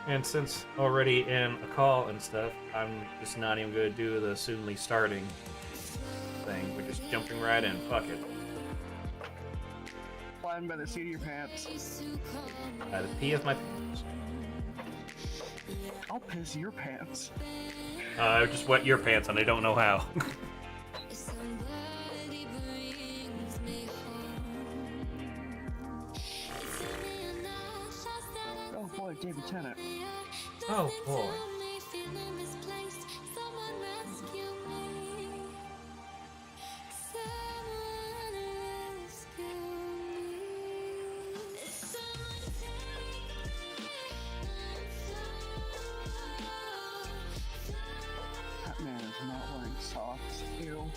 And since already in a call and stuff, I'm just not even going to do the soonly starting thing. We're just jumping right in. Fuck it. Flying by the seat of your pants. The pee of my pants. I'll piss your pants. Just wet your pants and I don't know how. Oh boy, David Tennant. Oh boy. That man is not wearing socks. Ew.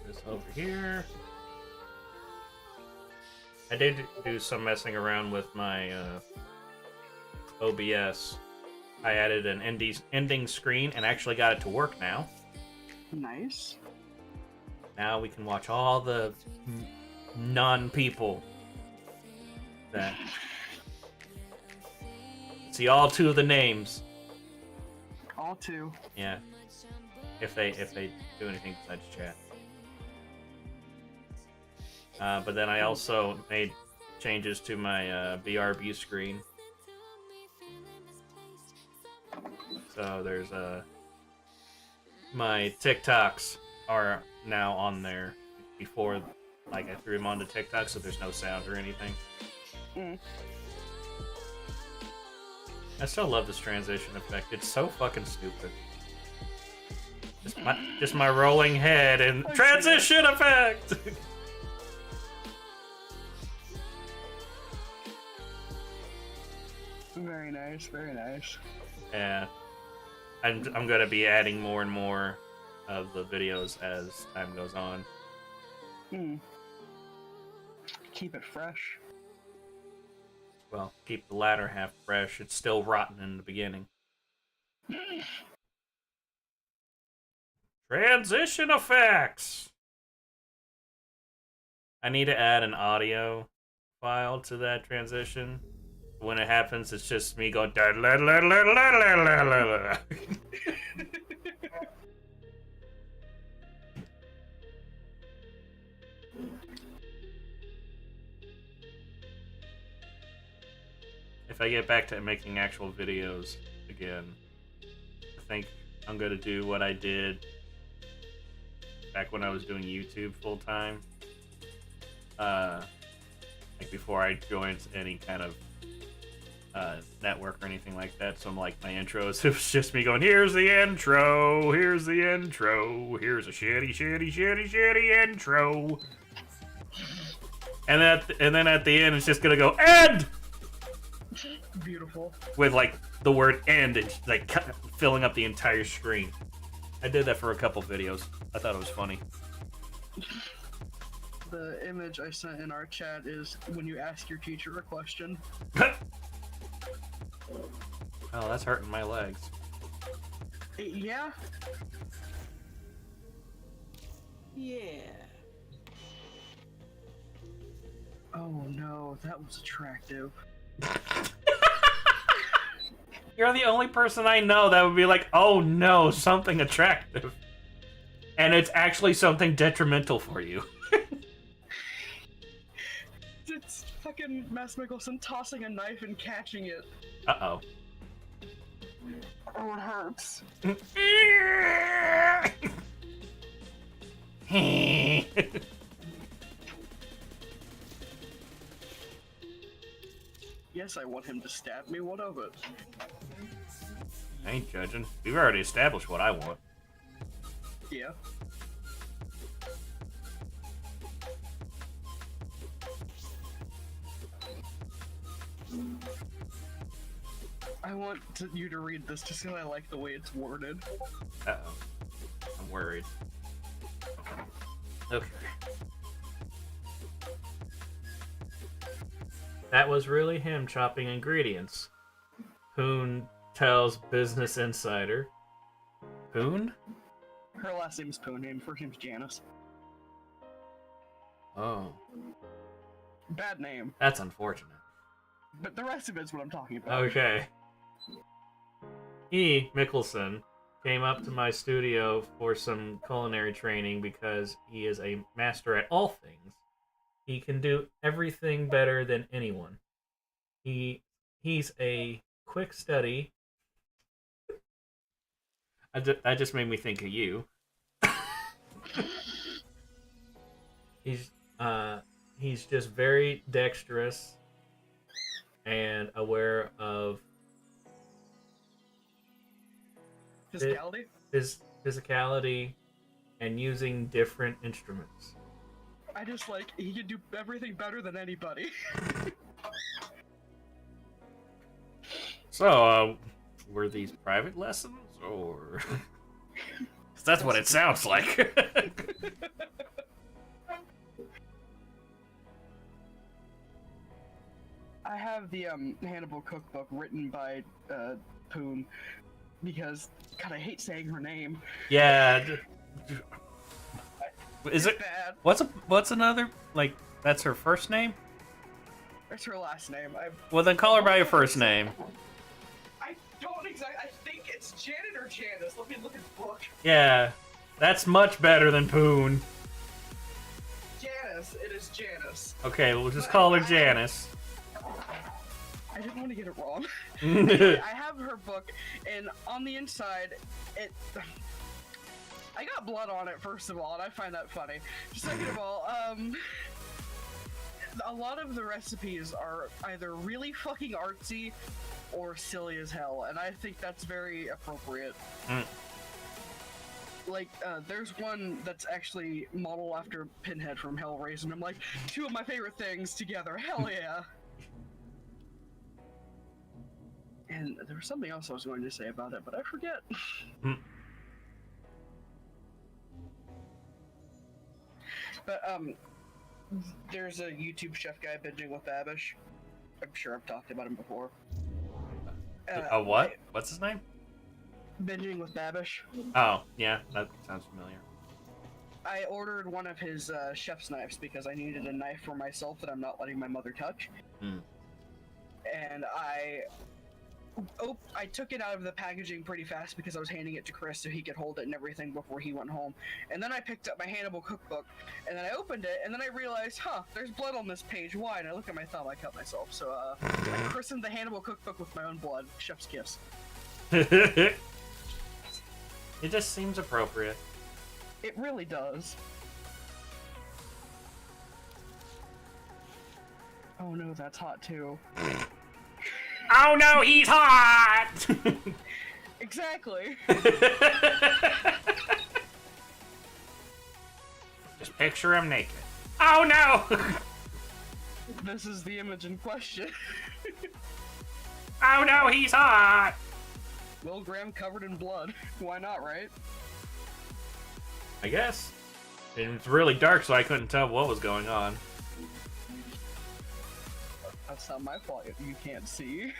This over here. I did do some messing around with my OBS. I added an ending screen and actually got it to work now. Nice. Now we can watch all the non-people that see all two of the names. All two. Yeah, if they do anything besides chat. But then I also made changes to my BRB screen. So there's my TikToks are now on there. Before, like, I threw them onto TikTok, so there's no sound or anything. Mm. I still love this transition effect. It's so fucking stupid. Just my rolling head and transition effect. Very nice, very nice. Yeah, I'm gonna be adding more and more of the videos as time goes on. Hmm. Keep it fresh. Well, keep the latter half fresh. It's still rotten in the beginning. Transition effects! I need to add an audio file to that transition. When it happens, it's just me going... If I get back to making actual videos again, I think I'm gonna do what I did back when I was doing YouTube full time. Like before I joined any kind of network or anything like that. So I'm like my intros, it was just me going, "Here's the intro, here's the intro, here's a shitty intro," and then at the end it's just gonna go end. Beautiful. With like the word end and like filling up the entire screen. I did that for a couple videos. I thought it was funny. The image I sent in our chat is when you ask your teacher a question. Oh, that's hurting my legs. Yeah? Yeah. Oh no, that was attractive. You're the only person I know that would be like, oh no, something attractive. And it's actually something detrimental for you. It's fucking Mads Mikkelsen tossing a knife and catching it. Uh-oh. Oh, it hurts. Yes, I want him to stab me, what of it? I ain't judging. We've already established what I want. Yeah. I want you to read this just because I like the way it's worded. Uh-oh. I'm worried. Okay. That was really him chopping ingredients. Hoon tells Business Insider. Hoon? Her last name is Poon, and first name's Janice. Oh, Bad name, that's unfortunate. but the rest of it's what I'm talking about. Okay. E. Mickelson came up to my studio for some culinary training because he is a master at all things. He can do everything better than anyone. He's a quick study. That just made me think of you. He's just very dexterous and aware of Physicality? his physicality and using different instruments. I just like, he can do everything better than anybody. So, were these private lessons, or? 'Cause that's what it sounds like. I have the Hannibal cookbook written by Poon because, God, I hate saying her name. Yeah. Is it? Bad. What's another, like, that's her first name? That's her last name. Well, then call her by your first name. I don't exactly. I think it's Janet or Janice. Let me look at the book. Yeah. That's much better than Poon. Janice. It is Janice. Okay, we'll just call her Janice. I didn't want to get it wrong. I have her book, and on the inside, I got blood on it, first of all, and I find that funny. Second of all, a lot of the recipes are either really fucking artsy or silly as hell, and I think that's very appropriate. Like, there's one that's actually modeled after Pinhead from Hellraiser, and I'm like, two of my favorite things together, hell yeah! And there was something else I was going to say about it, but I forget. But, there's a YouTube chef guy, Binging with Babish. I'm sure I've talked about him before. A what? What's his name? Binging with Babish. Oh, yeah, that sounds familiar. I ordered one of his chef's knives because I needed a knife for myself that I'm not letting my mother touch. And I took it out of the packaging pretty fast because I was handing it to Chris so he could hold it and everything before he went home. And then I picked up my Hannibal cookbook, and then I opened it, and then I realized, there's blood on this page. Why? And I looked at my thumb, I cut myself. So, I christened the Hannibal cookbook with my own blood. Chef's kiss. It just seems appropriate. It really does. Oh no, that's hot too. Oh no, he's hot! Exactly. Just picture him naked. Oh no! This is the image in question. Oh no, he's hot! Will Graham covered in blood. Why not, right? I guess. And it's really dark, so I couldn't tell what was going on. That's not my fault if you can't see.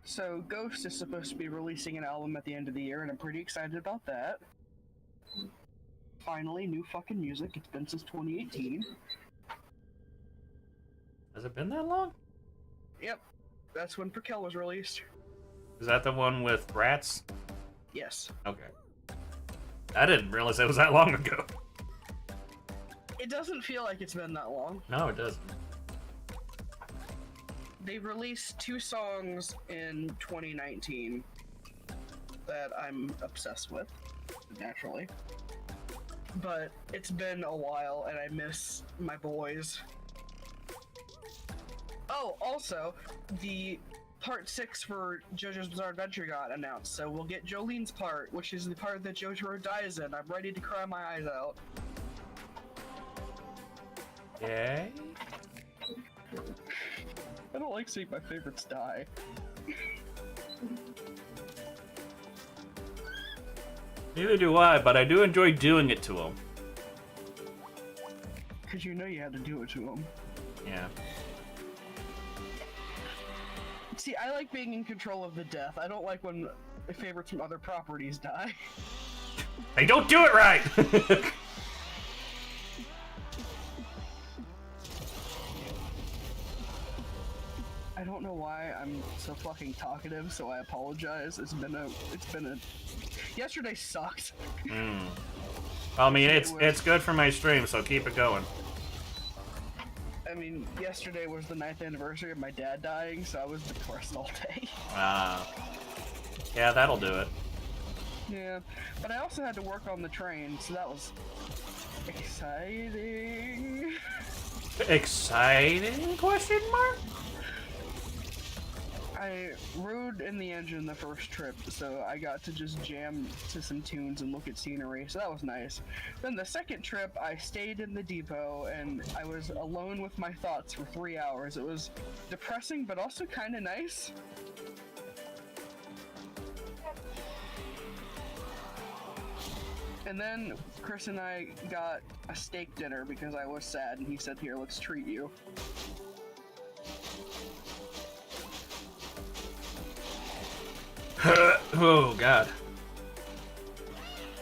So, Ghost is supposed to be releasing an album at the end of the year, and I'm pretty excited about that. Finally, new fucking music. It's been since 2018. Has it been that long? Yep. That's when Perkel was released. Is that the one with rats? Yes. Okay. I didn't realize it was that long ago. It doesn't feel like it's been that long. No, it doesn't. They released 2 songs in 2019 that I'm obsessed with, naturally. But it's been a while, and I miss my boys. Oh, also, the Part 6 for JoJo's Bizarre Adventure got announced, so we'll get Jolene's part, which is the part that Jotaro dies in. I'm ready to cry my eyes out. Yay? I don't like seeing my favorites die. Neither do I, but I do enjoy doing it to them. Because you know you had to do it to him. Yeah. See, I like being in control of the death. I don't like when favorites from other properties die. They don't do it right! I don't know why I'm so fucking talkative, so I apologize. It's been a yesterday sucked. I mean, it's good for my stream, so keep it going. I mean, yesterday was the 9th anniversary of my dad dying, so I was depressed all day. Yeah, that'll do it. Yeah, but I also had to work on the train, so that was exciting. Exciting? Question mark? I rode in the engine the first trip, so I got to just jam to some tunes and look at scenery, so that was nice. Then the second trip, I stayed in the depot, and I was alone with my thoughts for 3 hours. It was depressing, but also kind of nice. And then Chris and I got a steak dinner because I was sad, and he said, "Here, let's treat you." Oh god.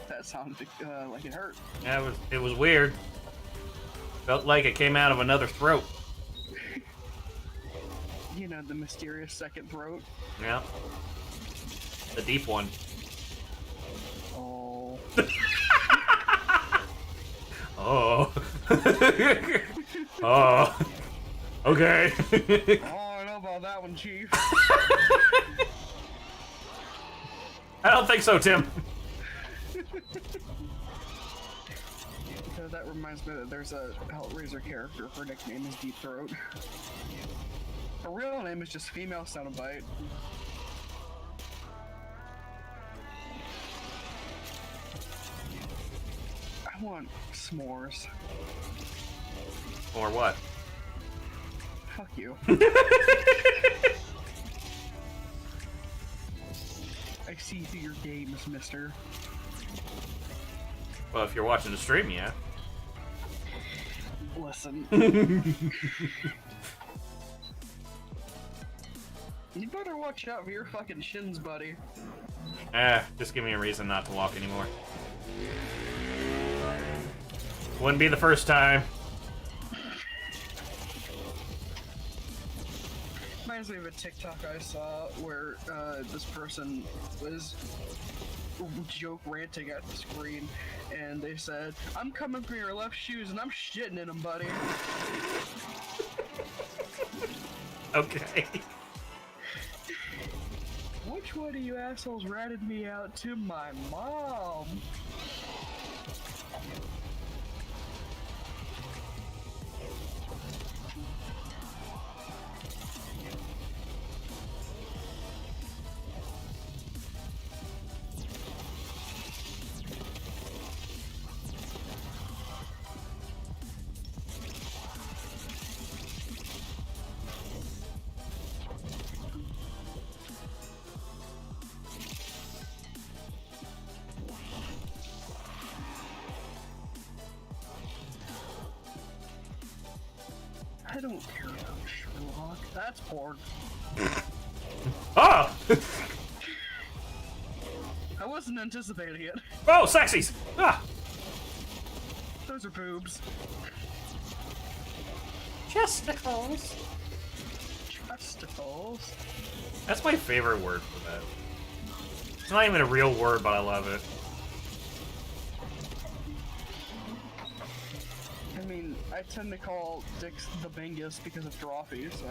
That sounded like it hurt. Yeah, it was weird. Felt like it came out of another throat. You know, the mysterious second throat. Yeah. The deep one. Oh. Oh. Oh. Okay. Oh, I know about that one, Chief. I don't think so, Tim. So that reminds me that there's a Hellraiser character. Her nickname is Deep Throat. Her real name is just Female Cenobite. I want s'mores. Or what? Fuck you. I see through your games, mister. Well, if you're watching the stream, yeah. Listen. You better watch out for your fucking shins, buddy. Just give me a reason not to walk anymore. Wouldn't be the first time. Reminds me of a TikTok I saw where this person was joke ranting at the screen, and they said, "I'm coming for your left shoes and I'm shitting in them, buddy." Okay. Which one of you assholes ratted me out to my mom? I don't care about Sherlock. That's porn. Oh! I wasn't anticipating it. Oh, sexies! Ah! Those are boobs. Chesticles. Chesticles. That's my favorite word for that. It's not even a real word, but I love it. I mean, I tend to call dicks the bingus because of Drawfee, so...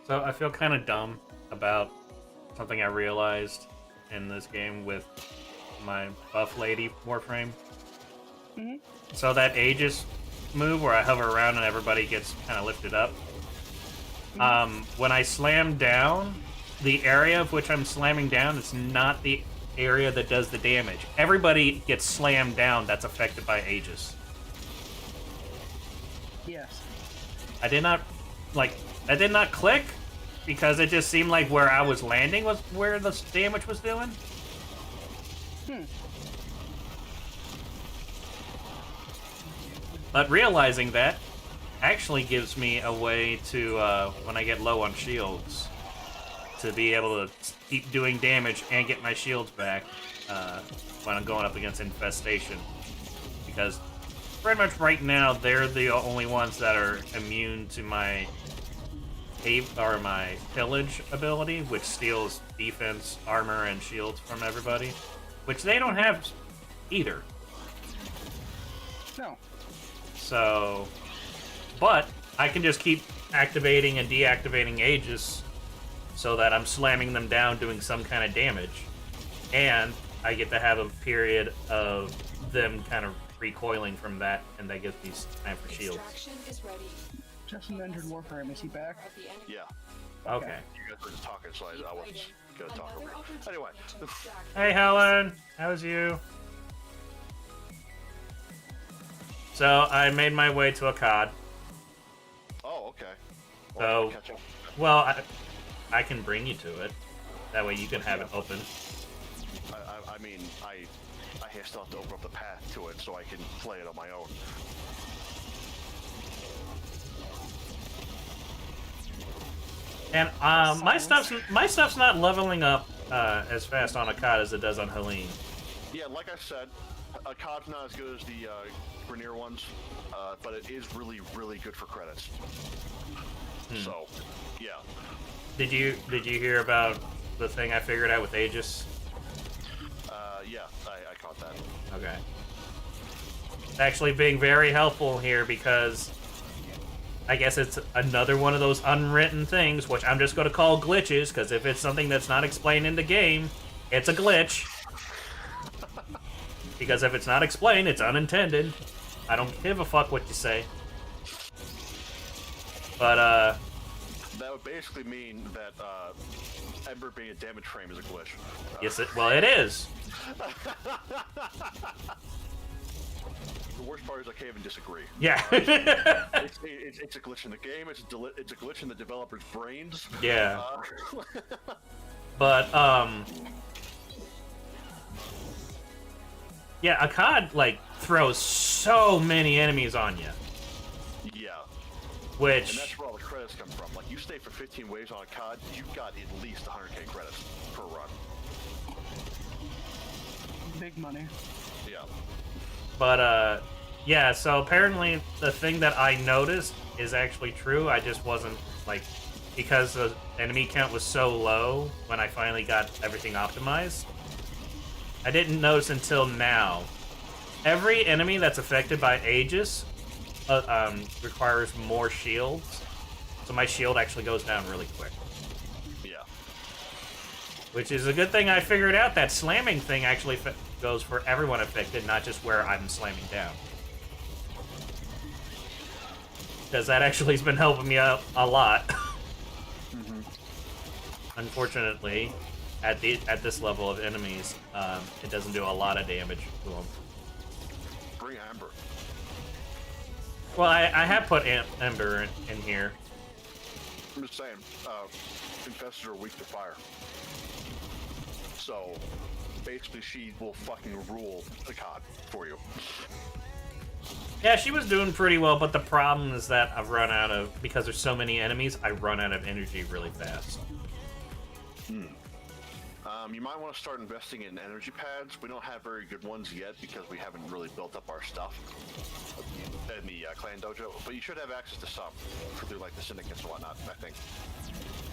So I feel kind of dumb about something I realized in this game with my buff lady Warframe. Mhm. So that Aegis move where I hover around and everybody gets kind of lifted up. When I slam down, the area of which I'm slamming down is not the area that does the damage. Everybody gets slammed down that's affected by Aegis. Yes. I did not click because it just seemed like where I was landing was where the damage was doing. But realizing that actually gives me a way to, when I get low on shields, to be able to keep doing damage and get my shields back when I'm going up against Infestation. Because pretty much right now, they're the only ones that are immune to my my pillage ability, which steals defense, armor, and shields from everybody, which they don't have either. No. So, but I can just keep activating and deactivating Aegis so that I'm slamming them down, doing some kind of damage, and I get to have a period of them kind of recoiling from that, and that gives me time for shields. Justin entered Warfare. Is he back? Yeah. Okay. You guys were just talking, so I wasn't gonna talk over you. Anyway. Hey, Helen. How's you? So I made my way to a COD. Oh, okay. So, catch up. well, I can bring you to it. That way you can have it open. I mean, I still have to open up the path to it so I can play it on my own. And my stuff's not leveling up as fast on a COD as it does on Helene. Yeah, like I said, a COD's not as good as the Grenier ones, but it is really, really good for credits. So, yeah. Did you hear about the thing I figured out with Aegis? Yeah, I caught that. Okay. It's actually being very helpful here because I guess it's another one of those unwritten things, which I'm just going to call glitches, because if it's something that's not explained in the game, it's a glitch. Because if it's not explained, it's unintended. I don't give a fuck what you say. But, That would basically mean that Ember being a damage frame is a glitch. yes, it is. The worst part is I can't even disagree. Yeah. It's a glitch in the game. It's a glitch in the developer's brains. Yeah. But, yeah, a COD, like, throws so many enemies on you. Yeah. Which... And that's where all the credits come from. Like, you stay for 15 waves on a COD, you've got at least 100k credits per run. Big money. Yeah. But, yeah, so apparently the thing that I noticed is actually true. I just wasn't, like, because the enemy count was so low when I finally got everything optimized, I didn't notice until now. Every enemy that's affected by Aegis requires more shields, so my shield actually goes down really quick. Yeah. Which is a good thing I figured out. That slamming thing actually goes for everyone affected, not just where I'm slamming down. Because that actually has been helping me out a lot. Unfortunately, at this level of enemies, it doesn't do a lot of damage to them. Bring Ember. Well, I have put Ember in here. I'm just saying, infestors are weak to fire. So, basically she will fucking rule the COD for you. Yeah, she was doing pretty well, but the problem is that I've run out of... Because there's so many enemies, I run out of energy really fast. You might want to start investing in energy pads. We don't have very good ones yet because we haven't really built up our stuff in the clan dojo, but you should have access to some through like the syndicates and whatnot, I think.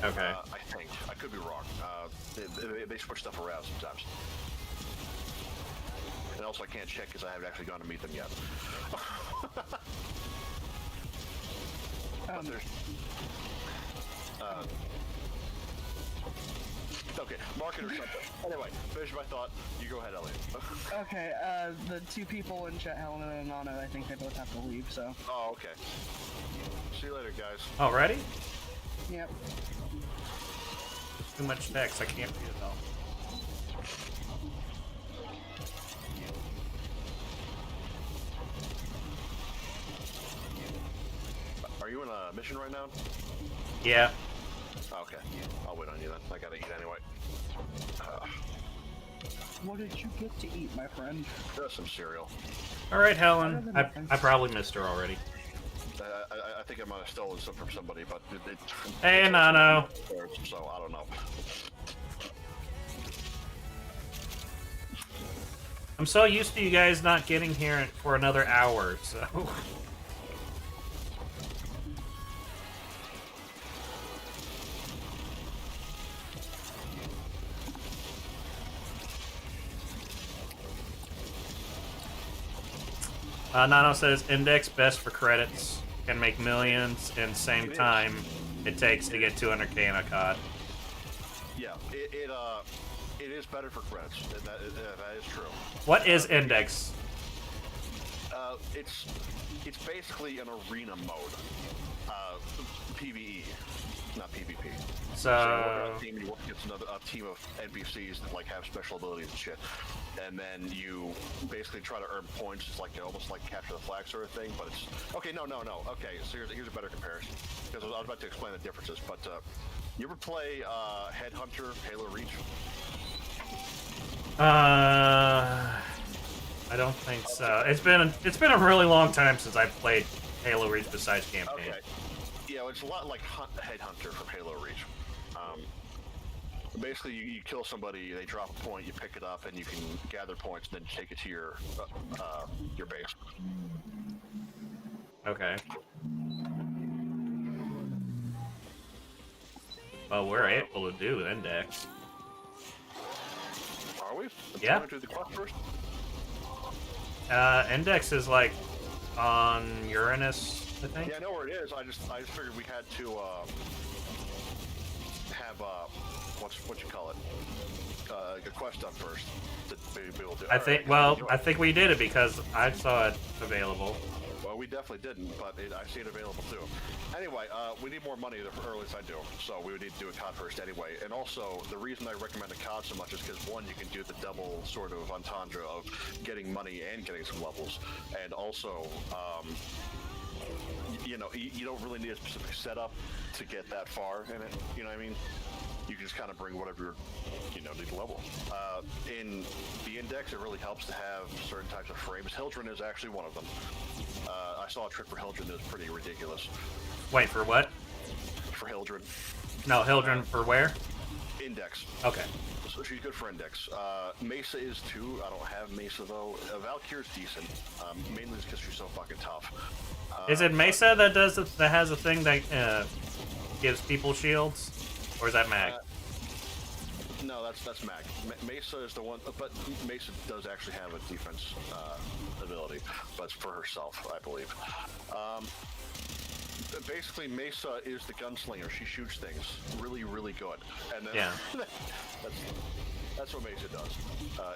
Okay. I think. I could be wrong. They switch stuff around sometimes. And also I can't check because I haven't actually gone to meet them yet. But there's... Okay, mark it or something. Anyway, finish my thought. You go ahead, Elliot. Okay, the two people in chat, Helen and Nano, I think they both have to leave, so. Oh, okay. See you later, guys. Already? Yep. Too much text. I can't read it all. Are you in a mission right now? Yeah. Okay. I'll wait on you then. I gotta eat anyway. What did you get to eat, my friend? There's some cereal. All right, Helen. I probably missed her already. I think I might have stolen some from somebody, but Hey, Nano. So I don't know. I'm so used to you guys not getting here for another hour, so. Nano says index best for credits. Can make millions in same time it takes to get 200k in a COD. Yeah, it is better for credits. That is true. What is index? It's basically an arena mode. PvE, not PvP. So you work on a team, you work against a team of NPCs that like have special abilities and shit, and then you basically try to earn points. It's like almost like capture the flag sort of thing, but it's okay. No. Okay, so here's a better comparison because I was about to explain the differences. But you ever play Headhunter, Halo Reach? I don't think so. It's been a really long time since I've played Halo Reach besides campaign. Okay. Yeah, well, it's a lot like Headhunter from Halo Reach. Basically, you kill somebody, they drop a point, you pick it up, and you can gather points, and then take it to your base. Okay. Well, we're able to do index. Are we? Yeah. Want to do the quest first? Index is like on Uranus, I think. Yeah, I know where it is. I just figured we had to have what you call it, a quest done first to be able to. I think we did it because I saw it available. Well, we definitely didn't, but I see it available too. Anyway, we need more money, or at least I do, so we would need to do a COD first anyway. And also, the reason I recommend a COD so much is because, one, you can do the double sort of entendre of getting money and getting some levels, and also, you don't really need a specific setup to get that far in it, you know what I mean? You can just kind of bring whatever need to level. In the index, it really helps to have certain types of frames. Hildren is actually one of them. I saw a trick for Hildren that was pretty ridiculous. Wait, for what? For Hildren. No, Hildren for where? Index. Okay. So she's good for index. Mesa is too. I don't have Mesa though. Valkyrie's decent, mainly because she's so fucking tough. Is it Mesa that has a thing that gives people shields, or is that Mag? No, that's Mag. Mesa is the one, but Mesa does actually have a defense ability, but it's for herself, I believe. Basically, Mesa is the gunslinger. She shoots things really, really good, and then, yeah, that's what Mesa does,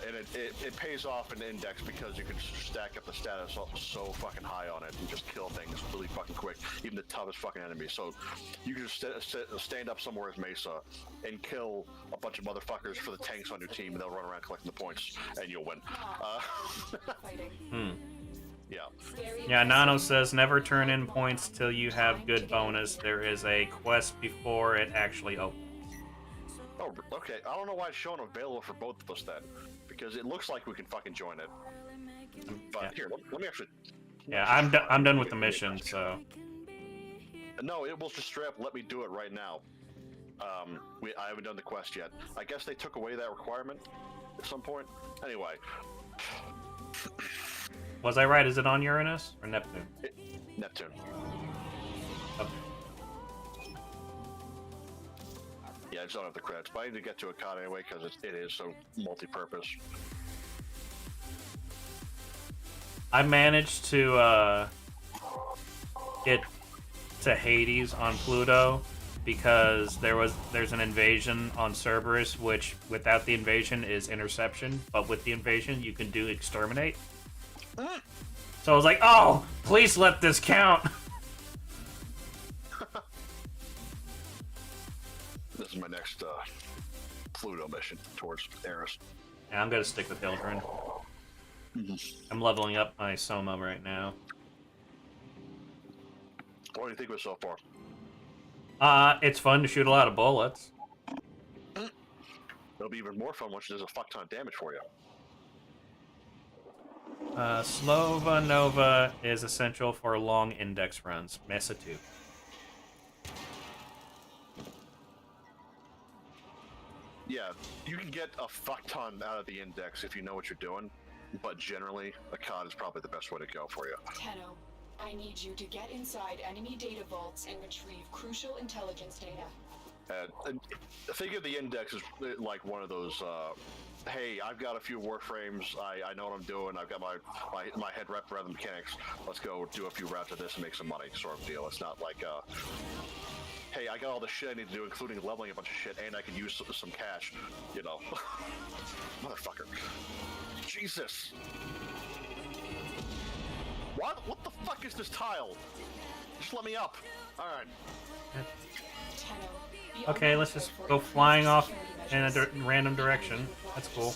and it pays off in index because you can stack up the status so fucking high on it and just kill things really fucking quick, even the toughest fucking enemies. So you can just stand up somewhere as Mesa and kill a bunch of motherfuckers for the tanks on your team, and they'll run around collecting the points, and you'll win. Yeah. Yeah, Nano says never turn in points till you have good bonus. There is a quest before it actually opens. Oh, okay. I don't know why it's showing available for both of us then, because it looks like we can fucking join it. But yeah. Here, let me actually. Yeah, I'm done with the mission, so. No, it will just straight up let me do it right now. I haven't done the quest yet. I guess they took away that requirement at some point. Anyway. Was I right? Is it on Uranus or Neptune? Neptune. Okay. Yeah, I just don't have the credits, but I need to get to a COD anyway because it is so multi-purpose. I managed to get to Hades on Pluto, because there's an invasion on Cerberus, which without the invasion is interception, but with the invasion you can do exterminate. So I was like, oh, please let this count. This is my next Pluto mission towards Eris. Yeah, I'm gonna stick with Hildren. I'm leveling up my Soma right now. What do you think of it so far? It's fun to shoot a lot of bullets. It'll be even more fun once it does a fuck ton of damage for you. Slova Nova is essential for long index runs. Mesa 2. Yeah, you can get a fuck ton out of the index if you know what you're doing, but generally, a COD is probably the best way to go for you. Tenno, I need you to get inside enemy data vaults and retrieve crucial intelligence data. And think of the index as like one of those, hey, I've got a few warframes, I know what I'm doing, I've got my head wrapped around the mechanics, let's go do a few rounds of this and make some money sort of deal. It's not like, hey, I got all the shit I need to do, including leveling a bunch of shit, and I can use some cash, you know. Motherfucker. Jesus. What the fuck is this tile? Just let me up. Alright. Okay, let's just go flying off in a random direction. That's cool.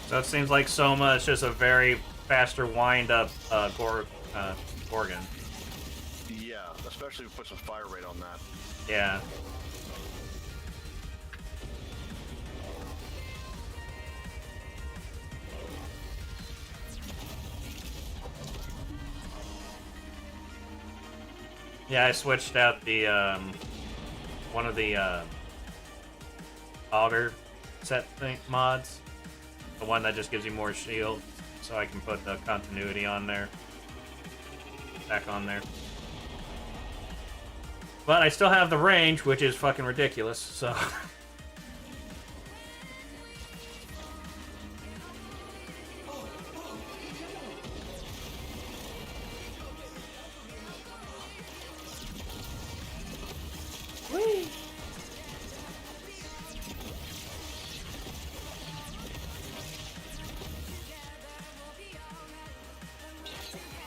So it seems like Soma is just a very faster wind-up Gorgon. Yeah, especially if we put some fire rate on that. Yeah. Yeah, I switched out the, one of the, auger set mods. The one that just gives you more shield, so I can put the continuity on there. Back on there. But I still have the range, which is fucking ridiculous, so...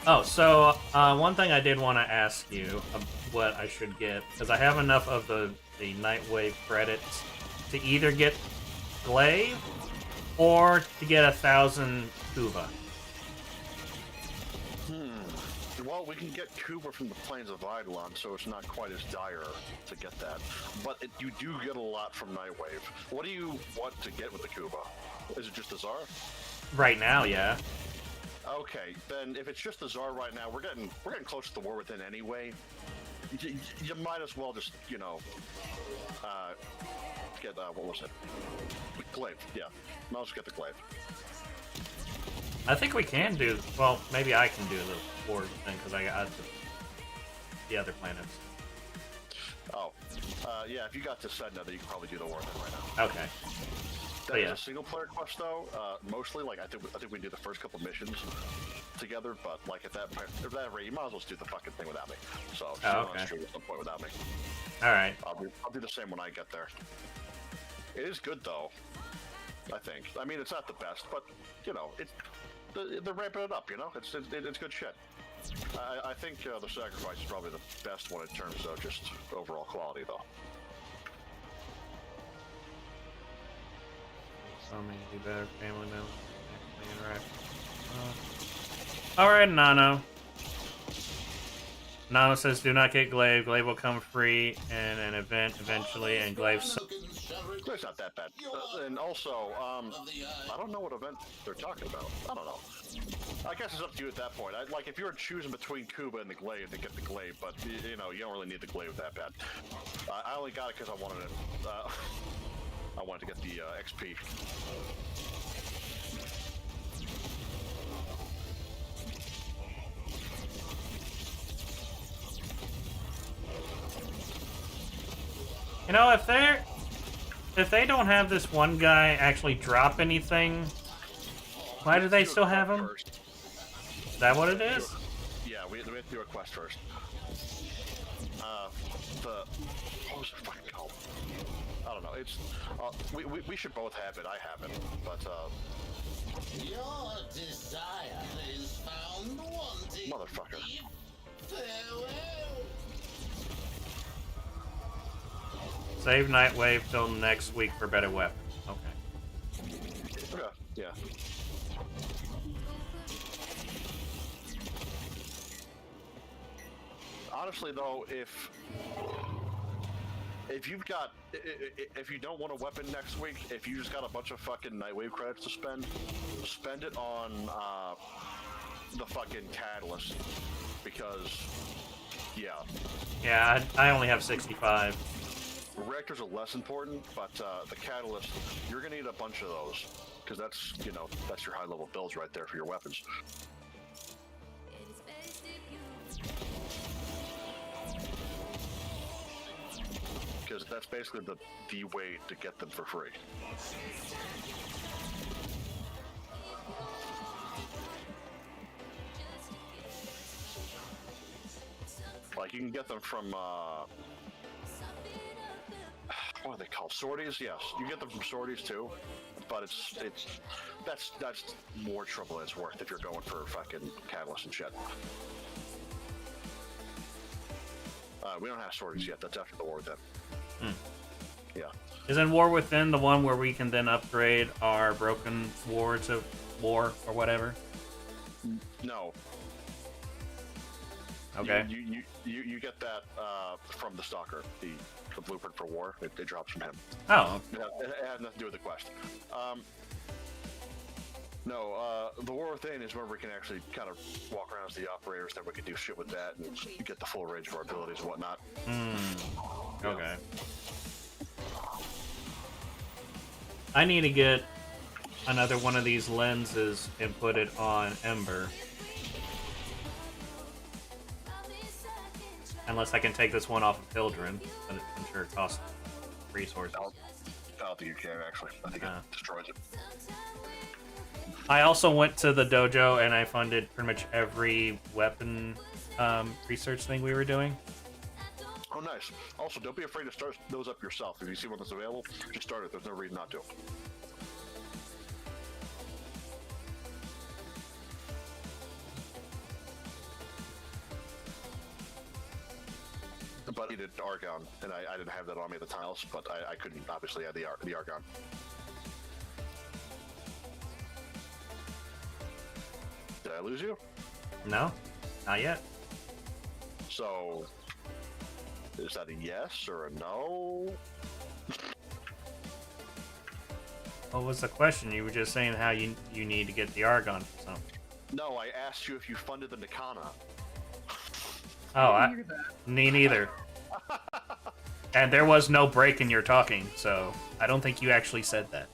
Oh, so one thing I did want to ask you what I should get, because I have enough of the Nightwave credits to either get Glaive or to get 1,000 Kuva. Well, we can get Kuba from the Plains of Eidolon, so it's not quite as dire to get that. But you do get a lot from Nightwave. What do you want to get with the Kuba? Is it just the Tsar? Right now, yeah. Okay, then if it's just the Tsar right now, we're getting close to the war within anyway. You might as well just, you know, get what was it? Glaive, yeah. Might as well get the Glaive. I think we can do, well, maybe I can do the war thing, because I got the other planets. Oh, yeah, if you got to Sedna, then you can probably do the war thing right now. Okay. That is yeah. a single player quest though. Mostly, like I think we do the first couple missions together. But like at that rate, you might as well just do the fucking thing without me. So okay. On stream at some point without me. All right. I'll do the same when I get there. It is good though. I think. I mean, it's not the best, but you know, they're ramping it up. You know, it's good shit. I think the Sacrifice is probably the best one in terms of just overall quality though. So many better family members. Alright, Nano. Nano says, do not get Glaive. Glaive will come free in an event eventually, and Glaive's... Glaive's not that bad. And also, I don't know what event they're talking about. I don't know. I guess it's up to you at that point. Like, if you were choosing between Kuba and the Glaive, to get the Glaive, but, you know, you don't really need the Glaive that bad. I only got it because I wanted it. I wanted to get the XP. know, if they don't have this one guy actually drop anything, why do they still have him? First. Is that what it is? Yeah, we have to do a quest first. What was it fucking called? I don't know. It's we should both have it. I have it, but Your desire is found wanting. motherfucker. Farewell. Save Nightwave till next week for better weapons. Okay. Yeah. Honestly, though, if you don't want a weapon next week, if you just got a bunch of fucking Nightwave credits to spend it on the fucking catalyst, because Yeah, I only have 65. reactors are less important, but the catalyst, you're gonna need a bunch of those, because that's your high level builds right there for your weapons. Because that's basically the way to get them for free. Like, you can get them from, what are they called? Sorties? Yes, you get them from sorties too, but that's more trouble than it's worth if you're going for fucking catalyst and shit. We don't have sorties yet. That's after the war within. Yeah. Isn't War Within the one where we can then upgrade our broken war to war or whatever? No. Okay. You get that from the Stalker, the blueprint for war. It drops from him. Oh. It had nothing to do with the quest. No, the War Within is where we can actually kind of walk around as the operators, then we can do shit with that and get the full range of our abilities and whatnot. Okay. I need to get another one of these lenses and put it on Ember. Unless I can take this one off of Pildren, but I'm sure it costs resources. I don't think you can, actually. I think it destroys it. I also went to the dojo and I funded pretty much every weapon research thing we were doing. Oh, nice. Also, don't be afraid to start those up yourself. If you see one that's available, just start it. There's no reason not to. But I needed Argon, and I didn't have that on me at the tiles, but I couldn't obviously add the Argon. Did I lose you? No, not yet. So, is that a yes or a no? What was the question? You were just saying how you need to get the Argon for something. No, I asked you if you funded the Nikana. Oh, me neither. And there was no break in your talking, so I don't think you actually said that.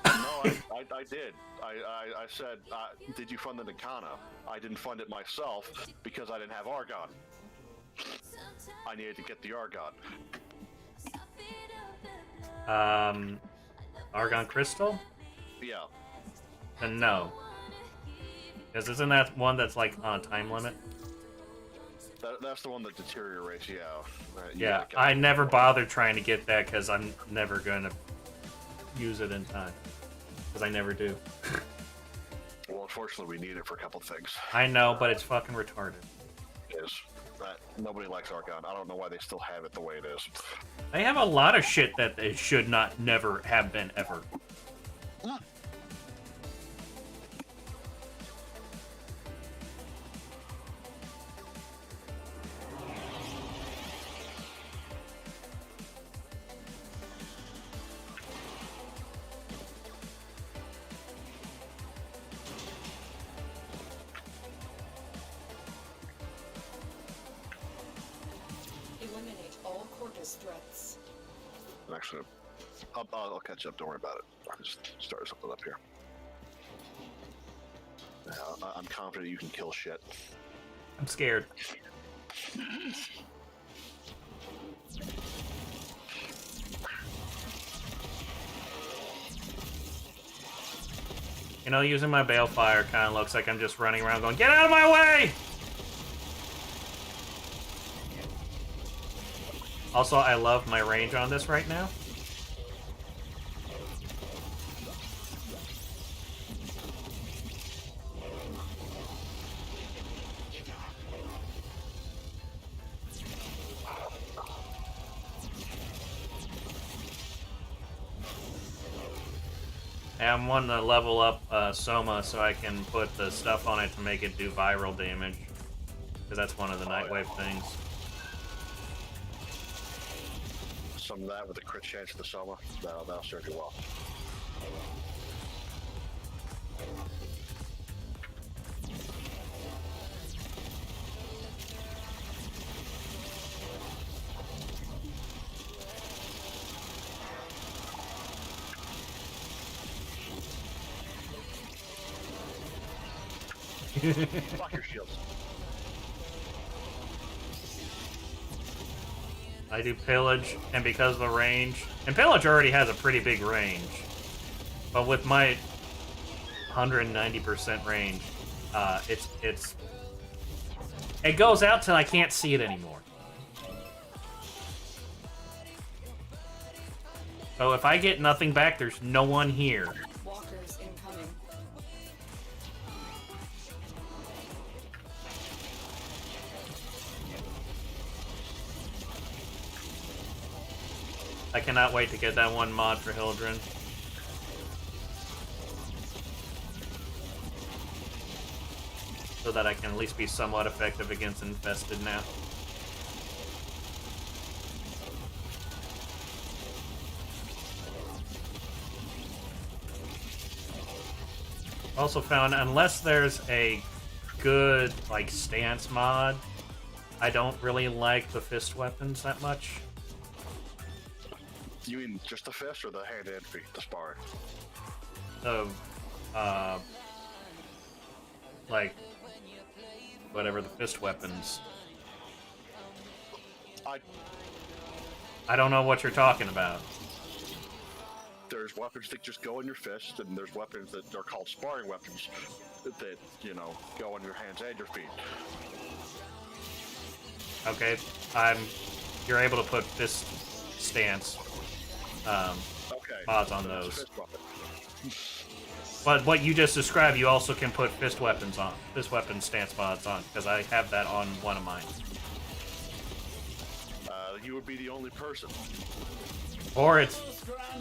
No, I did. I said, did you fund the Nikana? I didn't fund it myself because I didn't have Argon. I needed to get the Argon. Argon Crystal? Yeah. Then no. Because isn't that one that's like on a time limit? That's the one that deteriorates, yeah. Yeah, I never bothered trying to get that because I'm never going to use it in time. Because I never do. Well, unfortunately, we need it for a couple things. I know, but it's fucking retarded. It is. Nobody likes Argon. I don't know why they still have it the way it is. They have a lot of shit that they should not never have been ever. Eliminate all Corvus threats. Actually, I'll catch up. Don't worry about it. I'll just start something up here. I'm confident you can kill shit. I'm scared. You know, using my balefire kind of looks like I'm just running around going, get out of my way! Also, I love my range on this right now. And I'm wanting to level up Soma so I can put the stuff on it to make it do viral damage. Because that's one of the Nightwave things. Some of that with a crit chance of the Soma. That'll serve you well. Fuck your shields. I do Pillage, and because of the range... And Pillage already has a pretty big range. But with my 190% range, it goes out till I can't see it anymore. So if I get nothing back, there's no one here. Walkers incoming. I cannot wait to get that one mod for Hildren. So that I can at least be somewhat effective against Infested now. Also found, unless there's a good, like, stance mod, I don't really like the fist weapons that much. You mean just the fist or the hand and feet, the sparring? The, like, whatever the fist weapons. I don't know what you're talking about. There's weapons that just go in your fist, and there's weapons that are called sparring weapons that, you know, go in your hands and your feet. Okay, you're able to put fist stance mods on those. But what you just described, you also can put fist weapon stance mods on, because I have that on one of mine. You would be the only person. Or it's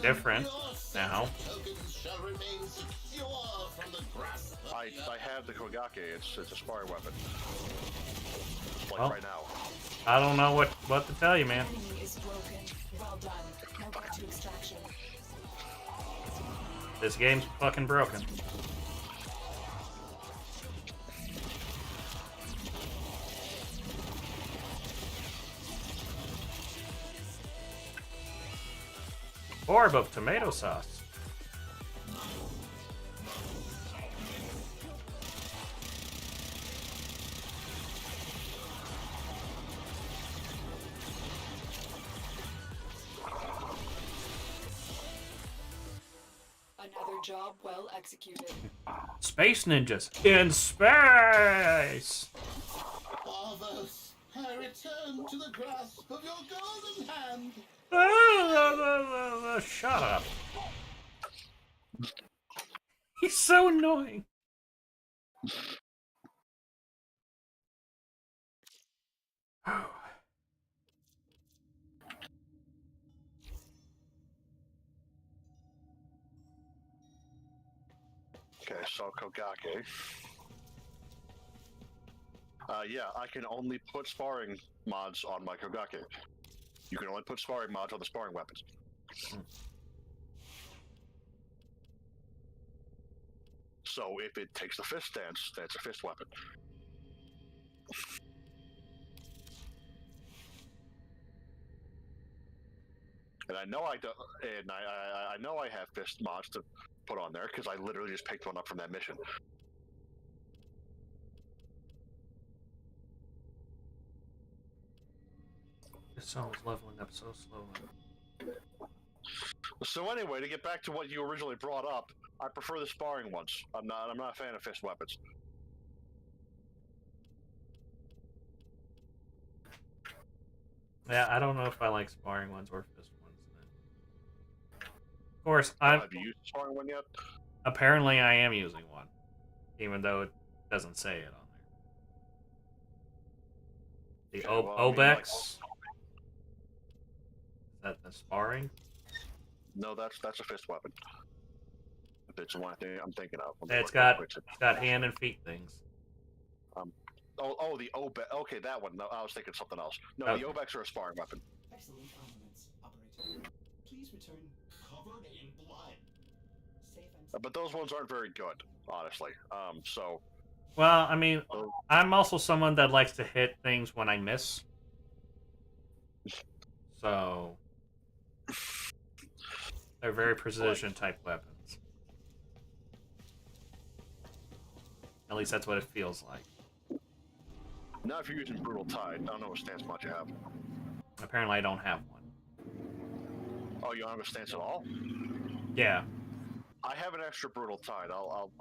different now. I have the Kogake. It's a sparring weapon. Like Well, right now. I don't know what to tell you, man. Enemy is broken. Well done. Now get to extraction. This game's fucking broken. Orb of tomato sauce. Another job well executed. Space ninjas in space. Arvos, I return to the grasp of your golden hand. Shut up. He's so annoying. Okay, so Kogake. Yeah, I can only put sparring mods on my Kogake. You can only put sparring mods on the sparring weapons. So if it takes the fist stance, that's a fist weapon. And I know I do, and I know I have fist mods to put on there because I literally just picked one up from that mission. This song is leveling up so slowly. So anyway, to get back to what you originally brought up, I prefer the sparring ones. I'm not a fan of fist weapons. Yeah, I don't know if I like sparring ones or fist ones. Then. Of course, Have you used the sparring one yet? apparently I am using one, even though it doesn't say it on there. The Okay, well, I mean, like- Obex. Is that the sparring? No, that's a fist weapon. If it's the one thing I'm thinking of. Yeah, it's got hand and feet things. Oh, the Obex. Okay, that one. No, I was thinking something else. No, Okay. the Obex are a sparring weapon. Excellent armaments, operator. Please return covered in blood. Safe and But those ones aren't very good, honestly. So Well, I mean, I'm also someone that likes to hit things when I miss. So they're very precision type weapons. At least that's what it feels like. now, if you're using brutal tide, I don't know what stance mod you have. Apparently, I don't have one. Oh, you don't have a stance at all? Yeah. I have an extra brutal tide. I'll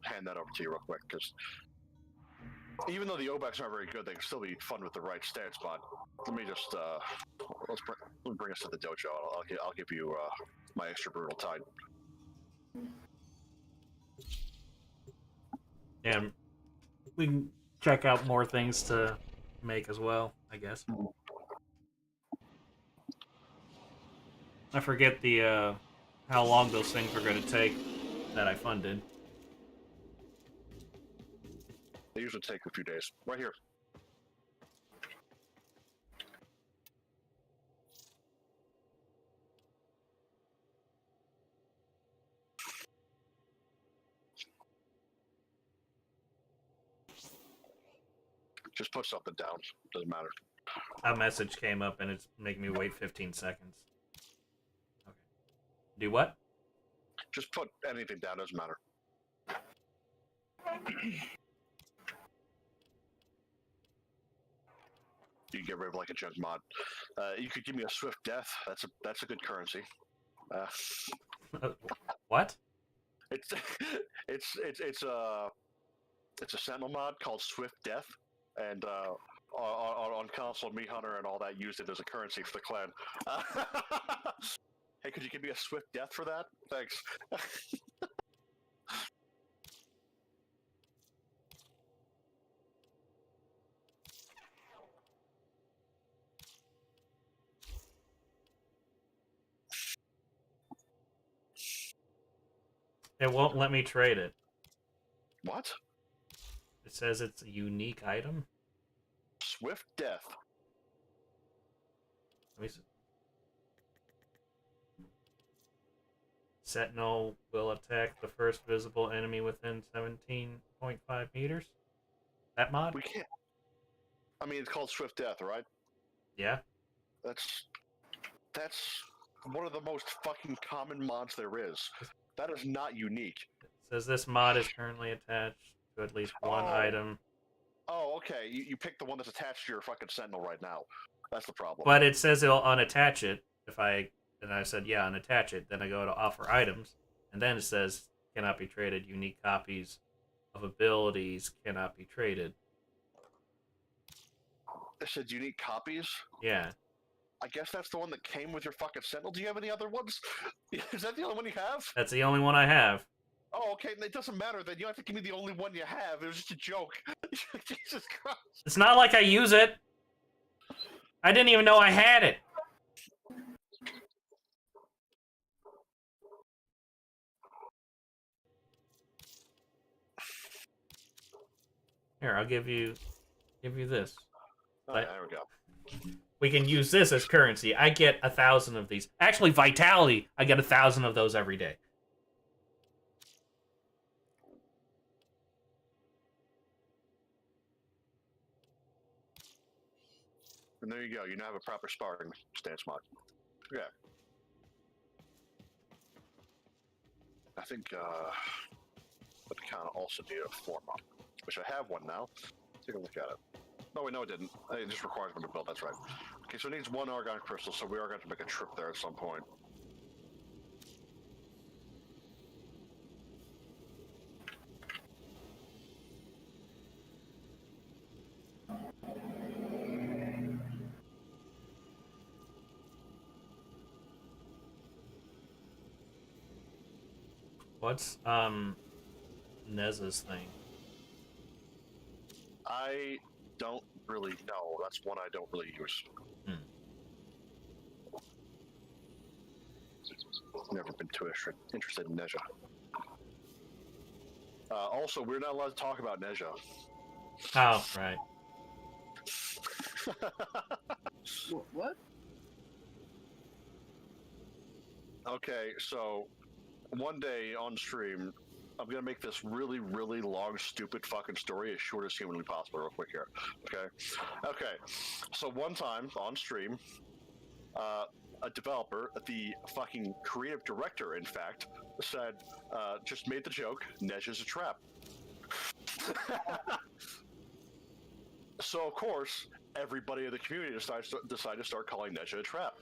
hand that over to you real quick, because even though the Obex aren't very good, they can still be fun with the right stance mod. Let me just let me bring us to the dojo. I'll give you my extra brutal tide. And we can check out more things to make as well, I guess. I forget the how long those things were going to take that I funded. They usually take a few days. Right here. Just put something down. Doesn't matter. A message came up and it's making me wait 15 seconds. Okay. Do what? Just put anything down. Doesn't matter. You can get rid of like a junk mod. You could give me a swift death. That's a good currency. What? It's it's a sentinel mod called Swift Death, and on console, Me Hunter and all that used it as a currency for the clan. Hey, could you give me a Swift Death for that? Thanks. It won't let me trade it. What? It says it's a unique item. Swift Death. Let me see. Sentinel will attack the first visible enemy within 17.5 meters. That mod? We can't. I mean, it's called Swift Death, right? Yeah. That's one of the most fucking common mods there is. That is not unique. It says this mod is currently attached to at least one Oh. item. Oh, okay. You picked the one that's attached to your fucking Sentinel right now. That's the problem. But it says it'll unattach it and I said, yeah, unattach it. Then I go to offer items, and then it says cannot be traded. Unique copies of abilities cannot be traded. It said unique copies. Yeah. I guess that's the one that came with your fucking Sentinel. Do you have any other ones? Is that the only one you have? That's the only one I have. Oh, okay. It doesn't matter then. You don't have to give me the only one you have. It was just a joke. Jesus Christ. It's not like I use it. I didn't even know I had it. Here, I'll give you this. Oh, Right. there we go. We can use this as currency. I get 1,000 of these. Actually, Vitality, I get 1,000 of those every day. And there you go. You now have a proper sparring stance mod. Yeah. I think but kind of also need a form up, which I have one now. Take a look at it. No, wait, no, it didn't. It just requires one to build. That's right. Okay, so it needs one Argon crystal, so we are going to make a trip there at some point. What's Nez's thing? I don't really know. That's one I don't really use. Never been too interested in Nezha. Also, we're not allowed to talk about Nezha. Oh, right. What? Okay, so one day on stream, I'm gonna make this really, really long, stupid fucking story as short as humanly possible, real quick here. Okay. So one time on stream, a developer, the fucking creative director, in fact, said, just made the joke, Nezha's a trap. So of course, everybody in the community decided to start calling Nezha a trap.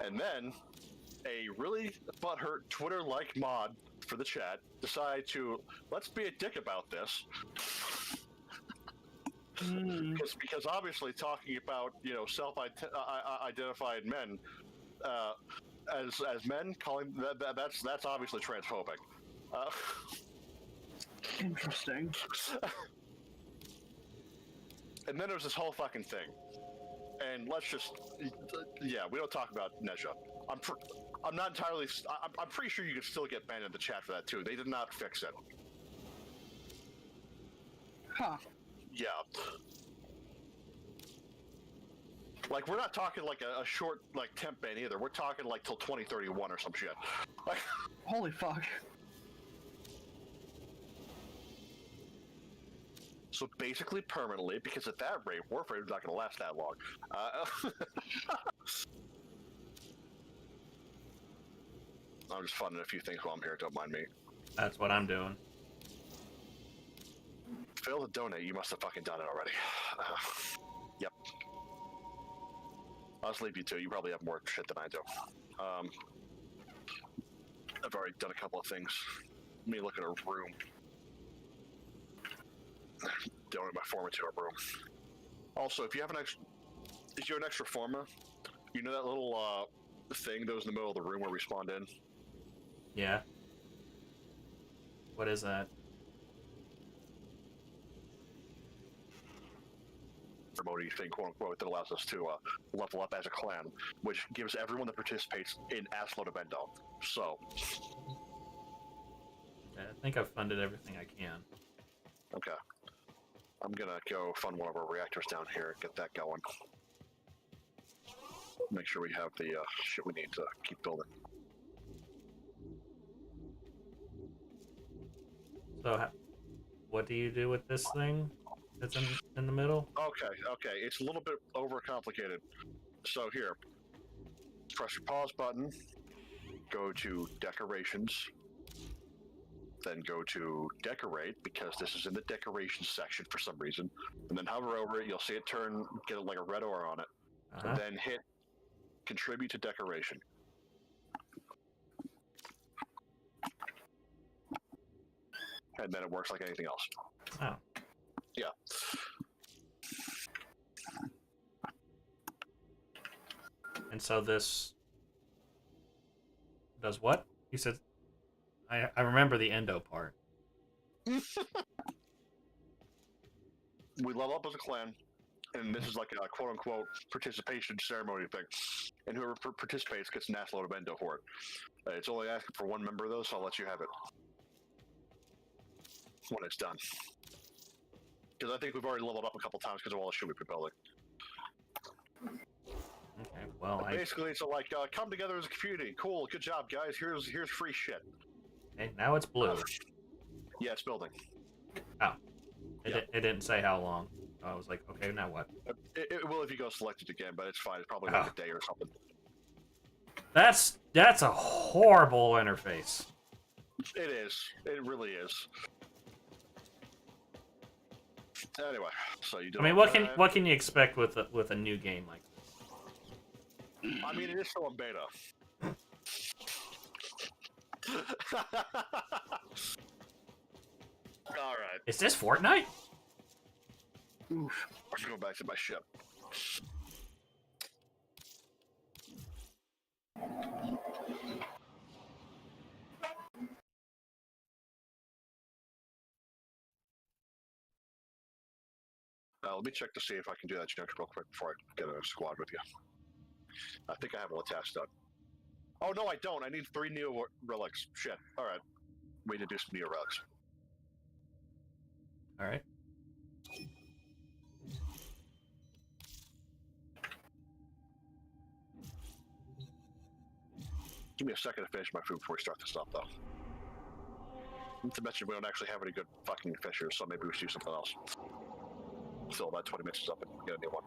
And then a really butthurt Twitter-like mod for the chat decided to, let's be a dick about this. Because obviously talking about, you know, self-identified men as men, calling that's obviously transphobic. Interesting. And then there's this whole fucking thing. And let's just, yeah, we don't talk about Nezha. I'm not entirely, I'm pretty sure you can still get banned in the chat for that too. They did not fix it. Huh. Yeah. Like, we're not talking like a short, like, temp ban either. We're talking like till 2031 or some shit. Like, Holy fuck. so basically permanently, because at that rate, Warframe is not going to last that long. I'm just funding a few things while I'm here, don't mind me. That's what I'm doing. Fail to donate, you must have fucking done it already. Yep. I'll just leave you to. You probably have more shit than I do. I've already done a couple of things. Let me look at a room. Donate my forma to a room. Also, if you have an extra, if you have an extra forma, you know that little thing that was in the middle of the room where we spawned in? Yeah. What is that? Promoting thing, quote unquote, that allows us to level up as a clan, which gives everyone that participates in SLOBS. So, I think I've funded everything I can. okay. I'm gonna go fund one of our reactors down here and get that going. Make sure we have the shit we need to keep building. So, what do you do with this thing that's in the middle? Okay. It's a little bit overcomplicated. So here, press your pause button, go to decorations, then go to decorate, because this is in the decorations section for some reason, and then hover over it, you'll see it turn, get like a red aura on it, and then hit contribute to decoration. And then it works like anything else. Oh. Yeah. And so this does what? You said I remember the endo part. We level up as a clan, and this is like a quote-unquote participation ceremony thing. And whoever participates gets an ass load of endo for it. It's only asking for one member of those, so I'll let you have it when it's done. Because I think we've already leveled up a couple times because of all the shit we've been building. Okay, well, Basically, it's like, come together as a community. Cool, good job, guys. Here's free shit. Okay, now it's blue. Yeah, it's building. Oh. It didn't say how long. I was like, okay, now what? It will if you go select it again, but it's fine. It's probably like a day or something. That's a horrible interface. It is. It really is. Anyway, so you do. I mean, what can you expect with a new game like this? I mean, it is still in beta. All right. Is this Fortnite? Oof. Let's go back to my ship. Let me check to see if I can do that generic real quick before I get a squad with you. I think I have all the tasks done. Oh, no, I don't. I need 3 Neo Relics. Shit. All right. We need to do some Neo Relics. All right. Give me a second to finish my food before we start this up, though. Not to mention, we don't actually have any good fucking fishers, so maybe we should do something else. Fill about 20 minutes up and get a new one.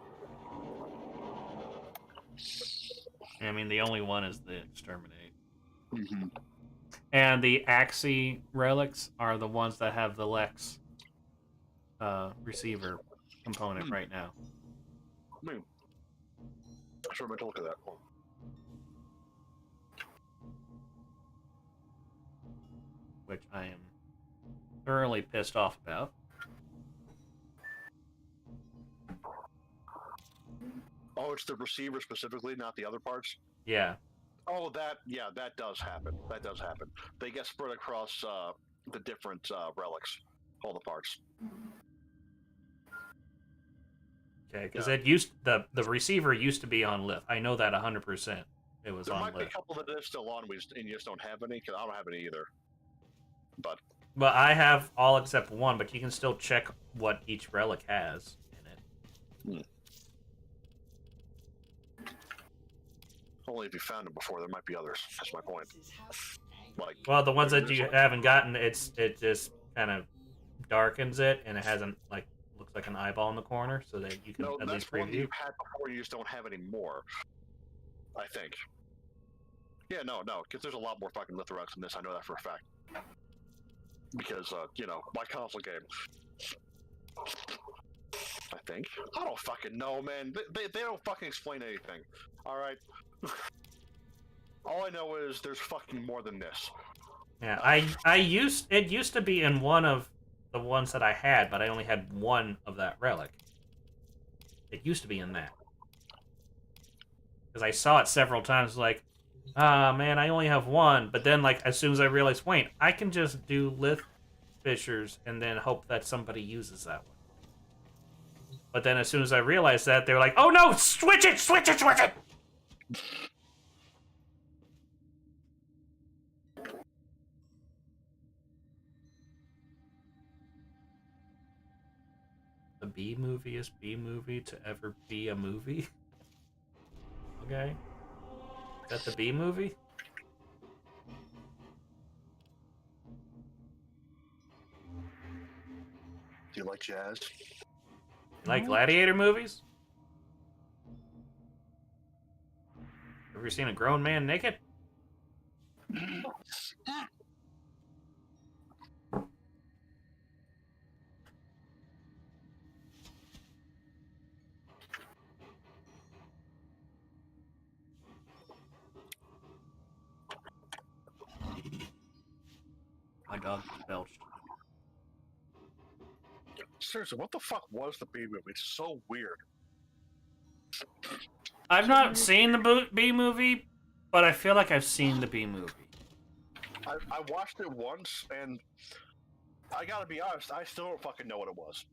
I mean, the only one is the Exterminate. Mm-hmm. And the Axie relics are the ones that have the Lex receiver component right now. I mean, I sure meant to look at that. Which I am thoroughly pissed off about. Oh, it's the receiver specifically, not the other parts? Yeah. Oh, that does happen. That does happen. They get spread across the different relics, all the parts. Okay, because it used the receiver used to be on lift. I know that 100%. It was There on might be a lift. couple that are still on, and you just don't have any, because I don't have any either. But But I have all except one, but you can still check what each relic has in it. Only if you found them before, there might be others. That's my point. Like, Well, the ones that you haven't gotten, it just kind of darkens it, and it hasn't looks like an eyeball in the corner, so that you can no, at that's least one that preview. you've had before. You just don't have any more. I think. Yeah, no, because there's a lot more fucking Lithorex in this. I know that for a fact. Because my console game. I think. I don't fucking know, man. They don't fucking explain anything. All right. All I know is there's fucking more than this. Yeah, it used to be in one of the ones that I had, but I only had one of that relic. It used to be in that. Because I saw it several times, like, man, I only have one. But then, as soon as I realized, wait, I can just do Lith Fishers and then hope that somebody uses that one. But then as soon as I realized that, they were like, oh no, switch it, switch it, switch it! The B-moviest B-movie to ever be a movie? Okay. Is that the B-movie? Do you like jazz? You like gladiator movies? Have you seen a grown man naked? My dog just belched. Seriously, what the fuck was the B movie? It's so weird. I've not seen the B movie, but I feel like I've seen the B movie. I watched it once, and I gotta be honest, I still don't fucking know what it was.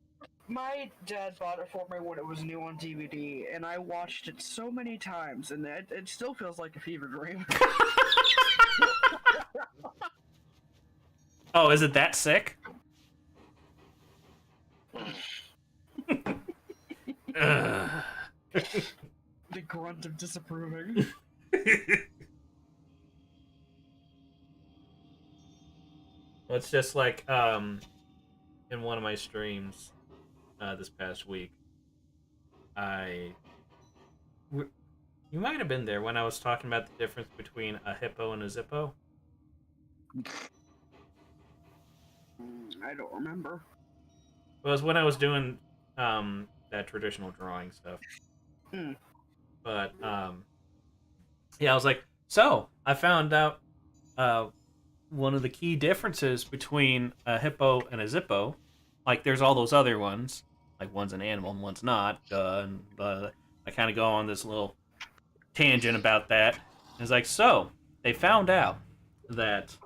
My dad bought it for me when it was new on DVD, and I watched it so many times, and it still feels like a fever dream. Oh, is it that sick? Ugh. The grunt of disapproving. Well, it's just like in one of my streams this past week, you might have been there when I was talking about the difference between a hippo and a zippo. I don't remember. It was when I was doing that traditional drawing stuff. Hmm. But yeah, I was like, so I found out one of the key differences between a hippo and a zippo. Like, there's all those other ones, like one's an animal and one's not. And I kind of go on this little tangent about that. And it's like, so they found out that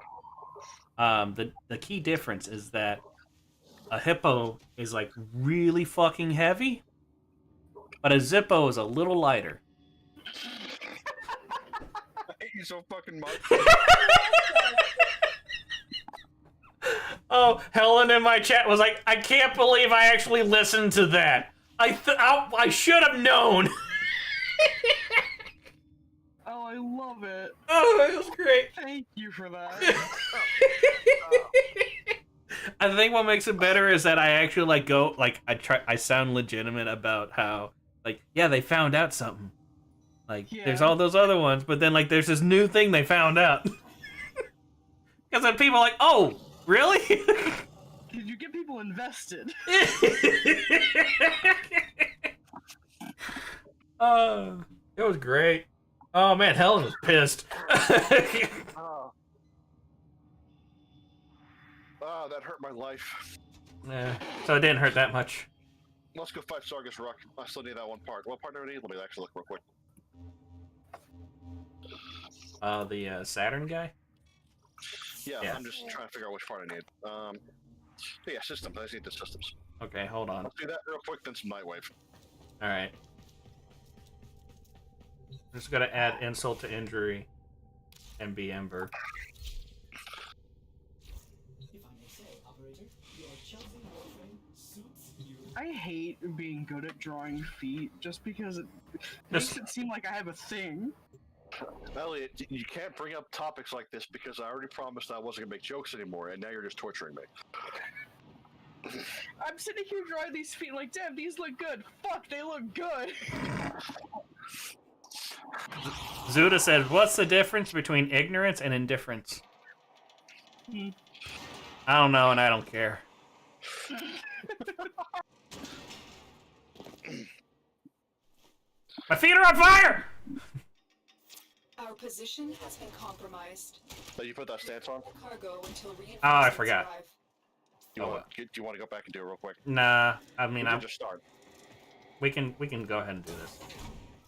the key difference is that a hippo is like really fucking heavy, but a Zippo is a little lighter. I hate you so fucking much. Oh, Helen in my chat was like, I can't believe I actually listened to that. I should have known. Oh, I love it. Oh, it was great. Thank you for that. I think what makes it better is that I actually like go like I sound legitimate about how like yeah they found out something. Like there's all those other ones, but then like there's this new thing they found out. Because then people are like, oh, really? Did you get people invested? It was great. Oh man, Helen was pissed. That hurt my life. Yeah, so it didn't hurt that much. Let's go fight Sargus Rock. I still need that one part. What part do I need? Let me actually look real quick. The Saturn guy? Yeah, I'm just trying to figure out which part I need. Yeah, systems. I just need the systems. Okay, hold on. Let's do that real quick, then some Nightwave. Alright. I'm just gonna add insult to injury and be Ember. I hate being good at drawing feet just because it makes it seem like I have a thing. Elliot, you can't bring up topics like this because I already promised I wasn't gonna make jokes anymore, and now you're just torturing me. I'm sitting here drawing these feet like, damn, these look good. Fuck, they look good. Zuda said, what's the difference between ignorance and indifference? I don't know, and I don't care. My feet are on fire! Our position has been compromised. So you put that stance on? Cargo until reinforcements I forgot. arrive. Do you want to go back and do it real quick? Nah, I mean, I'm just start. we can go ahead and do this.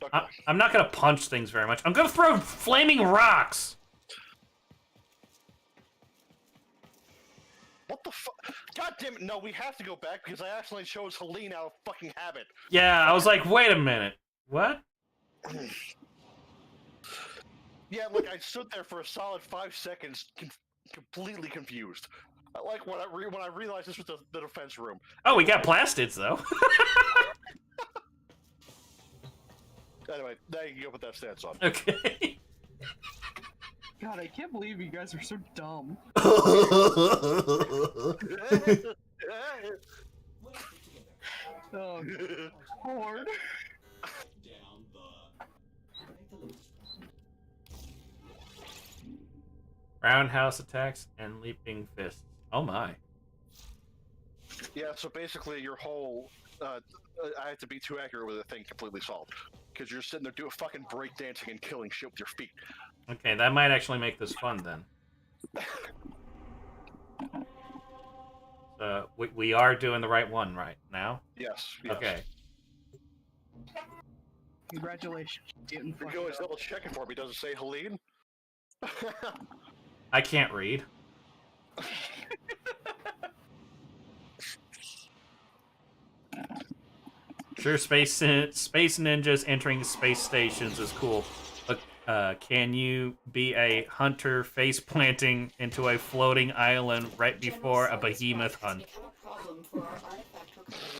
Okay. I'm not gonna punch things very much. I'm gonna throw flaming rocks. What the fuck? God damn it! No, we have to go back because I accidentally chose Helene out of fucking habit. Yeah, I was like, wait a minute, what? Yeah, look, I stood there for a solid 5 seconds, completely confused. Like when I realized this was the defense room. Oh, we got plastids though. Anyway, now you can go put that stance on. Okay. God, I can't believe you guys are so dumb. Oh, Horde. Roundhouse attacks and leaping fists. Oh my. Yeah, so basically your whole, I had to be too accurate with a thing completely solved. Because you're sitting there doing fucking breakdancing and killing shit with your feet. Okay, that might actually make this fun then. We are doing the right one right now? Yes. Okay. Congratulations. Getting You're fucked always up. double checking for me. Does it say Helene? I can't read. Sure, space ninjas entering space stations is cool. But can you be a hunter face planting into a floating island right before a behemoth hunt?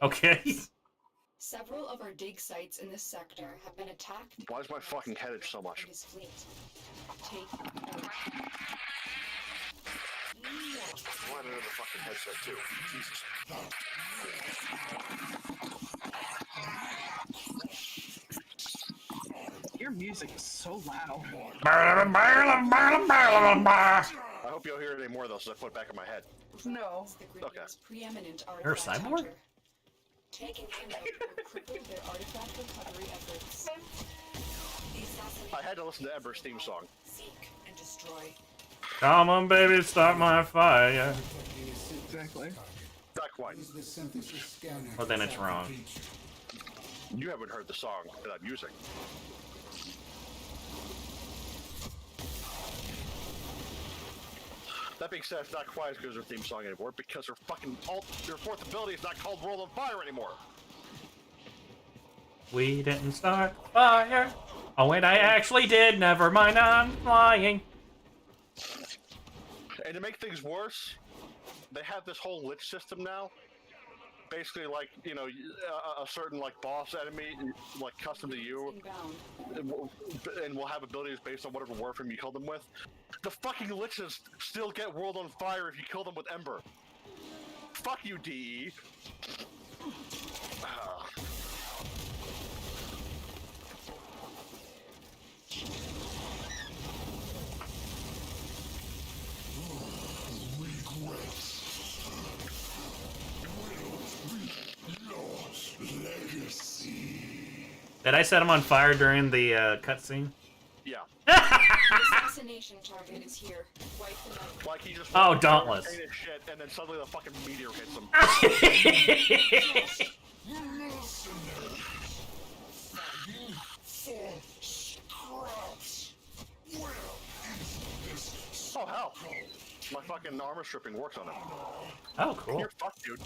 Okay. Several of our dig sites in this sector have been attacked. Why is my fucking head itch so much? His fleet. Take Why another fucking headset too? Jesus. Your music is so loud. I hope you don't hear it anymore though, so I put it back in my head. No. Okay. Preeminent You're a artifact cyborg? hunter. Taking him out will cripple their artifact recovery efforts. The assassination I had to listen to Ember's theme song. seek and destroy. Come on, baby, start my fire. Exactly. Not quite. Well, then it's wrong. You haven't heard the song that I'm using. That being said, it's not quite as good as her theme song anymore because her fucking her fourth ability is not called World on Fire anymore. We didn't start fire. Oh, wait, I actually did. Never mind, I'm flying. And to make things worse, they have this whole lich system now. Basically, like, you know, a certain, like, boss enemy, like, custom to you, and will have abilities based on whatever warframe you kill them with. The fucking liches still get World on Fire if you kill them with Ember. Fuck you, DE. Did I set him on fire during the cutscene? Yeah. The assassination target is here. Wipe them out. Like he just Oh, Dauntless. Shit, and then suddenly the fucking meteor hits him. Oh hell! My fucking armor stripping works on it. Oh, cool. You're fucked, dude.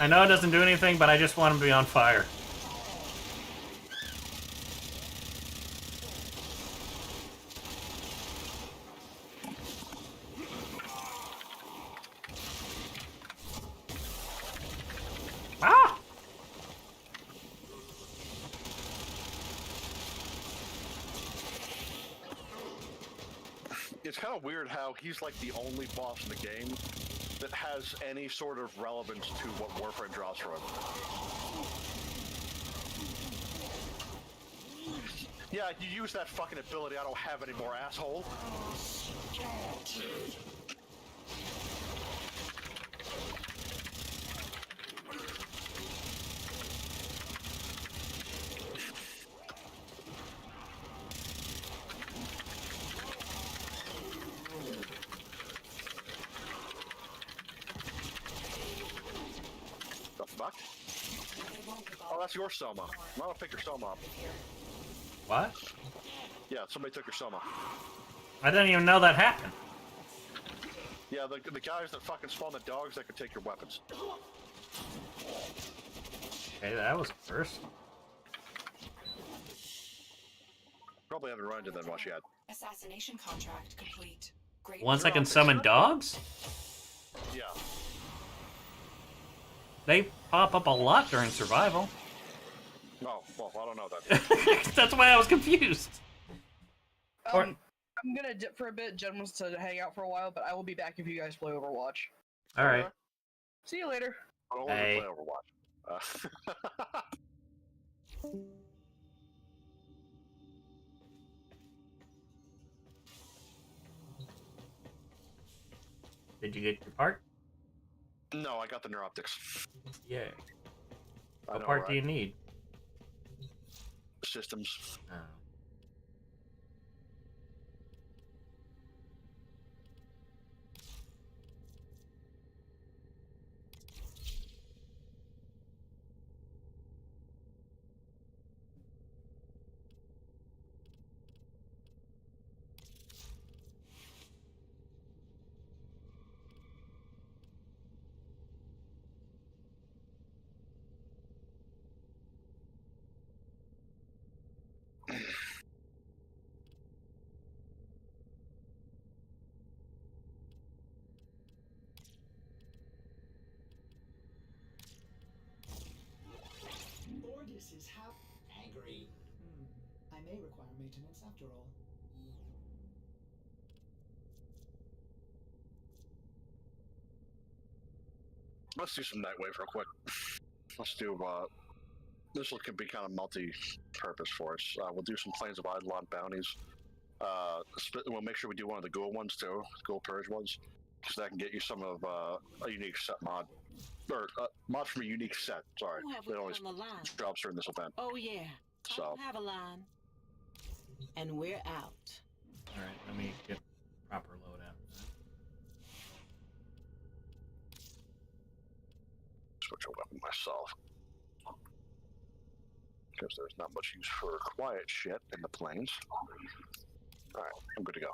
I know it doesn't do anything, but I just want him to be on fire. Ah! It's kind of weird how he's like the only boss in the game that has any sort of relevance to what Warframe draws from. Yeah, you use that fucking ability I don't have anymore, asshole. The fuck? Oh, that's your Soma. I'm gonna pick your Soma up. What? Yeah, somebody took your Soma. I didn't even know that happened. Yeah, the guys that fucking spawn the dogs that could take your weapons. Okay, that was a first. Probably haven't run into them much yet. Assassination contract complete. Great. Once I You're can on summon Pixar? dogs? Yeah. They pop up a lot during survival. Oh, well, I don't know that. That's why I was confused. Or- I'm gonna dip for a bit. Jen wants to hang out for a while, but I will be back if you guys play Overwatch. All right. See you later. I don't want Hey. to play Overwatch. Did you get your part? No, I got the neuroptics. Yeah. I What know, part do you right? need? Systems. Oh. Ordis is angry. I may require maintenance after all. Let's do some Nightwave real quick. Let's do This could be kind of multi-purpose for us. We'll do some Plains of Eidolon bounties. We'll make sure we do one of the ghoul ones too, ghoul purge ones, because that can get you some of a unique set mod, or mod from a unique set. Sorry, Who have it we always got on the line? drops during this event. Oh yeah. I So don't have a line. And we're out. All right, let me get proper loadout. switch a weapon myself, because there's not much use for quiet shit in the plains. All right, I'm good to go.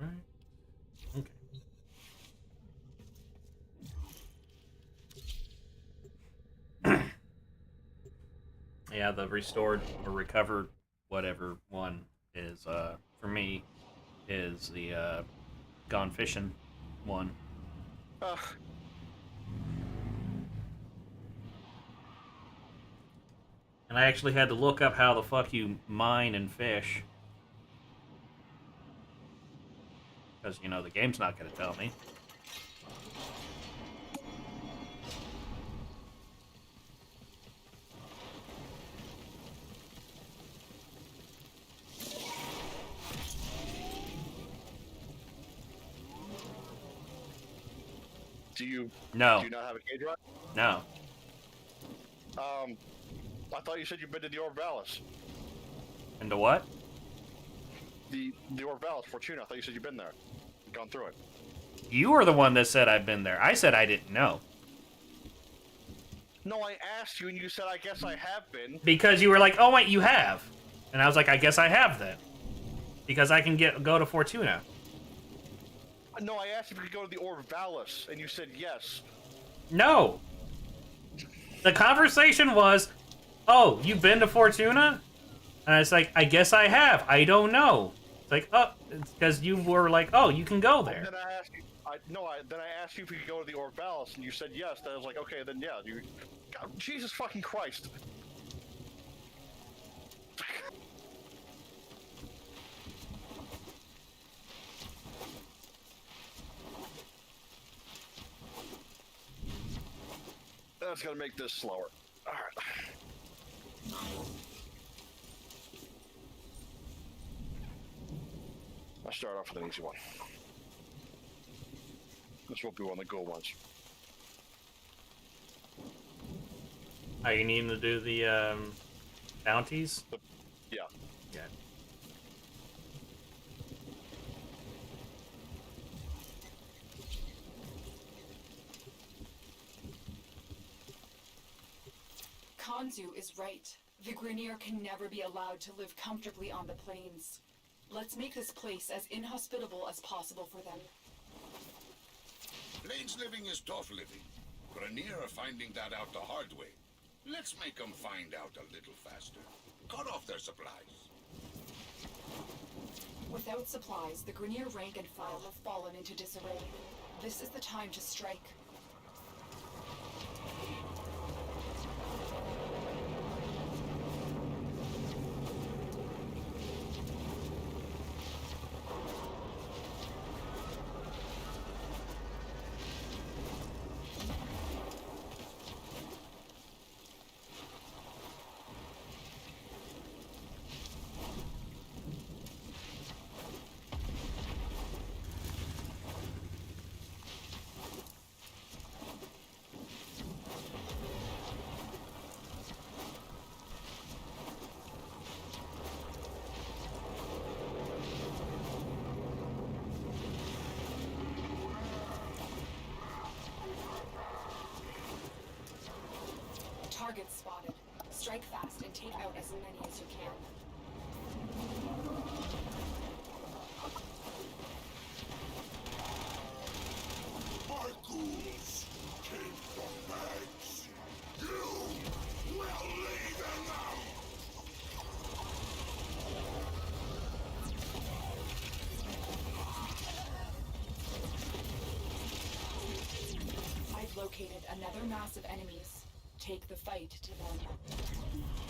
Right. Okay. Yeah, the restored or recovered whatever one is for me is the gone fishing one. And I actually had to look up how the fuck you mine and fish. Because, you know, the game's not going to tell me. Do you No. do you not have a cage rod? No. I thought you said you've been to the Orvalis. Into what? The Orvalis, Fortuna. I thought you said you've been there. Gone through it. You were the one that said I've been there. I said I didn't know. No, I asked you and you said, I guess I have been. Because you were like, oh wait, you have. And I was like, I guess I have then. Because I can go to Fortuna. No, I asked if you could go to the Orvalis, and you said yes. No. The conversation was, oh, you've been to Fortuna? And I was like, I guess I have. I don't know. It's like, oh, it's because you were like, oh, you can go there. And then I asked you, then I asked you if you could go to the Orvalis, and you said yes. Then I was like, okay, then yeah. God, Jesus fucking Christ. That's gonna make this slower. Alright. I'll start off with an easy one. This won't be one of the good ones. Are you needing to do the bounties? Yeah. Yeah. Kanzu is right. The Grenier can never be allowed to live comfortably on the plains. Let's make this place as inhospitable as possible for them. Plains living is tough living. Grenier are finding that out the hard way. Let's make them find out a little faster. Cut off their supplies. Without supplies, the Grenier rank and file have fallen into disarray. This is the time to strike. Targets spotted. Strike fast and take out as many as you can. located another mass of enemies. Take the fight to them.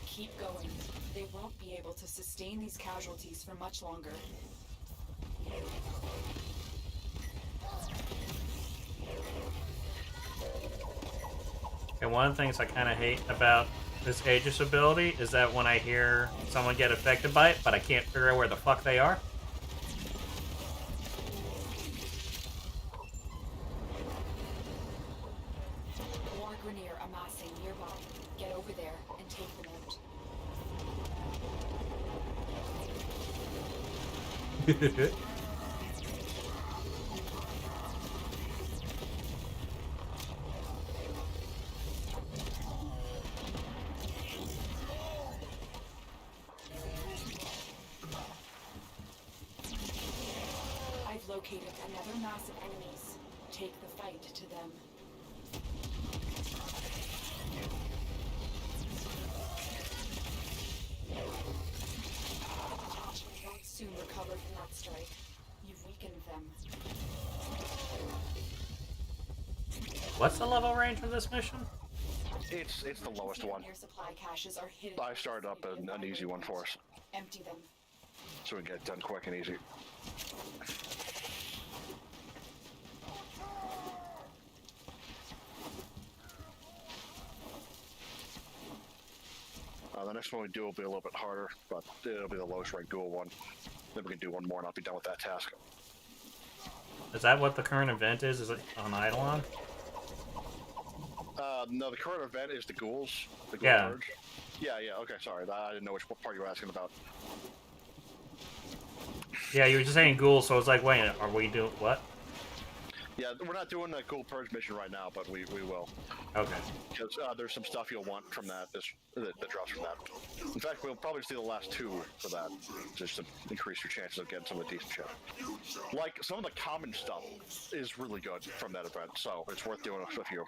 Keep going. They won't be able to sustain these casualties for much longer. And one of the things I kind of hate about this Aegis ability is that when I hear someone get affected by it, but I can't figure out where the fuck they are. More Grenier amassing nearby. Get over there and take them out. I've located another mass of enemies. Take the fight to them. Won't soon recover from that strike. You've weakened them. What's the level range of this mission? It's the lowest one. Your supply caches are hidden. I started up an easy one for us, Empty them. so we can get it done quick and easy. The next one we do will be a little bit harder, but it'll be the lowest ranked dual one. Then we can do one more and I'll be done with that task. Is that what the current event is? Is it on Eidolon? No, the current event is the ghouls. The ghoul Yeah. purge. Yeah, okay, sorry. I didn't know what part you were asking about. Yeah, you were just saying ghouls, so I was like, wait, are we doing what? Yeah, we're not doing the ghoul purge mission right now, but we will. Okay. Because there's some stuff you'll want from that, that drops from that. In fact, we'll probably see the last two for that, just to increase your chances of getting some of the decent shit. Like, some of the common stuff is really good from that event, so it's worth doing a few.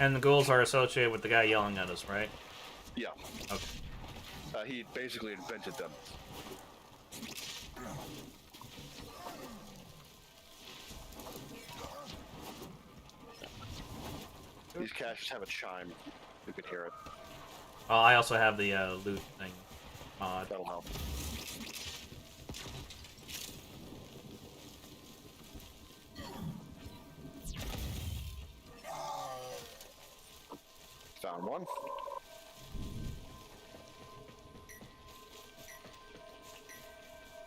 And the ghouls are associated with the guy yelling at us, right? Yeah, Okay. he basically invented them. These caches have a chime. You can hear it. Oh, I also have the loot thing mod. That'll help. Found one.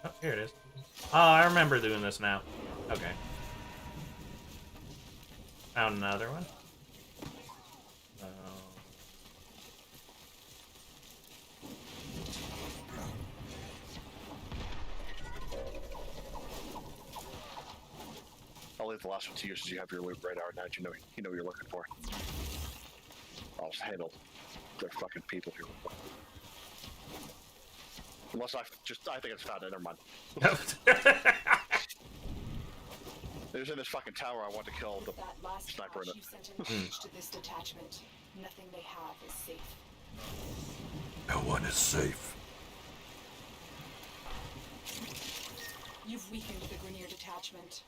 Oh, here it is. Oh, I remember doing this now. Okay. Found another one. I'll leave the last one to you since you have your loot radar now. You know what you're looking for. I'll just handle the fucking people here. Unless I think it's found it. Never mind. It was in this fucking tower. I want to kill the That last sniper in cache it. you sent a message to this detachment. Nothing they have is safe. No one is safe. You've weakened the Grenier detachment.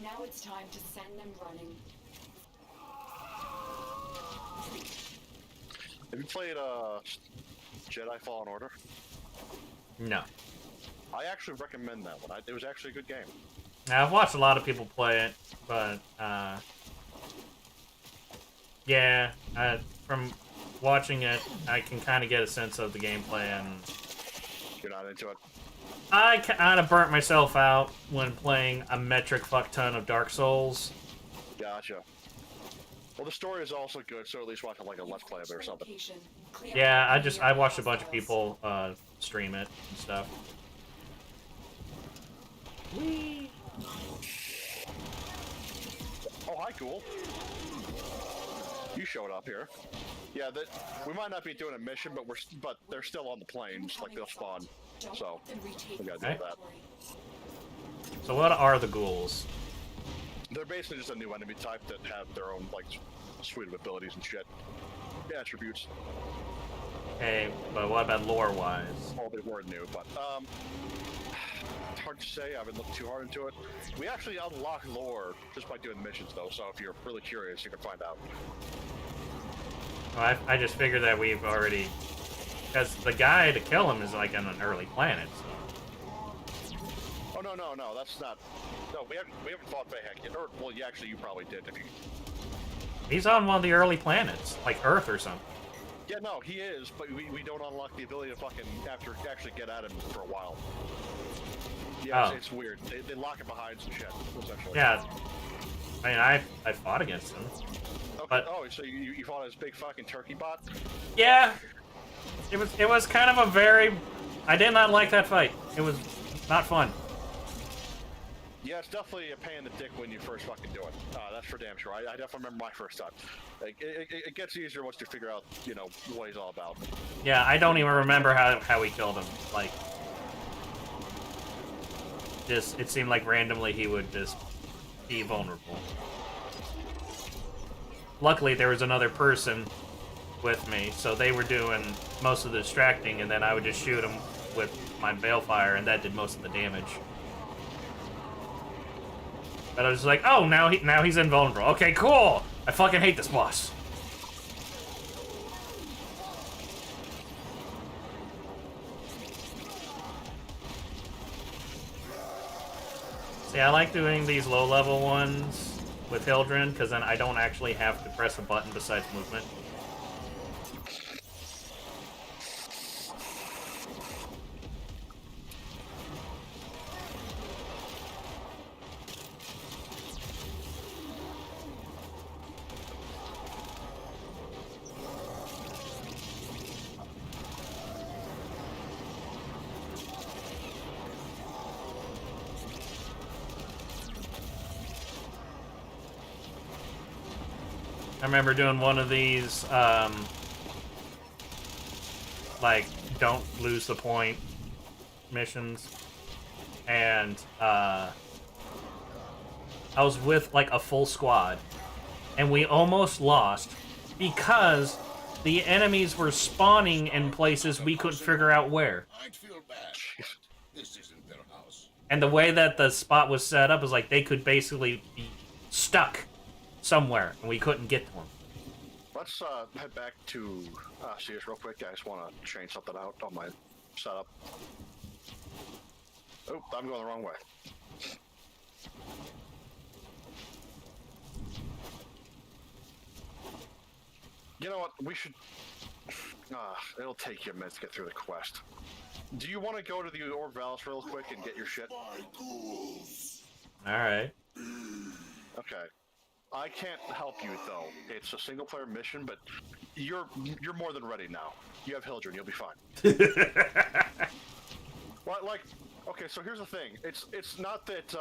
Now it's time to send them running. Have you played Jedi Fallen Order? No. I actually recommend that one. It was actually a good game. Now, I've watched a lot of people play it, but, yeah, from watching it, I can kind of get a sense of the gameplay, and You're not into it? I kind of burnt myself out when playing a metric fuck ton of Dark Souls. Gotcha. Well, the story is also good, so at least watch like a Let's Play of it or something. Location. Clear Yeah, out I watched a Grenier bunch of people, stream it and stuff. Oh, hi, cool. You showed up here. Yeah, we might not be doing a mission, but they're still on the plains, like they'll spawn. So we gotta deal with that. So what are the ghouls? They're basically just a new enemy type that have their own like suite of abilities and shit. Attributes. Okay, but what about lore-wise? Well, they were new, but it's hard to say. I haven't looked too hard into it. We actually unlock lore just by doing missions, though. So if you're really curious, you can find out. Well, I just figured that we've already, because the guy to kill him is like on an early planet. So. Oh no, that's not. No, we haven't fought Bayhek yet. Or well, yeah, actually, you probably did. If you. He's on one of the early planets, like Earth or something. Yeah, no, he is, but we don't unlock the ability to fucking actually get at him for a while. Yeah, it's weird. They lock it behind some shit, essentially. Yeah, I mean, I fought against him. Okay. But, so you fought his big fucking turkey bot? Yeah, it was kind of a very. I did not like that fight. It was not fun. Yeah, it's definitely a pain in the dick when you first fucking do it. That's for damn sure. I definitely remember my first time. Like, it gets easier once you figure out, you know, what he's all about. Yeah, I don't even remember how we killed him. Like, just it seemed like randomly he would just be vulnerable. Luckily, there was another person with me, so they were doing most of the distracting, and then I would just shoot him with my balefire, and that did most of the damage. But I was like, oh, now he's invulnerable. Okay, cool. I fucking hate this boss. See, I like doing these low-level ones with Hildren, because then I don't actually have to press a button besides movement. I remember doing one of these, like, don't lose the point missions, and, I was with, like, a full squad, and we almost lost because the enemies were spawning in places we couldn't figure out where. I'd feel bad. This isn't their house. And the way that the spot was set up is like they could basically be stuck somewhere, and we couldn't get to them. Let's head back to CS real quick. I just want to change something out on my setup. Oh, I'm going the wrong way. You know what? We should... it'll take you a minute to get through the quest. Do you want to go to the Orvalis real quick and get your shit? Alright. Okay. I can't help you though. It's a single player mission, but you're more than ready now. You have Hildren, you'll be fine. Well, like, okay, so here's the thing. It's not that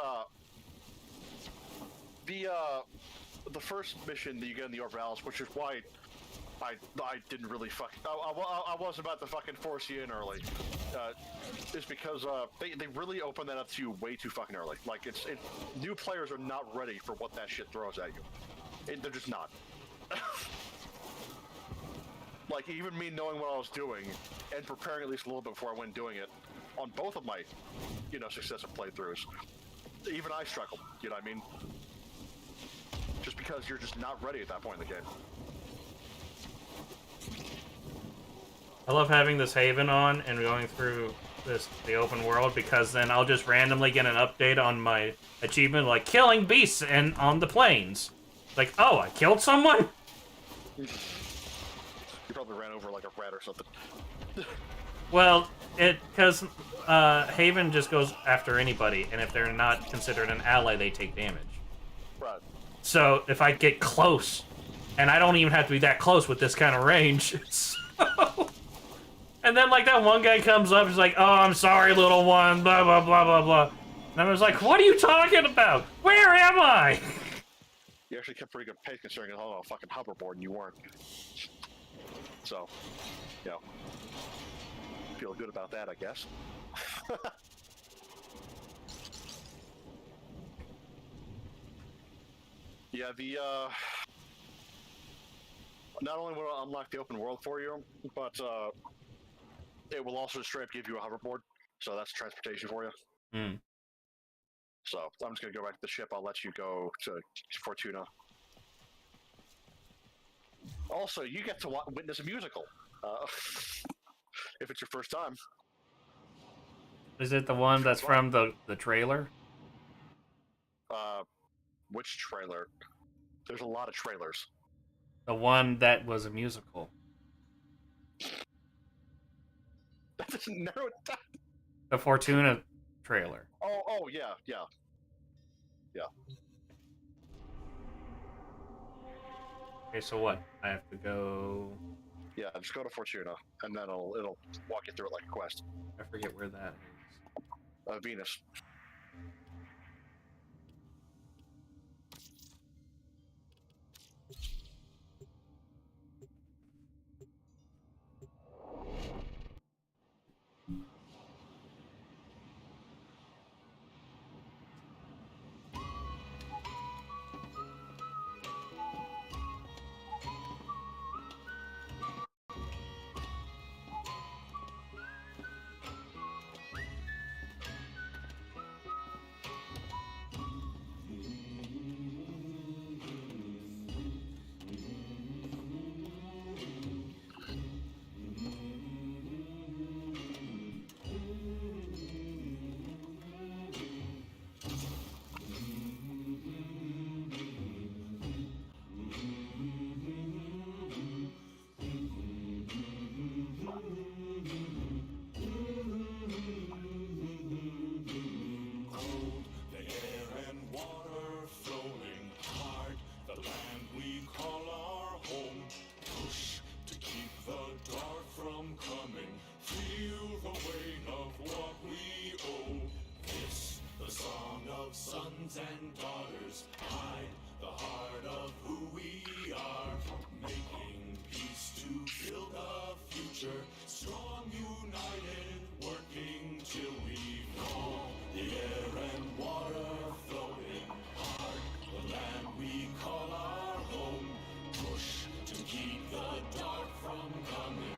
the first mission that you get in the Orvalis, which is why I didn't really I wasn't about to fucking force you in early. Is because they really open that up to you way too fucking early. Like new players are not ready for what that shit throws at you. They're just not. Like even me knowing what I was doing and preparing at least a little bit before I went doing it on both of my, successive playthroughs, even I struggled. You know what I mean? Just because you're just not ready at that point in the game. I love having this Haven on and going through the open world, because then I'll just randomly get an update on my achievement, like killing beasts and on the plains. Like, oh, I killed someone? You probably ran over like a rat or something. Well, because Haven just goes after anybody, and if they're not considered an ally, they take damage. Right. So if I get close, and I don't even have to be that close with this kind of range, so... And then, like, that one guy comes up, he's like, oh, I'm sorry, little one, blah, blah, blah, blah, blah. And I was like, what are you talking about? Where am I? You actually kept pretty good pace considering it's all a fucking hoverboard and you weren't. So, you know, feel good about that, I guess. Yeah, not only will it unlock the open world for you, but it will also straight up give you a hoverboard. So that's transportation for you. Hmm. So I'm just gonna go back to the ship. I'll let you go to Fortuna. Also, you get to witness a musical if it's your first time. Is it the one that's from the trailer? Which trailer? There's a lot of trailers. The one that was a musical. That doesn't narrow it down. The Fortuna trailer. Oh, yeah. Okay, so what? I have to go... Yeah, just go to Fortuna, and then it'll walk you through it like a quest. I forget where that is. Venus. Sons and daughters, hide the heart of who we are, making peace to build a future, strong, united, working till we fall. The air and water flowing hard, the land we call our home, push to keep the dark from coming,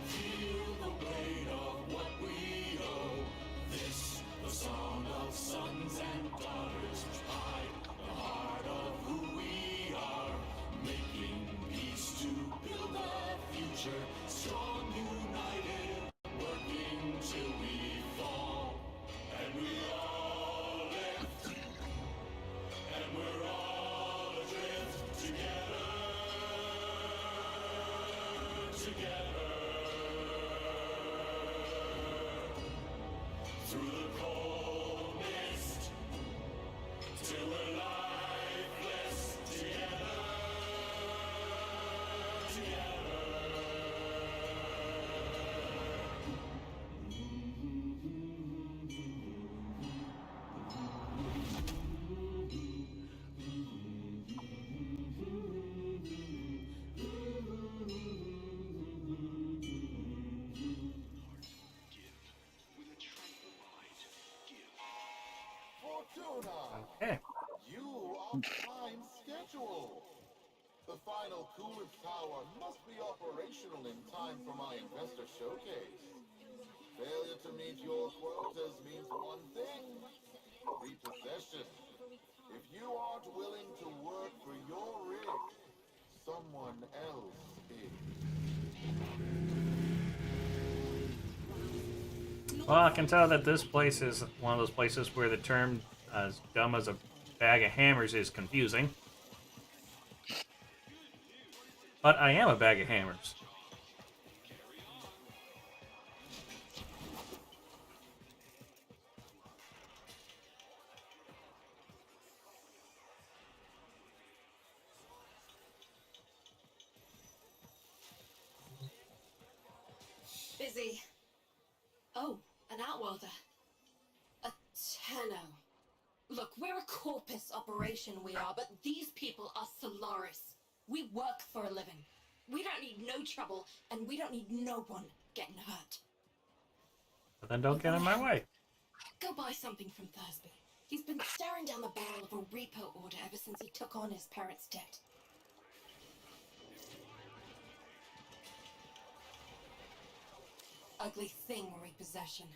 feel the weight of what we owe, this, the song of sons and daughters, hide the heart of who we are, making peace to build a future, strong, united, working till we fall, and we all lift, and we're all adrift together, through the cold mist, till we're lifeless together. Fortuna! Okay. You are behind schedule. The final coolant tower must be operational in time for my investor showcase. Failure to meet your quotas means one thing: repossession. If you aren't willing to work for your rig, someone else is. Well, I can tell that this place is one of those places where the term as dumb as a bag of hammers is confusing. But I am a bag of hammers. Busy. Oh, an outworlder. A Tenno. Look, we're a corpus of operation we are, but these people are Solaris. We work for a living. We don't need no trouble, and we don't need no one getting hurt. But then don't get in my way. Go buy something from Thursby. He's been staring down the barrel of a repo order ever since he took on his parents' debt. Ugly thing, repossession.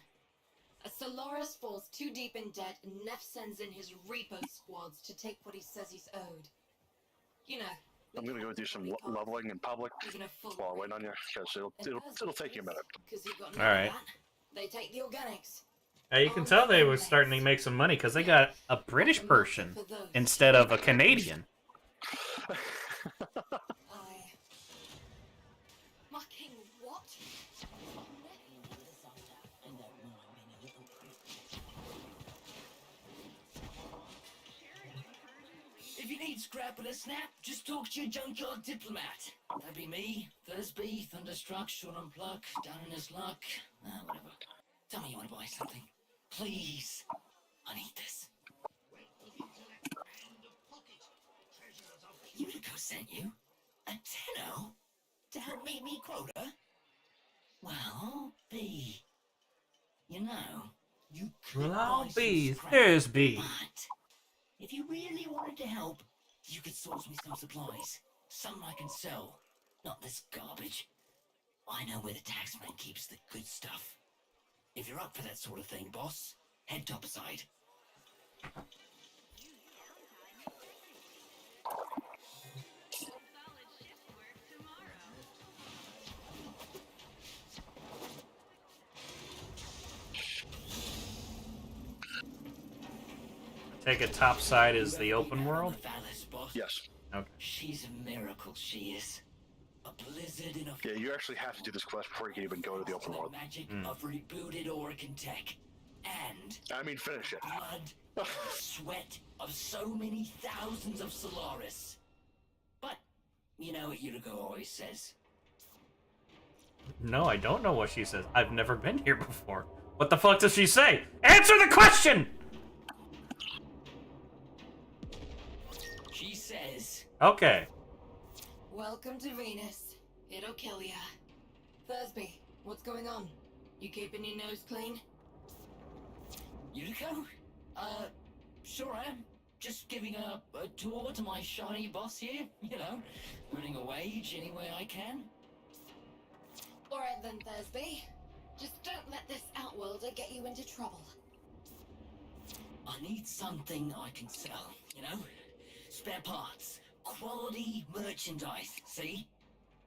A Solaris falls too deep in debt, and Neff sends in his repo squads to take what he says he's owed. You know. I'm gonna go do some leveling in public while I wait on you, because it'll take you a minute. All right. They take the organics. You can tell they were starting to make some money because they got a British person instead of a Canadian. Mucking what? If you need scrap and a snap, just talk to your junkyard diplomat. That'd be me, Thursby, Thunderstruck, Sean and Pluck, down in his luck. Whatever. Tell me you want to buy something. Please. I need this. Utico sent you? A tenno? To help meet me quota? Well, B. You know, you could buy B, some there's scrap, B. But if you really wanted to help, you could source me some supplies. Some I can sell. Not this garbage. I know where the taxman keeps the good stuff. If you're up for that sort of thing, boss, head topside. Take it topside is the open world? Yes. Okay. She's a miracle, she is. A blizzard in a... Yeah, you actually have to do this quest before you can even go to the open world. Magic of rebooted Oregon tech. And... I mean, finish it. Blood, sweat of so many thousands of Solaris. But, you know what Utico always says? No, I don't know what she says. I've never been here before. What the fuck does she say? Answer the question! She says... Okay. Welcome to Venus. It'll kill ya. Thursby, what's going on? You keeping your nose clean? Utico? Sure am. Just giving a tour to my shiny boss here, you know. Earning a wage any way I can. Alright then, Thursby. Just don't let this outworlder get you into trouble. I need something I can sell, you know? Spare parts. Quality merchandise, see?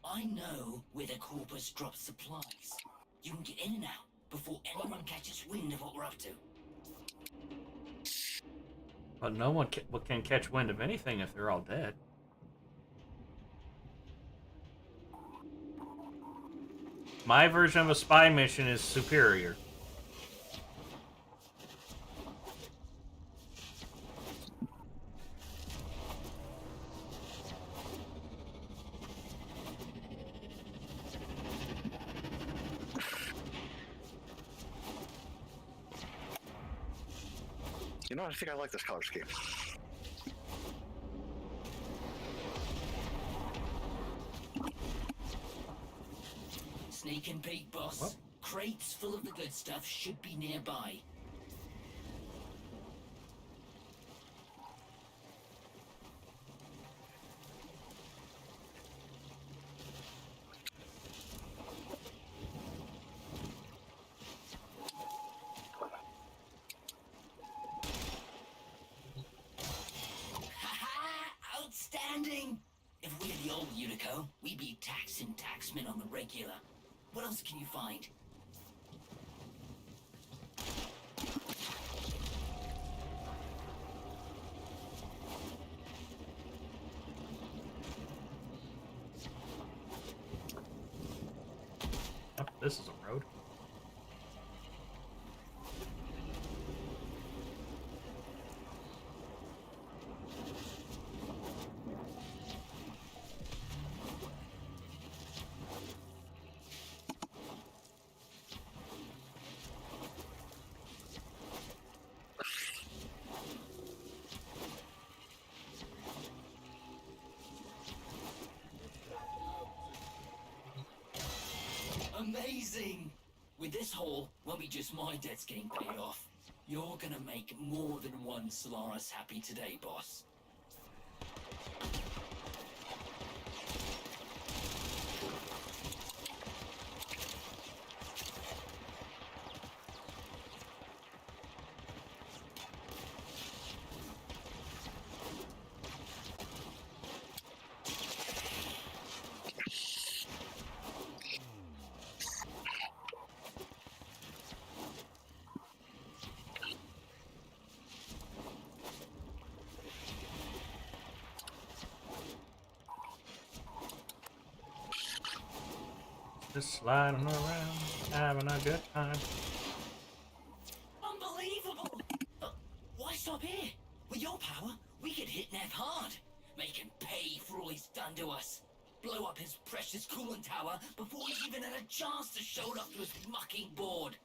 I know where the corpus drops supplies. You can get in and out before anyone catches wind of what we're up to. But no one can catch wind of anything if they're all dead. My version of a spy mission is superior. You know, I think I like this color scheme. Sneak and peek, boss. What? Crates full of the good stuff should be nearby. Outstanding! If we're the old Utico, we'd be taxing taxmen on the regular. What else can you find? Oh, this is a road. Amazing! With this haul, won't be just my debts getting paid off. You're gonna make more than one Solaris happy today, boss. Just sliding around, having a good time. Unbelievable! Why stop here? With your power, we could hit Nev hard. Make him pay for all he's done to us. Blow up his precious coolant tower before he even had a chance to show it off to his mucking board.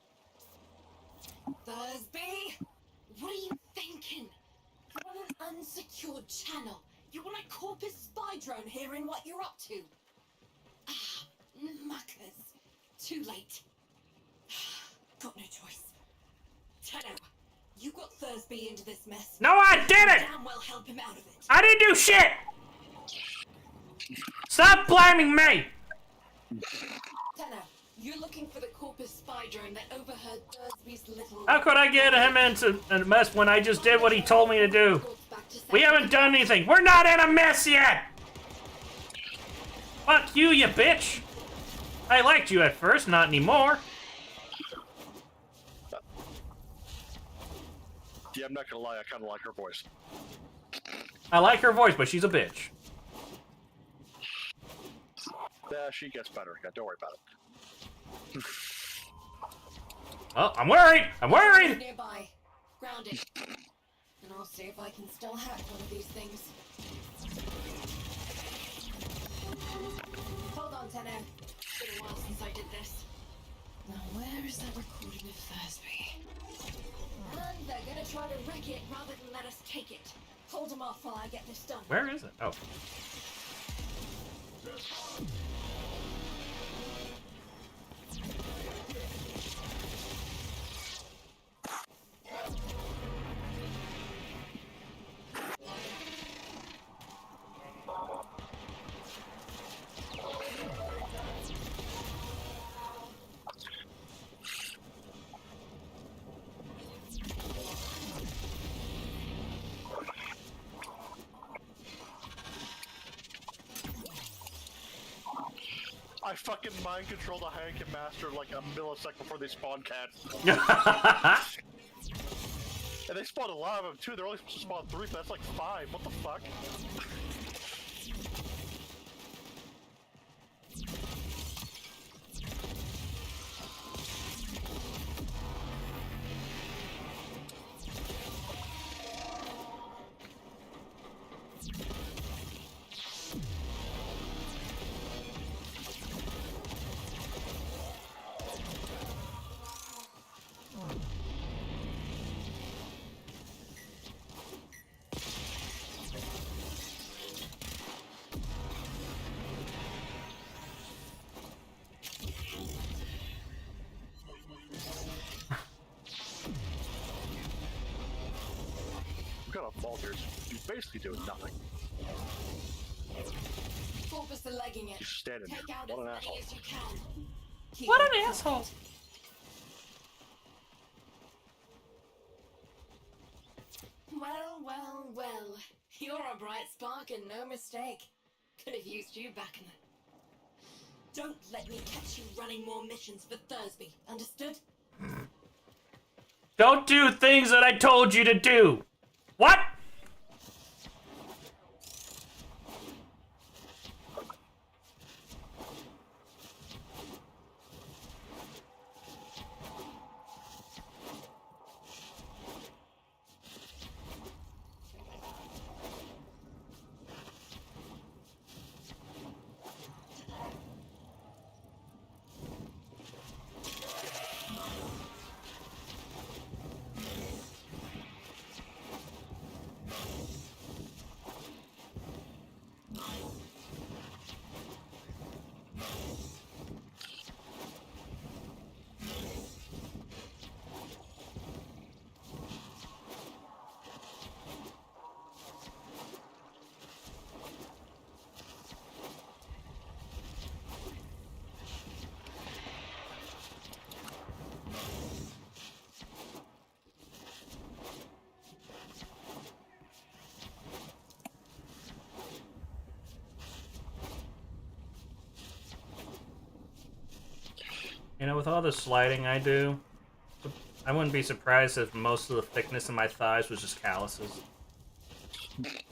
Thursby? What are you thinking? You're on an unsecured channel. You want a Corpus spy drone hearing what you're up to? Ah, muckers. Too late. Got no choice. Tenno, you got Thursby into this mess. No, I didn't! Damn well help him out of it. I didn't do shit! Stop blaming me! Tenno, you're looking for the Corpus spy drone that overheard Thursby's little... How could I get him into a mess when I just did what he told me to do? We haven't done anything. We're not in a mess yet! Fuck you, you bitch! I liked you at first, not anymore. Yeah, I'm not gonna lie, I kinda like her voice. I like her voice, but she's a bitch. Yeah, she gets better. Yeah, don't worry about it. Oh, I'm worried! I'm worried! Nearby. Grounded. And I'll see if I can still hack one of these things. Hold on, Tenno. It's been a while since I did this. Now where is that recording of Thursby? And they're gonna try to wreck it rather than let us take it. Hold them off while I get this done. Where is it? Oh. I fucking mind controlled a Heineken Master like a millisecond before they spawn cats. And they spawned a lot of them too. They're only supposed to spawn 3, but that's like 5. What the fuck? Vultures, he's basically doing nothing. Corpus are legging it. He's standing Take there. out What an as asshole. many as you can. Keep What them an covered. asshole! Well. You're a bright spark and no mistake. Could have used you back in the... Don't let me catch you running more missions for Thursby. Understood? Don't do things that I told you to do! What? You know, with all the sliding I do, I wouldn't be surprised if most of the thickness of my thighs was just calluses. Okay.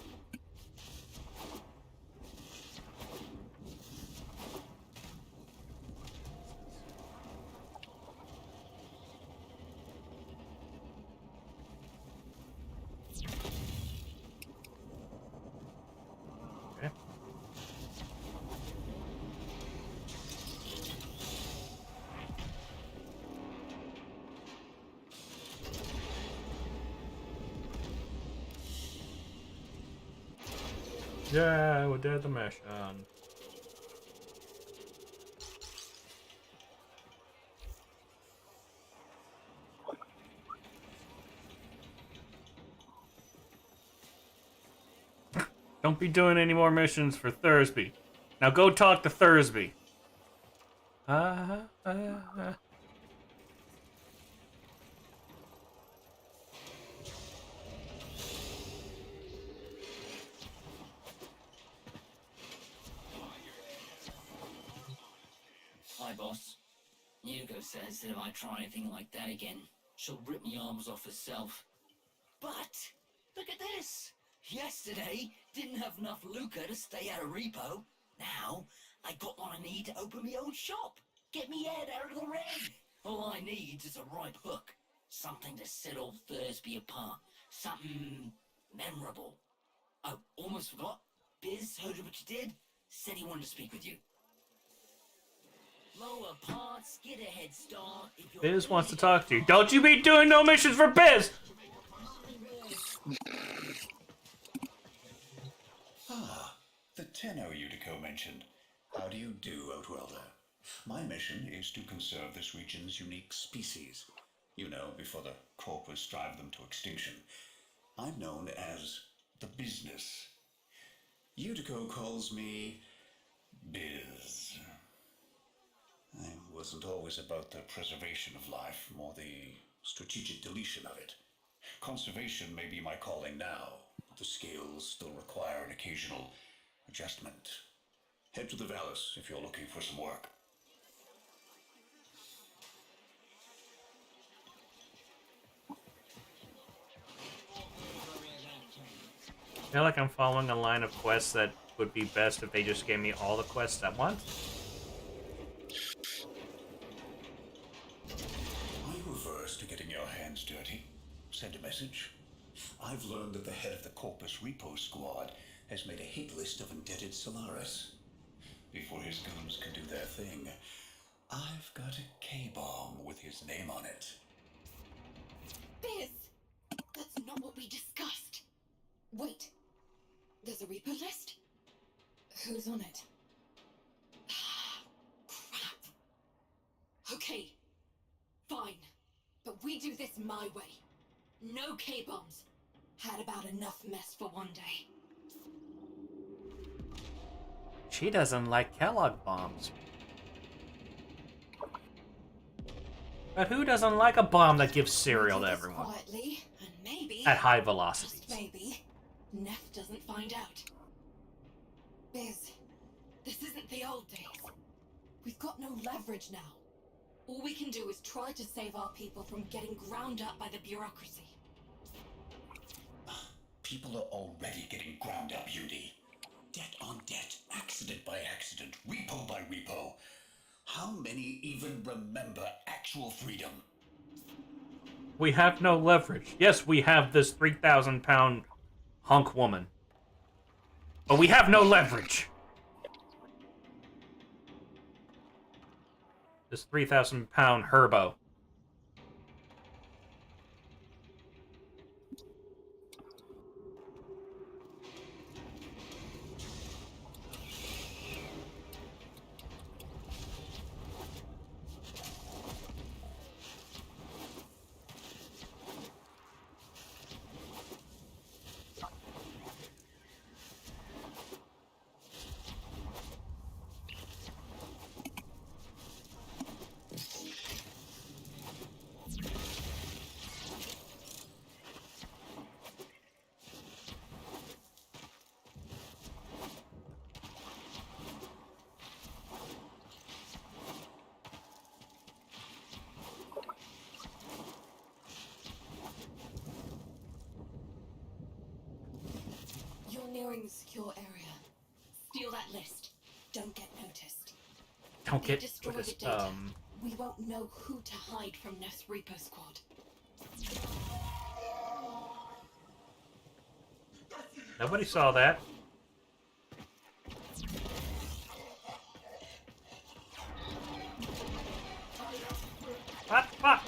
Yeah, we did the mission. Don't be doing any more missions for Thursby. Now go talk to Thursby. Hi, boss. Yuko says that if I try anything like that again, she'll rip me arms off herself. But, look at this! Yesterday, didn't have enough lucre to stay at a repo. Now, I got what I need to open my own shop. Get me head out of the red. All I need is a right hook. Something to set old Thursby apart. Something memorable. Oh, almost forgot. Biz heard of what you did. Said he wanted to speak with you. Lower parts, get a head start. Biz wants to talk to you. Don't you be doing no missions for Biz! Ah, the Tenno Utico mentioned. How do you do, Outwelder? My mission is to conserve this region's unique species. You know, before the corpus drive them to extinction. I'm known as the Business. Utico calls me Biz. I wasn't always about the preservation of life, more the strategic deletion of it. Conservation may be my calling now, but the scales still require an occasional adjustment. Head to the Vallis if you're looking for some work. I feel like I'm following a line of quests that would be best if they just gave me all the quests at once. Are you averse to getting your hands dirty? Send a message. I've learned that the head of the Corpus Repo Squad has made a hit list of indebted Solaris. Before his goons can do their thing, I've got a K-bomb with his name on it. Biz! That's not what we discussed. Wait. There's a repo list? Who's on it? Crap. Okay. Fine. But we do this my way. No K-bombs. Had about enough mess for one day. She doesn't like Kellogg bombs. But who doesn't like a bomb that gives cereal to everyone? Quietly, and maybe... At high velocities. Just maybe, Neff doesn't find out. Biz, this isn't the old days. We've got no leverage now. All we can do is try to save our people from getting ground up by the bureaucracy. People are already getting ground up, Udi. Debt on debt, accident by accident, repo by repo. How many even remember actual freedom? We have no leverage. Yes, we have this 3,000-pound hunk woman. But we have no leverage. This 3,000-pound herbo. entering the secure area. Steal that list. Don't get noticed. Don't They get destroy this. the data. We won't know who to hide from Neff's Reaper squad. Nobody saw that. What? Fuck!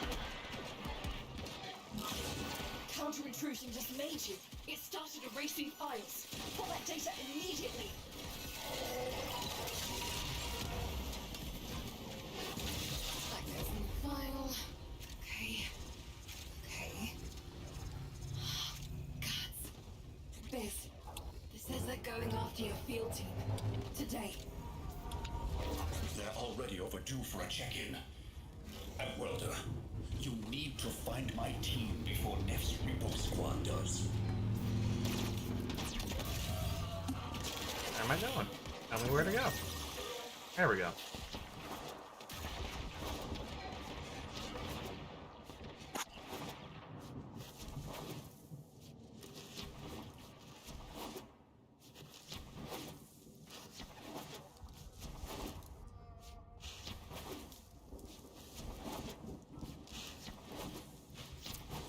Counter-intrusion just made you. It started erasing files. Pull that data immediately. Accessing file. Okay. Okay. Gods. Biz, this says they're going after your field team. Today. They're already overdue for a check-in. And Welder, you need to find my team before Neff's Reaper squad does. Where am I going? Tell me where to go. There we go.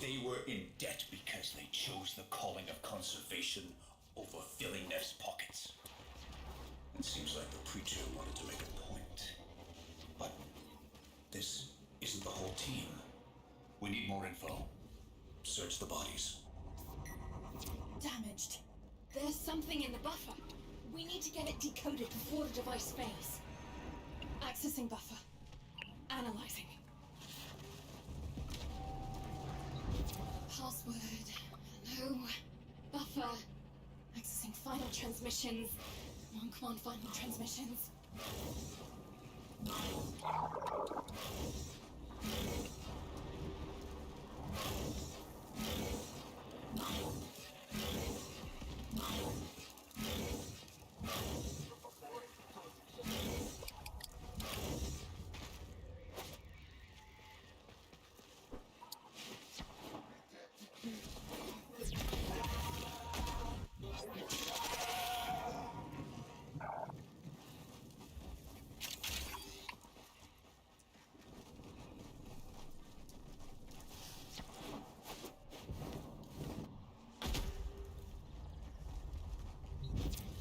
They were in debt because they chose the calling of conservation over filling Neff's pockets. It seems like the preacher wanted to make a point. But this isn't the whole team. We need more info. Search the bodies. Damaged. There's something in the buffer. We need to get it decoded before the device fails. Accessing buffer. Analyzing. Password. No. Buffer. Accessing final transmissions. Come on, final transmissions.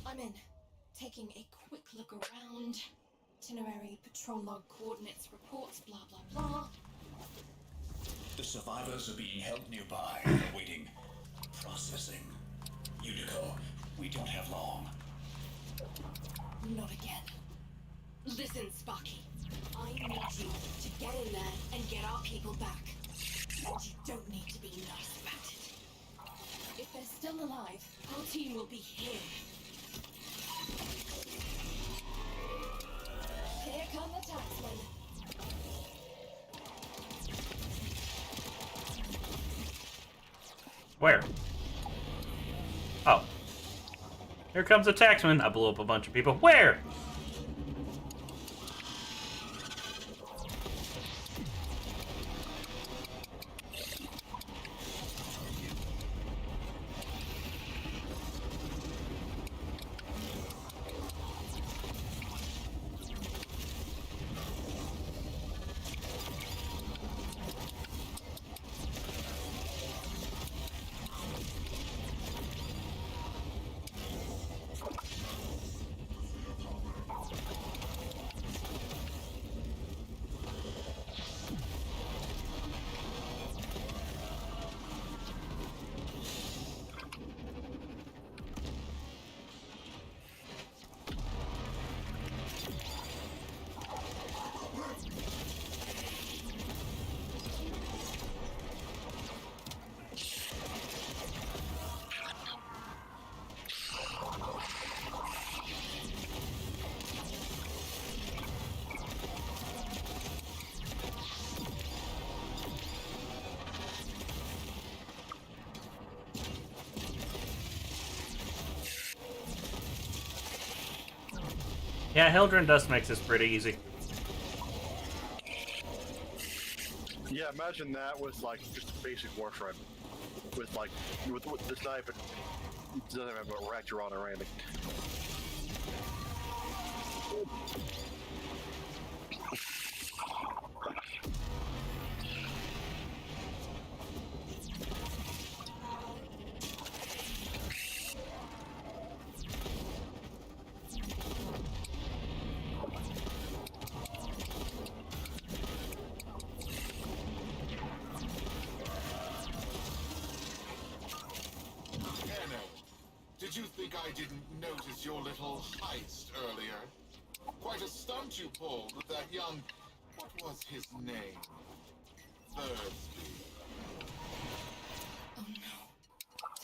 I'm in. Taking a quick look around. Itinerary, patrol log, coordinates, reports, blah, blah, blah. The survivors are being held nearby, awaiting processing. Unico, we don't have long. Not again. Listen, Sparky. I need you to get in there and get our people back. And you don't need to be nice about it. If they're still alive, our team will be here. Here come the taxmen. Where? Oh. Here comes a taxman. I blew up a bunch of people. Where? Yeah, Hildren Dust makes this pretty easy. Yeah, imagine that with like just a basic Warframe, with the sniper. doesn't have a reactor on or anything. Did you think I didn't notice your little heist earlier? Quite a stunt you pulled with that young... what was his name? Thursby. Oh no.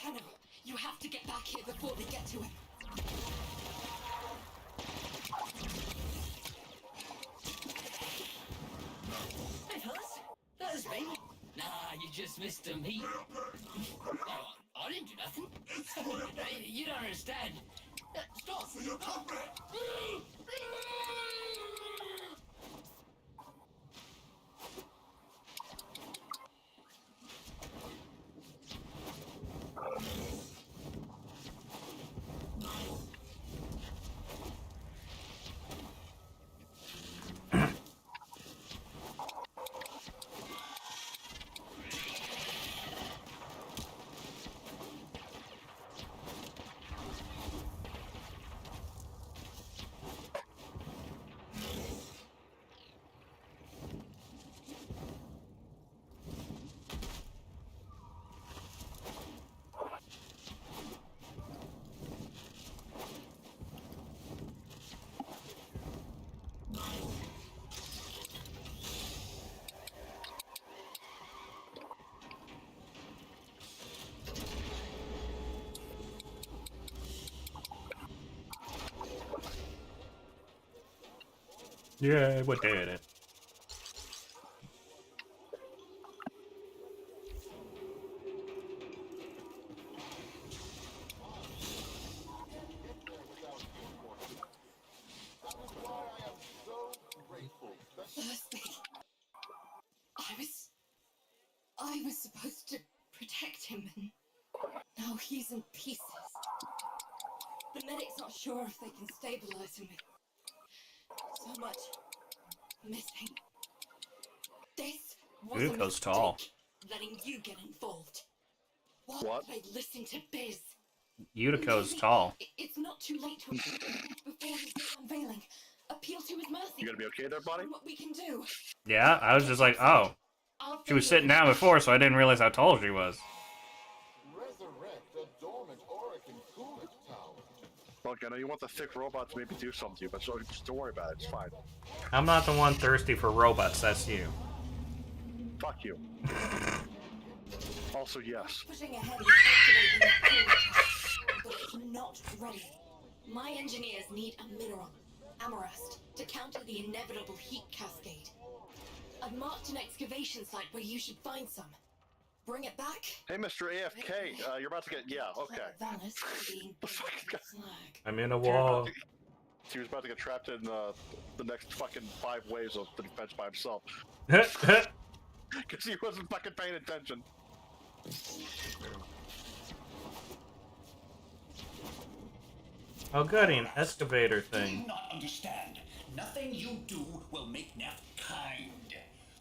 Tenno, you have to get back here before they get to him. Hey, fellas. Thursby. Nah, you just missed him. Oh, I didn't do nothing. You don't understand. Stop. Yeah, we did it. Thursby. I was supposed to protect him, and now he's in pieces. The medic's not sure if they can stabilize him. So much missing. This was a Yuko's tall. mistake, letting you get involved. Why What? did I listen to Biz? Yutiko's tall. It's not too late to before his unveiling. Appeal to his mercy. You gonna be okay there, buddy? What we can do. Yeah, I was just like, oh. She was sitting down before, so I didn't realize how tall she was. Resurrect a dormant Orican coolant tower. Look, I know you want the thick robot to maybe do something to you, but just don't worry about it. It's fine. I'm not the one thirsty for robots, that's you. Fuck you. Also, yes. Pushing ahead with activating that coolant tower, but it's not ready. My engineers need a mineral, amarust, to counter the inevitable heat cascade. I've marked an excavation site where you should find some. Bring it back. Hey, Mr. AFK, you're about to get... Yeah, okay. The fucking guy. I'm in a wall. He was about to get trapped in the next fucking 5 waves of the defense by himself. Because he wasn't fucking paying attention. Oh goody, an excavator Do you thing. not understand? Nothing you do will make Neff kind.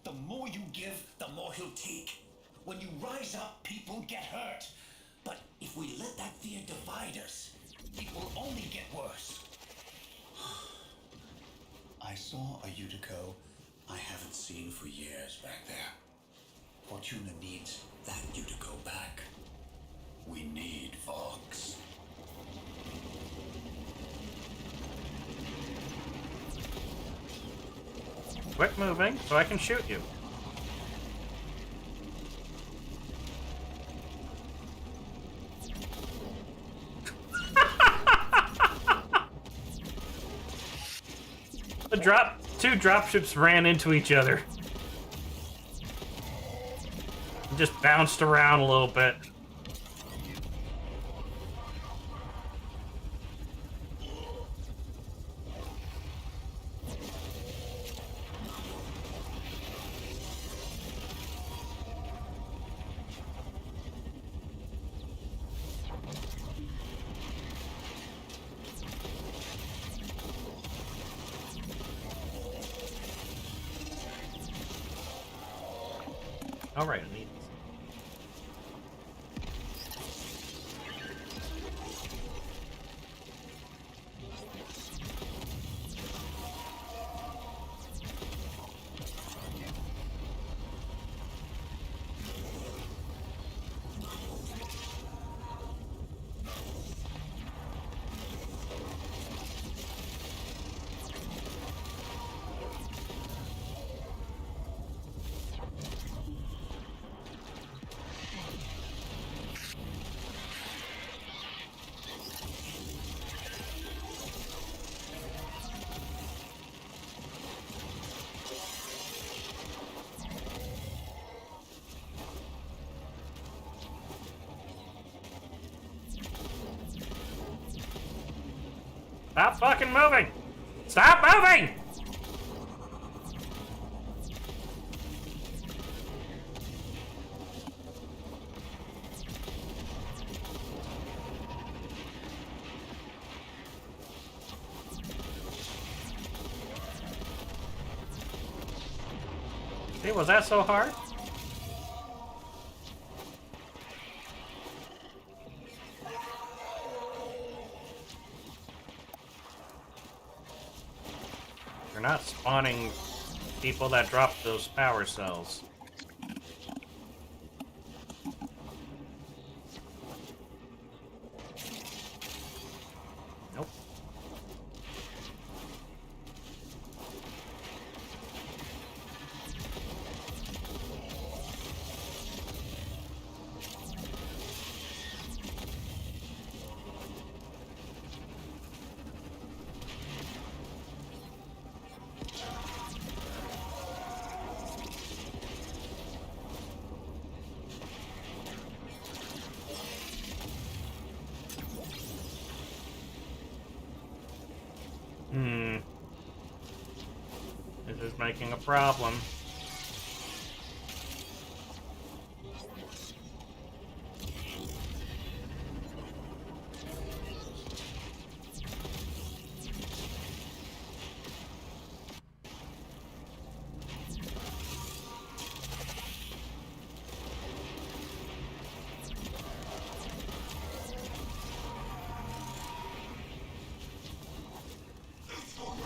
The more you give, the more he'll take. When you rise up, people get hurt. But if we let that fear divide us, it will only get worse. I saw a Yutiko I haven't seen for years back there. Fortuna needs that Yutiko back. We need Vox. Quick moving, so I can shoot you. Two dropships ran into each other. Just bounced around a little bit. All right, I need this. Stop fucking moving! Stop moving! See, was that so hard? You're not spawning people that drop those power cells. Nope. This is making a problem.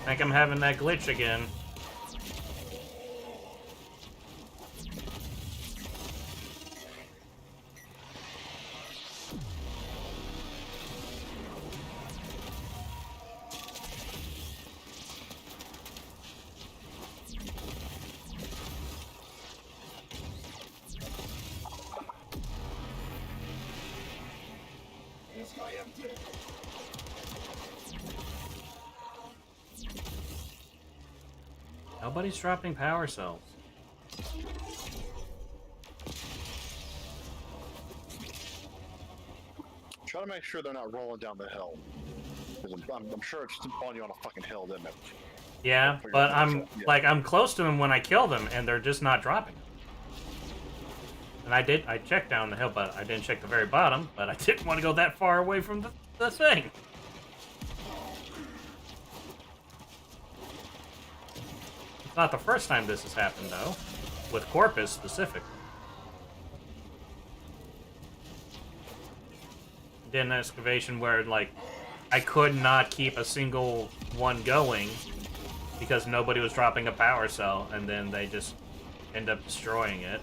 I think I'm having that glitch again. Nobody's dropping power cells. Try to make sure they're not rolling down the hill. 'Cause I'm sure it's spawning you on a fucking hill, didn't it? Yeah, but I'm close to them when I kill them, and they're just not dropping. And I checked down the hill, but I didn't check the very bottom. But I didn't want to go that far away from the thing. It's not the first time this has happened, though, with Corpus specifically. Did an excavation where, like, I could not keep a single one going because nobody was dropping a power cell, and then they just end up destroying it.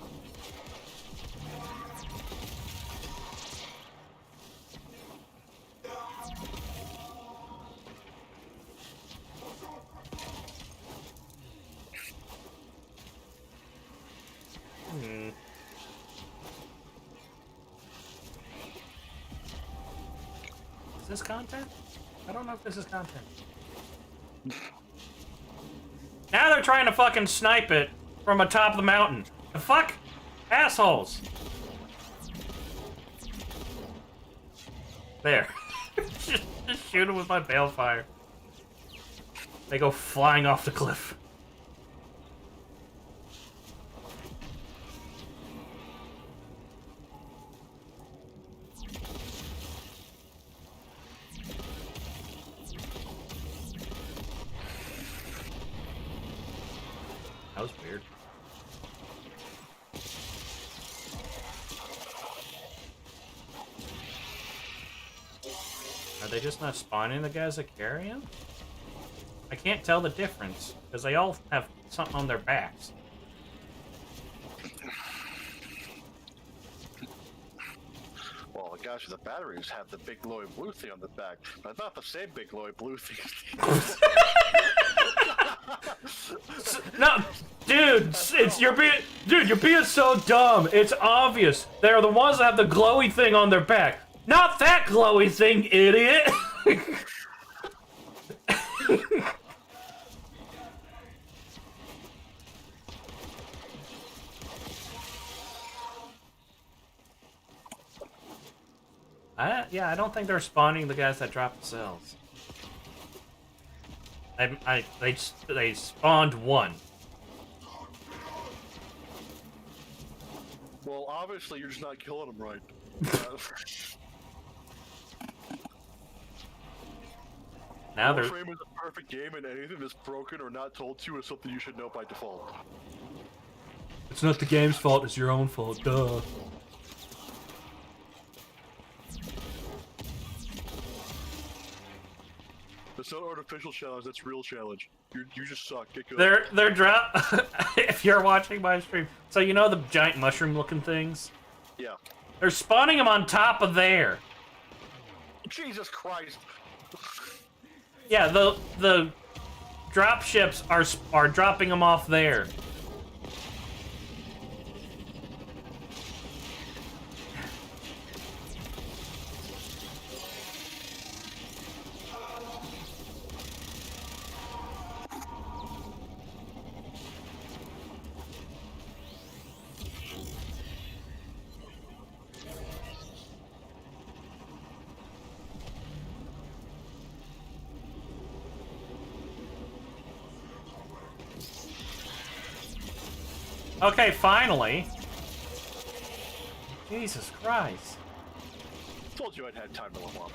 Is this content? I don't know if this is content. Now they're trying to fucking snipe it from atop the mountain. The fuck? Assholes. There. just shoot them with my balefire. They go flying off the cliff. That was weird. they just not spawning the guys that carry them? I can't tell the difference, because they all have something on their backs. Well, the guys with the batteries have the big glowy blue thing on the back, but not the same big glowy blue thing. No, dude, you're being so dumb. It's obvious. They're the ones that have the glowy thing on their back. Not that glowy thing, idiot. I don't think they're spawning the guys that drop the cells. They spawned one. Well, obviously you're just not killing them right. Now they're... Warframe is a perfect game, and anything that's broken or not told to you is something you should know by default. It's not the game's fault, it's your own fault, duh. That's not artificial challenge, that's real challenge. You just suck, get good. They're drop... If you're watching my stream, so you know the giant mushroom looking things? Yeah. They're spawning them on top of there. Jesus Christ. Yeah, the drop ships are dropping them off there. Okay, finally. Jesus Christ. Told you I'd had time to level up.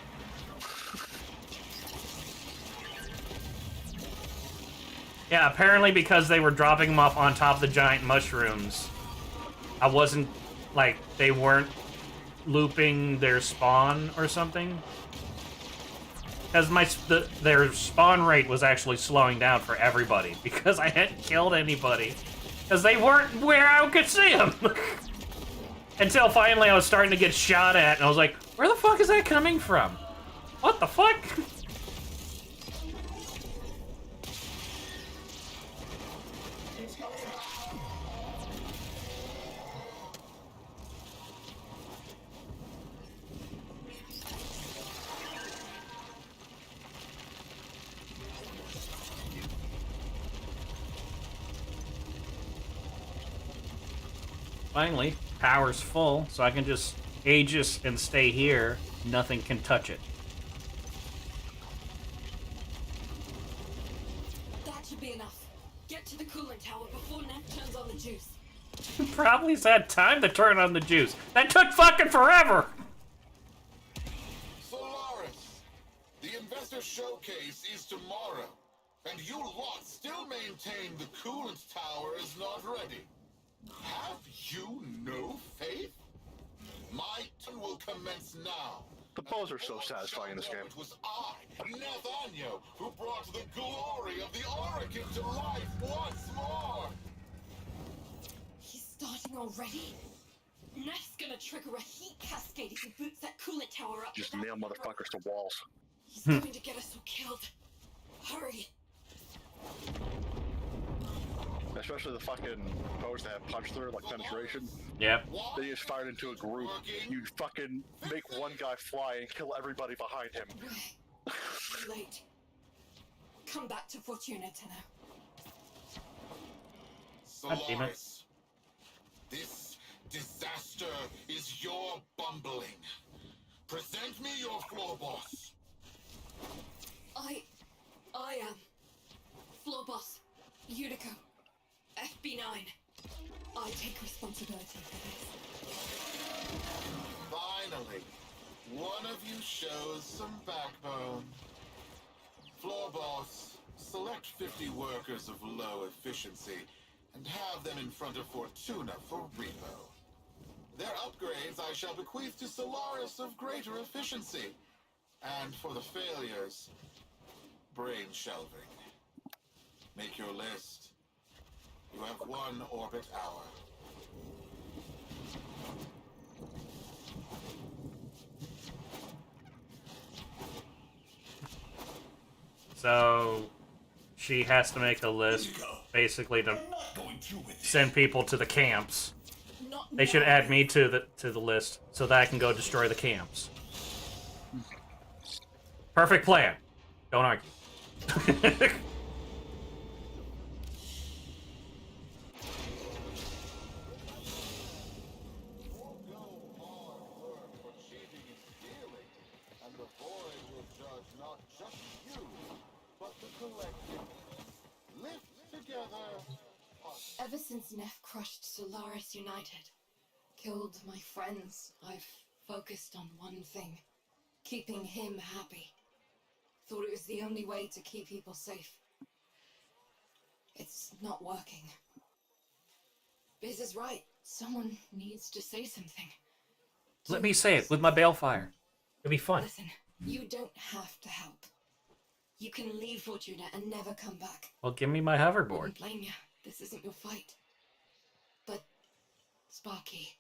Yeah, apparently because they were dropping them off on top of the giant mushrooms. I wasn't, like, they weren't looping their spawn or something. Because their spawn rate was actually slowing down for everybody because I hadn't killed anybody. Because they weren't where I could see them. Until finally I was starting to get shot at, and I was like, where the fuck is that coming from? What the fuck? Finally, power's full, so I can just Aegis and stay here. Nothing can touch it. That should be enough. Get to the coolant tower before Neff turns on the juice. Probably's had time to turn on the juice. That took fucking forever! Solaris, the investor showcase is tomorrow, and you lot still maintain the coolant tower is not ready. Have you no faith? My turn will commence now. The bows are so satisfying in this game. It was I, Nathaniel, who brought the glory of the Oracle to life once more. He's starting already? Neff's gonna trigger a heat cascade if he boots that coolant tower up. Just nail motherfuckers to walls. He's going to get us all killed. Hurry. Especially the fucking bows that have punch through, like penetration. Yep. They just fired into a group. You fucking make one guy fly and kill everybody behind him. Too late. Come back to Fortuna, Tenno. Solaris, this disaster is your bumbling. Present me your floor boss. I am floor boss Unico, FB9. I take responsibility for this. Finally, one of you shows some backbone. Floor boss, select 50 workers of low efficiency and have them in front of Fortuna for repo. Their upgrades I shall bequeath to Solaris of greater efficiency. And for the failures, brain shelving. Make your list. You have 1 orbit hour. So she has to make a list, basically, to send people to the camps. They should add me to the list so that I can go destroy the camps. Perfect plan. Don't argue. And the void will judge not just you, but the collective. Lift together. Ever since Neff crushed Solaris United, killed my friends, I've focused on one thing. Keeping him happy. Thought it was the only way to keep people safe. It's not working. Biz is right. Someone needs to say something. Let me say it with my balefire. It'll be fun. Listen, you don't have to help. You can leave Fortuna and never come back. Well, give me my I hoverboard. wouldn't blame you. This isn't your fight. But, Sparky,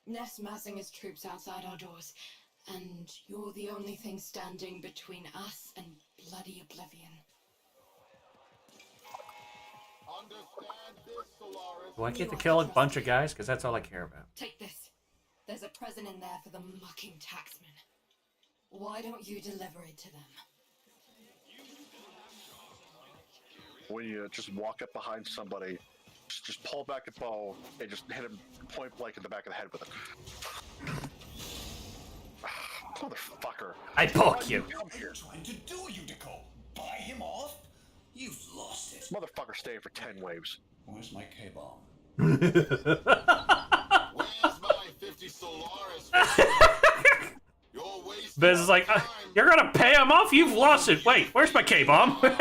Neff's massing his troops outside our doors, and you're the only thing standing between us and bloody oblivion. Understand this, Solaris. Do I get to kill a bunch of guys? Because that's all I care about. Take this. There's a present in there for the mucking taxman. Why don't you deliver it to them? When you just walk up behind somebody, just pull back a bow and just hit him point blank in the back of the head with it. Motherfucker. I poke you. What are you trying to do, Utico? Buy him off? You've lost it. Motherfucker staying for 10 waves. Where's my K-bomb? Where's my 50 Solaris? You're wasting Biz is like, you're gonna pay him off? You've lost it. Wait, where's my K-bomb? Now,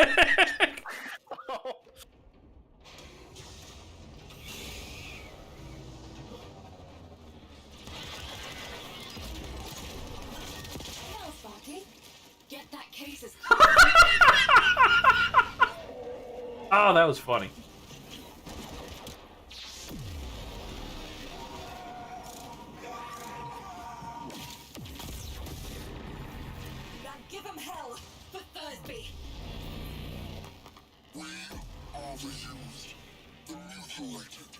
Sparky, get that case as Oh, that was funny. Now give him hell for Thursby. We are the used, the mutilated,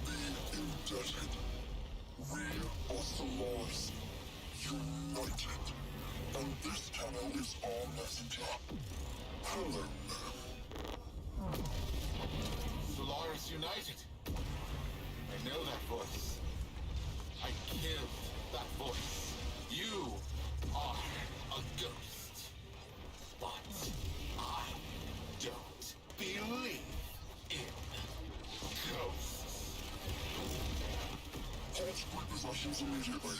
the indebted. We are Solaris, united. And this channel is our messenger. Hello, man. Solaris United. I know that voice. I killed that voice. You are a ghost. But I don't believe in ghosts. Halt repossessions immediately.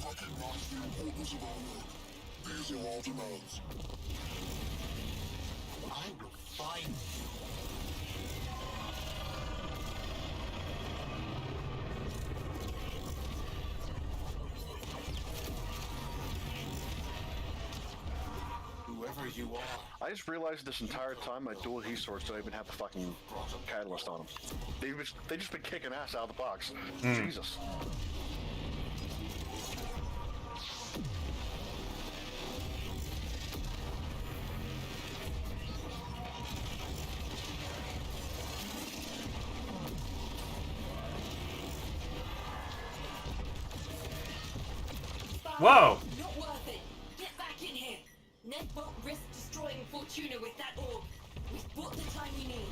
Recognize the importance of our work. These are our demands. I will find you. Whoever you are. I just realized this entire time my dual heat swords don't even have the fucking catalyst on them. They just been kicking ass out of the box. Jesus. Whoa! Not worth it. Get back in here. Ned won't risk destroying Fortuna with that orb. We've bought the time we need.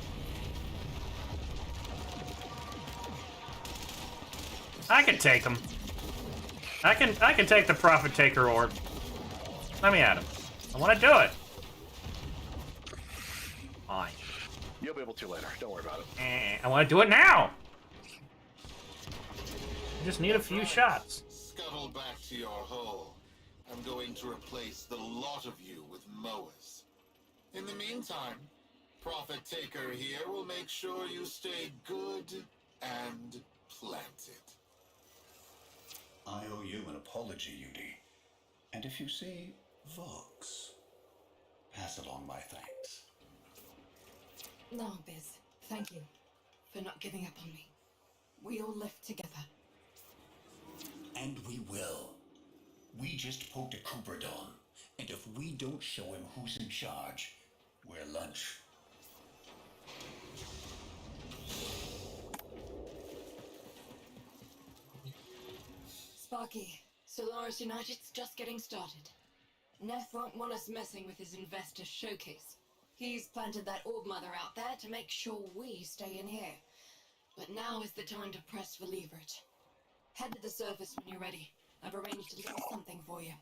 I can take him. I can take the Prophet Taker orb. Let me at him. I want to do it. Fine. You'll be able to later. Don't worry about it. I want to do it now. I just need a few shots. Scuttle back to your hole. I'm going to replace the lot of you with mowers. In the meantime, Prophet Taker here will make sure you stay good and planted. I owe you an apology, Udi. And if you see Vox, pass along my thanks. No, Biz. Thank you for not giving up on me. We all live together. And we will. We just poked a Cooper Dawn, and if we don't show him who's in charge, we're lunch. Sparky, Solaris United's just getting started. Neff won't want us messing with his investor showcase. He's planted that orb mother out there to make sure we stay in here. But now is the time to press for leverage. Head to the surface when you're ready. I've arranged a little something for you.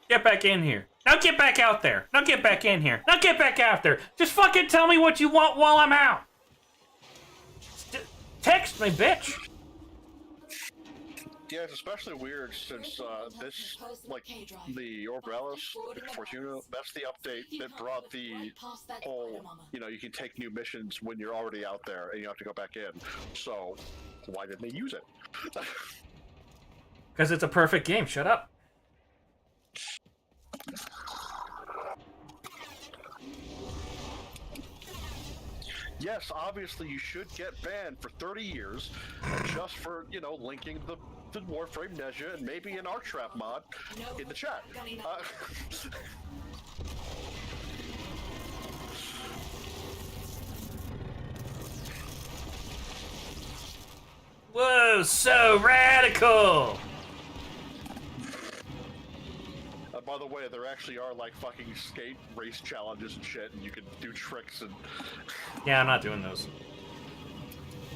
Get back in here. Now get back out there. Now get back in here. Now get back out there. Just fucking tell me what you want while I'm out. Text me, bitch. Yeah, it's especially weird since this, like, the Orbelis, Fortuna, that's the update that brought the whole, you know, you can take new missions when you're already out there and you have to go back in. So, why didn't they use it? Because it's a perfect game. Shut up. Yes, obviously you should get banned for 30 years just for, you know, linking the Warframe Neja and maybe an Arc Trap mod in the chat. Whoa, so radical! By the way, there actually are like fucking skate race challenges and shit, and you can do tricks and... Yeah, I'm not doing those.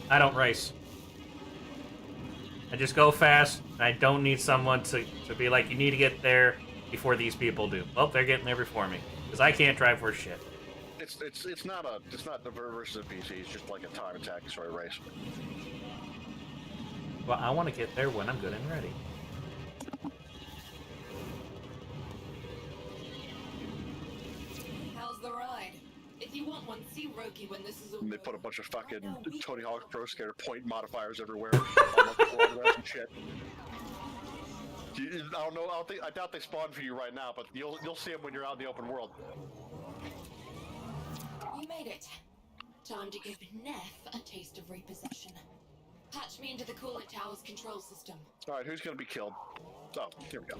I don't race. I just go fast, and I don't need someone to be like, you need to get there before these people do. Well, they're getting there before me, because I can't drive worth shit. It's not the versus a PC, it's just like a time attack sort of race. Well, I want to get there when I'm good and ready. How's the ride? If you want one, see Roki when this is all And they over. put a bunch of fucking Tony Hawk Pro Skater point modifiers everywhere. On the floor and shit. I don't know. I doubt they spawn for you right now, but you'll see them when you're out in the open world. You made it. Time to give Neff a taste of repossession. Patch me into the cooling tower's control system. All right, who's gonna be killed? Oh, here we go.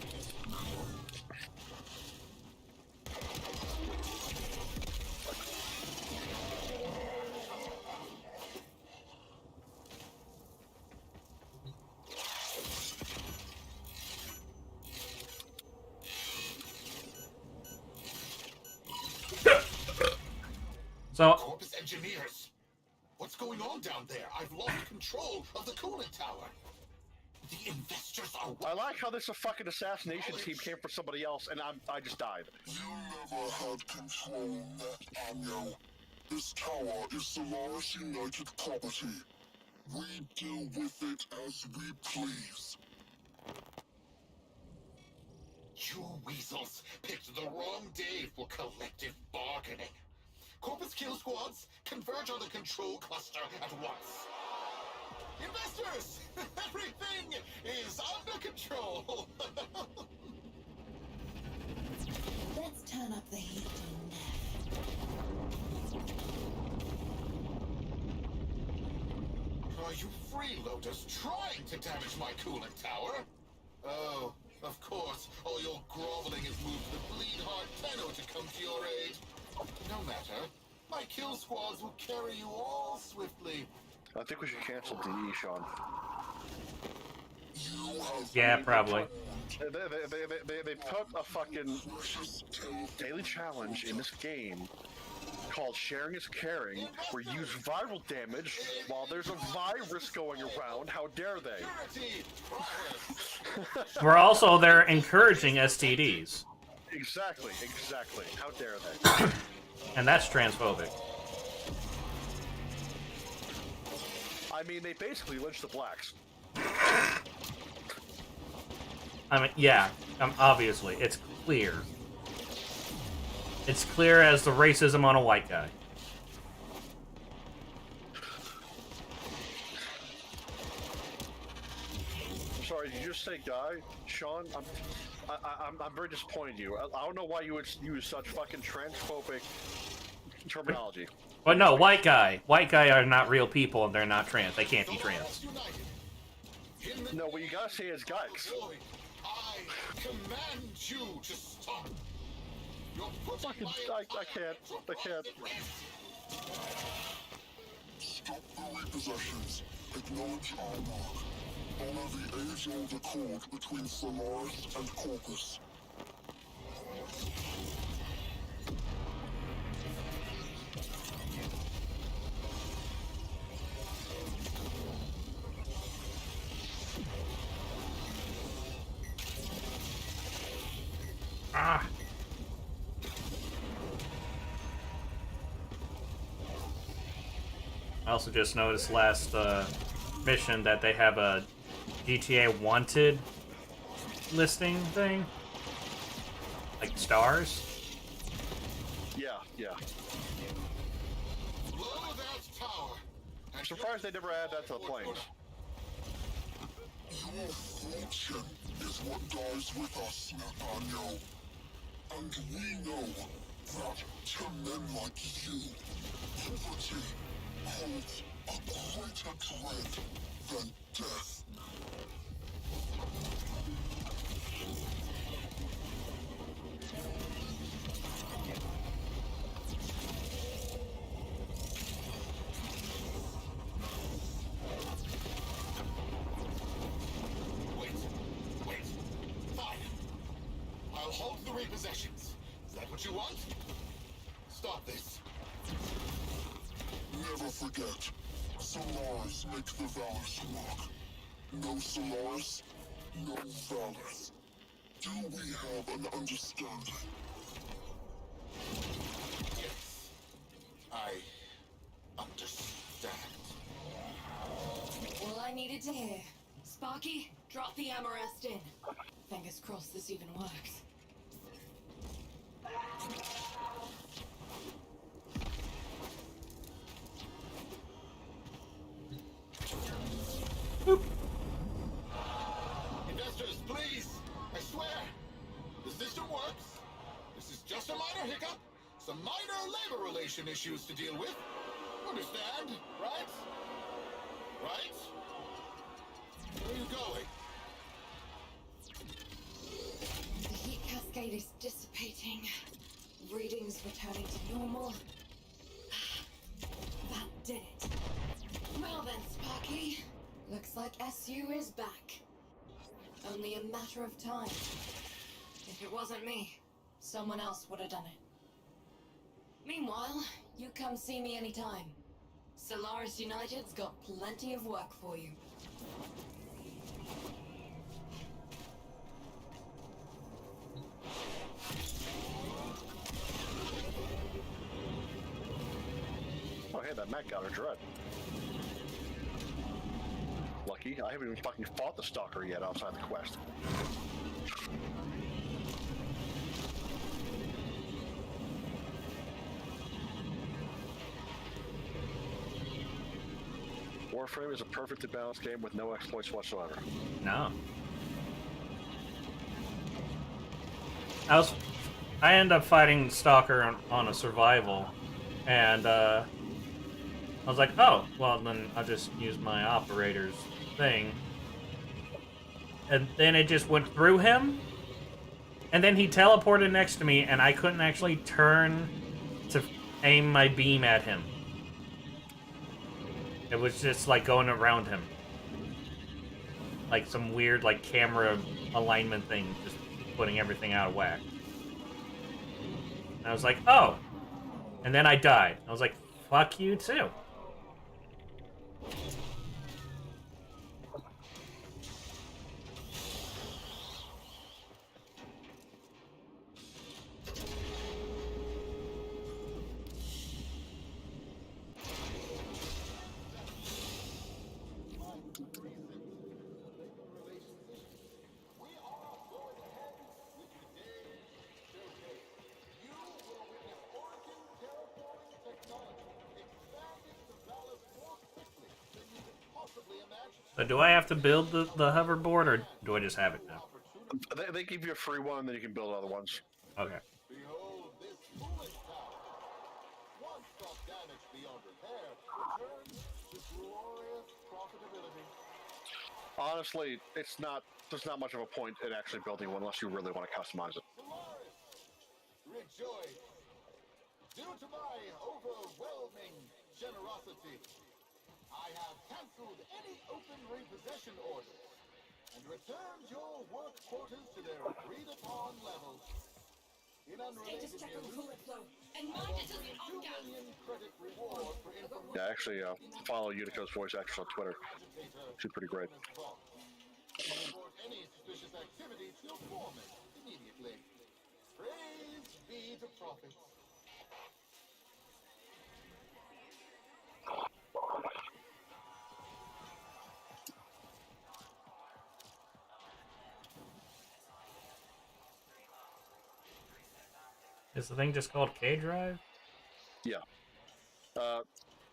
So, Corpus engineers, what's going on down there? I've lost control of the cooling tower. The investors are. I like how this a fucking assassination team came for somebody else, and I just died. You never had control, Net Anyo. This tower is Solaris United property. We deal with it as we please. You weasels picked the wrong day for collective bargaining. Corpus kill squads, converge on the control cluster at once. Investors! Everything is under control! Let's turn up the heat on Are you freeloaders trying to damage my cooling tower? Oh, of course, all your groveling has moved the bleed-hard Tenno to come to your aid. No matter, my kill squads will carry you all swiftly. I think we should cancel DE, Sean. yeah, probably. They put a fucking daily challenge in this game called Sharing is Caring, where you use viral damage while there's a virus going around. How dare they? We're also there encouraging STDs. Exactly. How dare they? And that's transphobic. I mean, they basically lynched the blacks. I mean, yeah, obviously, it's clear. It's clear as the racism on a white guy. say guy, Sean, I'm very disappointed in you. I don't know why you would use such fucking transphobic terminology. But no, white guy. White guy are not real people and they're not trans. They can't be trans. No, what you gotta say is guys. I command you to stop. You're Fucking, I can't. Stop the repossessions. Acknowledge our mark. Honor the age-old accord between Solaris and Corpus. Ah. I also just noticed last mission that they have a GTA Wanted listing thing. Like stars. Yeah. Blow that tower. I'm surprised they never add that to the planes. Your fortune is what dies with us, Nathaniel. And we know that to men like you, poverty holds a greater dread than death. Wait. Fine. I'll hold the repossessions. Is that what you want? Stop this. Never forget, Solaris make the Valors work. No Solaris, no Valors. Do we have an understanding? Yes, I understand. All I needed to hear. Sparky, drop the Amarest in. Fingers crossed this even works. Investors, please! I swear! The system works. This is just a minor hiccup. Some minor labor relation issues to deal with. Understand, right? Right? Where are you going? The heat cascade is dissipating. Readings returning to normal. That did it. Well then, Sparky. Looks like SU is back. Only a matter of time. If it wasn't me, someone else would have done it. Meanwhile, you come see me anytime. Solaris United's got plenty of work for you. Oh, hey, that Mac got her dread. Lucky, I haven't even fucking fought the Stalker yet outside the quest. Warframe is a perfectly balanced game with no exploits whatsoever. No. I ended up fighting Stalker on a survival, and I was like, oh, well then I'll just use my operator's thing. And then it just went through him, and then he teleported next to me, and I couldn't actually turn to aim my beam at him. It was just like going around him. Like some weird like camera alignment thing, just putting everything out of whack. And I was like, oh. And then I died. I was like, fuck you too. So do I have to build the hoverboard, or do I just have it now? They give you a free one, and then you can build other ones. Okay. Behold this cooling tower. Once not damaged beyond repair, returns to glorious profitability. Honestly, there's not much of a point in actually building one unless you really want to customize it. Solaris, rejoice. Due to my overwhelming generosity, I have cancelled any open repossession orders and returned your work quotas to their agreed-upon levels. In unrelated Status check on news, coolant flow. And I mind it offer doesn't a on 2 gas. million credit reward for information. Yeah, actually, follow Unico's voice actress on Twitter. She's pretty great. Report any suspicious activity to your foreman immediately. Praise be to prophets. Is the thing just called K-Drive? Yeah.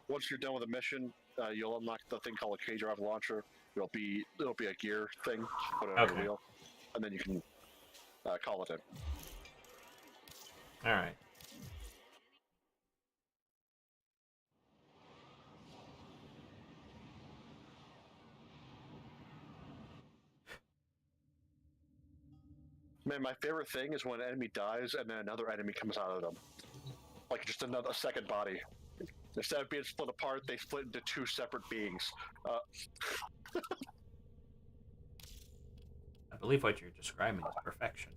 Once you're done with a mission, you'll unlock the thing called a K-Drive launcher. It'll be a gear thing. Put it on your wheel, and then you can call it in. All right. Man, my favorite thing is when an enemy dies and then another enemy comes out of them. Like just a second body. Instead of being split apart, they split into two separate beings. I believe what you're describing is perfection.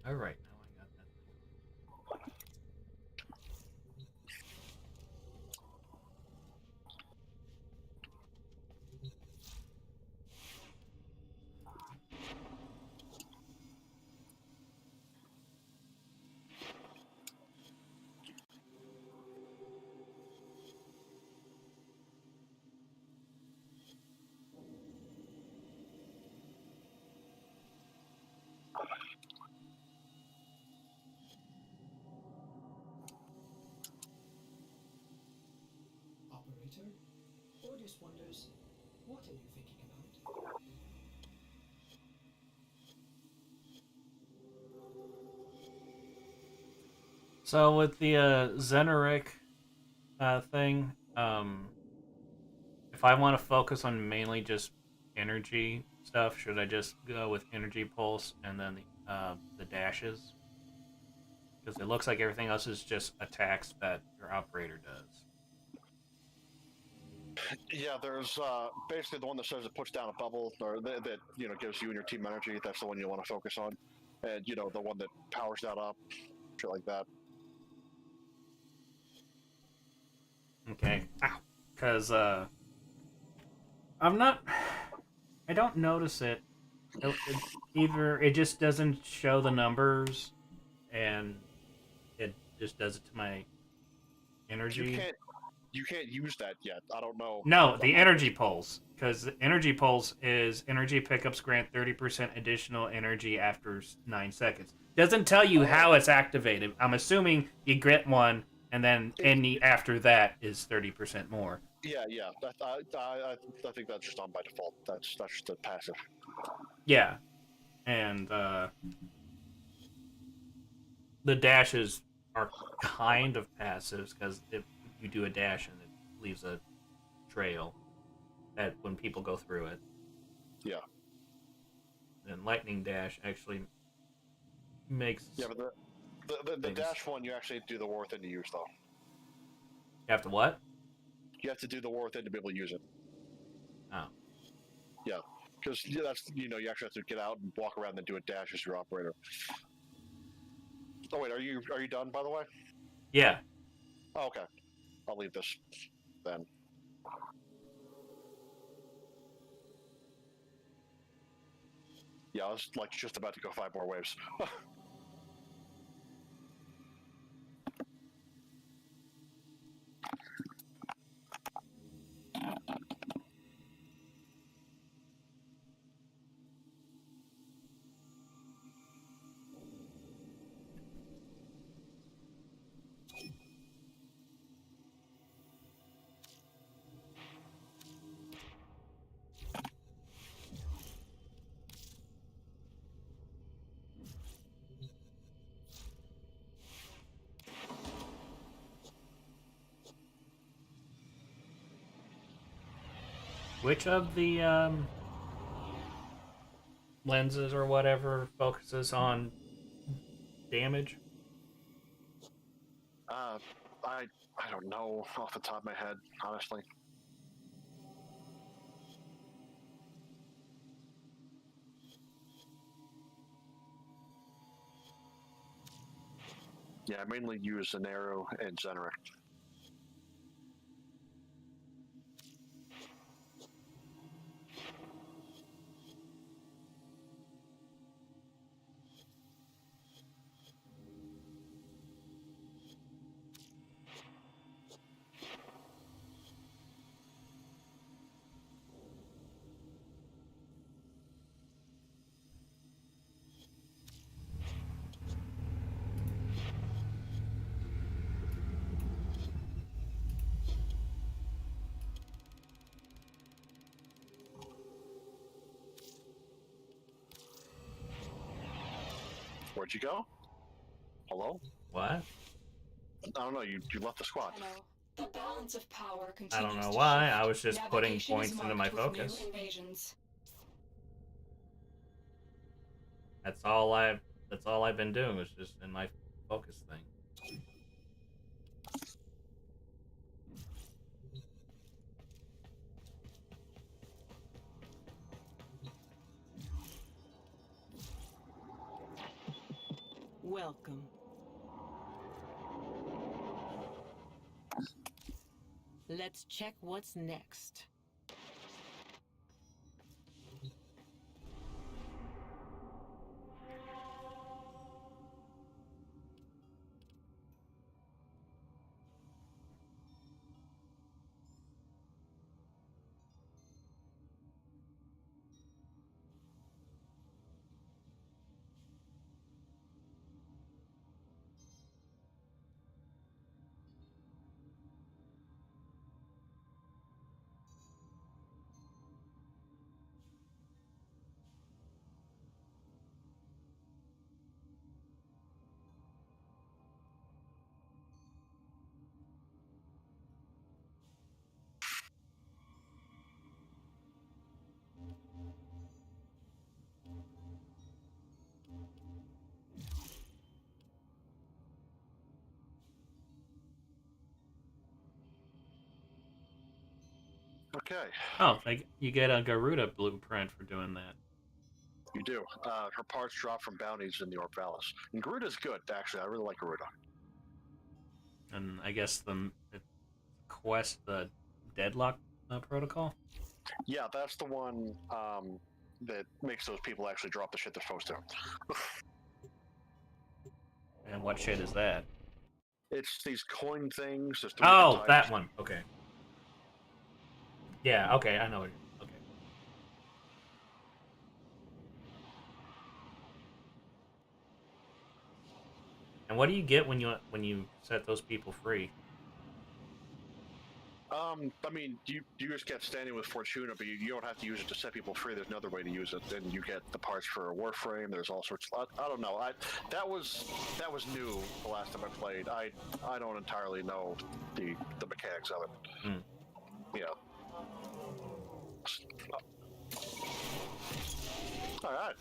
All right, now I got that. Operator, Ordis wonders, what are you thinking about? So with the Zeneric thing, if I want to focus on mainly just energy stuff, should I just go with energy pulse and then the dashes? Because it looks like everything else is just attacks that your operator does. Yeah, there's basically the one that says it puts down a bubble, or that gives you and your team energy. That's the one you want to focus on, and the one that powers that up, shit like that. Okay. Ow. Because I'm not. I don't notice it. Either it just doesn't show the numbers, and it just does it to my energy. You can't use that yet. I don't know. No, the energy pulse, because energy pulse is energy pickups grant 30% additional energy after 9 seconds. Doesn't tell you how it's activated. I'm assuming you get one, and then any after that is 30% more. Yeah. I think that's just on by default. That's just a passive. Yeah, and the dashes are kind of passives because if you do a dash and it leaves a trail that when people go through it. Yeah. And lightning dash actually makes. Yeah, but the dash one you actually do the war thing to use though. You have to what? You have to do the war thing to be able to use it. Oh. Yeah, because that's you actually have to get out and walk around and do a dash as your operator. Oh wait, are you done by the way? Yeah. Oh, okay, I'll leave this then. Yeah, I was like just about to go 5 more waves. Which of the lenses or whatever focuses on damage? I don't know off the top of my head, honestly. Yeah, I mainly use Zanero and Zenric. Where'd you go? Hello? What? I don't know, you left the squad. Hello. The balance of power I continues don't know to why. shift. I was just putting Navigation is points into my marked with new focus. invasions. That's all I've been doing was just in my focus thing. Welcome. Let's check what's next. Okay. Oh, you get a Garuda blueprint for doing that. You do. Her parts drop from bounties in the Orc Palace. And Garuda's good, actually. I really like Garuda. And I guess the quest, the Deadlock protocol? Yeah, that's the one that makes those people actually drop the shit they're supposed to. And what shit is that? It's these coin things. There's Oh, that one. Okay. Yeah, okay, I know it. Okay. And what do you get when you set those people free? I mean, you just get standing with Fortuna, but you don't have to use it to set people free. There's another way to use it. Then you get the parts for a Warframe. There's all sorts. I don't know. That was new the last time I played. I don't entirely know the mechanics of it. Mm. Yeah. All right.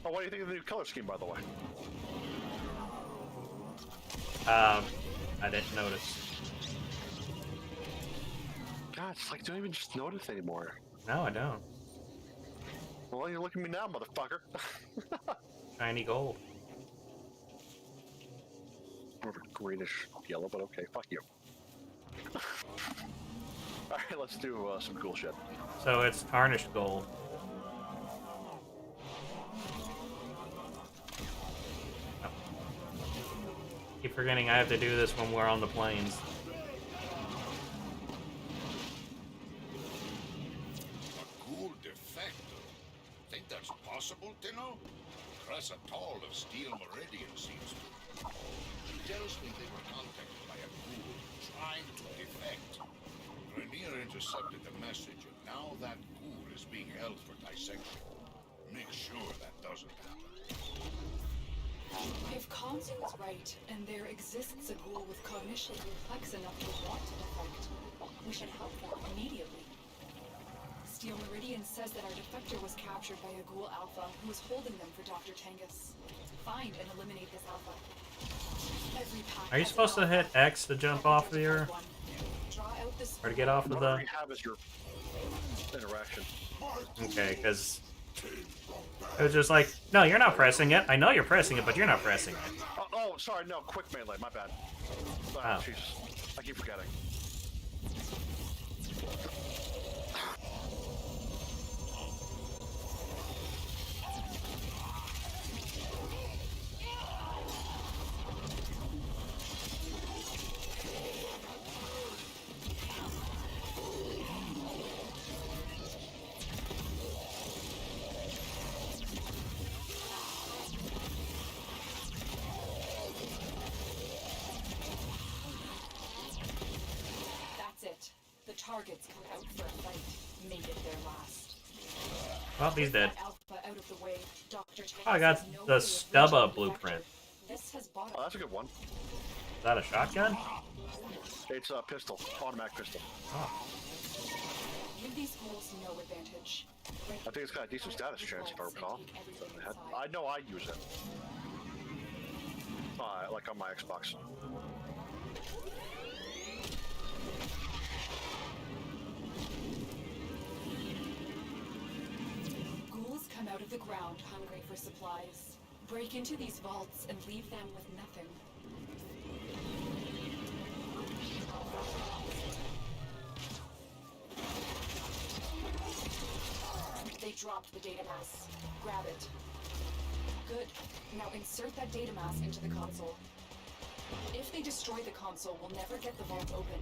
Oh, what do you think of the new color scheme, by the way? I didn't notice. God, it's like, don't even just notice anymore. No, I don't. Well, you're looking at me now, motherfucker. Shiny gold. More of a greenish yellow, but okay, fuck you. Alright, let's do some cool shit. So it's tarnished gold. Oh. Keep forgetting I have to do this when we're on the plains. Cool defector. Think that's possible, Tino? Press a tall of steel meridian seems to. He tells me they were contacted by a ghoul trying to defect. Rainier intercepted the message, and now that ghoul is being held for dissection. Make sure that doesn't happen. If Kanzu is right, and there exists a ghoul with cognition complex enough to want to defect, we should help them immediately. Steel Meridian says that our defector was captured by a ghoul alpha who was holding them for Dr. Tangus. Find and eliminate this alpha. Every pack Are you has supposed to an hit alpha. X to jump off of your... Draw out the or to get off of Whatever the... you have is your interaction. Okay, because... it was just like, no, you're not pressing it. I know you're pressing it, but you're not pressing it. Oh, sorry, no, quick melee, my bad. Oh. Jesus. I keep forgetting. That's it. The targets come out for a fight. Make it their last. Well, he's dead. Alpha out of the way. Dr. Tangus Oh, I got has no the way of Stubba reaching the blueprint. defector. This has bought Oh, that's a good one. Is that a shotgun? It's a pistol, automatic pistol. Oh. Give these ghouls no advantage. I think it's got a decent status chance, if I recall. I know I use it. Like on my Xbox. Ghouls come out of the ground hungry for supplies. Break into these vaults and leave them with nothing. They dropped the data mass. Grab it. Good. Now insert that data mass into the console. If they destroy the console, we'll never get the vault open.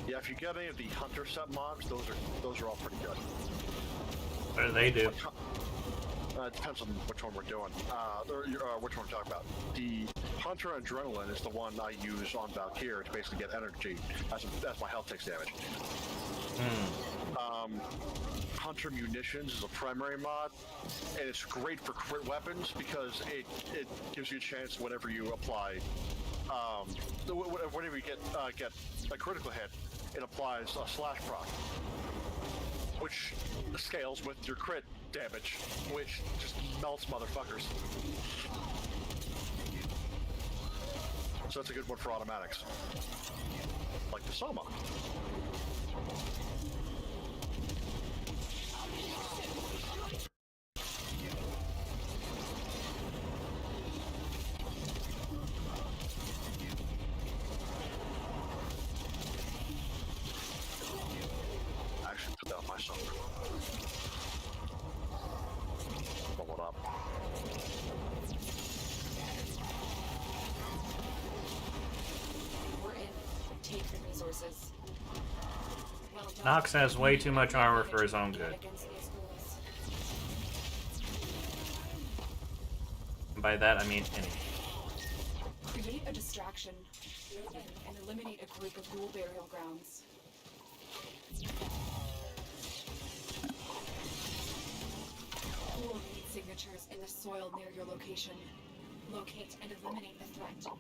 Yeah, if you get any of the hunter set mobs, those are all pretty good. What do they do? It depends on which one we're doing. Which one we're talking about. The Hunter Adrenaline is the one I use on Valkyrie to basically get energy as my health takes damage. Hunter Munitions is a primary mod, and it's great for crit weapons because it gives you a chance whenever you apply, whenever you get a critical hit, it applies a slash proc, which scales with your crit damage, which just melts motherfuckers. So that's a good one for automatics, like the Soma. I actually put that on my Soma. Roll it up. We're in. Take the resources. Well done. Nox has way too much armor for his own good. Against these ghouls. And by that, I mean any. Create a distraction and eliminate a group of ghoul burial grounds. Ghoul need signatures in the soil near your location. Locate and eliminate the threat.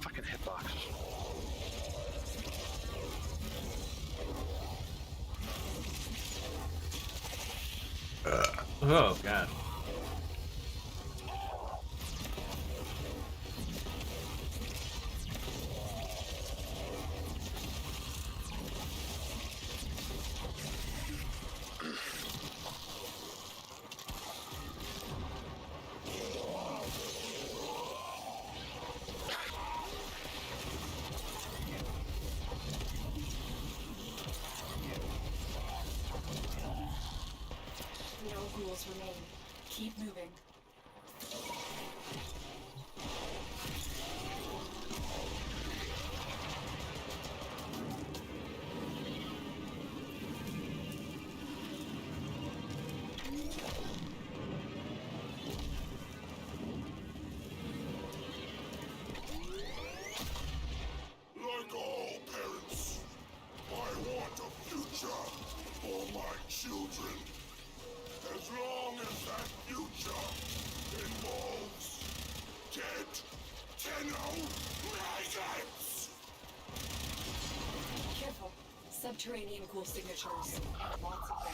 Fucking hitboxes. Oh, God. moving. Like all parents, I want a future for my children. As long as that future involves dead Tenno maggots! Careful. Subterranean ghoul signatures. Lots of them.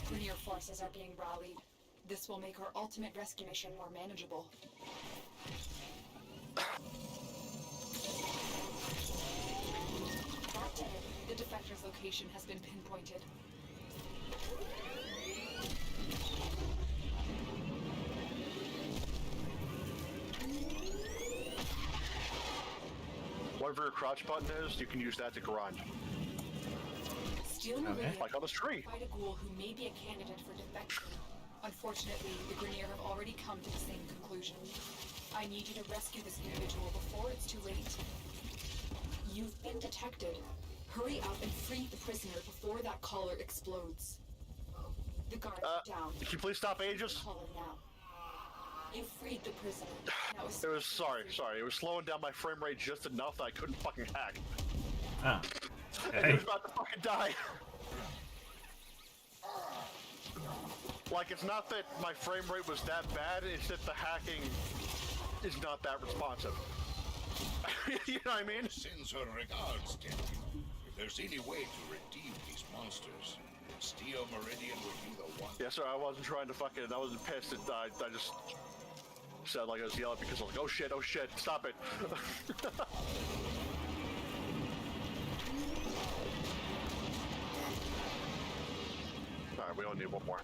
Grenier forces are being rallied. This will make our ultimate rescue mission more manageable. Back to it. The defector's location has been pinpointed. Whatever your crouch button is, you can use that to grind. Stealing Meridian, like on this tree. fight a ghoul who may be a candidate for defection. Unfortunately, the Grenier have already come to the same conclusion. I need you to rescue this individual before it's too late. You've been detected. Hurry up and free the prisoner before that collar explodes. The guards are down. Can you please stop Aegis? Collar now. You freed the prisoner. Now It was sorry. It was slowing down my frame rate just enough that I couldn't fucking hack. Oh. And he was about to fucking die. Like, it's not that my frame rate was that bad, it's that the hacking is not that responsive. You know what I mean? Sends her regards, Captain. If there's any way to redeem these monsters, Steel Meridian would be the one. Yes, sir, I wasn't trying to fucking, I wasn't pissed. I just said like I was yelling because I was like, oh shit, stop it. Alright, we only need one more.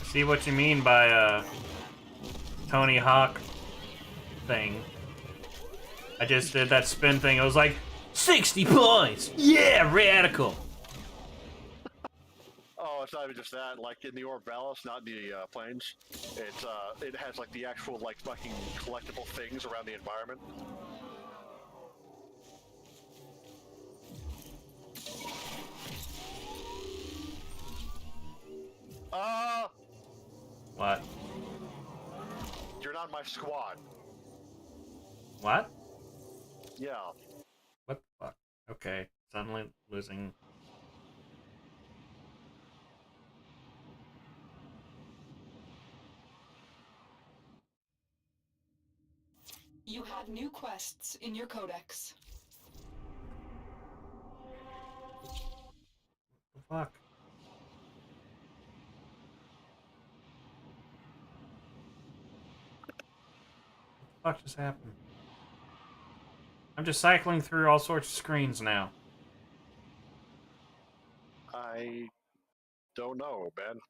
See what you mean by Tony Hawk thing. I just did that spin thing. It was like 60 points. Yeah, radical. Oh, it's not even just that. Like in the Orbalis, not in the planes, it has like the actual like fucking collectible things around the environment. What? You're not my squad. What? Yeah. What the fuck? Okay, suddenly losing. You have new quests in your codex. What the fuck? What the fuck just happened? I'm just cycling through all sorts of screens now. I don't know, man.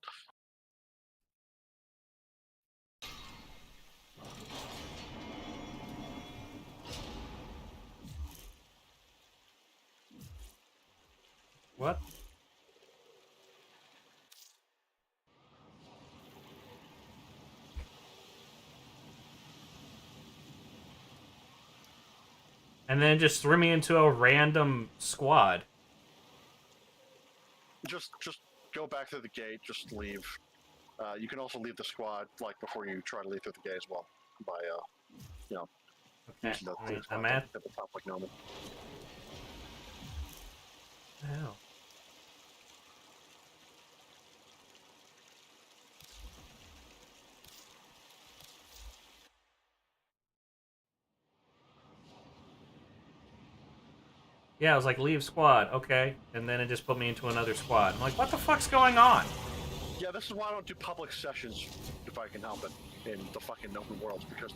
What? And then just threw me into a random squad. Just go back to the gate. Just leave. You can also leave the squad like before you try to leave through the gate as well. By you know. Okay, using the I'm at the top like normal. the hell. Yeah, I was like, leave squad, okay. And then it just put me into another squad. I'm like, what the fuck's going on? Yeah, this is why I don't do public sessions if I can help it in the fucking open worlds, because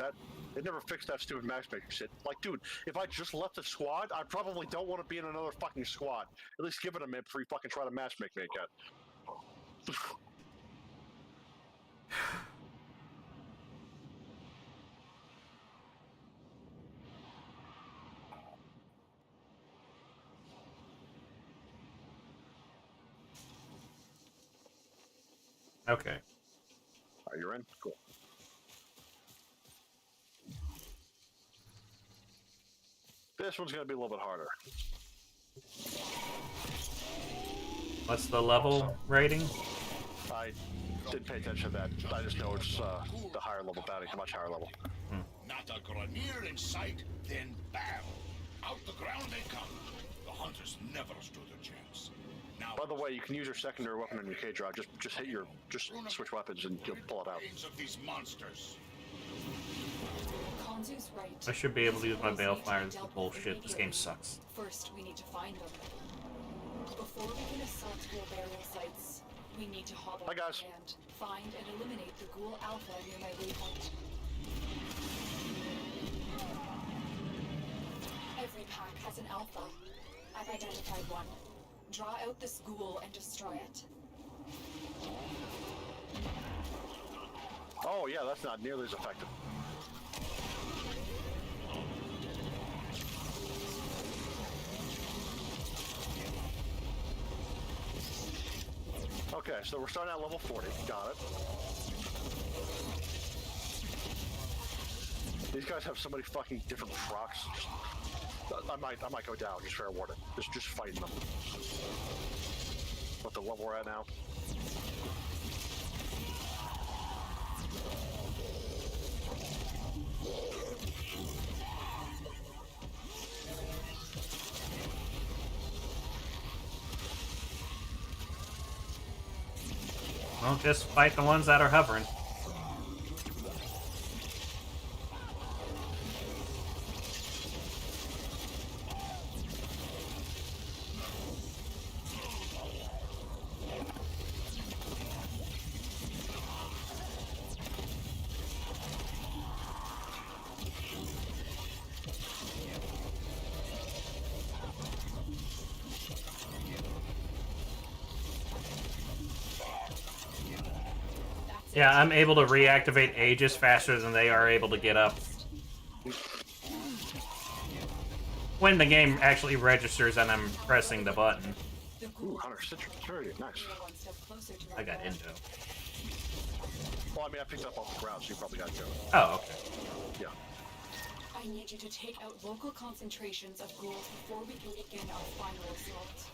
they never fixed that stupid matchmaking shit. Like, dude, if I just left the squad, I probably don't want to be in another fucking squad. At least give it a minute before you fucking try to matchmake me again. Okay. Are you in? Cool. This one's gonna be a little bit harder. What's the level rating? I didn't pay attention to that. I just know it's the higher level bounty, much higher level. Not a Grenier in sight, then bam! Out the ground they come. The hunters never stood a chance. Now, by the way, you can use your secondary weapon on your K drive. Just switch weapons and you'll pull it out. of these monsters. Konzu's right. I should be able to use my balefire. This is bullshit. This game sucks. First, we need to find them. Before we can assault ghoul burial sites, we need to hobble and find and eliminate the ghoul alpha near my waypoint. Every pack has an alpha. I've identified one. Draw out this ghoul and destroy it. Oh yeah, that's not nearly as effective. Okay, so we're starting at level 40. Got it. These guys have so many fucking different procs. I might go down. Just fair warning. Just fighting them. What the level we're at now? Well, just fight the ones that are hovering. Yeah, I'm able to reactivate Aegis faster than they are able to get up. When the game actually registers and I'm pressing the button. Ooh, 100 security, nice. I got Indo. Well, I mean, I picked up off the ground, so you probably got to go. Oh, okay. Yeah. I need you to take out local concentrations of ghouls before we can begin our final assault.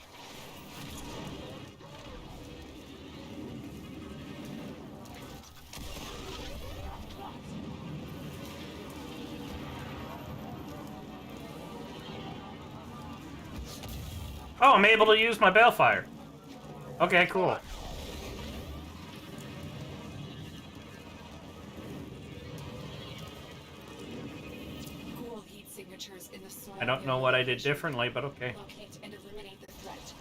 Oh, I'm able to use my balefire. Okay, cool. Ghoul heat signatures in the soil. I don't know what I did differently, but okay. Locate and eliminate the threat.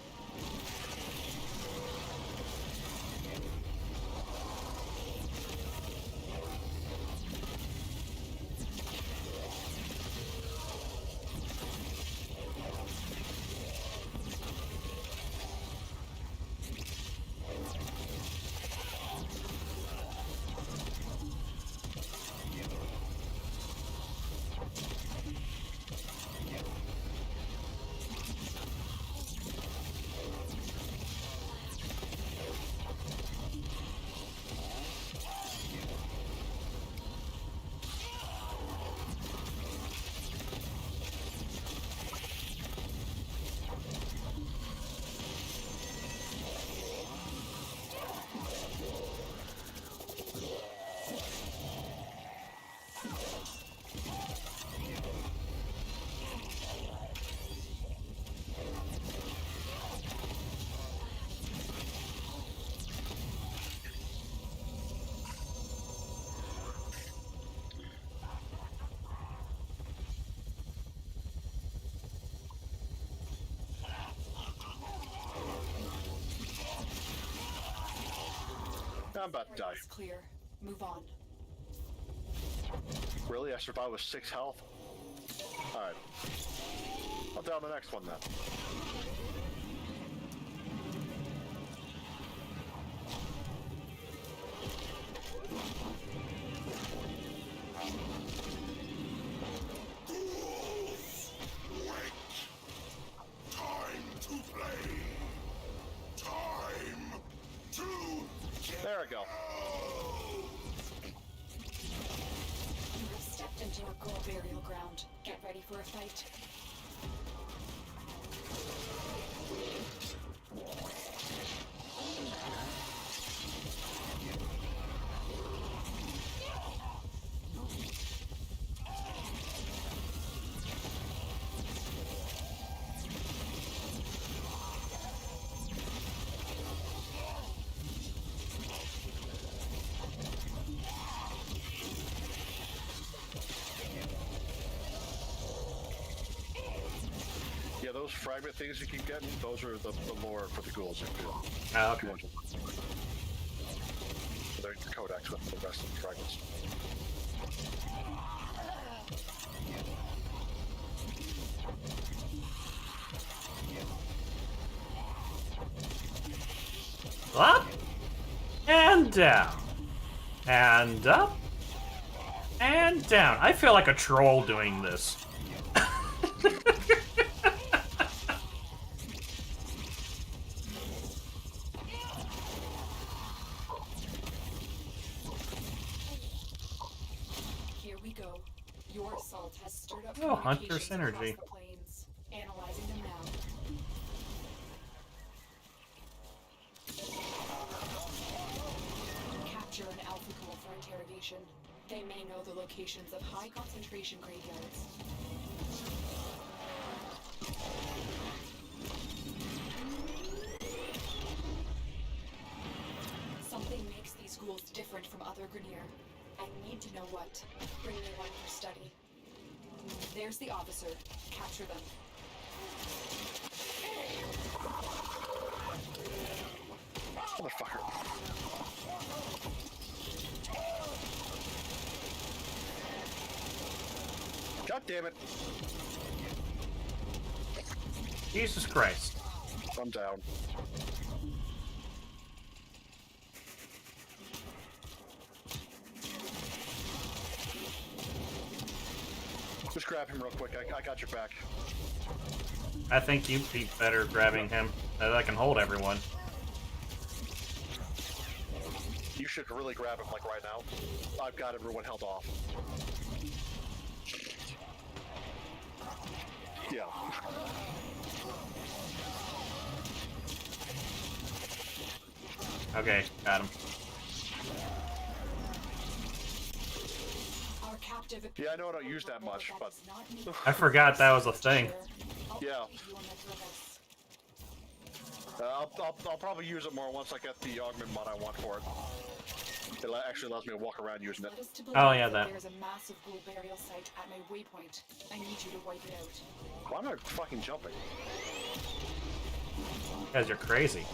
I'm about to die. It's clear. Move on. Really? I survived with 6 health? Alright. I'll down the next one then. There we go. You have stepped into a gold burial ground. Get ready for a fight. Yeah, those fragment things you keep getting, those are the lore for the ghouls. Oh, okay. So they're your codex with the rest of the fragments. Up and down and up and down. I feel like a troll doing this. Here we go. Your assault has stirred up Oh, Hunter communications synergy. across the plains. Analyzing them now. Capture an alpha call for interrogation. They may know the locations of high concentration graveyards. Something makes these ghouls different from other Grenier. I need to know what. Bring me one for study. There's the officer. Capture them. Motherfucker. God damn it. Jesus Christ. I'm down. Just grab him real quick. I got your back. I think you'd be better grabbing him. I can hold everyone. You should really grab him like right now. I've got everyone held off. Yeah. Okay, got him. Our captive. Yeah, I know I don't use that much, but I forgot that was a thing. yeah. I'll probably use it more once I get the augment mod I want for it. It actually allows me to walk around using it. Oh yeah, that. There's a massive ghoul burial site at my waypoint. I need you to wipe it out. Why am I fucking jumping? Guys, you're crazy.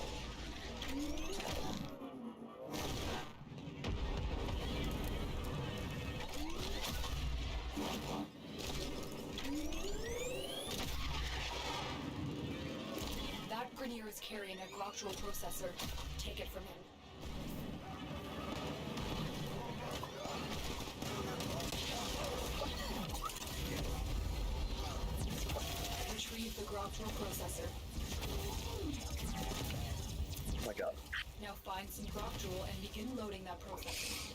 That Grenier is carrying a Groctual processor. Take it from him. Retrieve the Groctual processor. Oh my god. Now find some Groctual and begin loading that processor.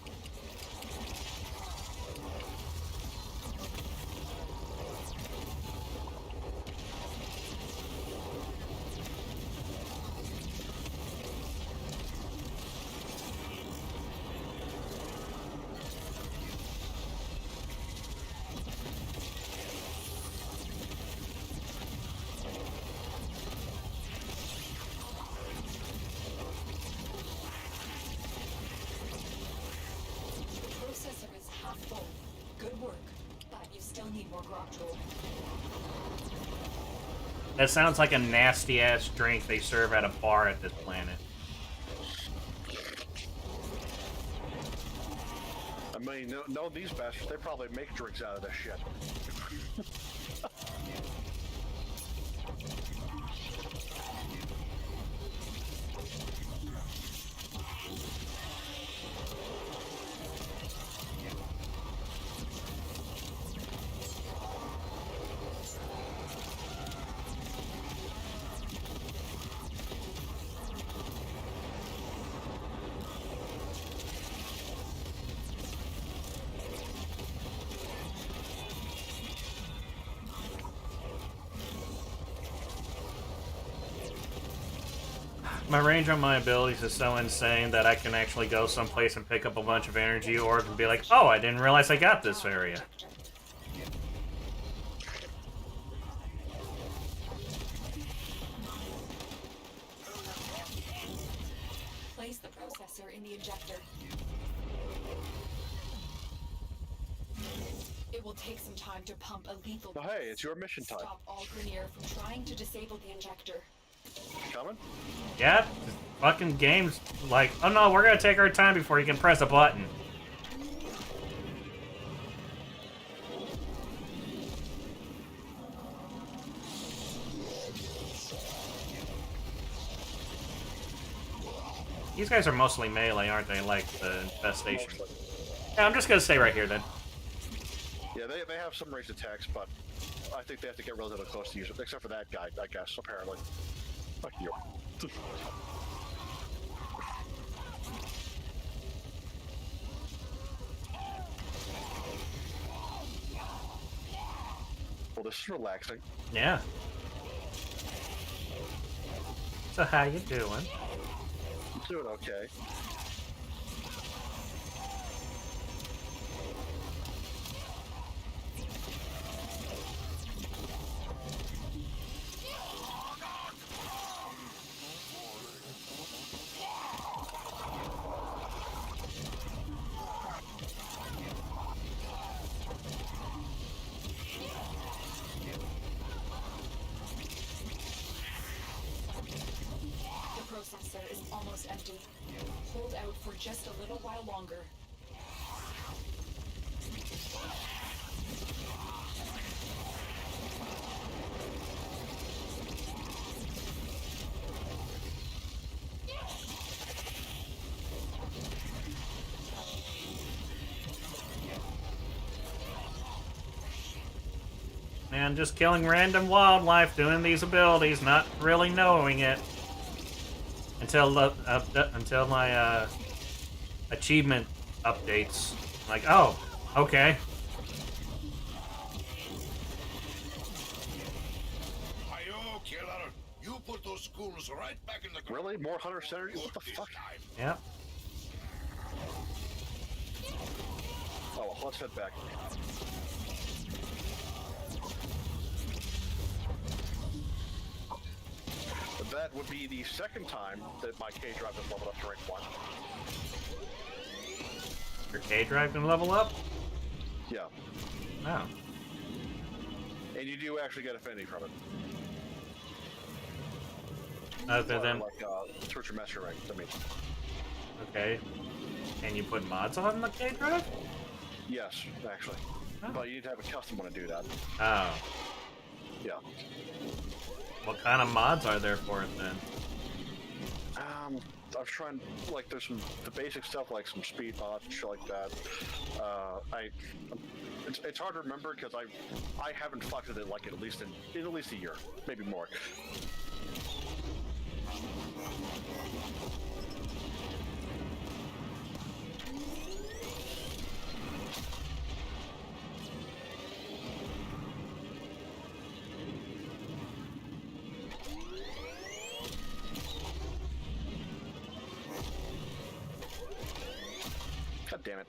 That sounds like a nasty-ass drink they serve at a bar at this planet. mean, no, these bastards, they probably make drinks out of this shit. My range on my abilities is so insane that I can actually go someplace and pick up a bunch of energy orb and be like, oh, I didn't realize I got this area. Place the processor in the injector. It will take some time to pump a lethal. Oh, hey, it's your mission time. Stop all Grenier from trying to disable the injector. Coming? Yeah, this fucking game's like, oh no, we're gonna take our time before you can press a button. These guys are mostly melee, aren't they? Like the infestation. Mostly. Yeah, I'm just gonna stay right here then. Yeah, they have some ranged attacks, but I think they have to get relatively close to use it, except for that guy, I guess, apparently. Fuck you. Well, this is relaxing. Yeah. So how you doing? I'm doing okay. The processor is almost empty. Hold out for just a little while longer. Man, just killing random wildlife, doing these abilities, not really knowing it. Until my achievement updates. Like, oh, okay. Hi-yo, killer. You put those schools right back in the... Really? More hunter synergy? What the fuck? Yep. Oh, well, let's head back. That would be the second time that my K drive has leveled up to rank 1. Your K drive can level up? Yeah. Oh. And you do actually get affinity from it. Other than... Like, search your master rank, I mean. Okay. Can you put mods on the K drive? Yes, actually. Oh. But you need to have a custom one to do that. Oh. Yeah. What kind of mods are there for it then? I was trying, like, there's the basic stuff, like some speed mods and shit like that. It's hard to remember because I haven't fucked with it like in at least a year, maybe more. God damn it.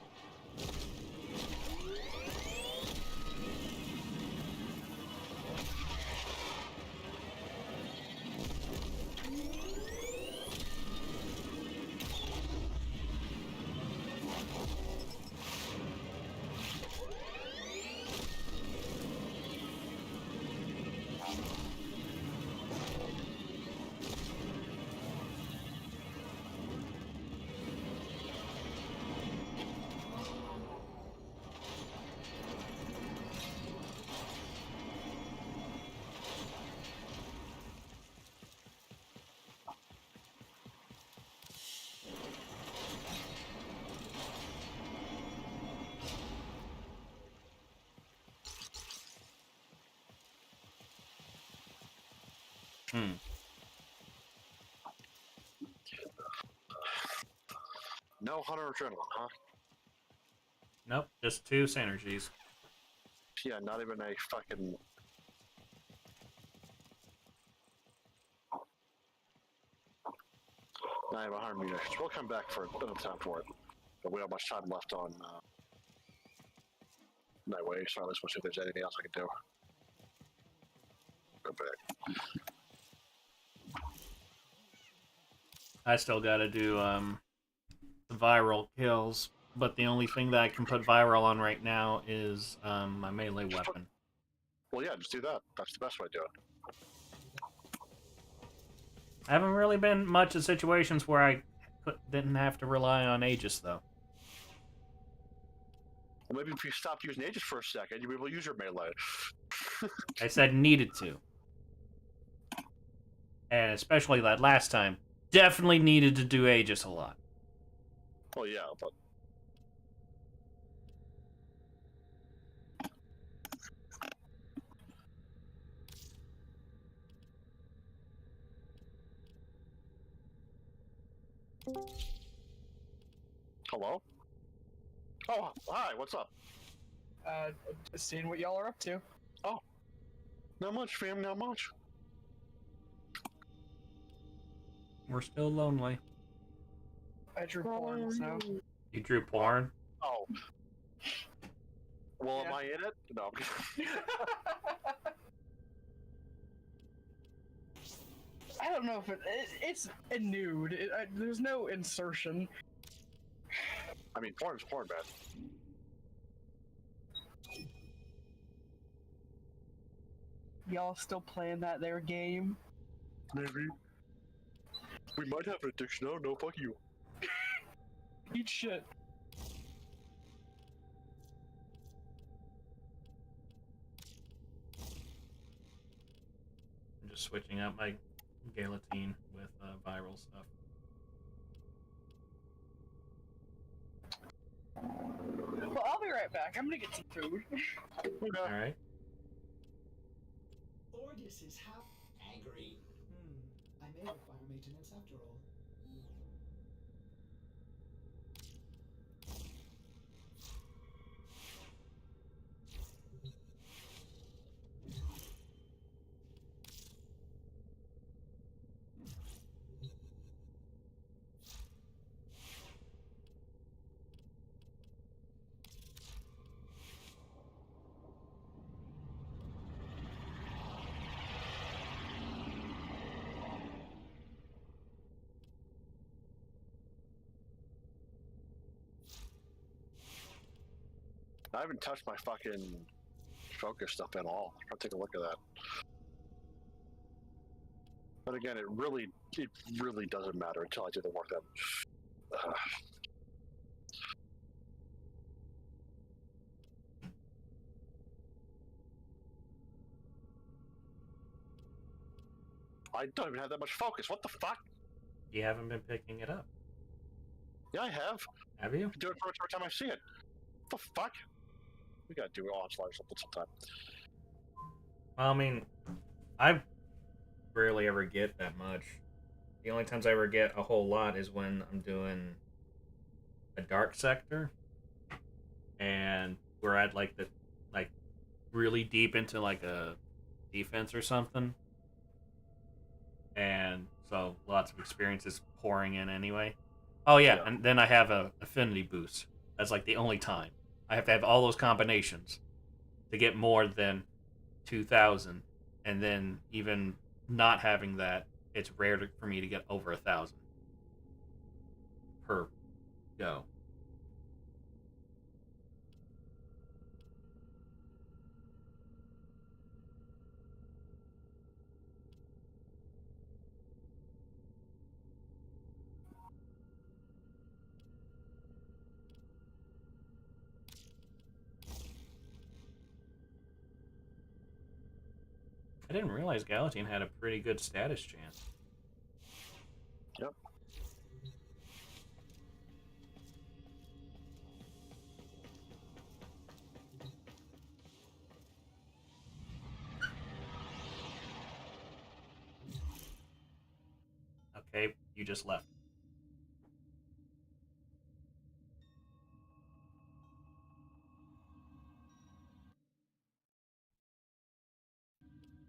Hmm. No hunter adrenaline, huh? Nope, just 2 synergies. Yeah, not even a fucking. Not even 100 munitions. We'll come back for another time for it. But we don't have much time left on Nightway, so at least we'll see if there's anything else I can do. Go back. I still gotta do the viral kills, but the only thing that I can put viral on right now is my melee weapon. Well, yeah, just do that. That's the best way to do it. I haven't really been much in situations where I didn't have to rely on Aegis, though. Well, maybe if you stopped using Aegis for a second, you'd be able to use your melee. I said needed to. And especially that last time, definitely needed to do Aegis a lot. Well, yeah, but... Hello? Oh, hi, what's up? Seeing what y'all are up to. Oh. Not much, fam, not much. We're still lonely. I drew porn, so... You drew porn? Oh. Well, Yeah. am I in it? No. I don't know if it's a nude. There's no insertion. I mean, porn's porn, man. Y'all still playing that there game? Maybe. We might have an addiction, I don't know, fuck you. Eat shit. I'm just switching out my Galatine with viral stuff. Well, I'll be right back. I'm gonna get some food. Alright. Ordis is half angry. I may require maintenance after all. I haven't touched my fucking focus stuff at all. I'll take a look at that. But again, it really doesn't matter until I do the work that. I don't even have that much focus. What the fuck? You haven't been picking it up. Yeah, I have. Have you? I do it every time I see it. What the fuck? We gotta do onslaught or something sometime. Well, I mean, I rarely ever get that much. The only times I ever get a whole lot is when I'm doing a dark sector, and we're at like really deep into like a defense or something, and so lots of experiences pouring in anyway. Oh yeah, and then I have a affinity boost. That's like the only time I have to have all those combinations to get more than 2,000, and then even not having that, it's rare for me to get over 1,000 per go. I didn't realize Galatine had a pretty good status chance. Yep. You just left.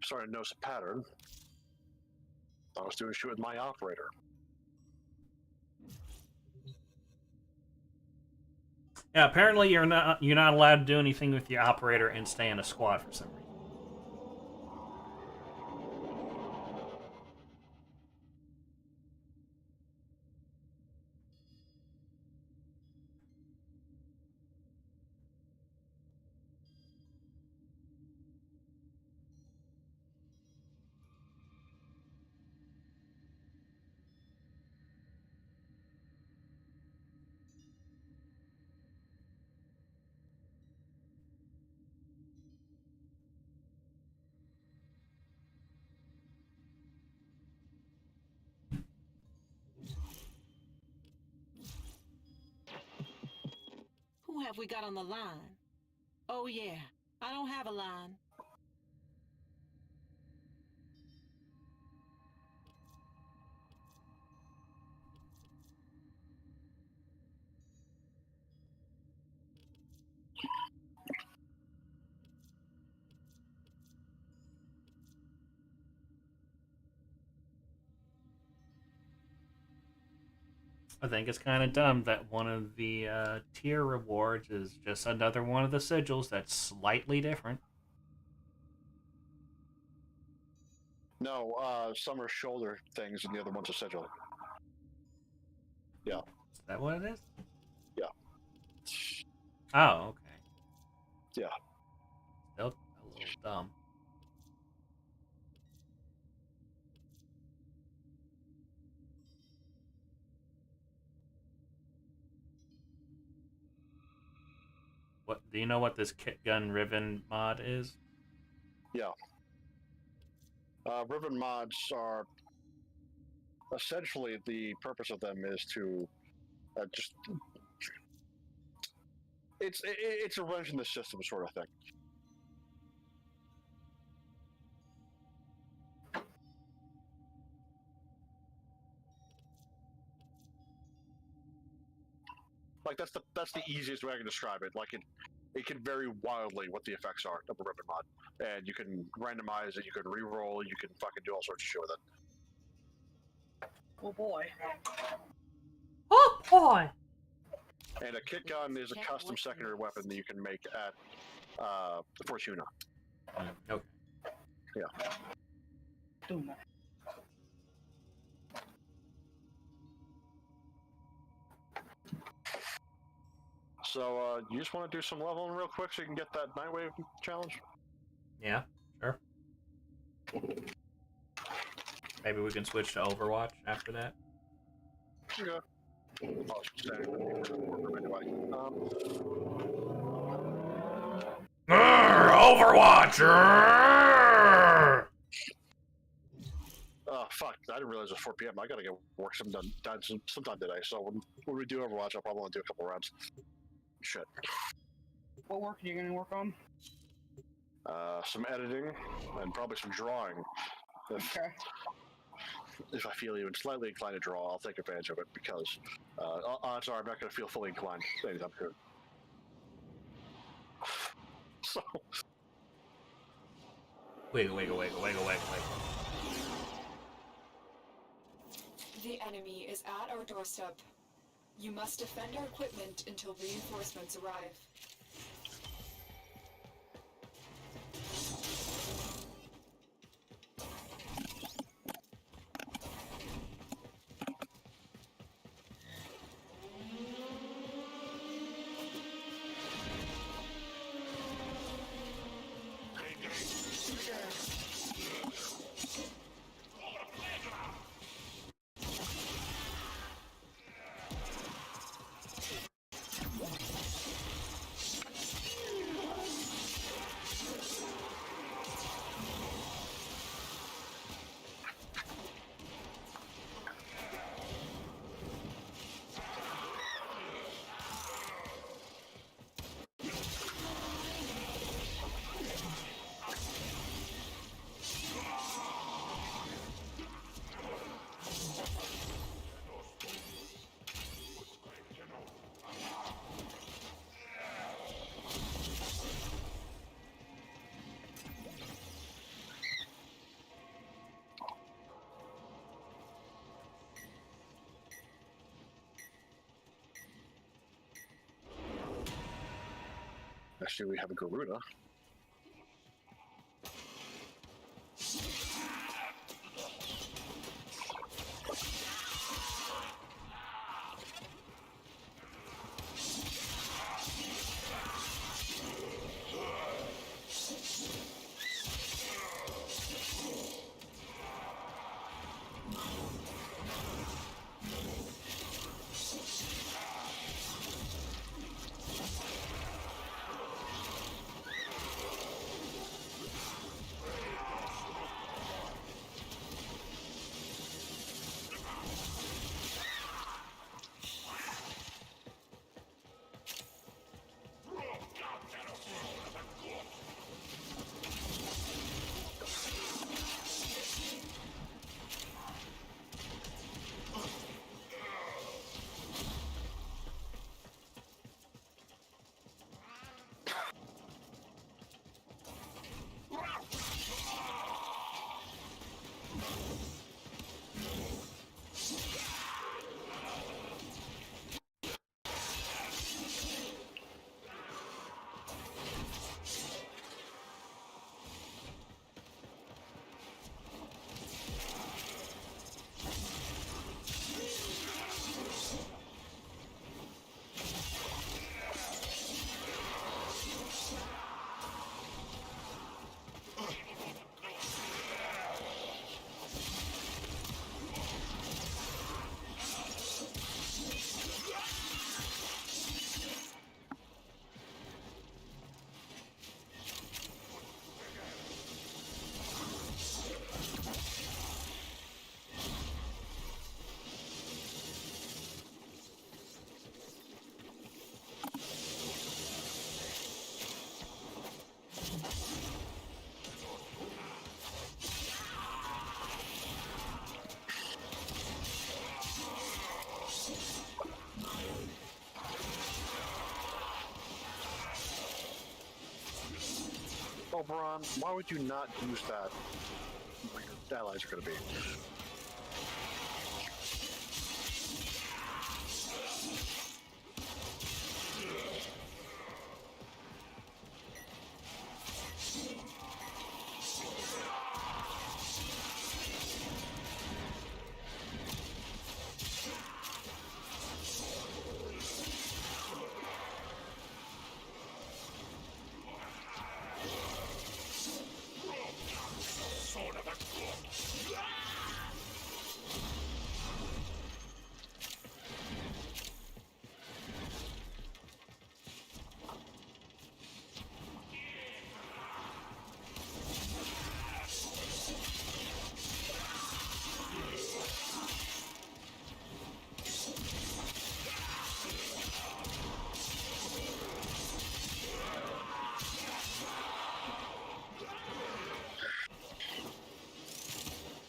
Starting to notice a pattern. I was doing shit with my operator. Yeah, apparently you're not allowed to do anything with your operator and stay in a squad for some reason. Who have we got on the line? Oh, yeah. I don't have a line. I think it's kind of dumb that one of the tier rewards is just another one of the sigils that's slightly different. No, some are shoulder things and the other one's a sigil. Yeah. Is that what it is? Yeah. Oh, okay. Yeah. Still a little dumb. What do you know what this kit gun ribbon mod is? Yeah. Ribbon mods are essentially the purpose of them is to just it's a wrench in the system sort of thing. Like that's the easiest way I can describe it. Like it can vary wildly what the effects are of a ribbon mod, and you can randomize it, you can re-roll, you can fucking do all sorts of shit with it. Oh boy. Oh boy! And a kit gun is a custom secondary weapon that you can make at Fortuna. Okay. Yeah. Fortuna. So you just want to do some leveling real quick so you can get that Nightwave challenge? Yeah, sure. Maybe we can switch to Overwatch after that. Yeah. Oh, Overwatch! Oh, fuck. I didn't realize it was 4 p.m. I gotta get work sometime today. So when we do Overwatch, I'll probably want to do a couple rounds. Shit. What work are you going to work on? Some editing and probably some drawing. Okay. If I feel even slightly inclined to draw, I'll take advantage of it because odds are I'm not going to feel fully inclined anytime soon. So. Wiggle. The enemy is at our doorstep. You must defend our equipment until reinforcements arrive. Actually, we have a Garuda. Oberon, why would you not use that? Where your allies are going to be.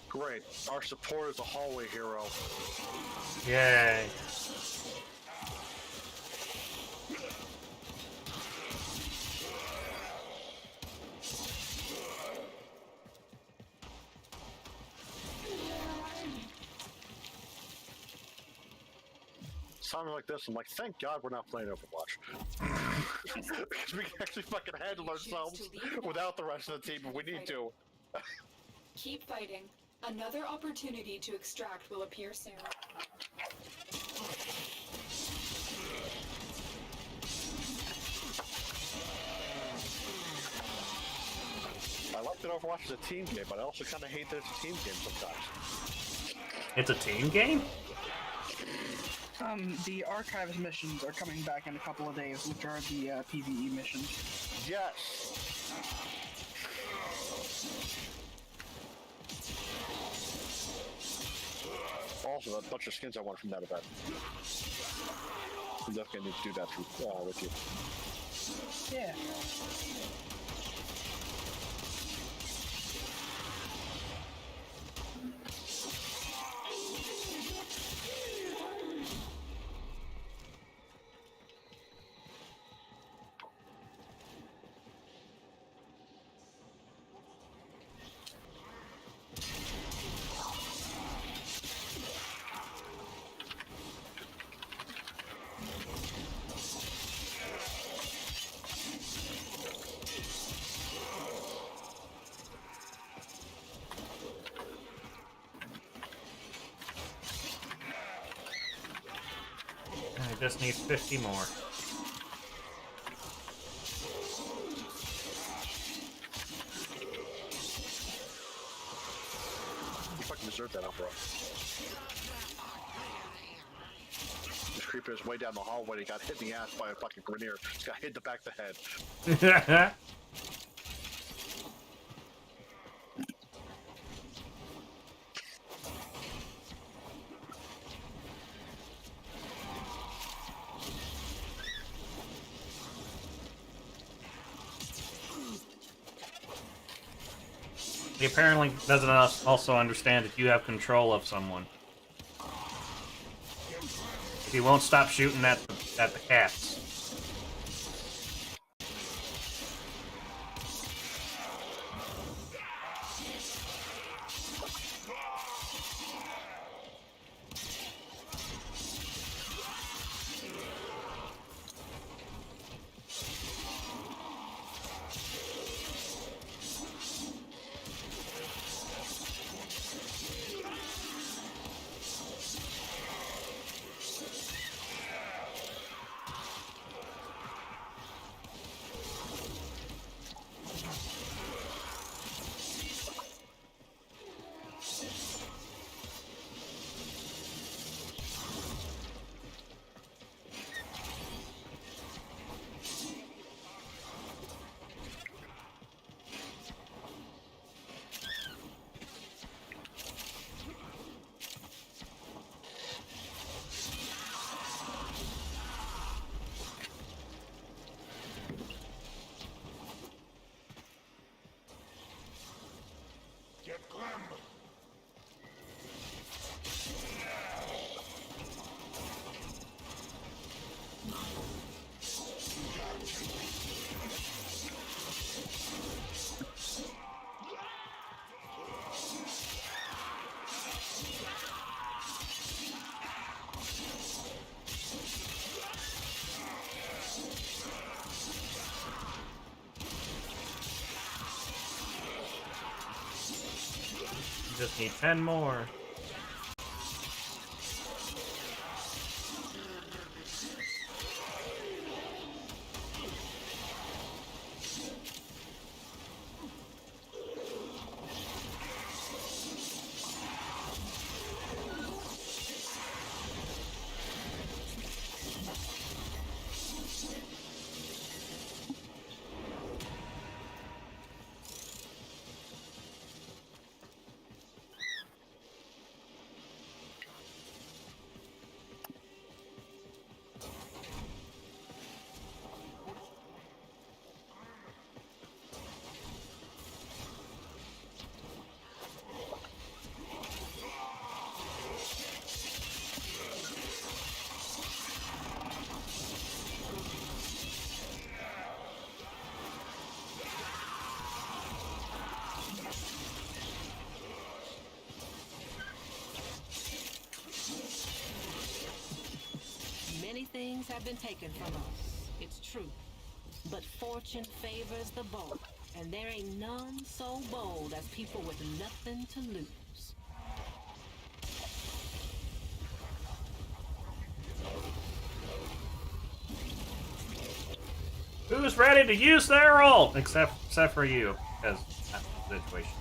Great. Our support is a hallway hero. Yay. Something like this, I'm like, thank God we're not playing Overwatch. Because we can actually fucking handle ourselves without the rest of the team if we need to. Keep fighting. Another opportunity to extract will appear soon. I like that Overwatch is a team game, but I also kind of hate that it's a team game sometimes. It's a team game? The Archives missions are coming back in a couple of days, which are the PvE missions. Yes! Also, a bunch of skins I want from that event. I'm definitely need to do that with you. Yeah. I just need 50 more. You fucking deserve that, Umbra. This creeper is way down the hallway. He got hit in the ass by a fucking Grenier. He's got hit in the back of the head. He apparently doesn't also understand that you have control of someone. He won't stop shooting at the cats. Just need 10 more. Many things have been taken from us, it's true. But fortune favors the bold, and there ain't none so bold as people with nothing to lose. Who's ready to use their ult? Except for you, because that's the situation.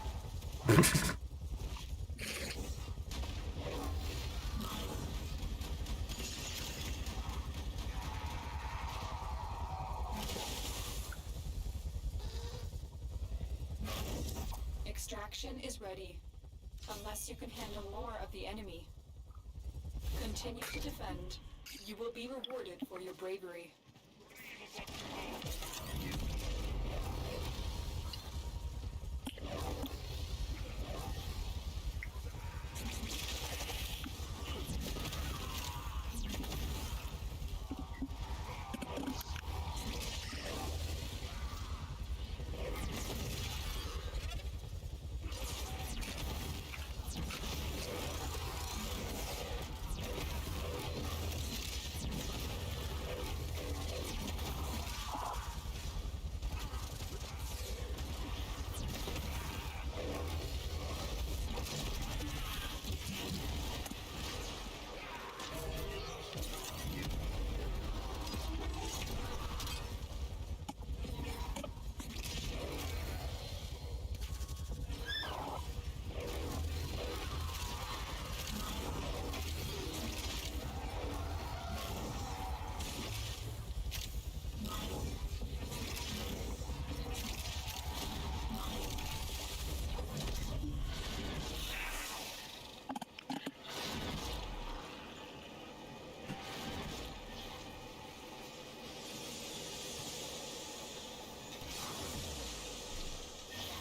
Extraction is ready. Unless you can handle more of the enemy. Continue to defend. You will be rewarded for your bravery.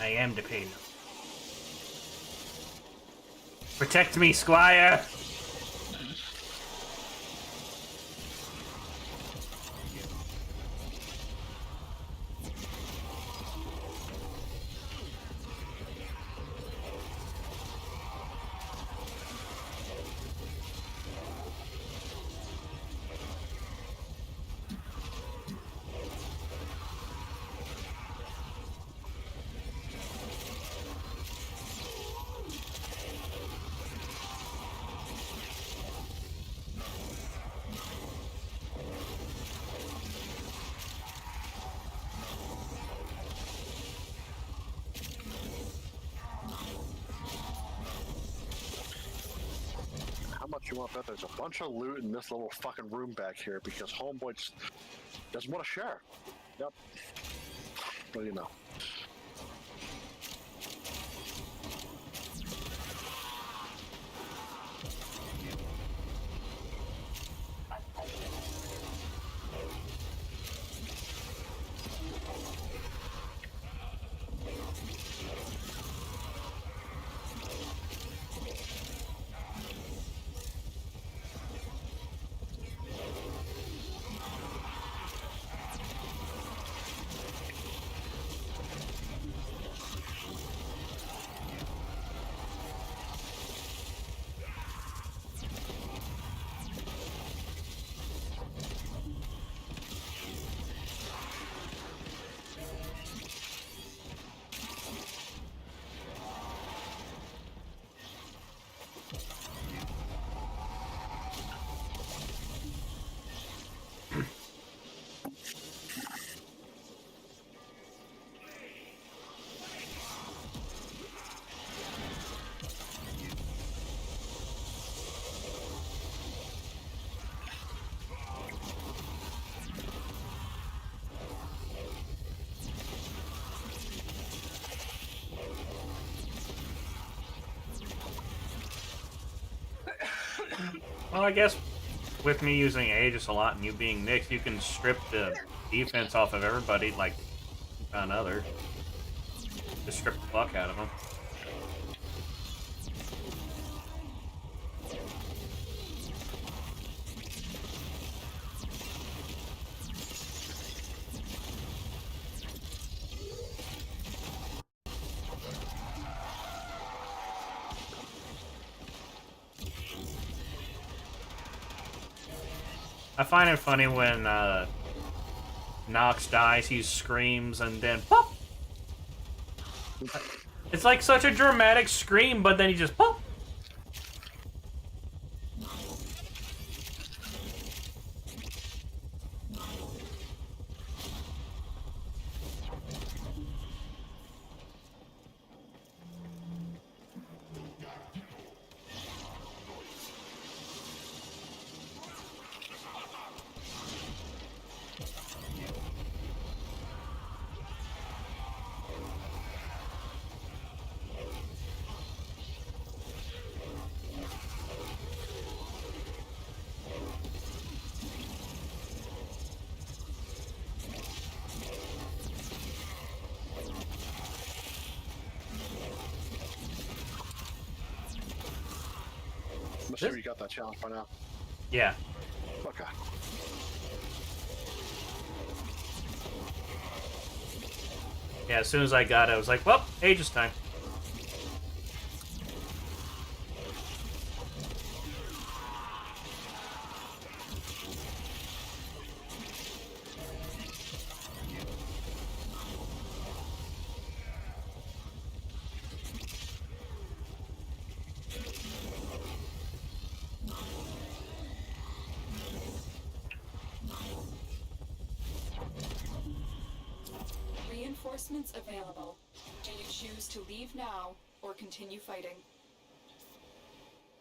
I am the pain. Protect me, Squire! How much you want that? There's a bunch of loot in this little fucking room back here because Homeboy just doesn't want to share. Yep. Well, you know. Well, I guess with me using Aegis a lot and you being Nyx, you can strip the defense off of everybody like none other. Just strip the fuck out of them. I find it funny when Nox dies, he screams and then pop! It's like such a dramatic scream, but then he just pop! I'm assuming you got that challenge by now. Yeah. Okay. Yeah, as soon as I got it, I was like, well, Aegis time. Reinforcements available. Do you choose to leave now or continue fighting?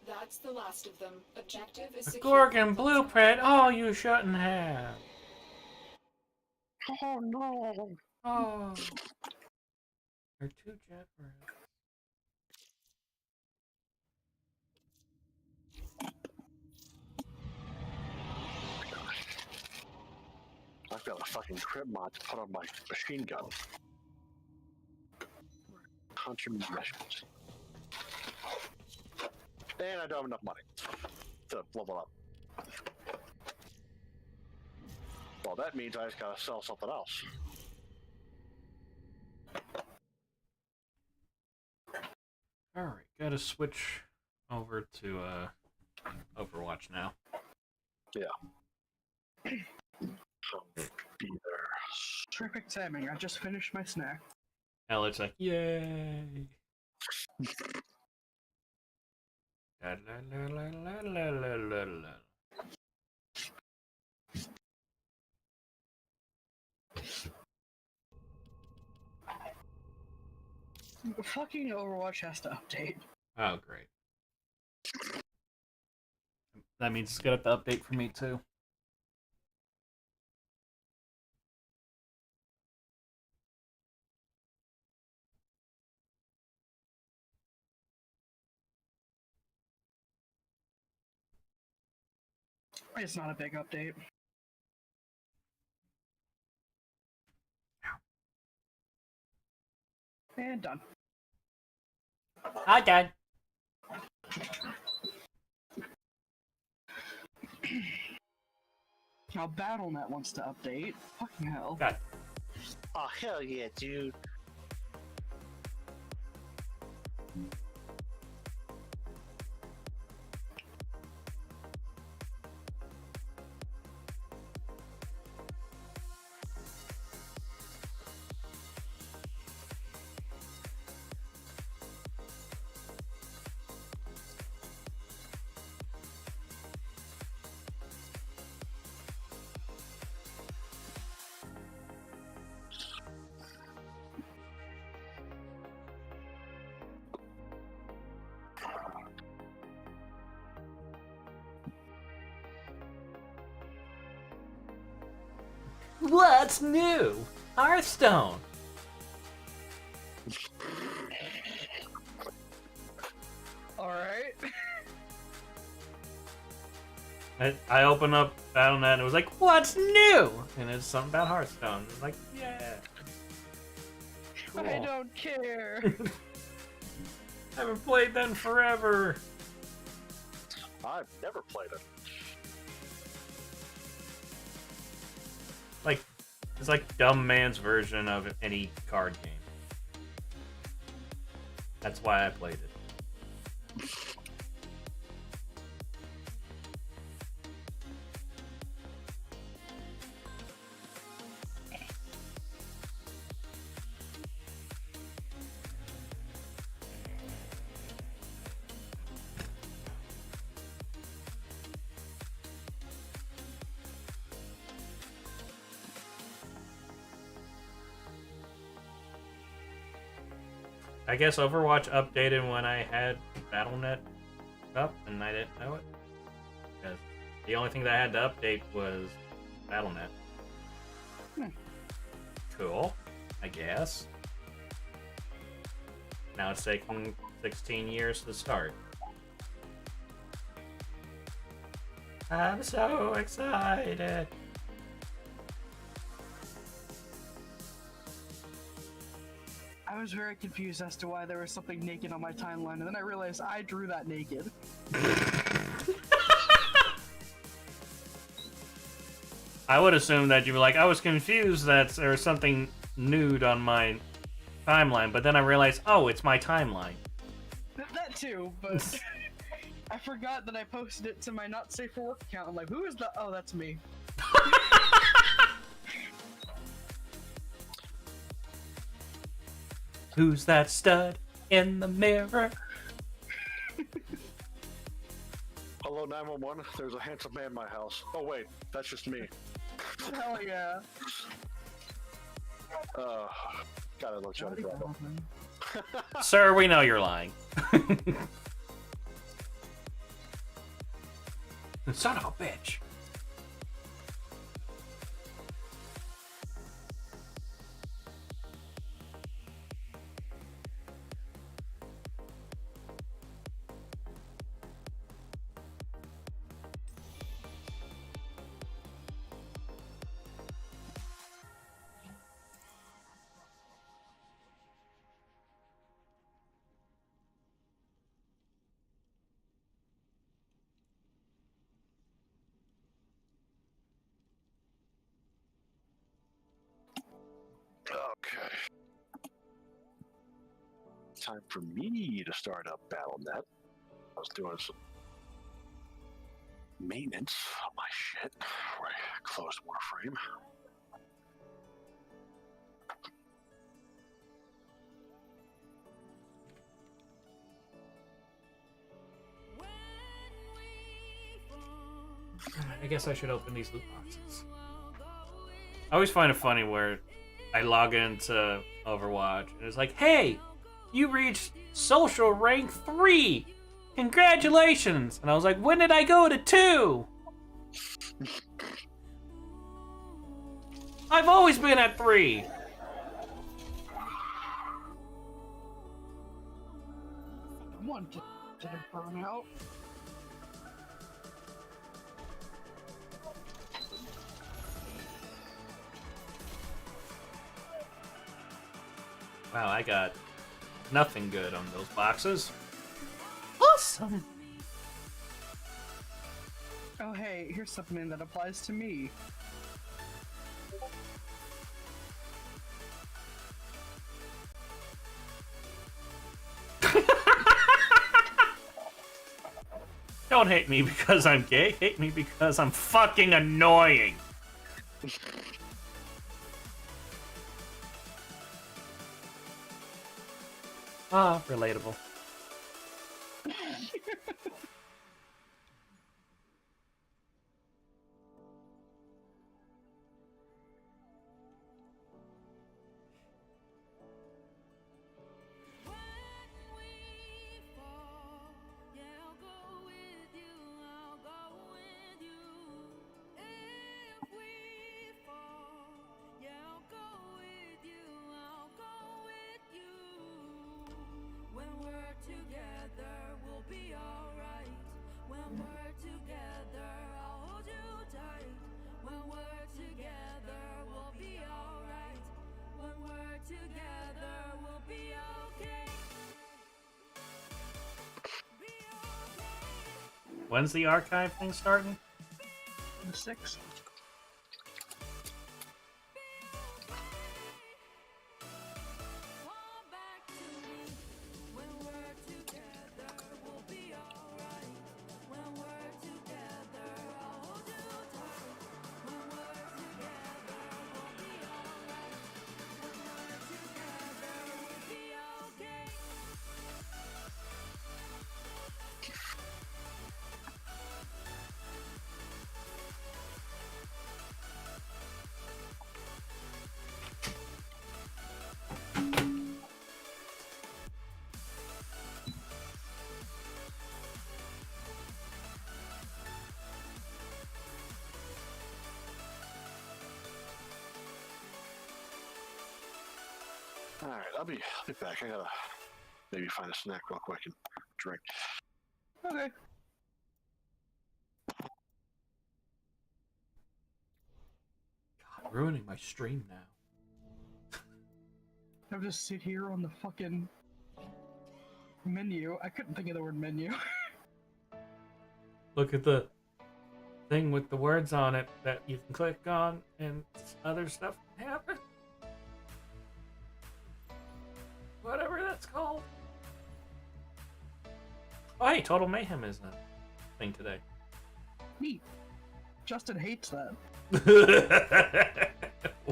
That's the last of them. Objective is A secure. Gorgon blueprint? Oh, you shouldn't have. Oh no! Oh. They're too generous. I've got a fucking crib mod to put on my machine gun. Hunter missions. And I don't have enough money to level up. Well, that means I just gotta sell something else. Alright, gotta switch over to Overwatch now. Yeah. So, be there. Perfect timing. I just finished my snack. Alex like, yay! La, la, la, la, la, la, la, la. Fucking Overwatch has to update. Oh, great. That means it's gonna have to update for me too. It's not a big update. And done. Hi, Dad. Now BattleNet wants to update. Fucking hell. God. Oh, hell yeah, dude. What's new? Hearthstone. Alright. I open up BattleNet and it was like, what's new? And it's something about Hearthstone. It's like, yeah. Cool. I don't care. I haven't played that in forever. I've never played it. Like, it's like dumb man's version of any card game. That's why I played it. I guess Overwatch updated when I had BattleNet up and I didn't know it. Because the only thing that I had to update was BattleNet. Cool, I guess. Now it's taking 16 years to start. I'm so excited. I was very confused as to why there was something naked on my timeline, and then I realized I drew that naked. I would assume that you were like, I was confused that there was something nude on my timeline, but then I realized, oh, it's my timeline. That too, but I forgot that I posted it to my not safe for work account. I'm like, who is that? Oh, that's me. Who's that stud in the mirror? Hello, 911. There's a handsome man in my house. Oh, wait. That's just me. Hell yeah. Gotta let you know. Sir, we know you're lying. Son of a bitch. Time for me to start up BattleNet. I was doing some maintenance on my shit before I closed Warframe. I guess I should open these loot boxes. I always find it funny where I log into Overwatch and it's like, hey, you reached social rank 3. Congratulations. And I was like, when did I go to 2? I've always been at 3. One to burn out. Wow, I got nothing good on those boxes. Awesome. Oh hey, here's something that applies to me. Don't hate me because I'm gay, hate me because I'm fucking annoying. Ah, relatable. When's the archive thing starting? The 6th. Alright, I'll be back. I gotta maybe find a snack real quick and drink. Okay. God, ruining my stream now. I'll just sit here on the fucking menu. I couldn't think of the word menu. Look at the thing with the words on it that you can click on and other stuff can happen. Whatever that's called. Oh, hey, Total Mayhem is a thing today. Neat. Justin hates that.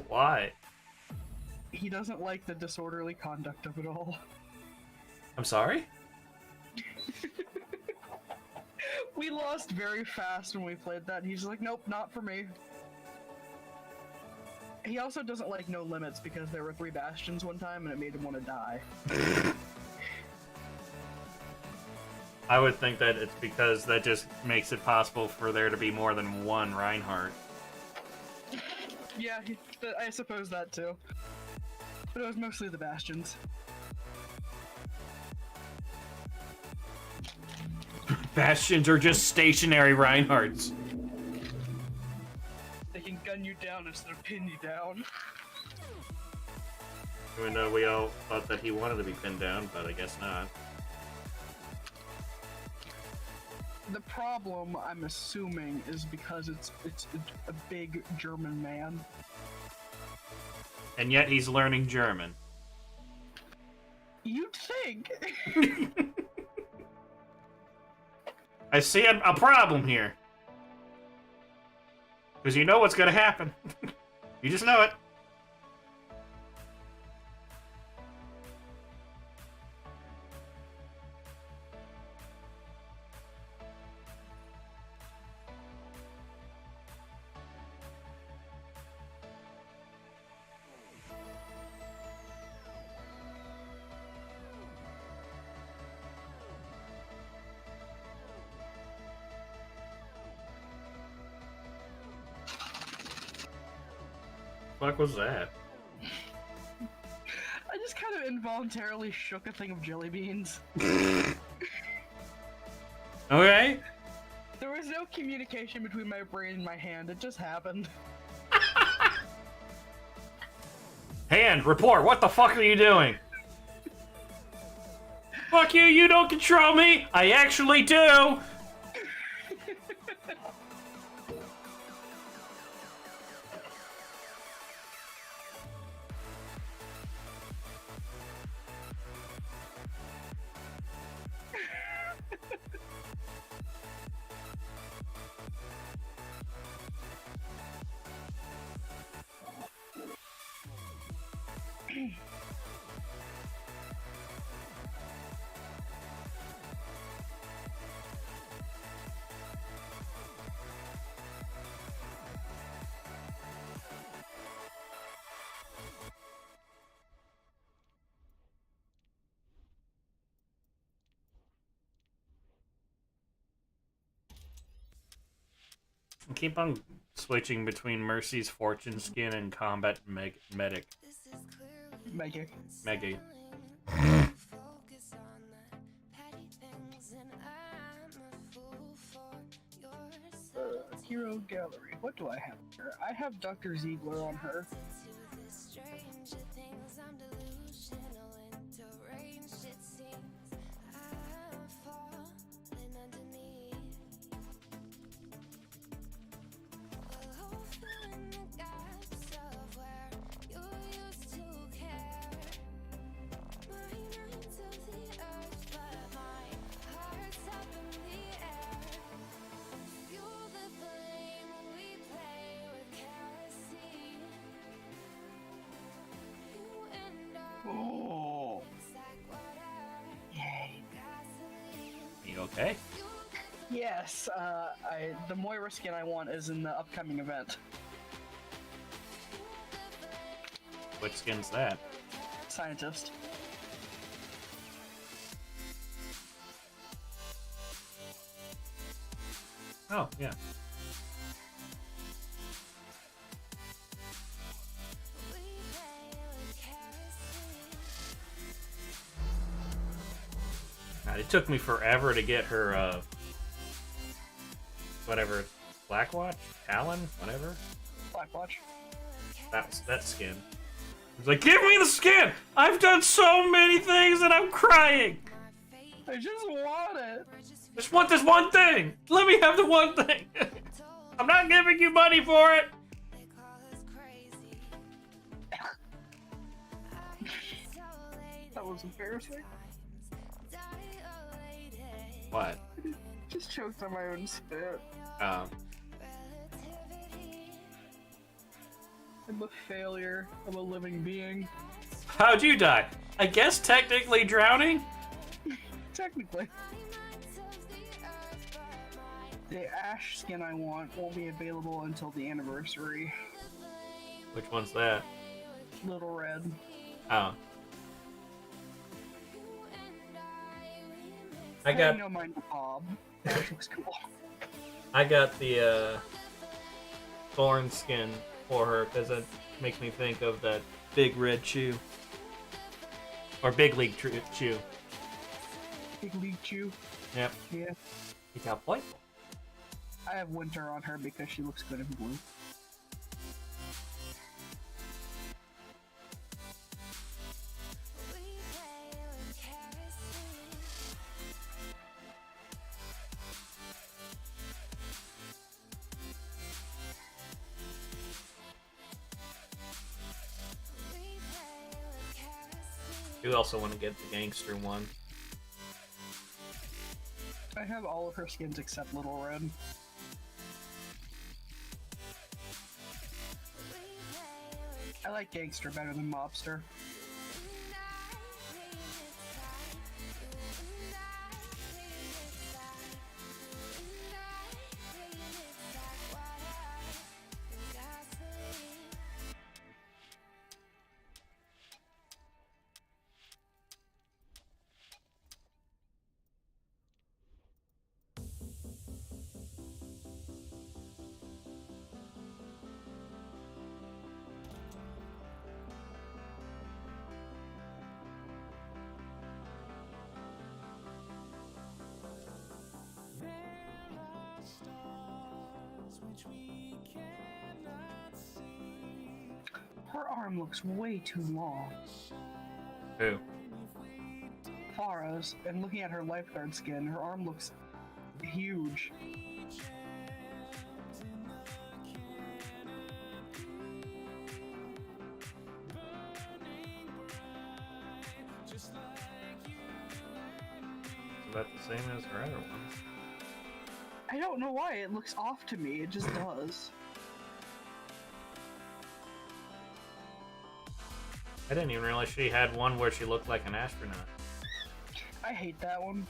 Why? He doesn't like the disorderly conduct of it all. I'm sorry? We lost very fast when we played that, and he's like, nope, not for me. He also doesn't like No Limits because there were 3 bastions one time and it made him want to die. I would think that it's because that just makes it possible for there to be more than one Reinhardt. Yeah, I suppose that too. But it was mostly the bastions. Bastions are just stationary Reinhardts. They can gun you down instead of pin you down. Even though we all thought that he wanted to be pinned down, but I guess not. The problem, I'm assuming, is because it's a big German man. And yet he's learning German. You'd think. I see a problem here. Because you know what's going to happen. You just know it. What was that? I just kind of involuntarily shook a thing of jelly beans. Okay. There was no communication between my brain and my hand. It just happened. Hand, report. What the fuck are you doing? Fuck you, you don't control me. I actually do. Keep on switching between Mercy's fortune skin and combat medic. Mega. Mega. Hero gallery. What do I have here? I have Dr. Ziegler on her. Oh. Yay. You okay? Yes, the Moira skin I want is in the upcoming event. Which skin's that? Scientist. Oh, yeah. God, it took me forever to get her, whatever, Blackwatch? Talon? Whatever? Blackwatch. That skin. It's like, give me the skin! I've done so many things and I'm crying! I just want it! Just want this one thing! Let me have the one thing! I'm not giving you money for it! That was embarrassing. What? Just choked on my own spit. Oh. I'm a failure. I'm a living being. How'd you die? I guess technically drowning? Technically. The Ash skin I want won't be available until the anniversary. Which one's that? Little Red. Oh. I got. No mind Bob. That looks cool. I got the thorn skin for her because it makes me think of that big red chew. Or big league chew. Big League Chew. Yep. Yeah. He's got playful. I have Winter on her because she looks good in blue. You also want to get the gangster one. I have all of her skins except Little Red. I like gangster better than mobster. Her arm looks way too long. Who? Farah's, and looking at her lifeguard skin, her arm looks huge. It's about the same as her other ones. I don't know why it looks off to me, it just does. I didn't even realize she had one where she looked like an astronaut. I hate that one.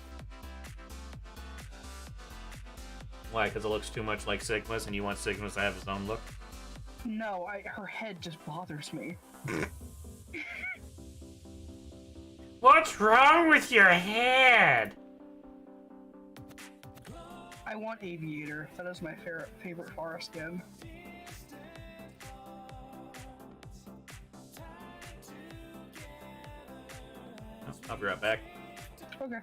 Why? Because it looks too much like Sigma's and you want Sigma's to have his own look? No, her head just bothers me. What's wrong with your head? I want Aviator. That is my favorite Farah skin. I'll be right back. Okay.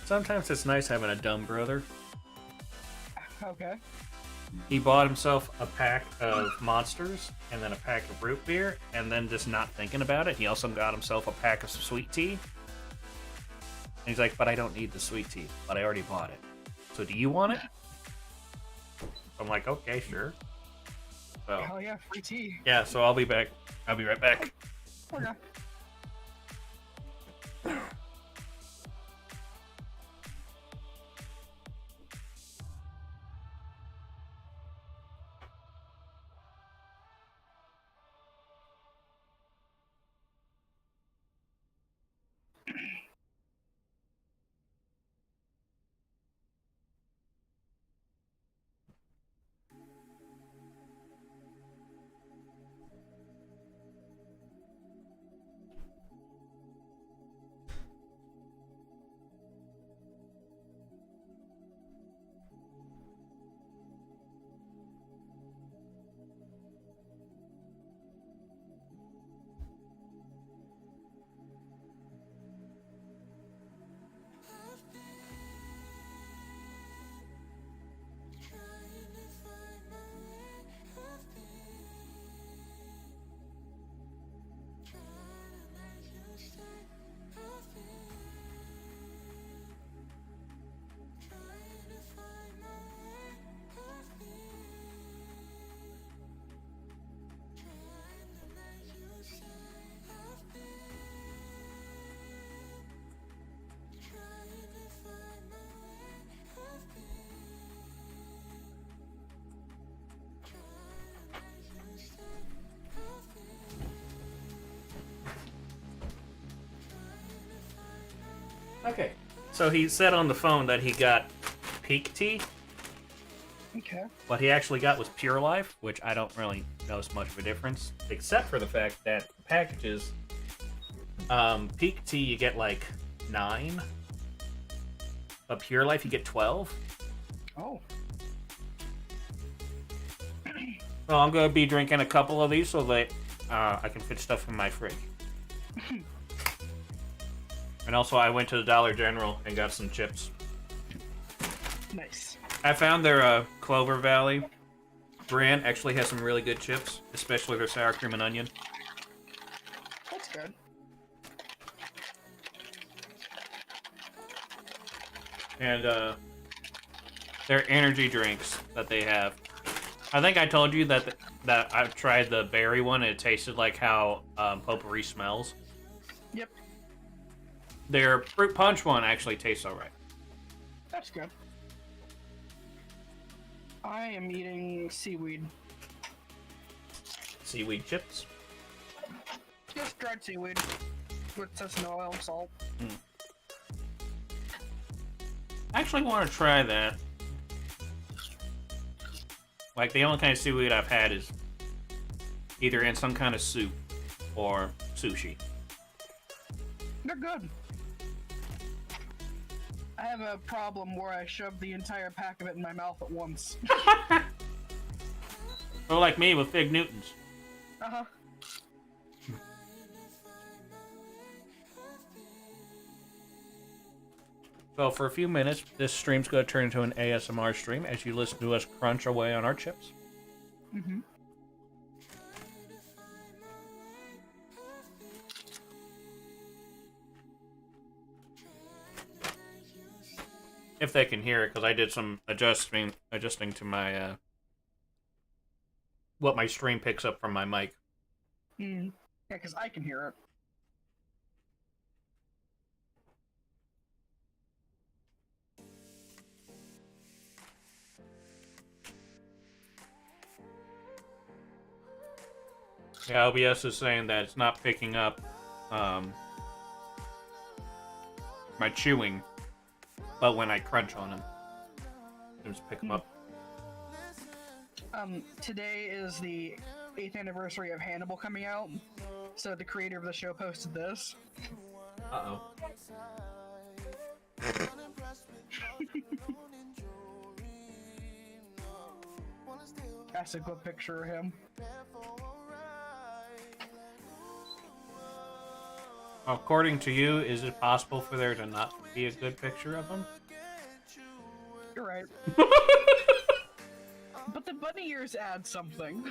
Sometimes it's nice having a dumb brother. Okay. He bought himself a pack of Monsters and then a pack of root beer, and then just not thinking about it, he also got himself a pack of sweet tea. And he's like, but I don't need the sweet tea, but I already bought it. So do you want it? I'm like, okay, sure. So, Hell yeah, free tea. yeah, so I'll be back. I'll be right back. Okay. So he said on the phone that he got Peak Tea. Okay. What he actually got was Pure Life, which I don't really notice much of a difference, except for the fact that the packages, Peak Tea you get like 9, but Pure Life you get 12. Oh. Well, I'm gonna be drinking a couple of these so that I can fit stuff in my fridge. And also, I went to the Dollar General and got some chips. Nice. I found their Clover Valley brand actually has some really good chips, especially their sour cream and onion. That's good. And their energy drinks that they have. I think I told you that I tried the berry one and it tasted like how potpourri smells. Yep. Their fruit punch one actually tastes alright. That's good. I am eating seaweed. Seaweed chips? Just dried seaweed with sesame oil and salt. I actually want to try that. Like, the only kind of seaweed I've had is either in some kind of soup or sushi. They're good. I have a problem where I shove the entire pack of it in my mouth at once. Or like me with Fig Newtons. Uh-huh. So for a few minutes, this stream's going to turn into an ASMR stream as you listen to us crunch away on our chips. Mm-hmm. If they can hear it, because I did some adjusting to my what my stream picks up from my mic. Yeah, because I can hear it. Yeah, OBS is saying that it's not picking up my chewing, but when I crunch on them, it just pick them up. Today is the 8th anniversary of Hannibal coming out, so the creator of the show posted this. Uh-oh. That's a good picture of him. According to you, is it possible for there to not be a good picture of him? You're right. But the bunny ears add something.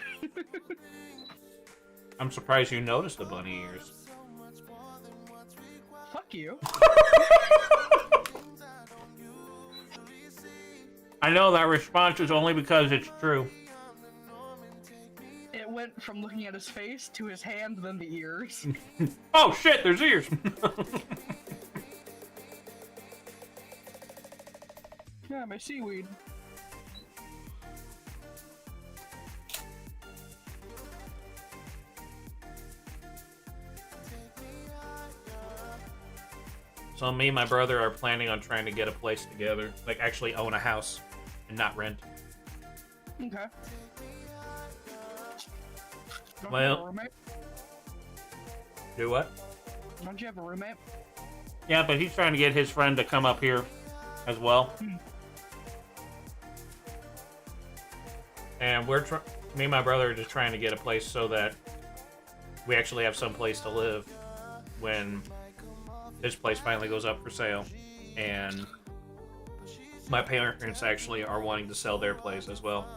I'm surprised you noticed the bunny ears. Fuck you. I know that response is only because it's true. It went from looking at his face to his hand, then the ears. Oh shit, there's ears! Yeah, my seaweed. So me and my brother are planning on trying to get a place together. Like, actually own a house and not rent. Okay. Don't Well- you have a roommate? Do what? Don't you have a roommate? Yeah, but he's trying to get his friend to come up here as well. And me and my brother are just trying to get a place so that we actually have some place to live when this place finally goes up for sale. And my parents actually are wanting to sell their place as well.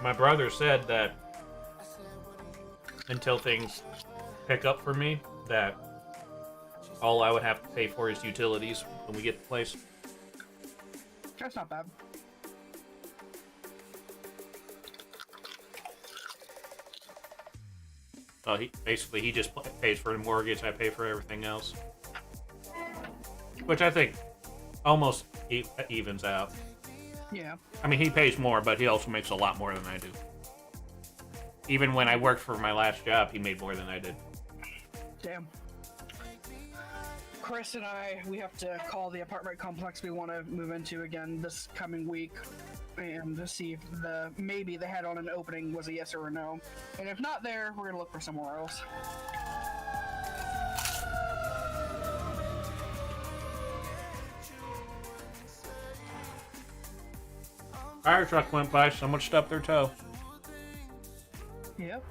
My brother said that until things pick up for me, that all I would have to pay for is utilities when we get the place. That's not bad. So he just pays for the mortgage, I pay for everything else. Which I think almost evens out. Yeah. I mean, he pays more, but he also makes a lot more than I do. Even when I worked for my last job, he made more than I did. Damn. Chris and we have to call the apartment complex we want to move into again this coming week, and to see if maybe they had on an opening was a yes or a no. And if not there, we're gonna look for somewhere else. Fire truck went by, someone stubbed their toe. Yep.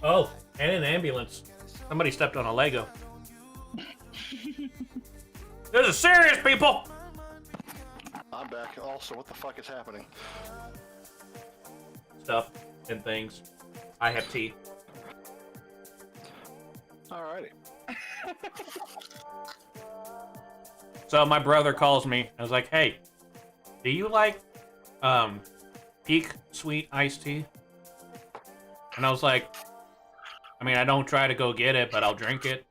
Oh, and an ambulance. Somebody stepped on a Lego. This is serious, people! I'm back. Also, what the fuck is happening? Stuff and things. I have tea. Alrighty. So my brother calls me. I was like, hey, do you like peak sweet iced tea? And I was like, I mean, I don't try to go get it, but I'll drink it.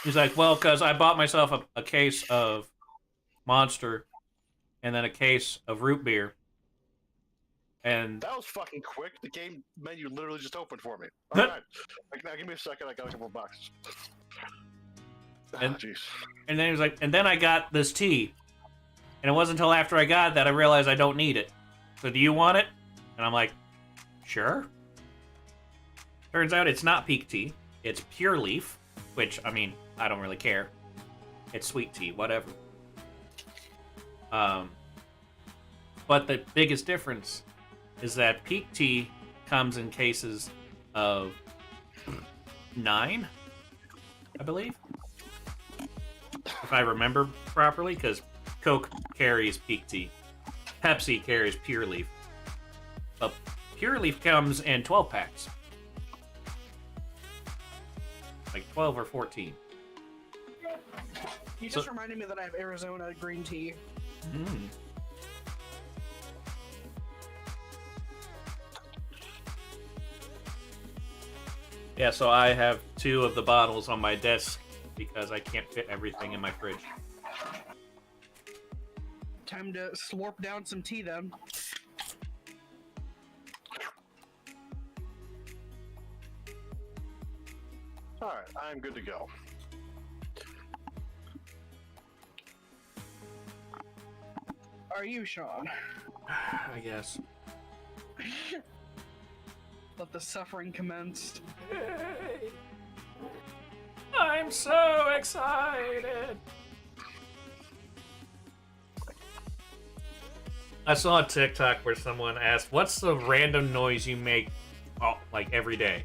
He's like, well, because I bought myself a case of Monster and then a case of root beer. And that was fucking quick. The game menu literally just opened for me. All right. Now give me a second. I got a couple of boxes. And, jeez. And then he was like, and then I got this tea. And it wasn't until after I got that I realized I don't need it. So do you want it? And I'm like, sure. Turns out it's not peak tea. It's pure leaf, which, I mean, I don't really care. It's sweet tea, whatever. But the biggest difference is that peak tea comes in cases of 9, I believe. If I remember properly, because Coke carries peak tea. Pepsi carries pure leaf. But pure leaf comes in 12 packs. Like 12 or 14. You just reminded me that I have Arizona green tea. Mm. Yeah, so I have 2 of the bottles on my desk because I can't fit everything in my fridge. Time to slurp down some tea then. Alright, I'm good to go. Are you, Sean? I guess. Let the suffering commence. I'm so excited! I saw a TikTok where someone asked, what's the random noise you make, like, every day?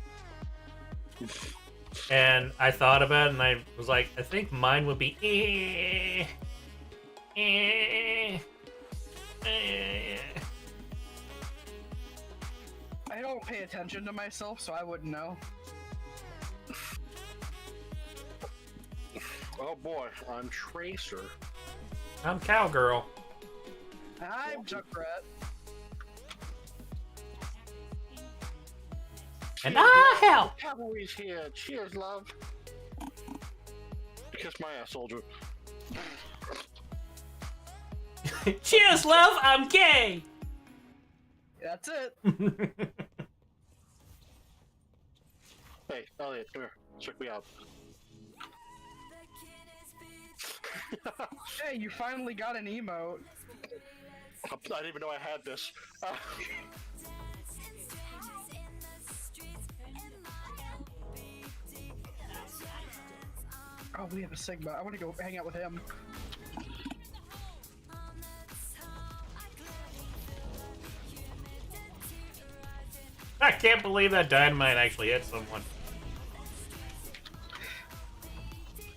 And I thought about it, and I was like, I think mine would be I don't pay attention to myself, so I wouldn't know. Oh boy, I'm Tracer. I'm Cowgirl. I'm Junkrat. And I help! Cavalry's here. Cheers, love. Kiss my ass, soldier. Cheers, love, I'm gay! That's it. Hey, Elliot, come here. Check me out. Hey, you finally got an emote. I didn't even know I had this. Oh, we have a Sigma. I want to go hang out with him. I can't believe that dynamite actually hit someone.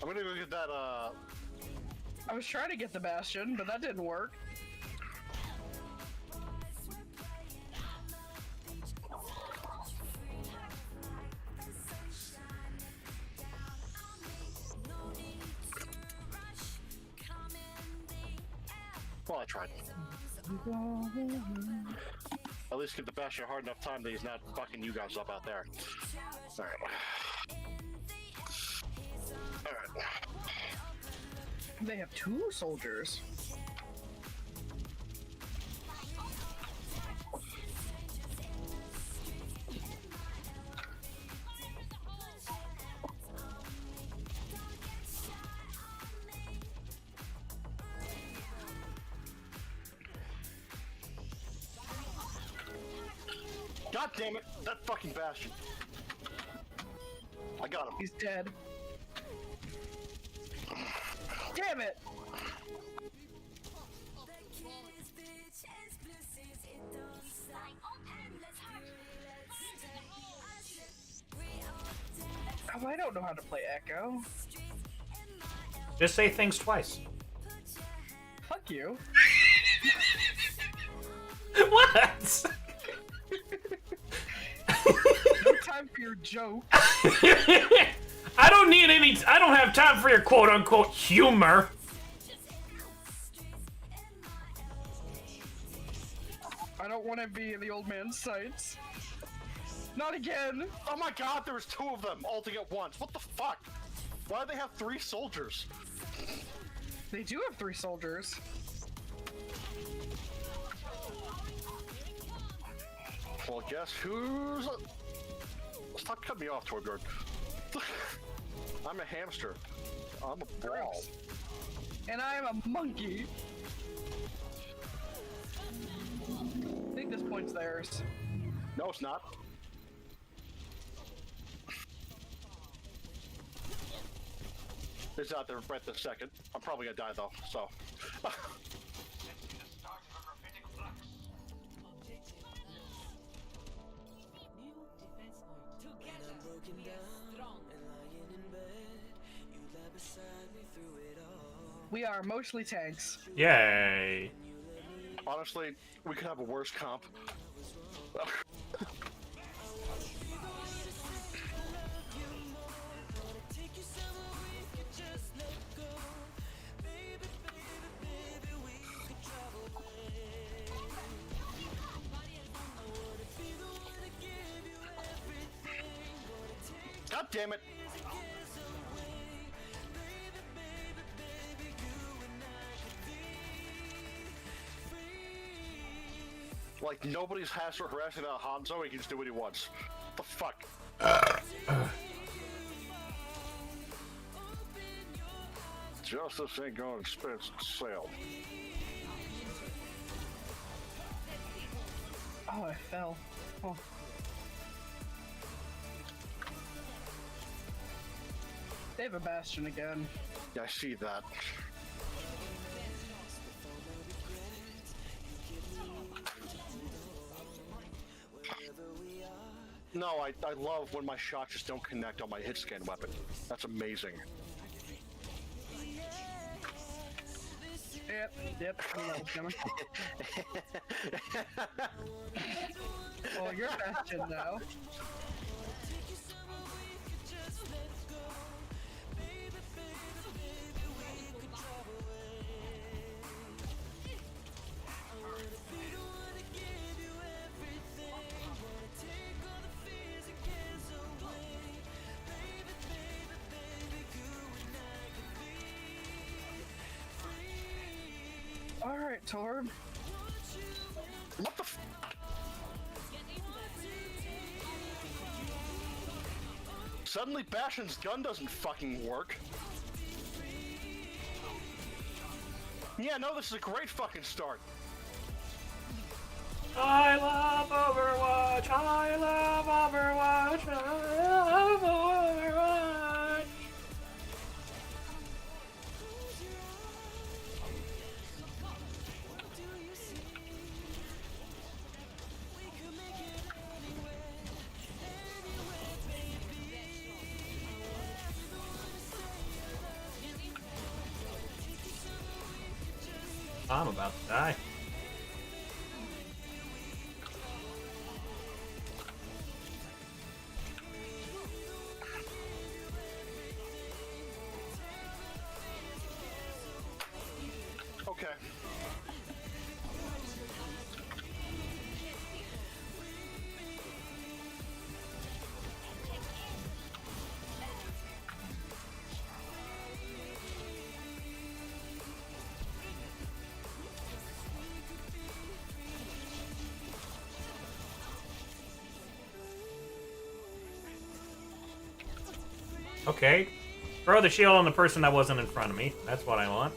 I'm gonna go get that, I was trying to get the Bastion, but that didn't work. Well, I tried. At least give the Bastion a hard enough time that he's not fucking you guys up out there. Alright. Alright. They have 2 soldiers. God damn it! That fucking Bastion. I got him. He's dead. Damn it! Oh, I don't know how to play Echo. Just say things twice. Fuck you. What? No time for your joke. I don't need any. I don't have time for your quote unquote humor. I don't want to be in the old man's sights. Not again. Oh my god, there was 2 of them all at once. What the fuck? Why do they have 3 soldiers? They do have 3 soldiers. Well, guess who's... Stop cutting me off, Torbjorn. I'm a hamster. I'm a ball. And I am a monkey. I think this point's theirs. No, it's not. It's out there right this second. I'm probably gonna die though, so. We are mostly tanks. Yay. Honestly, we could have a worse comp. God damn it! Like, nobody's harassing Hanzo, he can just do what he wants. What the fuck? Justice ain't gonna expense sale. Oh, I fell. Oh. They have a Bastion again. Yeah, I see that. No, I love when my shots just don't connect on my hit scan weapon. That's amazing. Yep, I knew that was coming. Well, you're Bastion now. Alright, Torb. What the f- Suddenly Bastion's gun doesn't fucking work. Yeah, no, this is a great fucking start. I love Overwatch. I love Overwatch. I love Overwatch. I'm about to die. Okay. Okay. Throw the shield on the person that wasn't in front of me. That's what I want.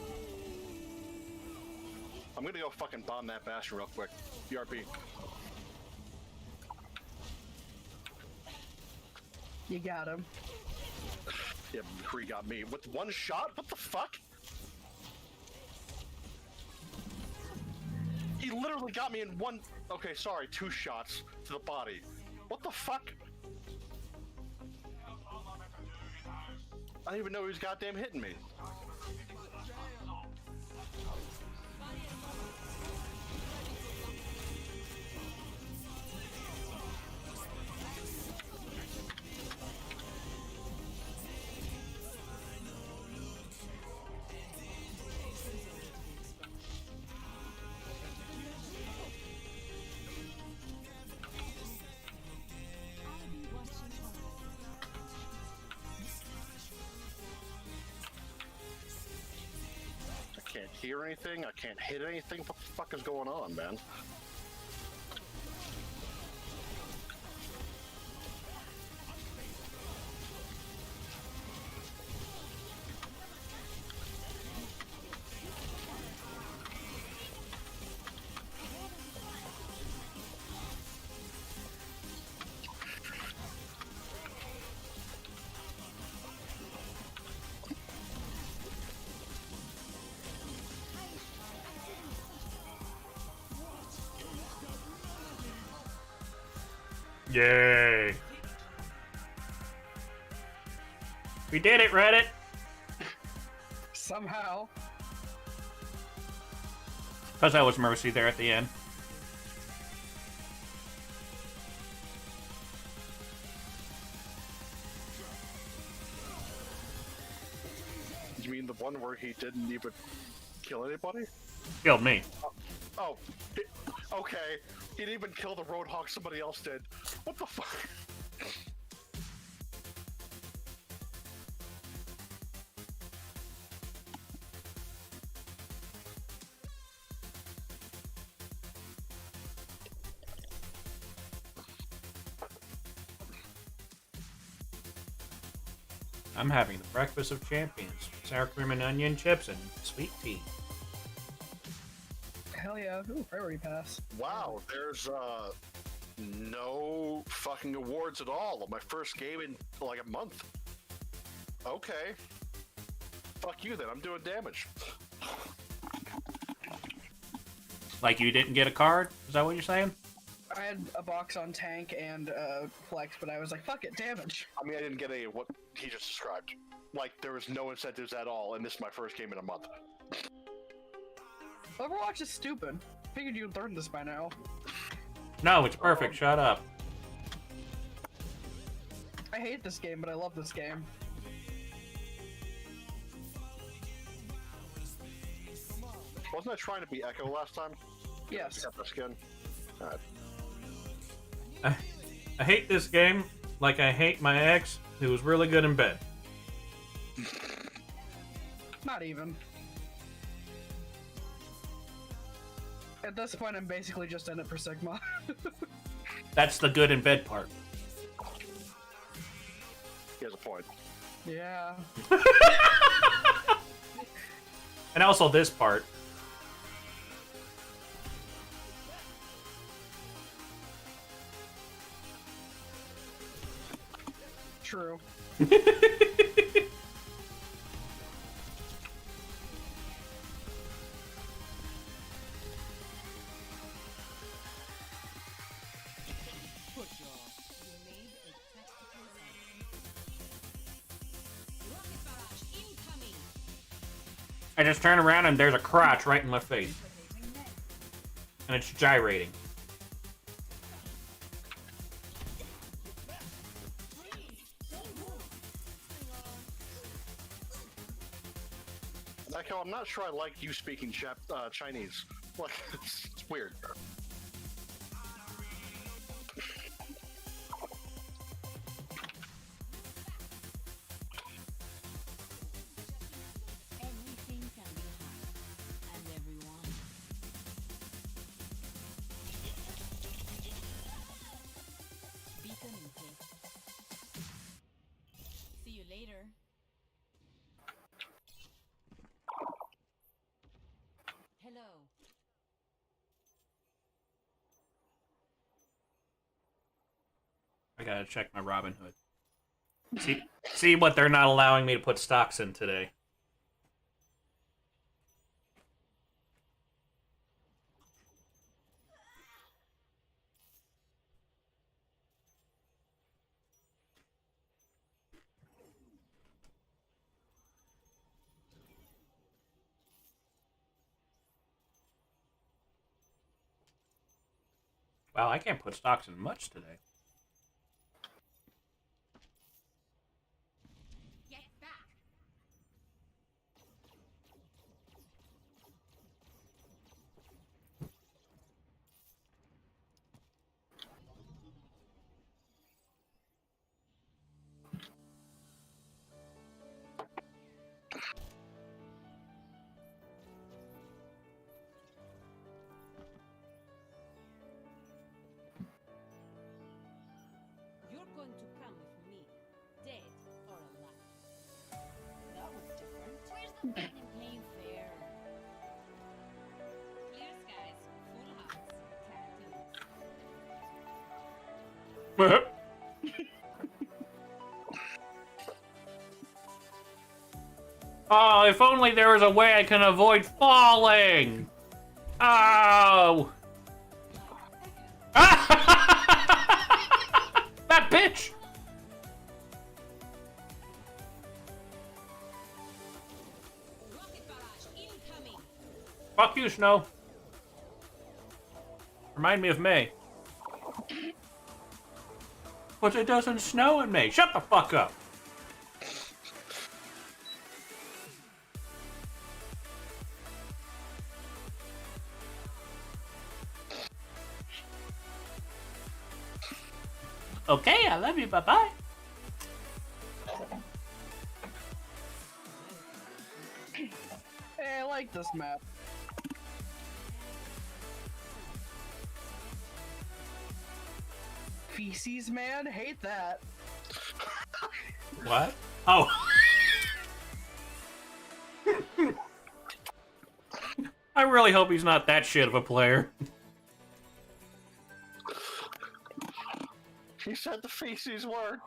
I'm gonna go fucking bomb that bastion real quick. BRB. You got him. Yeah, Kree got me. With one shot? What the fuck? He literally got me in one... Okay, sorry, 2 shots to the body. What the fuck? I didn't even know he was goddamn hitting me. I can't hear anything, I can't hit anything. What the fuck is going on, man? Yay. We did it, Reddit. Somehow. Because I was Mercy there at the end. You mean the one where he didn't even kill anybody? Killed me. Oh, okay. He didn't even kill the Roadhog, somebody else did. What the fuck? I'm having the breakfast of champions. Sour cream and onion chips and sweet tea. Hell yeah. Ooh, priority pass. Wow, there's no fucking awards at all on my first game in like a month. Okay. Fuck you then, I'm doing damage. Like you didn't get a card? Is that what you're saying? I had a box on tank and flex, but I was like, fuck it, damage. I mean, I didn't get any of what he just described. Like, there was no incentives at all, and this is my first game in a month. Overwatch is stupid. Figured you'd learn this by now. No, it's perfect. Shut up. I hate this game, but I love this game. Wasn't I trying to be Echo last time? Yes. Got the skin. Alright. I hate this game like I hate my ex, who was really good in bed. Not even. At this point, I'm basically just in it for Sigma. That's the good in bed part. He has a point. Yeah. And also this part. True. I just turn around and there's a crotch right in my face. And it's gyrating. Echo, I'm not sure I like you speaking Chinese. Like, it's weird. See you later. I gotta check my Robin Hood. See what they're not allowing me to put stocks in today. Wow, I can't put stocks in much today. You're going to come with me, dead or alive. That was different. Where's the fun in playing fair? Clear skies, full hearts, tattoos. Oh, if only there was a way I can avoid falling! Oh! That bitch! Rocket barrage incoming. Fuck you, Snow. Remind me of May. But it doesn't snow in May. Shut the fuck up! Okay, I love you. Bye-bye. Hey, I like this map. Feces, man? Hate that. What? Oh. I really hope he's not that shit of a player. He said the feces word.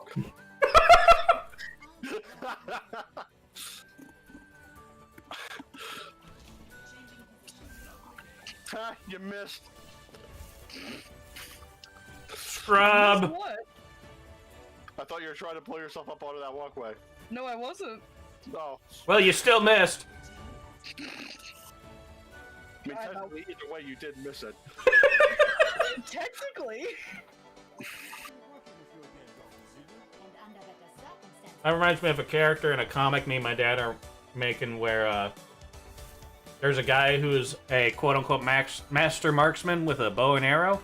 Ha, you missed. Scrub. What? I thought you were trying to pull yourself up onto that walkway. No, I wasn't. Oh. Well, you still missed. I mean, technically, either way, you did miss it. Technically. That reminds me of a character in a comic me and my dad are making where there's a guy who's a quote-unquote master marksman with a bow and arrow,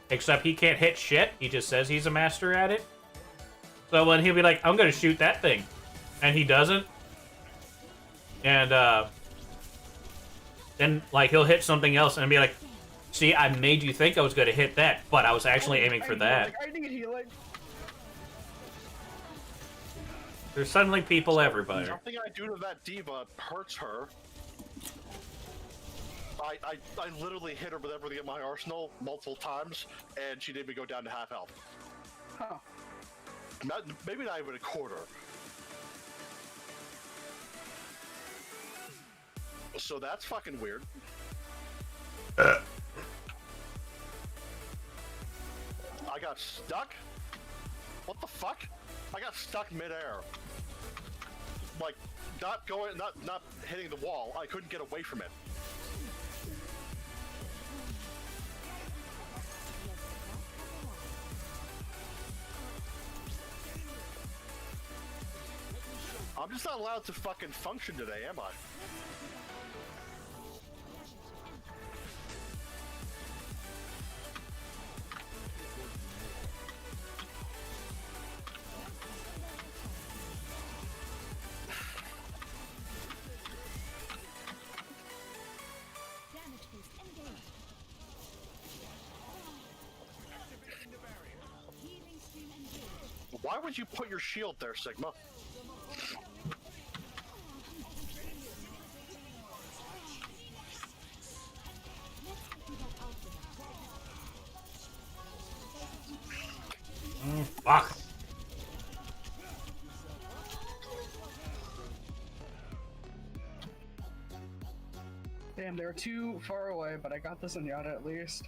except he can't hit shit. He just says he's a master at it. So when he'll be like, I'm gonna shoot that thing, and he doesn't, and then like he'll hit something else and be like, see, I made you think I was gonna hit that, but I was actually aiming for that. I need healing. There's suddenly people everywhere. Something I do to that diva hurts her. I literally hit her with everything in my arsenal multiple times, and she made me go down to half health. Huh. Maybe not even a quarter. So that's fucking weird. I got stuck? What the fuck? I got stuck midair. Like, not hitting the wall. I couldn't get away from it. I'm just not allowed to fucking function today, am I? Why would you put your shield there, Sigma? Fuck. Damn, they're too far away, but I got this Zenyatta at least.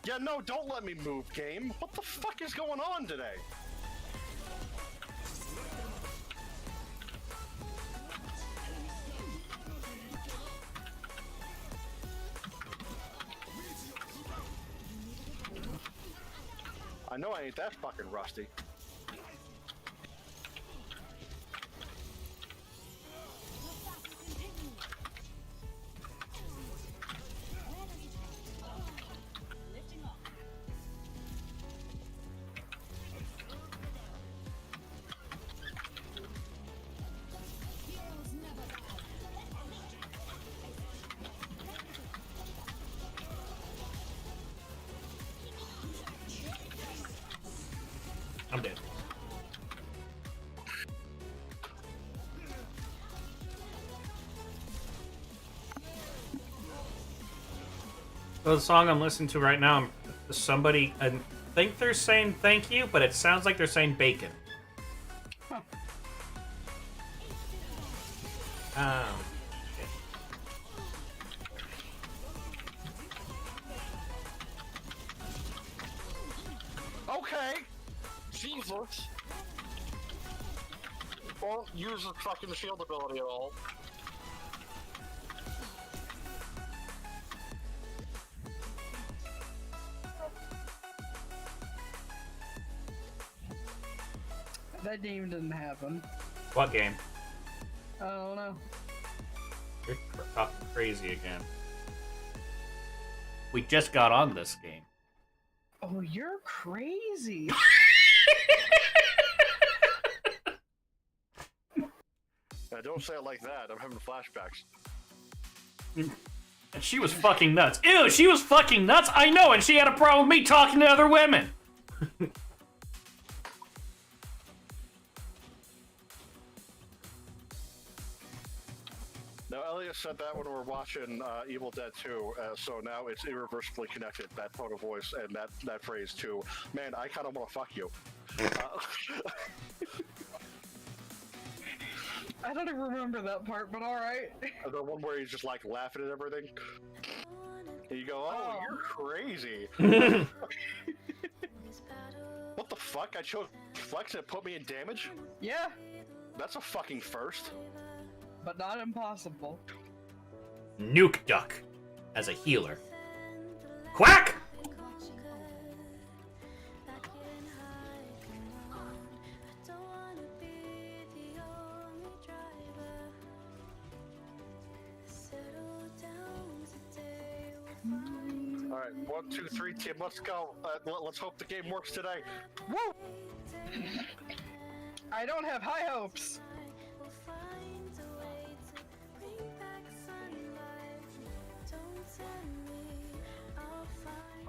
Yeah, no, don't let me move, game. What the fuck is going on today? I know I ain't that fucking rusty. I'm dead. So the song I'm listening to right now, somebody, I think they're saying thank you, but it sounds like they're saying bacon. Huh. Okay. Jesus. Won't use the fucking shield ability at all. That game didn't happen. What game? I don't know. You're talking crazy again. We just got on this game. Oh, you're crazy. Don't say it like that. I'm having flashbacks. And she was fucking nuts. Ew, she was fucking nuts? I know, and she had a problem with me talking to other women. Now, Elliot said that when we were watching Evil Dead 2, so now it's irreversibly connected, that tone of voice and that phrase too. Man, I kind of want to fuck you. I don't even remember that part, but alright. The one where he's just like laughing at everything. And you go, oh, you're crazy. What the fuck? I chose Flex and it put me in damage? Yeah. That's a fucking first. But not impossible. Nuke Duck as a healer. Quack! Alright, 1, 2, 3, team, let's go. Let's hope the game works today. Woo! I don't have high hopes.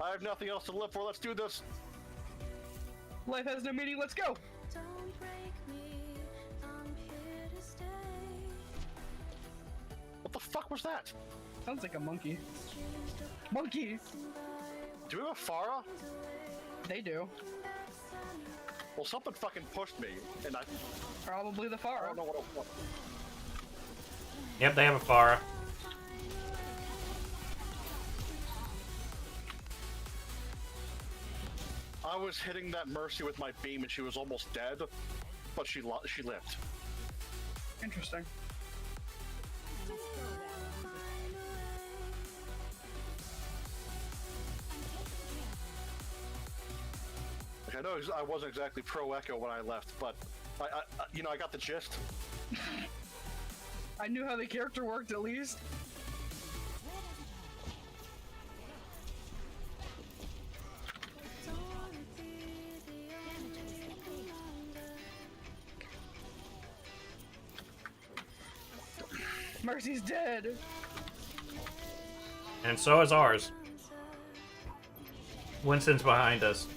I have nothing else to live for. Let's do this. Life has no meaning. Let's go. What the fuck was that? Sounds like a monkey. Monkey! Do we have a Farah? They do. Well, something fucking pushed me, and I... Probably the I Farah. don't know what it was. Yep, they have a Farah. I was hitting that Mercy with my beam and she was almost dead, but she lived. Interesting. Like, I know I wasn't exactly pro Echo when I left, but I got the gist. I knew how the character worked at least. Mercy's dead. And so is ours. Winston's behind us.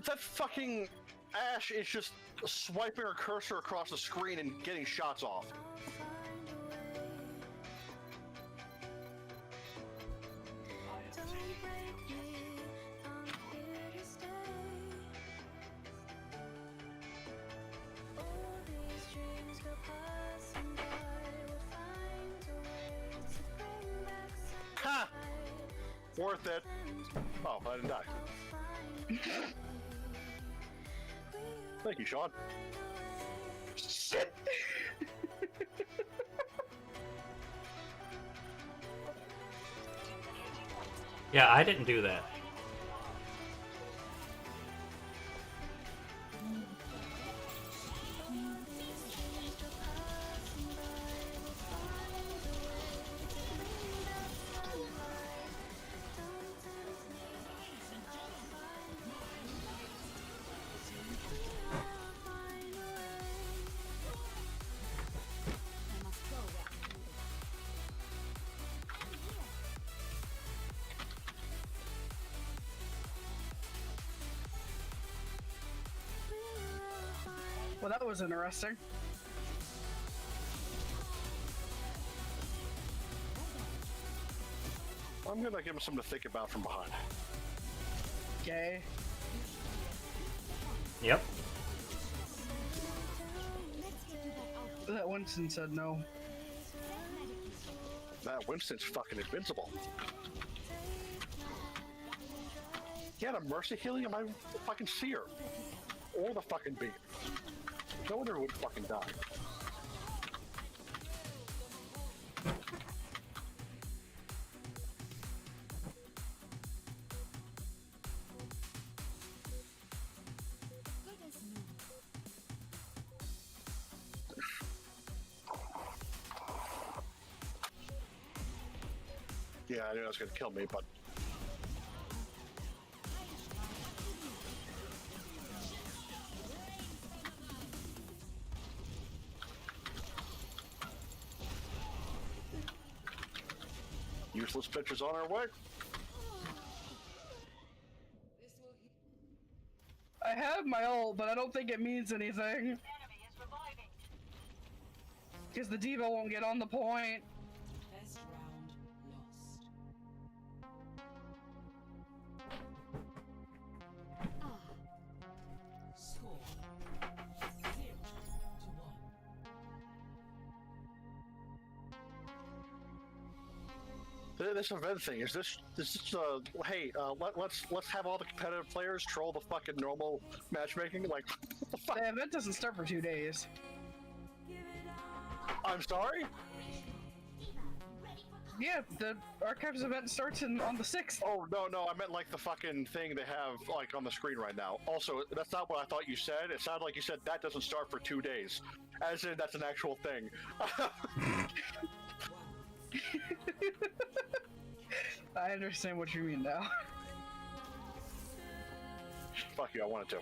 That fucking Ash is just swiping her cursor across the screen and getting shots off. Ha! Worth it. Oh, I didn't die. Thank you, Sean. Shit! Yeah, I didn't do that. Well, that was interesting. I'm gonna give him something to think about from behind. Okay. Yep. That Winston said no. That Winston's fucking invincible. He had a mercy healing and I fucking see her. Or the fucking beam. No wonder it would fucking die. Yeah, I knew that was gonna kill me, but useless pictures on our way. I have my ult, but I don't think it means anything. Because the Diva won't get on the point. Best round lost. Score 0-1. This event thing is this hey, let's have all the competitive players troll the fucking normal matchmaking. Like, what the fuck? The event doesn't start for 2 days. I'm sorry. Yeah, the Archives event starts on the 6th. Oh no, I meant like the fucking thing they have like on the screen right now. Also, that's not what I thought you said. It sounded like you said that doesn't start for 2 days, as in that's an actual thing. I understand what you mean now. Fuck you, I wanted to.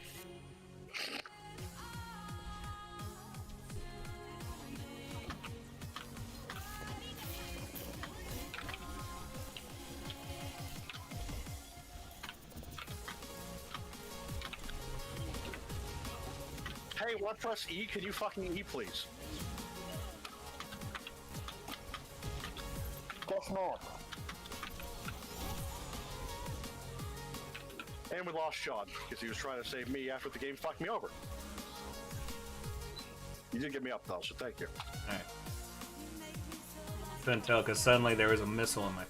Hey, what press E? Can you fucking E, please? Press north. And we lost Sean, because he was trying to save me after the game fucked me over. You did get me up, though, so thank you. Alright. Couldn't tell, because suddenly there was a missile in my...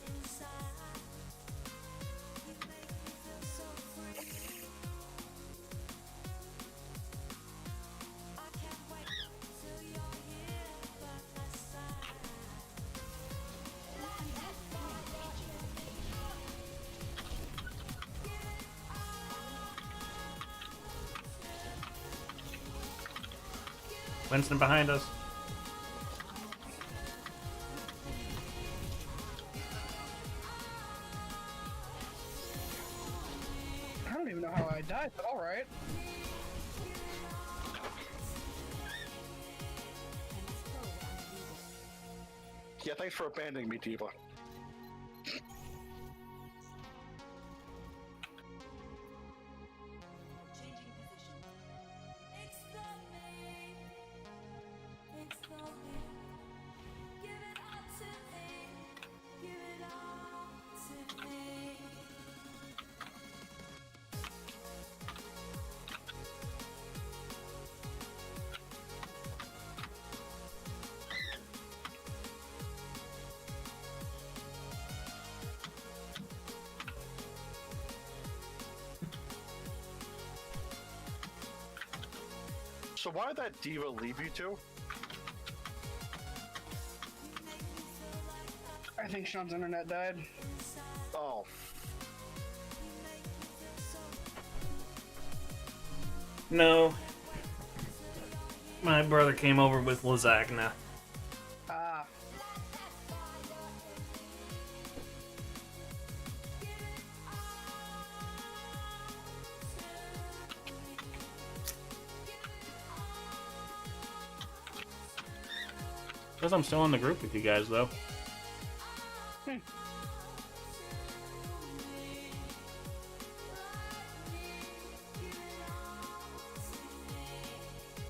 Winston behind us. Yeah, thanks for abandoning me, Diva. So why did that Diva leave you two? I think Sean's internet died. Oh. No. My brother came over with lasagna. Ah. Because I'm still in the group with you guys, though.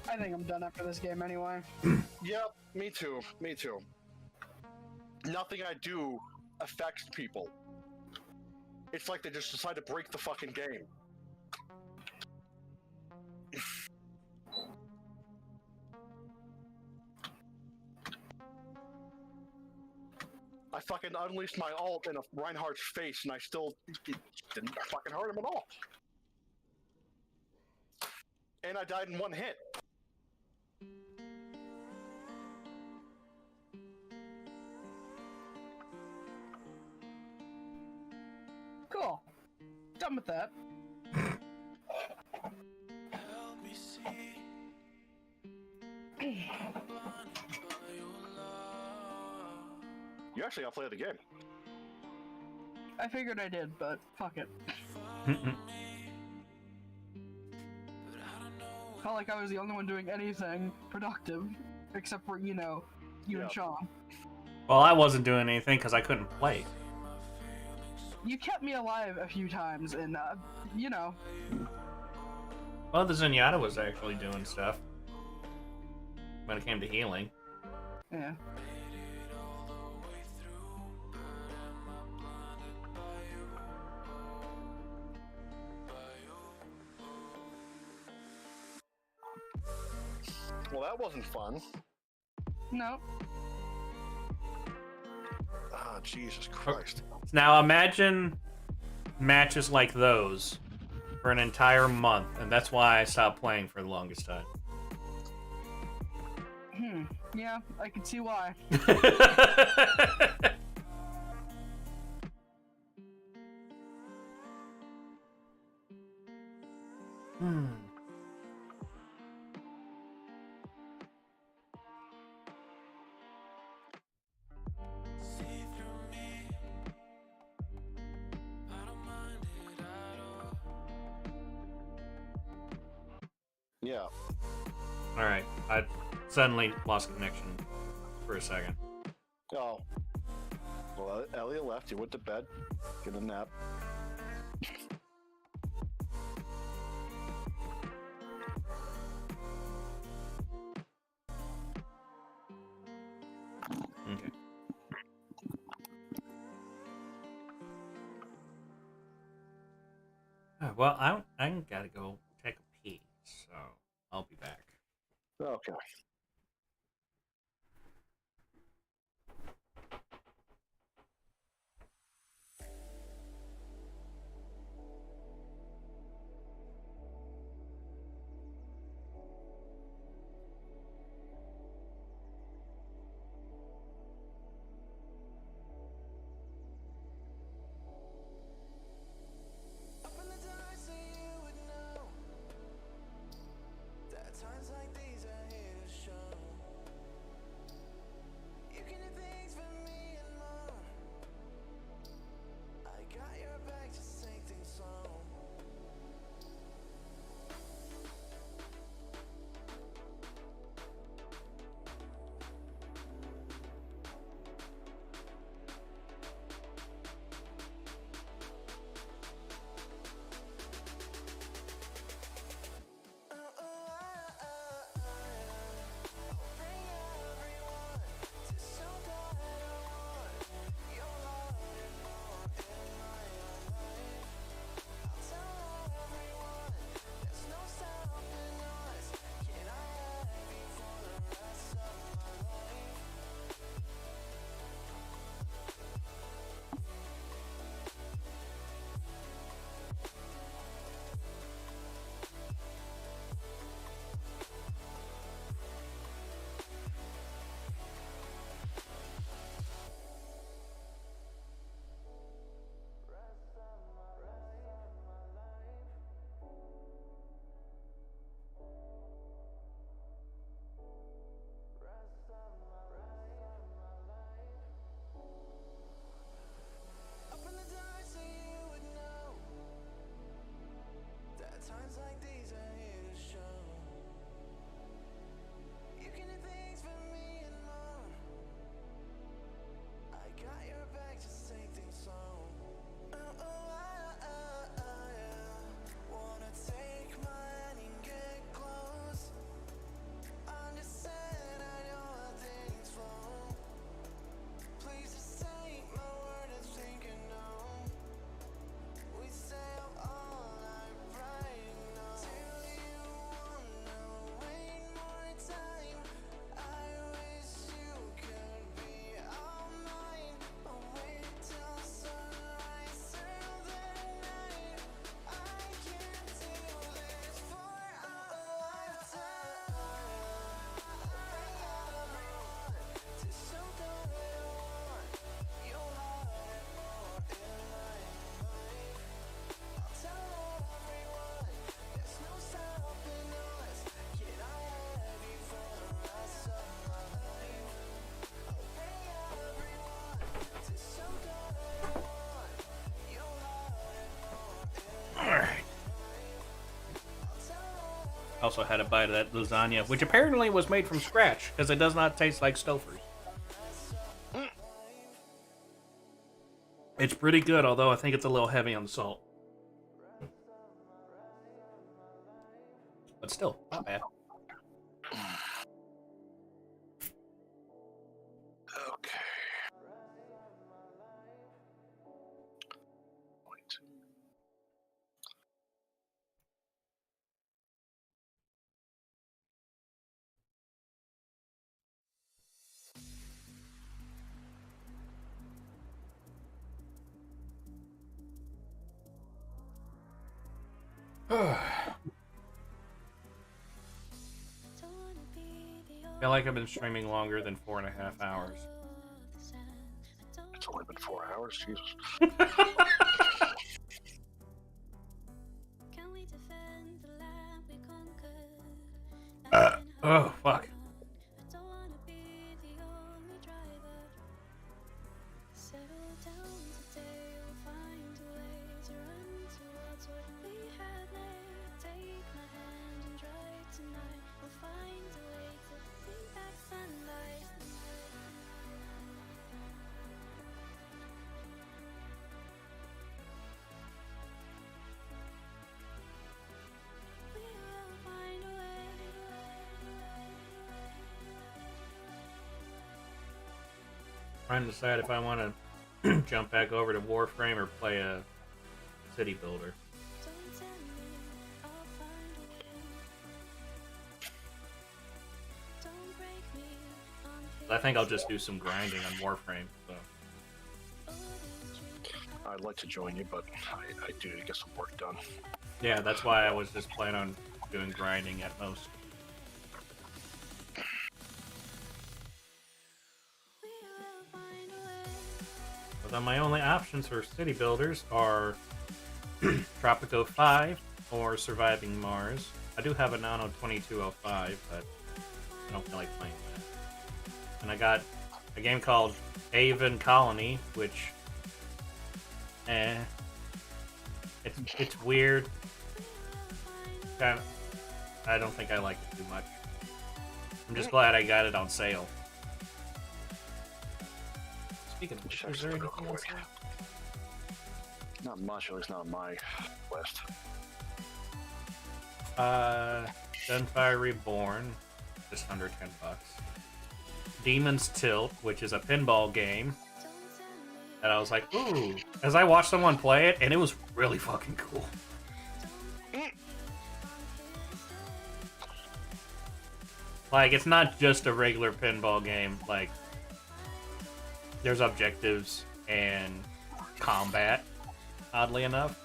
I think I'm done after this game anyway. Yep, me too. Me too. Nothing I do affects people. It's like they just decide to break the fucking game. I fucking unleashed my ult in a Reinhardt's face, and I still didn't fucking hurt him at all. And I died in one hit. Cool. Done with that. You actually outplayed the game. I figured I did, but fuck it. Felt like I was the only one doing anything productive, except for, you know, you and Sean. Well, I wasn't doing anything because I couldn't play. You kept me alive a few times, and, you know. Well, the Zenyatta was actually doing stuff. When it came to healing. Yeah. Well, that wasn't fun. No. Ah, Jesus Christ. Now imagine matches like those for an entire month, and that's why I stopped playing for the longest time. Yeah, I can see why. Yeah. Alright, I suddenly lost connection for a second. Oh. Well, Elliot left. You went to bed. Get a nap. Okay. Well, I gotta go take a pee, so I'll be back. Okay. Times like these are here to show. also had a bite of that lasagna, which apparently was made from scratch because it does not taste like Stouffer's. It's pretty good, although I think it's a little heavy on the salt. But still, not bad. Okay. I feel like I've been streaming longer than 4.5 hours. It's only been 4 hours, Jesus. Oh, fuck. Trying to decide if I want to jump back over to Warframe or play a city builder. I think I'll just do some grinding on Warframe. So. I'd like to join you, but I do need to get some work done. Yeah, that's why I was just planning on doing grinding at most. But then my only options for city builders are Tropico 5 or Surviving Mars. I do have a Nano 2205, but I don't feel like playing that. And I got a game called Haven Colony, which, it's weird. Kind of, I don't think I like it too much. I'm just glad I got it on sale. Speaking of which, is there anything else? Not much, at least not on my list. Gunfire Reborn, just under $10. Demon's Tilt, which is a pinball game. And I was like, ooh. As I watched someone play it, and it was really fucking cool. Like, it's not just a regular pinball game. Like, there's objectives and combat, oddly enough.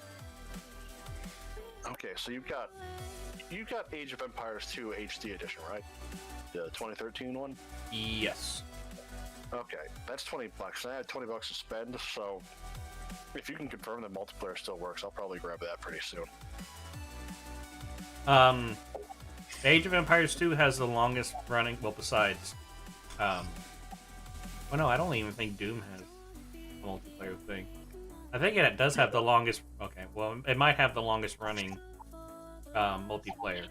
Okay, so you've got Age of Empires 2 HD edition, right? The 2013 one? Yes. Okay, that's $20. I had $20 to spend, so if you can confirm that multiplayer still works, I'll probably grab that pretty soon. Age of Empires 2 has the longest running, well, besides, well, no, I don't even think Doom has a multiplayer thing. I think it does have the longest, okay, well, it might have the longest running, multiplayer.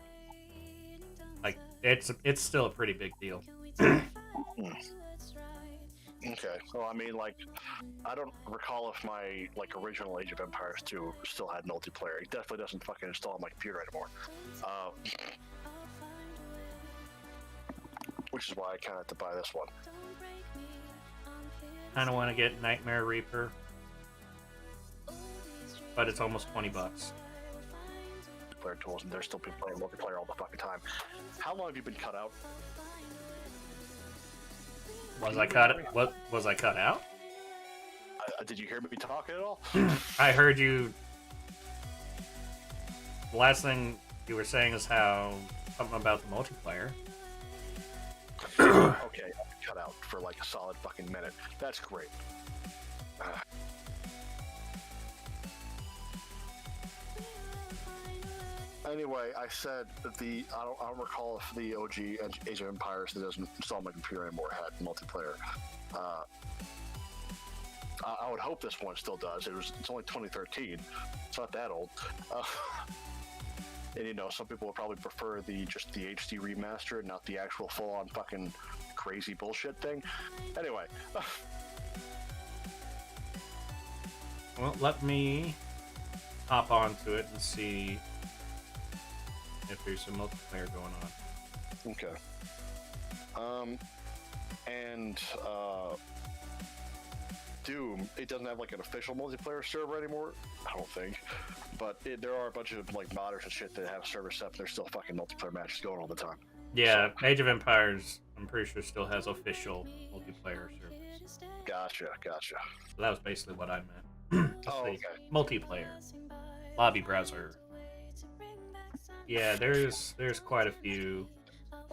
Like, it's still a pretty big deal. Okay, well, I mean, like, I don't recall if my, like, original Age of Empires 2 still had multiplayer. It definitely doesn't fucking install on my computer anymore. Which is why I kind of had to buy this one. Kind of want to get Nightmare Reaper, but it's almost $20. Multiplayer tools, and there's still people playing multiplayer all the fucking time. How long have you been cut out? Was I cut? What was I cut out? Did you hear me talk at all? I heard you. The last thing you were saying is how something about the multiplayer. Okay, I've been cut out for like a solid fucking minute. That's great. Anyway, I said that I don't recall if the OG Age of Empires that doesn't install on my computer anymore had multiplayer. I would hope this one still does. It's only 2013. It's not that old. And some people would probably prefer just the HD remaster and not the actual full-on fucking crazy bullshit thing. Anyway. Well, let me hop onto it and see if there's some multiplayer going on. Okay. Doom, it doesn't have like an official multiplayer server anymore, I don't think. But there are a bunch of like modders and shit that have server stuff. There's still fucking multiplayer matches going all the time. Yeah, so, Age of Empires, I'm pretty sure still has official multiplayer servers. Gotcha. So that was basically what I meant. Okay. Multiplayer, lobby browser. Yeah, there's quite a few.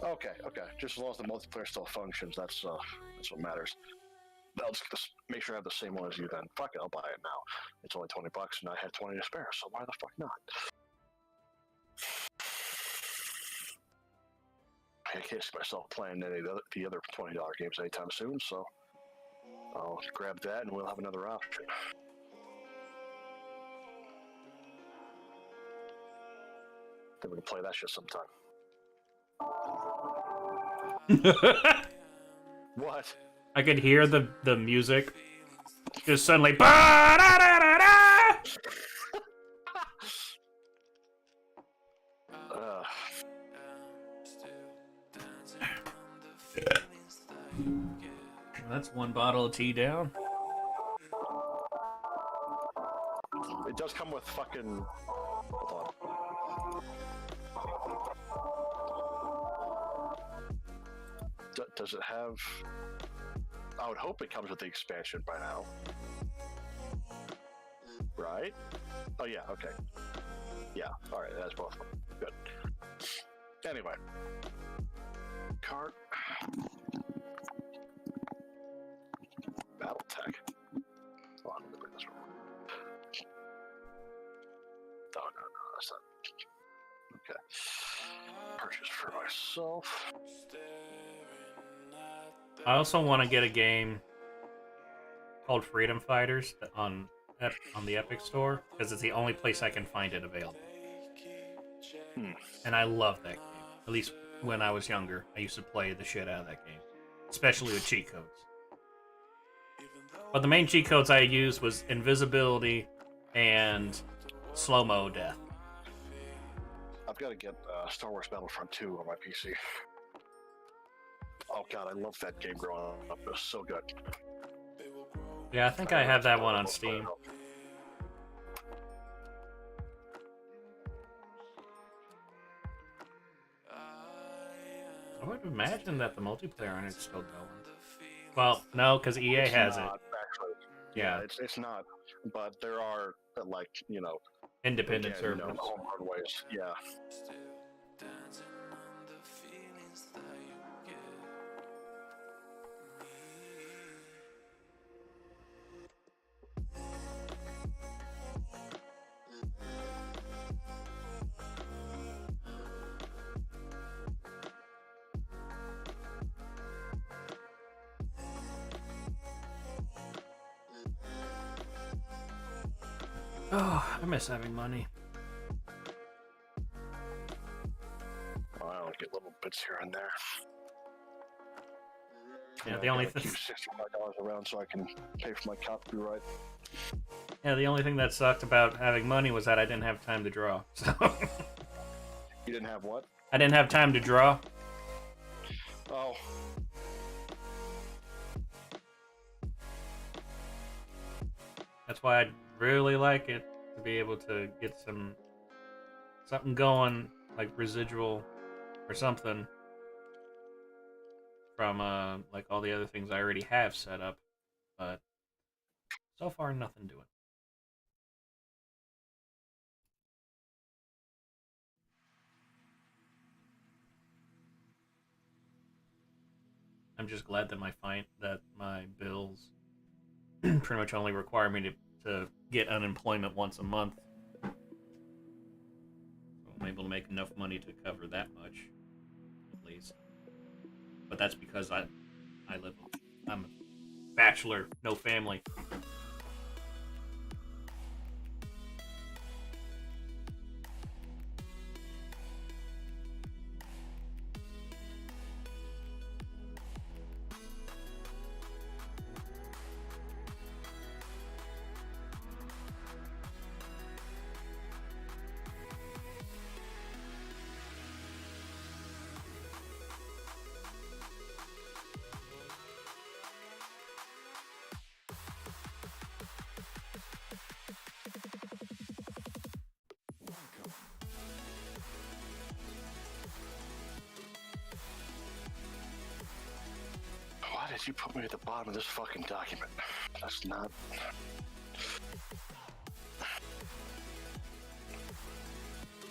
Okay. Just as long as the multiplayer still functions, that's what matters. I'll just make sure I have the same one as you then. Fuck it, I'll buy it now. It's only $20 and I had 20 to spare, so why the fuck not? I can't see myself playing any of the other $20 games anytime soon, so I'll grab that and we'll have another option. Then we can play that shit sometime. What? I could hear the music just suddenly. Ba-da-da-da-da! That's one bottle of tea down. It does come with fucking. Hold on. Does it have? I would hope it comes with the expansion by now. Right? Oh yeah, okay. Yeah, alright, that's both of them. Good. Anyway. Cart. Battletech. Hold on, let me bring this one. Oh, no, that's not. Okay. Purchase for myself. I also want to get a game called Freedom Fighters on the Epic Store because it's the only place I can find it available. And I love that game. At least when I was younger, I used to play the shit out of that game, especially with cheat codes. But the main cheat codes I used was invisibility and slow-mo death. I've got to get Star Wars Battlefront 2 on my PC. Oh god, I loved that game growing up. It was so good. Yeah, I think I have that one on Steam. I would imagine that the multiplayer on it's still going. Well, no, because EA has it. Actually. Yeah, it's not. But there are like independent servers. Homegrown ways. Yeah. Oh, I miss having money. Well, I only get little bits here and there. Yeah, the only thing. Keep $65 around so I can pay for my copyright. Yeah, the only thing that sucked about having money was that I didn't have time to draw. So. You didn't have what? I didn't have time to draw. Oh. That's why I'd really like it to be able to get something going, like residual or something from like all the other things I already have set up, but so far nothing doing. I'm just glad that my bills pretty much only require me to get unemployment once a month. So I'm able to make enough money to cover that much, at least. But that's because I'm a bachelor, no family. did you put me at the bottom of this fucking document? That's not...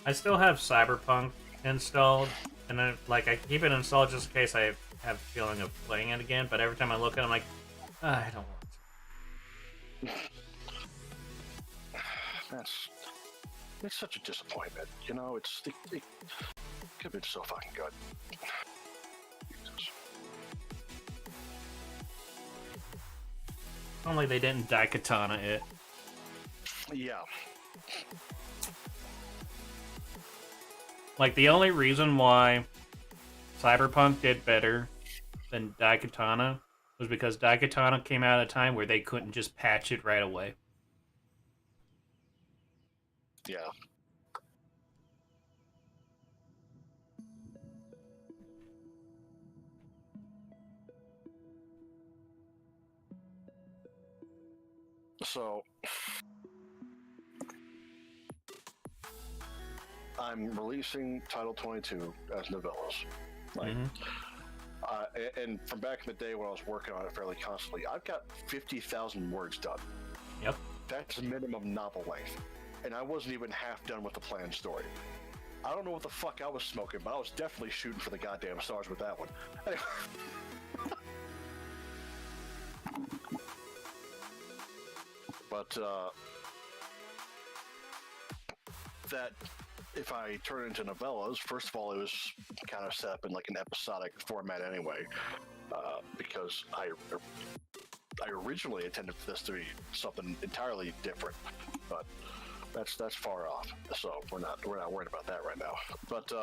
I still have Cyberpunk installed, and I keep it installed just in case I have the feeling of playing it again. But every time I look at it, I'm like, I don't want to. It's such a disappointment. You know, it could have been so fucking good. Jesus. Only they didn't Daikatana it. Yeah. Like, the only reason why Cyberpunk did better than Daikatana was because Daikatana came out at a time where they couldn't just patch it right away. Yeah. So, I'm releasing Title 22 as novellas. And from back in the day when I was working on it fairly constantly, I've got 50,000 words done. Yep. That's minimum novel length. And I wasn't even half done with the planned story. I don't know what the fuck I was smoking, but I was definitely shooting for the goddamn stars with that one. Anyway. But, that if I turn it into novellas, first of all, it was kind of set up in like an episodic format anyway, because I originally intended for this to be something entirely different, but that's far off. So we're not worried about that right now. But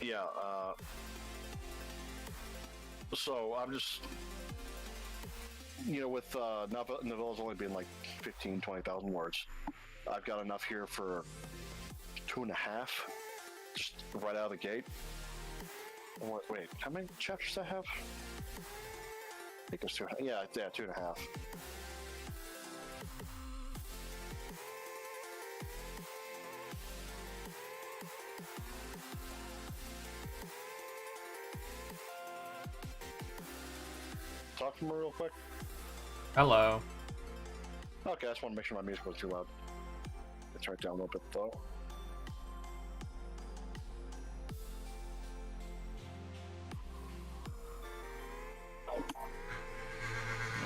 yeah. So I'm just, with novellas only being like 15, 20,000 words, I've got enough here for 2.5, just right out of the gate. Wait, how many chapters do I have? I think it's 2.5. Yeah, 2.5. Talk to me real quick. Hello. Okay, I just want to make sure my music was too loud. Let's right down a little bit though.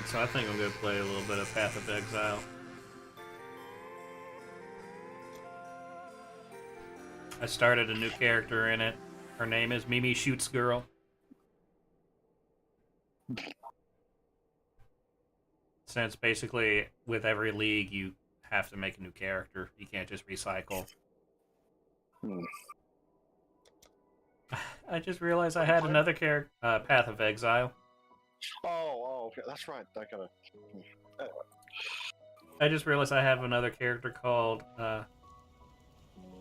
So I think I'm going to play a little bit of Path of Exile. I started a new character in it. Her name is Mimi Shoots Girl. Since basically with every league you have to make a new character. You can't just recycle. I just realized I had another character, Path of Exile. Oh, okay, that's right. I gotta. Anyway. I just realized I have another character called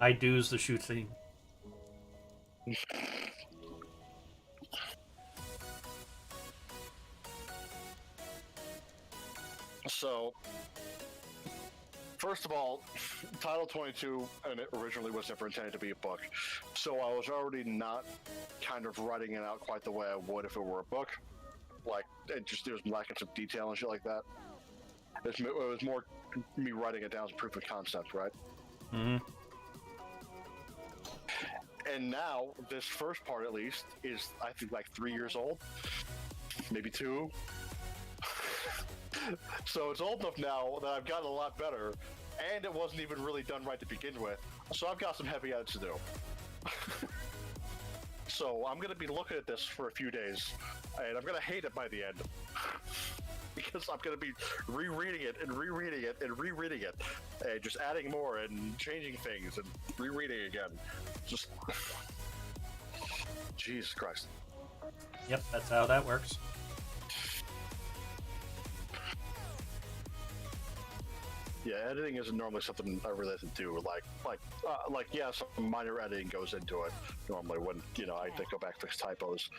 I Do's the Shooting. So, first of all, Title 22 and it originally was never intended to be a book, so I was already not kind of writing it out quite the way I would if it were a book. Like, there was lacking some detail and shit like that. It was more me writing it down as a proof of concept, right? Mm-hmm. And now, this first part at least, is, I think, like 3 years old. Maybe 2. So it's old enough now that I've gotten a lot better, and it wasn't even really done right to begin with. So I've got some heavy edits to do. So I'm going to be looking at this for a few days, and I'm going to hate it by the end. Because I'm going to be rereading it and rereading it and rereading it, and just adding more and changing things and rereading again. Just... Jesus Christ. Yep, that's how that works. Yeah, editing isn't normally something I really like to do. Yeah, some minor editing goes into it normally when, I had to go back, fix typos,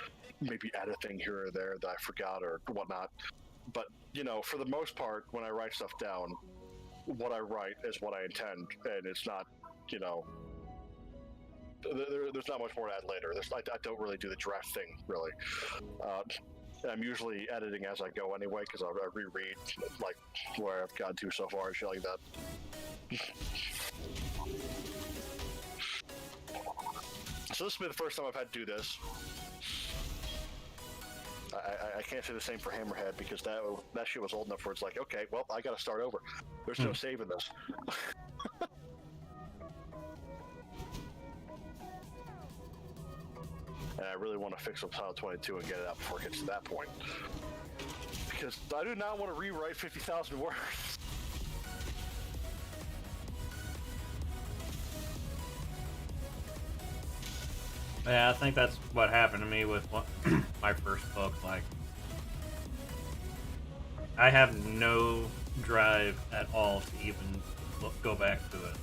maybe add a thing here or there that I forgot or whatnot. But, for the most part, when I write stuff down, what I write is what I intend, and it's not, there's not much more to add later. I don't really do the draft thing, really. I'm usually editing as I go anyway, because I reread like where I've gotten to so far and shit like that. So this will be the first time I've had to do this. I can't say the same for Hammerhead, because that shit was old enough where it's like, okay, well, I gotta start over. There's no saving this. And I really want to fix up Title 22 and get it out before it gets to that point. Because I do not want to rewrite 50,000 words. Yeah, I think that's what happened to me with my first book. Like, I have no drive at all to even go back to it.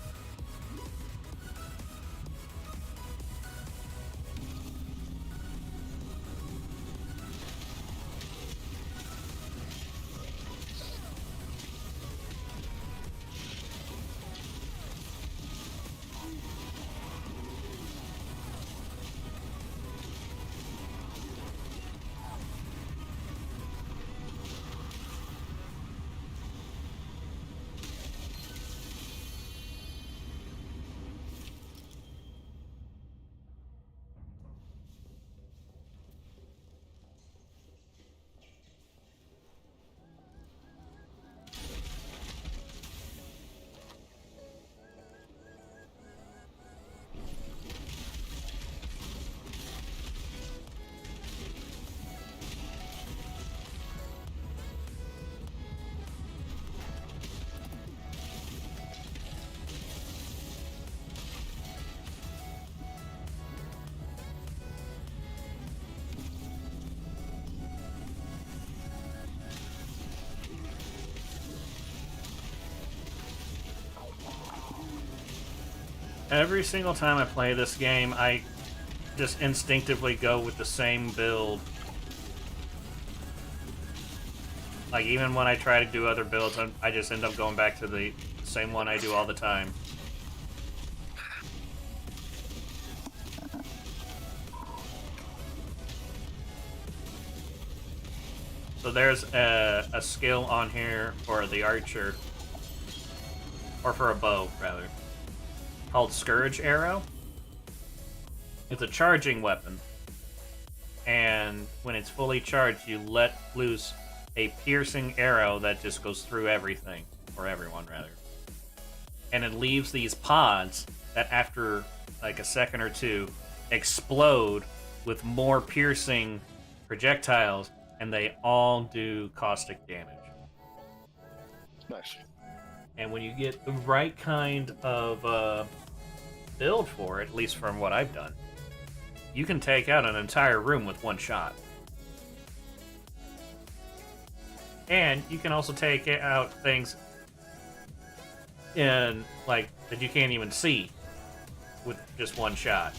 Every single time I play this game, I just instinctively go with the same build. Like, even when I try to do other builds, I just end up going back to the same one I do all the time. So there's a skill on here for the archer, or for a bow, rather, called Scourge Arrow. It's a charging weapon, and when it's fully charged, you let loose a piercing arrow that just goes through everything, or everyone, rather. And it leaves these pods that, after like a second or two, explode with more piercing projectiles, and they all do caustic damage. Nice. And when you get the right kind of build for it, at least from what I've done, you can take out an entire room with one shot. And you can also take out things in, like, that you can't even see with just one shot.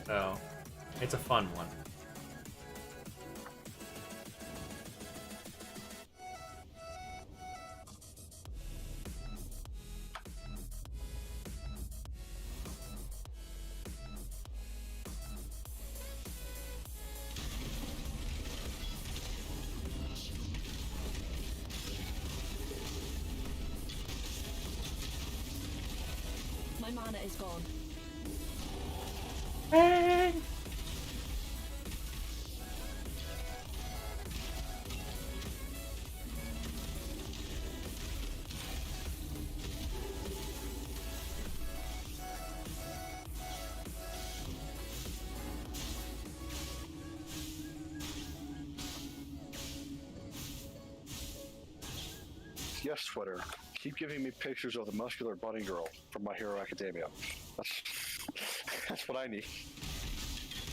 So, it's a fun one. My mana is gone. Yes, Twitter. Keep giving me pictures of the muscular bunny girl from My Hero Academia. That's what I need.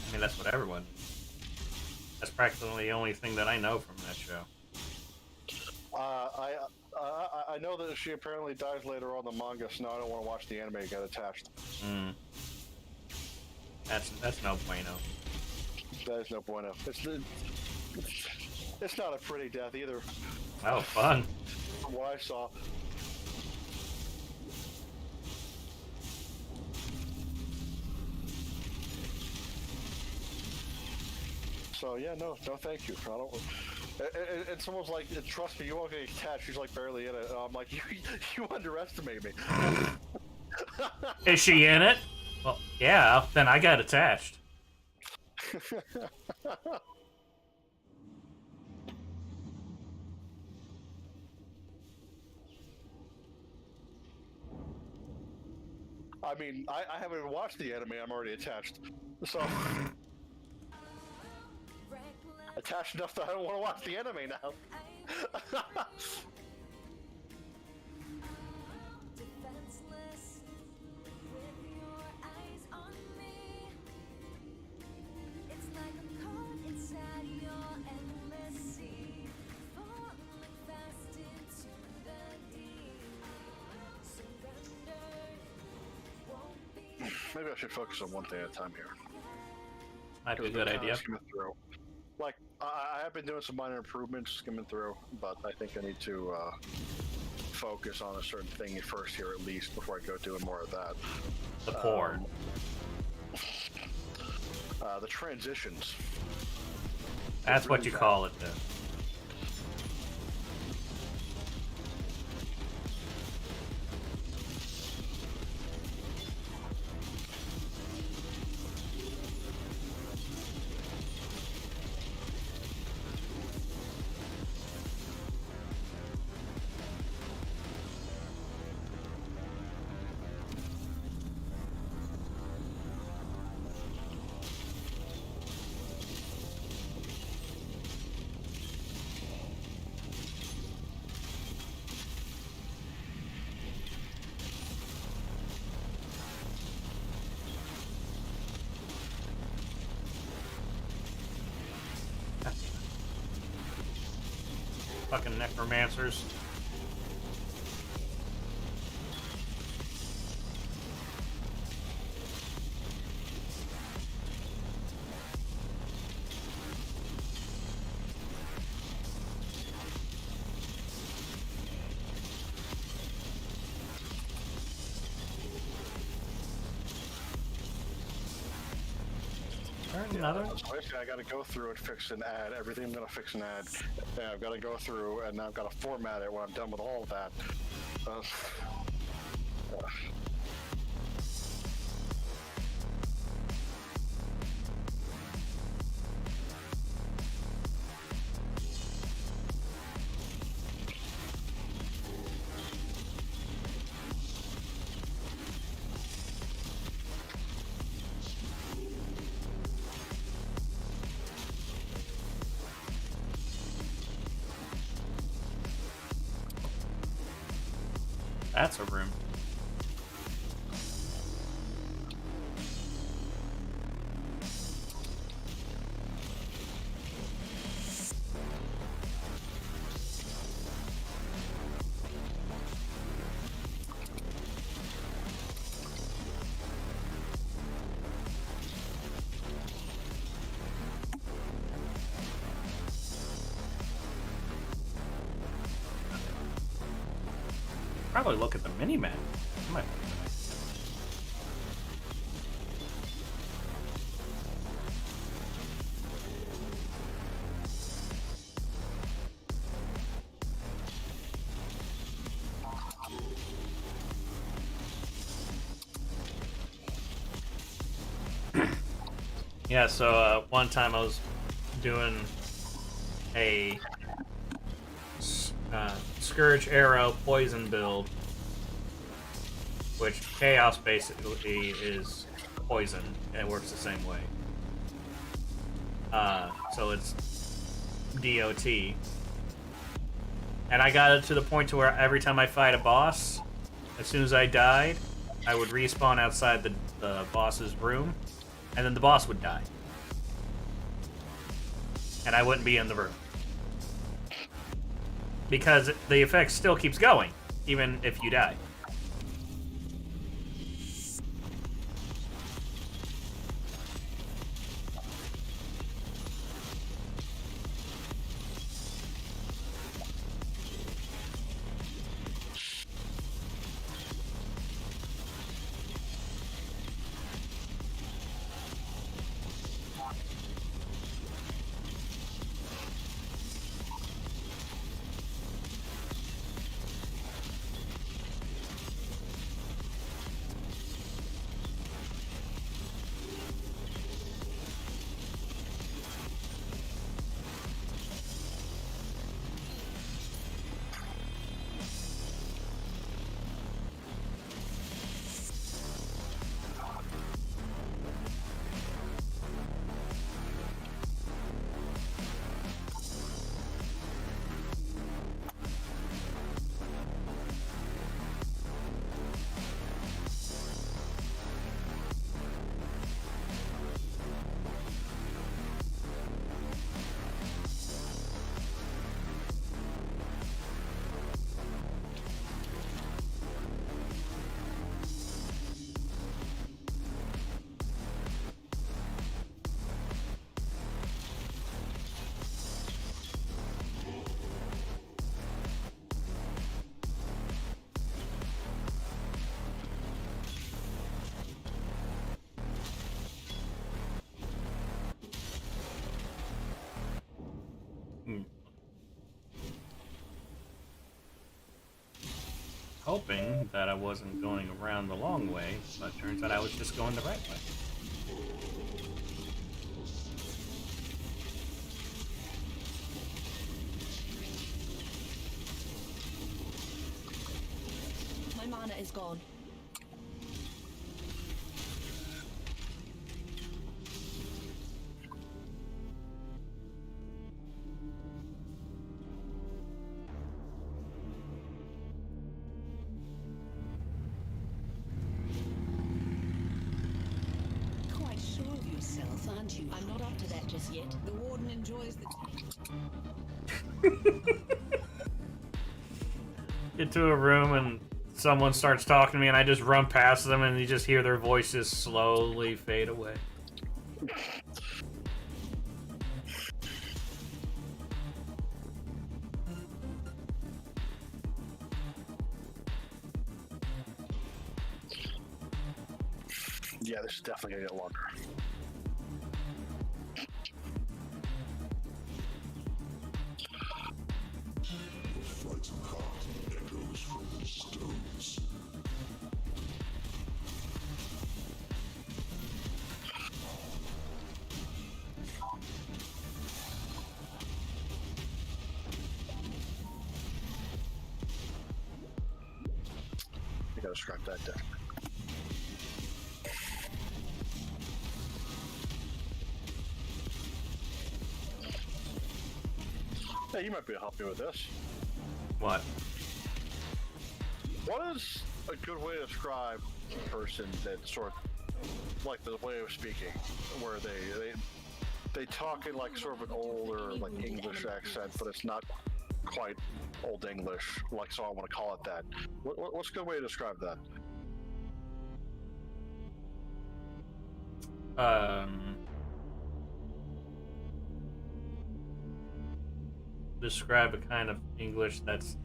I mean, that's what everyone. That's practically the only thing that I know from that show. I know that she apparently dies later on in the manga, so now I don't want to watch the anime get attached. That's no bueno. That is no bueno. It's not a pretty death either. Oh, fun. From what I saw. So yeah, no, thank you. I don't. And someone's like, trust me, you won't get attached. She's like barely in it. And I'm like, you underestimate me. Is she in it? Well, yeah. Then I got attached. I mean, I haven't even watched the anime. I'm already attached. So attached enough that I don't want to watch the anime now. Maybe I should focus on one thing at a time here. Might be a good idea. Like, I have been doing some minor improvements, skimming through, but I think I need to focus on a certain thing first here at least before I go doing more of that. The porn. The transitions. That's what you call it, then. Fucking necromancers. Another? So basically, I got to go through and fix and add everything I'm going to fix and add. And I've got to go through and I've got to format it when I'm done with all of that. That's a room. Probably look at the mini-map. Yeah, so one time I was doing a Scourge Arrow Poison build, which Chaos basically is poison, and it works the same way. So it's DOT. And I got it to the point to where every time I fight a boss, as soon as I died, I would respawn outside the boss's room, and then the boss would die. And I wouldn't be in the room. Because the effect still keeps going, even if you die. hoping that I wasn't going around the long way, but turns out I was just going the right way. My mana is gone. Quite sure of yourself, aren't you? I'm not up to that just yet. The warden enjoys the Get to a room and someone starts talking to me and I just run past them and you just hear their voices slowly fade away. Yeah, this is definitely gonna get longer. Frightened heart echoes from the stones. You gotta scrap that deck. Hey, you might be able to help me with this. What? What is a good way to describe a person that sort of, like the way of speaking, where they talk in like sort of an older like English accent, but it's not quite Old English, like, so I want to call it that. What's a good way to describe that? Describe a kind of English that's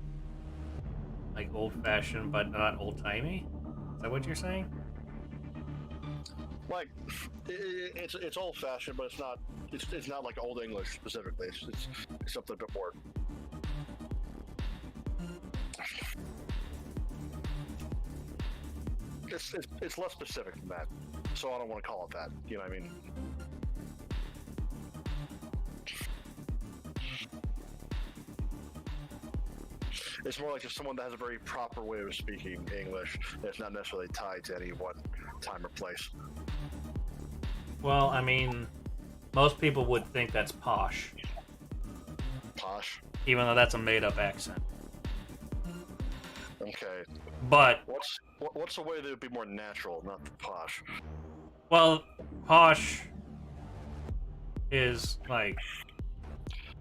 like old-fashioned but not old-timey? Is that what you're saying? Like, it's old-fashioned, but it's not like Old English specifically. It's something a bit more. It's less specific than that, so I don't want to call it that. You know what I mean? It's more like just someone that has a very proper way of speaking English that's not necessarily tied to any one time or place. Well, I mean, most people would think that's posh. Posh? Even though that's a made-up accent. Okay. But what's a way that would be more natural, not posh? well, posh is like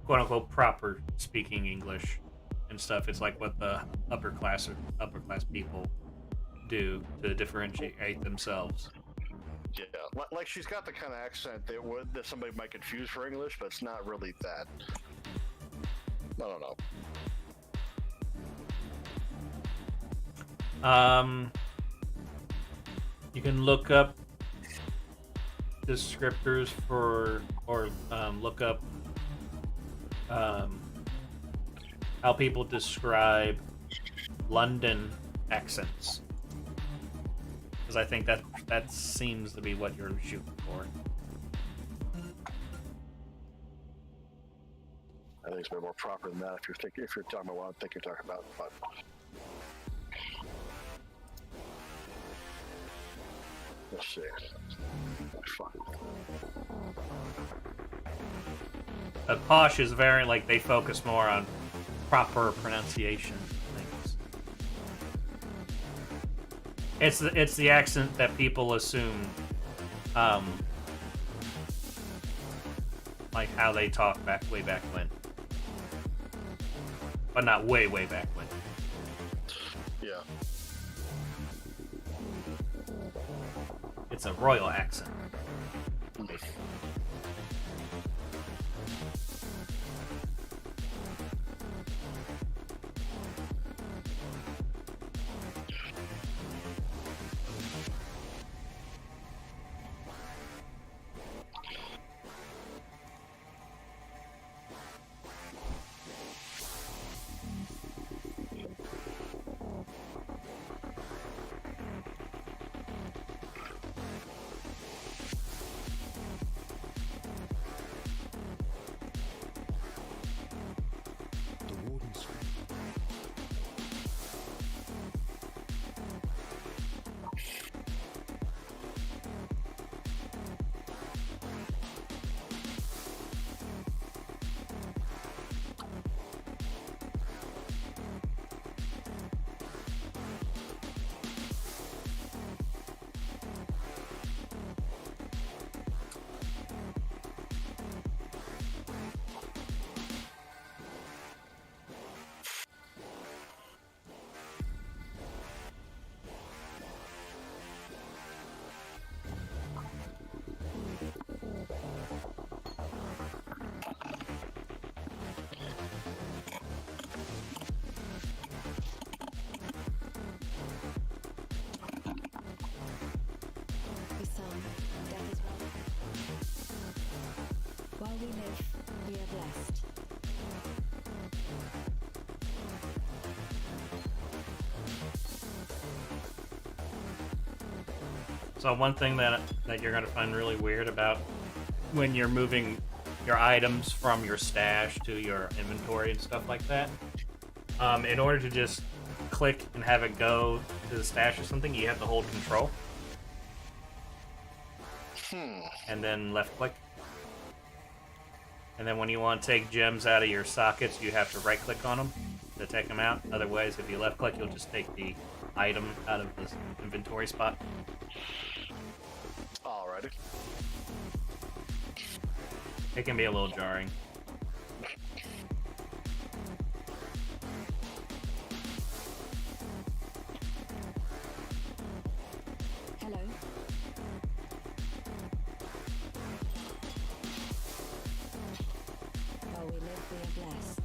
quote-unquote proper speaking English and stuff. It's like what the upper class people do to differentiate themselves. Yeah, like she's got the kind of accent that somebody might confuse for English, but it's not really that. I don't know. You can look up descriptors for, or look up how people describe London accents, because I think that seems to be what you're shooting for. I think it's a bit more proper than that if you're talking about what I think you're talking about. But let's see. But posh is very, like, they focus more on proper pronunciation things. It's the accent that people assume, like how they talk way back when, but not way back when. Yeah. It's a royal accent. So one thing that you're gonna find really weird about when you're moving your items from your stash to your inventory and stuff like that, in order to just click and have it go to the stash or something, you have to hold control. And then left click. And then when you want to take gems out of your sockets, you have to right click on them to take them out. Otherwise, if you left click, you'll just take the item out of this inventory spot. Alrighty. It can be a little jarring. Hello. Oh, we live, we are blessed.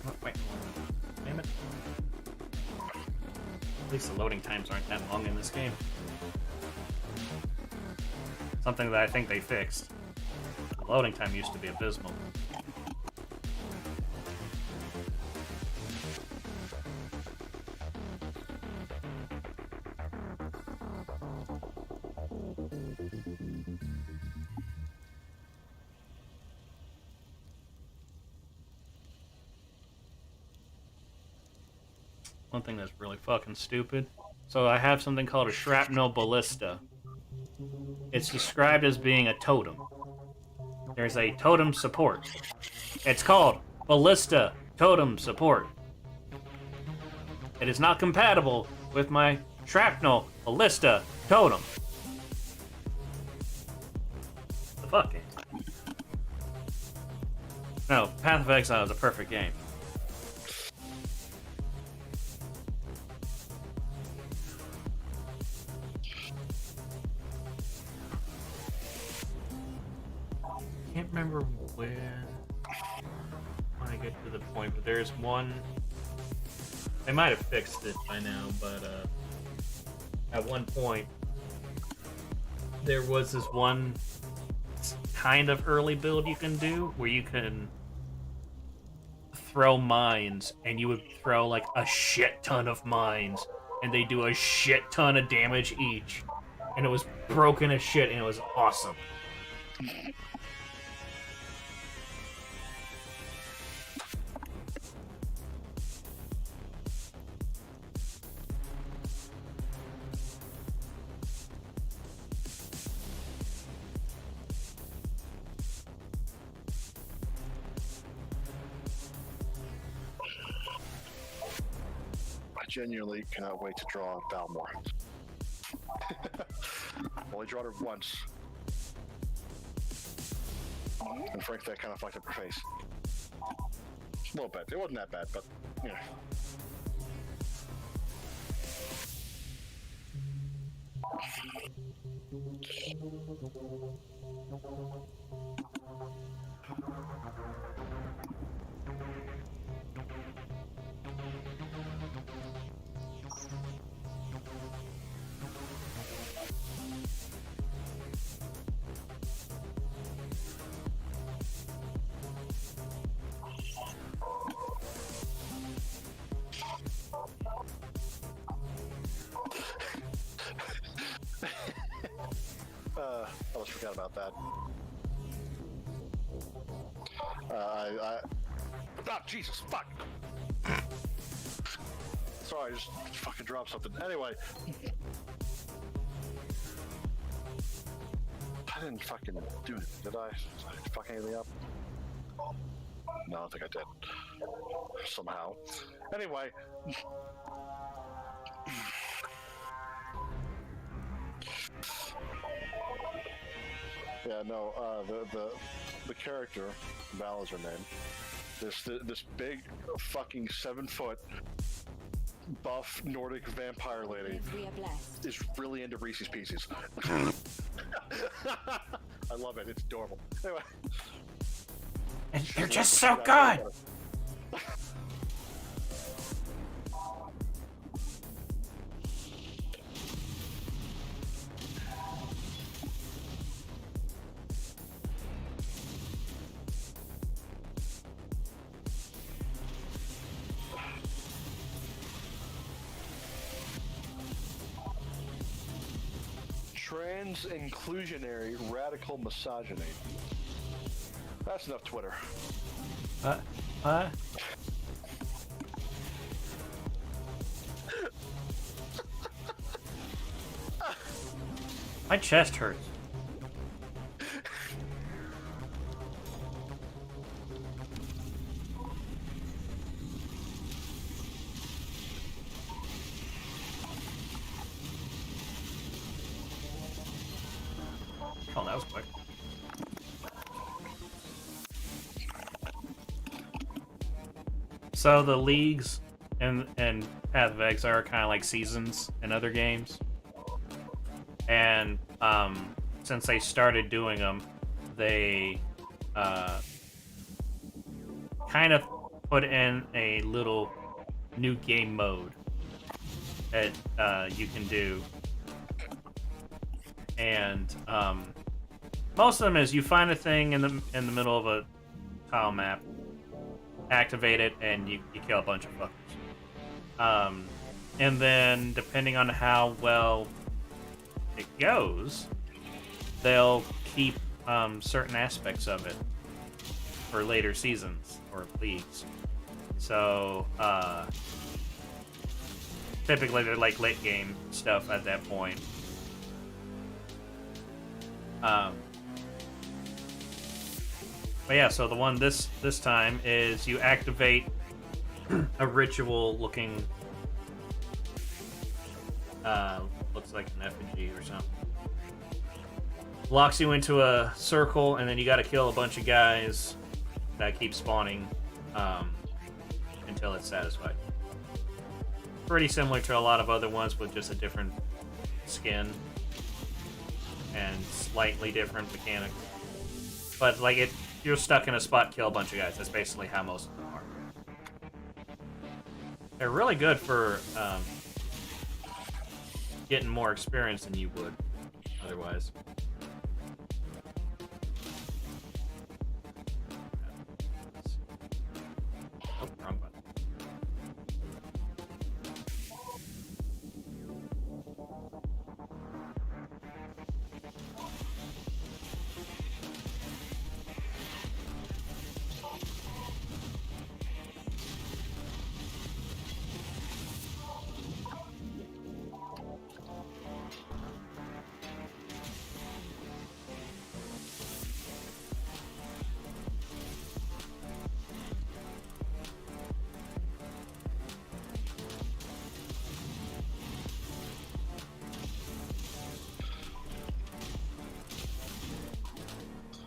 Oh, wait. Damn it. At least the loading times aren't that long in this game. Something that I think they fixed. The loading time used to be abysmal. One thing that's really fucking stupid. So I have something called a shrapnel ballista. It's described as being a totem. There's a totem support. It's called ballista totem support. It is not compatible with my shrapnel ballista totem. The fuck? No, Path of Exile is a perfect game. Can't remember when I get to the point, but there's one. They might have fixed it by now, but at one point there was this one kind of early build you can do where you can throw mines, and you would throw like a shit ton of mines, and they do a shit ton of damage each, and it was broken as shit, and it was awesome. I genuinely cannot wait to draw Balmore. Only drawn her once. And frankly, I kind of fucked up her face. A little bit. It wasn't that bad, but, yeah. I almost forgot about that. Oh, Jesus, fuck! Sorry, I just fucking dropped something. Anyway. I didn't fucking do it, did I? Did I fuck anything up? No, I don't think I did. Somehow. Anyway. Yeah, no, the character, Val is her name. This big fucking 7-foot buff Nordic vampire lady is really into Reese's Pieces. I love it. It's adorable. Anyway. And they're just so good! Trans inclusionary radical misogyny. That's enough Twitter. My chest hurts. Oh, that was quick. So the leagues and Path of Exile are kind of like seasons in other games, and since they started doing them, they kind of put in a little new game mode that you can do, and most of them is you find a thing in the middle of a tile map, activate it, and you kill a bunch of fuckers. And then depending on how well it goes, they'll keep certain aspects of it for later seasons or leagues. So typically they're like late game stuff at that point. But yeah, so the one this time is you activate a ritual looking looks like an effigy or something. Locks you into a circle, and then you gotta kill a bunch of guys that keep spawning until it's satisfied. Pretty similar to a lot of other ones with just a different skin and slightly different mechanics. But like you're stuck in a spot, kill a bunch of guys. That's basically how most of them are. They're really good for getting more experience than you would otherwise. Oh, wrong button.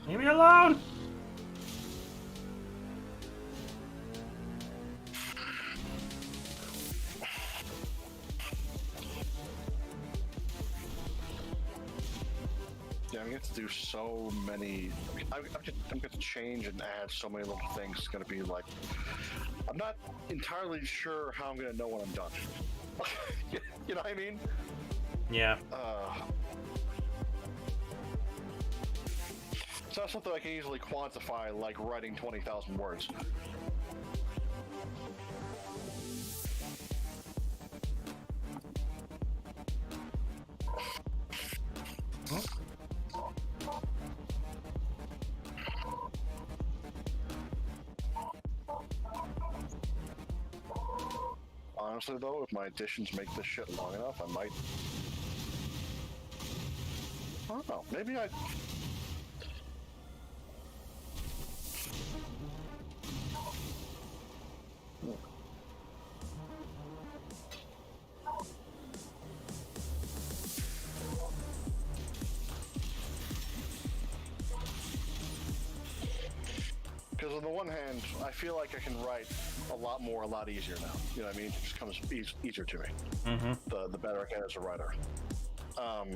Leave me alone! Yeah, I'm going to do so many. I'm going to change and add so many little things. It's going to be like, I'm not entirely sure how I'm going to know when I'm done. You know what I mean? Yeah. It's not something I can easily quantify, like writing 20,000 words. Honestly, though, if my additions make this shit long enough, I might... I don't know. Maybe I... Because on the one hand, I feel like I can write a lot more, a lot easier now. You know what I mean? It just comes easier to me. Mm-hmm. The better I get as a writer. But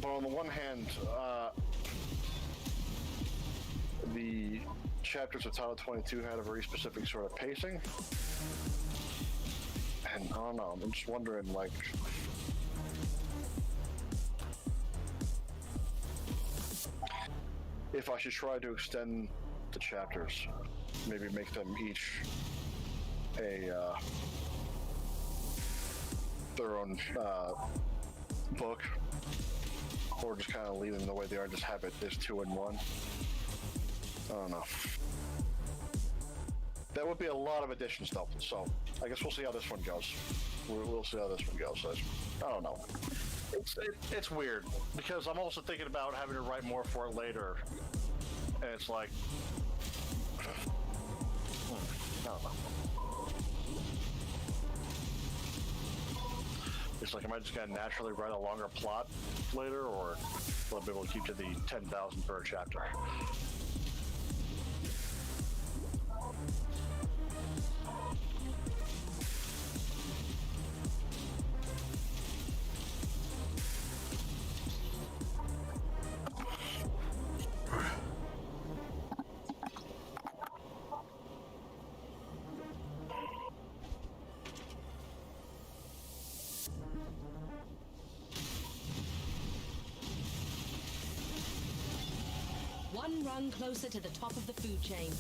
on the one hand, the chapters of Title 22 had a very specific sort of pacing. And I don't know, I'm just wondering, like... if I should try to extend the chapters, maybe make them each a their own book, or just kind of leave them the way they are, just have it as 2 in 1. I don't know. That would be a lot of addition stuff, so I guess we'll see how this one goes. We'll see how this one goes. So I don't know. It's weird, because I'm also thinking about having to write more for it later, and it's like, I don't know. It's like, am I just going to naturally write a longer plot later, or will I be able to keep to the 10,000 per chapter? One rung closer to the top of the food chain.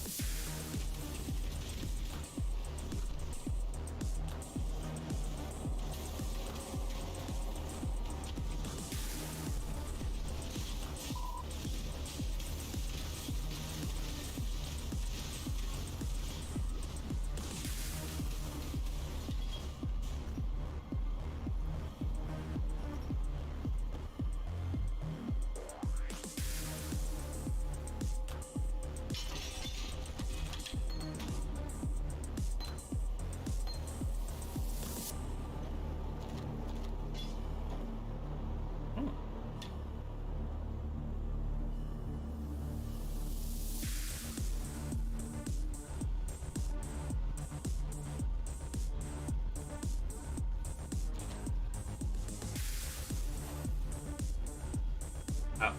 Oh,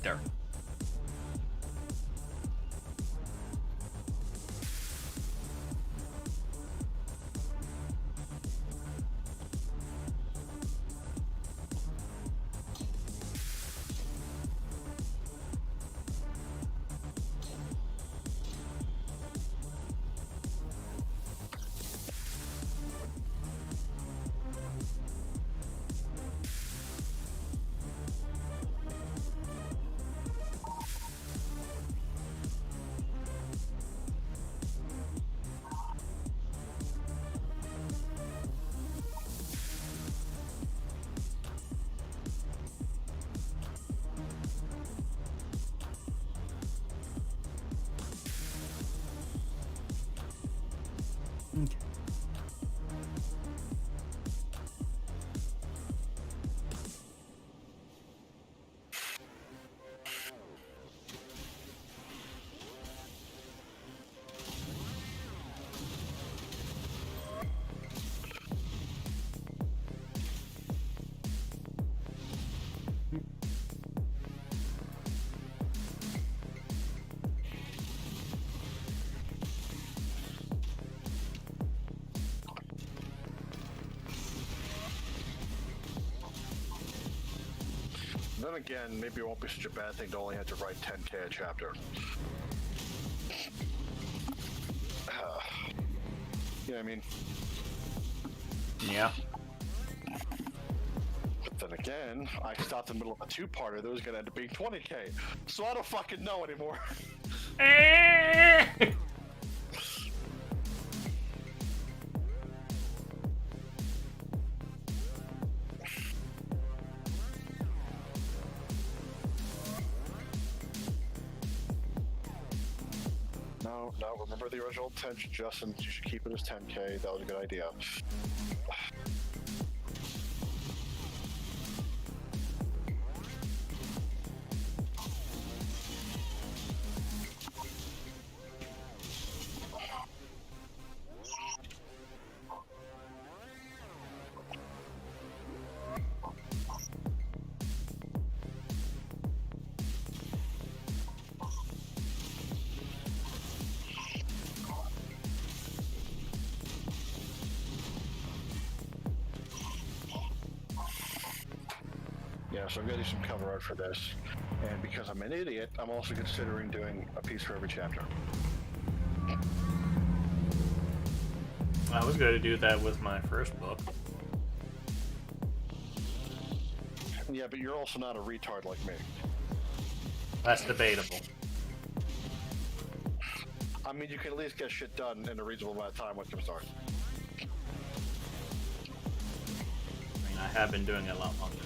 there. Okay. Then again, maybe it won't be such a bad thing to only have to write 10K a chapter. You know what I mean? Yeah. But then again, I stopped in the middle of a two-parter that was going to end up being 20K. So I don't fucking know anymore. No, remember the original intention, Justin. You should keep it as 10K. That was a good idea. Yeah, so I'm gonna do some cover art for this, and because I'm an idiot, I'm also considering doing a piece for every chapter. I was going to do that with my first book. Yeah, but you're also not a retard like me. That's debatable. I mean, you can at least get shit done in a reasonable amount of time once you start. I mean, I have been doing it a lot longer.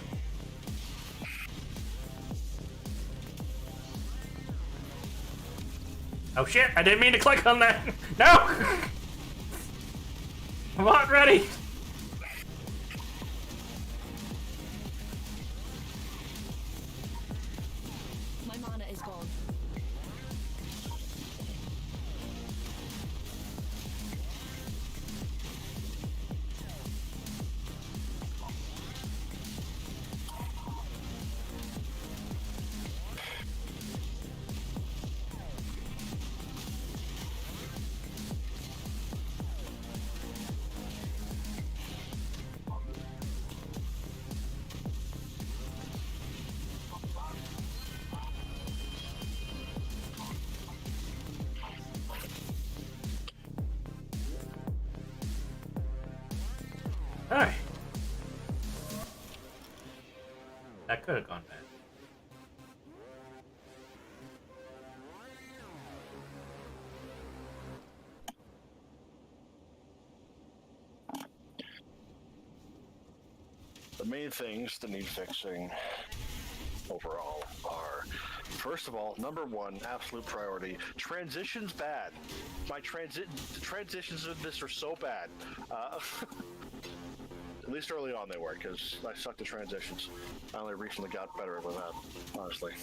Oh shit, I didn't mean to click on that! No! I'm not ready! My mana is gone. Alright. That could have gone bad. The main things that need fixing overall are, first of all, number one, absolute priority, transitions bad. The transitions of this are so bad. At least early on they were, because I sucked at transitions. I only recently got better with that, honestly.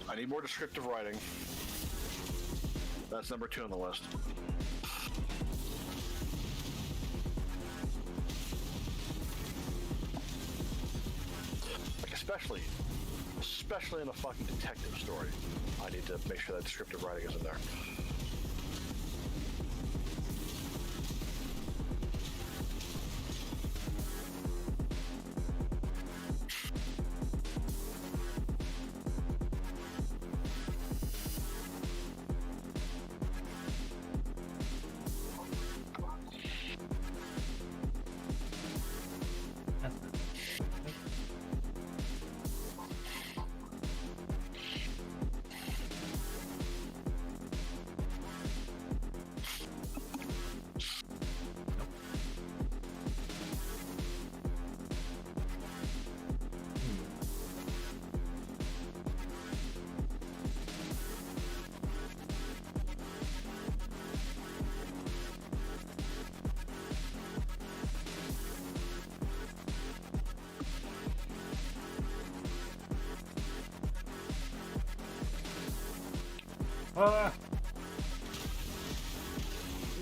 I need more descriptive writing. That's number 2 on the list. Like especially in a fucking detective story, I need to make sure that descriptive writing is in there.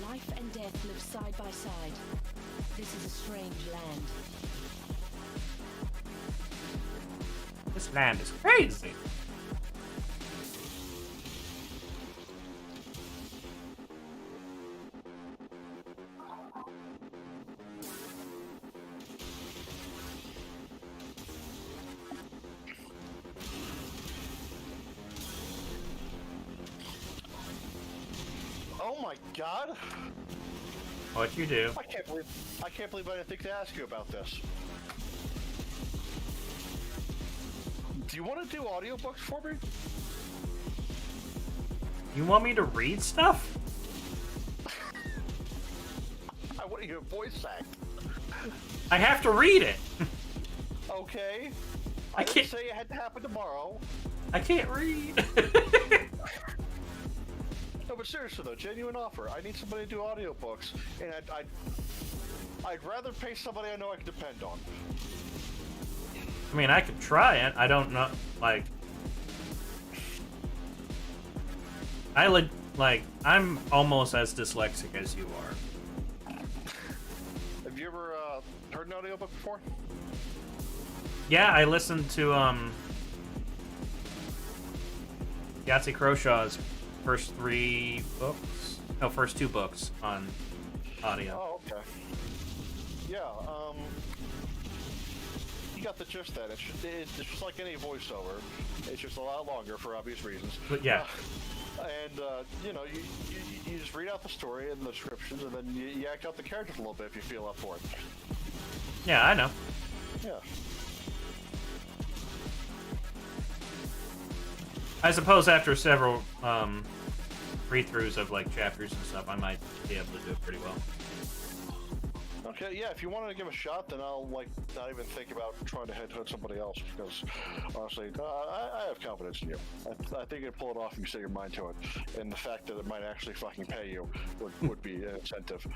Life and death live side by side. This is a strange land. This land is crazy. Oh my god! What'd you do? I can't believe I didn't think to ask you about this. Do you want to do audiobooks for me? You want me to read stuff? I want to hear a voice act. I have to read it. Okay. I didn't say it had to happen tomorrow. I can't read. No, but seriously though, genuine offer. I need somebody to do audiobooks, and I'd rather pay somebody I know I can depend on. I mean, I could try it. I don't know, like... I'm almost as dyslexic as you are. Have you ever heard an audiobook before? Yeah, I listened to, Yahtzee Crowshaw's first 3 books? No, first 2 books on audio. Oh, okay. Yeah, you got the gist then. It's just like any voiceover. It's just a lot longer for obvious reasons. But yeah. And you know, you just read out the story and the descriptions, and then you act out the characters a little bit if you feel up for it. Yeah, I know. Yeah. I suppose after several read-throughs of like chapters and stuff, I might be able to do it pretty well. Okay, yeah, if you wanted to give a shot, then I'll like not even think about trying to headhunt somebody else, because honestly, I have confidence in you. I think you can pull it off if you set your mind to it, and the fact that it might actually fucking pay you would be an incentive.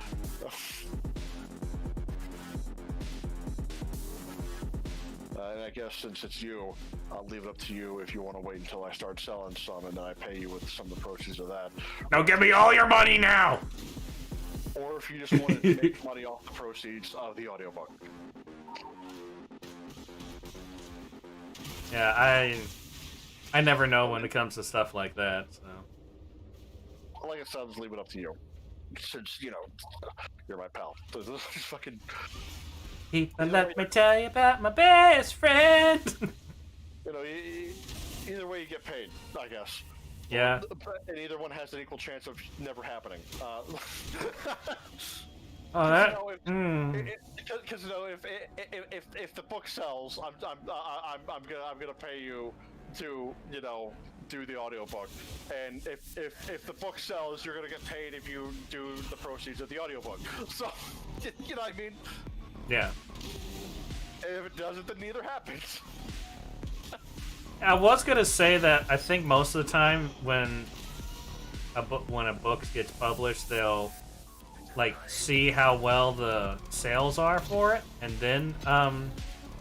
And I guess since it's you, I'll leave it up to you if you want to wait until I start selling some, and then I pay you with some of the proceeds of that. Now give me all your money now! Or if you just want to make money off the proceeds of the audiobook. Yeah, I never know when it comes to stuff like that, so. Like I said, I'll just leave it up to you. Since, you know, you're my pal. This is fucking... Let me tell you about my best friend! You know, either way you get paid, I guess. Yeah. And either one has an equal chance of never happening. Oh, that. Because you know, if the book sells, I'm gonna pay you to, you know, do the audiobook, and if the book sells, you're gonna get paid if you do the proceeds of the audiobook. So, you know what I mean? Yeah. And if it doesn't, then neither happens. I was gonna say that I think most of the time when a book gets published, they'll like see how well the sales are for it, and then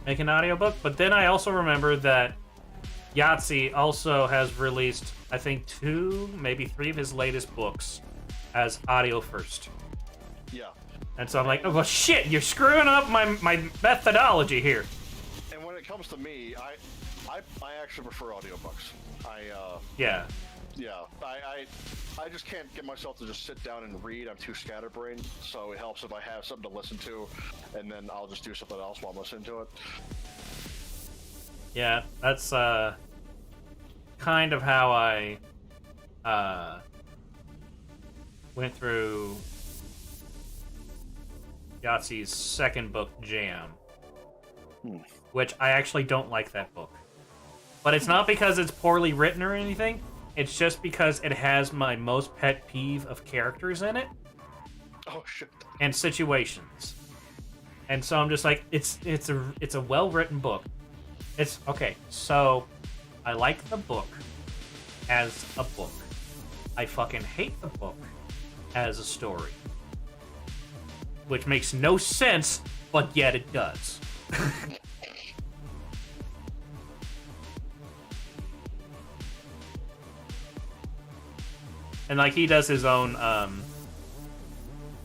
make an audiobook. But then I also remember that Yahtzee also has released, I think, 2, maybe 3 of his latest books as audio first. Yeah. And so I'm like, oh well, shit! You're screwing up my methodology here. And when it comes to me, I actually prefer audiobooks. Yeah. Yeah, I just can't get myself to just sit down and read. I'm too scatterbrained, so it helps if I have something to listen to, and then I'll just do something else while I'm listening to it. Yeah, that's kind of how I went through Yahtzee's second book, Jam, which I actually don't like that book. But it's not because it's poorly written or anything. It's just because it has my most pet peeve of characters in it. Oh shit. And situations. And so I'm just like, it's a well-written book. It's okay. So I like the book as a book. I fucking hate the book as a story. Which makes no sense, but yet it does. And like he does his own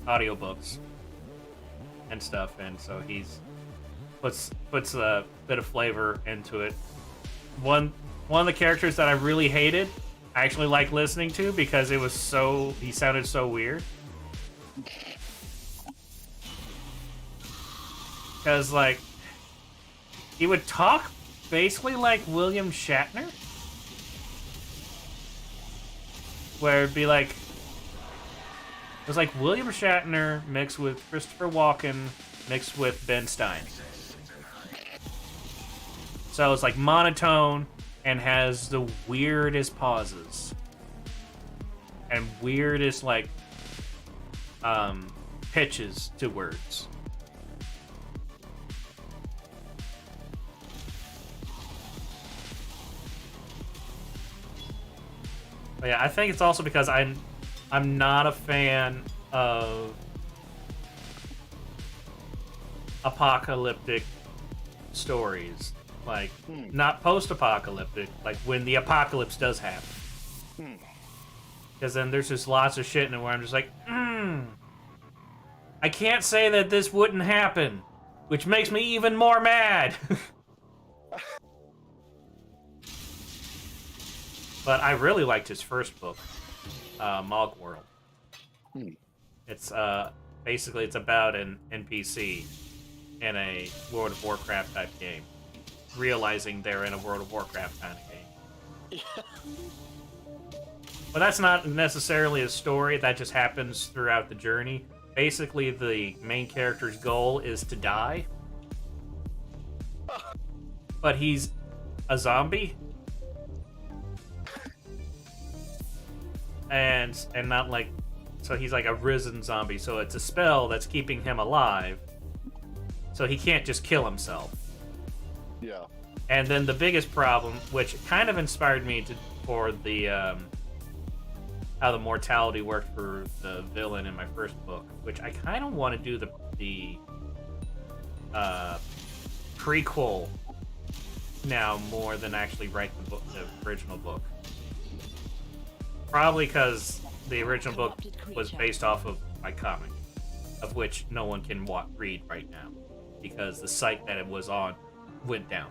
audiobooks and stuff, and so he's puts a bit of flavor into it. One of the characters that I really hated, I actually like listening to because he sounded so weird. Because like he would talk basically like William Shatner. Where it'd be like, it was like William Shatner mixed with Christopher Walken mixed with Ben Stein. So it's like monotone and has the weirdest pauses and weirdest like pitches to words. But yeah, I think it's also because I'm not a fan of apocalyptic stories. Like, not post-apocalyptic, like when the apocalypse does happen. Because then there's just lots of shit in it where I'm just like, I can't say that this wouldn't happen, which makes me even more mad. But I really liked his first book, Mog World. It's basically it's about an NPC in a World of Warcraft type game, realizing they're in a World of Warcraft kind of game. But that's not necessarily a story. That just happens throughout the journey. Basically, the main character's goal is to die. But he's a zombie. And not like... So he's like a risen zombie. So it's a spell that's keeping him alive. So he can't just kill himself. Yeah. And then the biggest problem, which kind of inspired me for the... how the mortality worked for the villain in my first book, which I kind of want to do the prequel now more than actually write the original book. Probably because the original book was based off of my comic, of which no one can read right now because the site that it was on went down.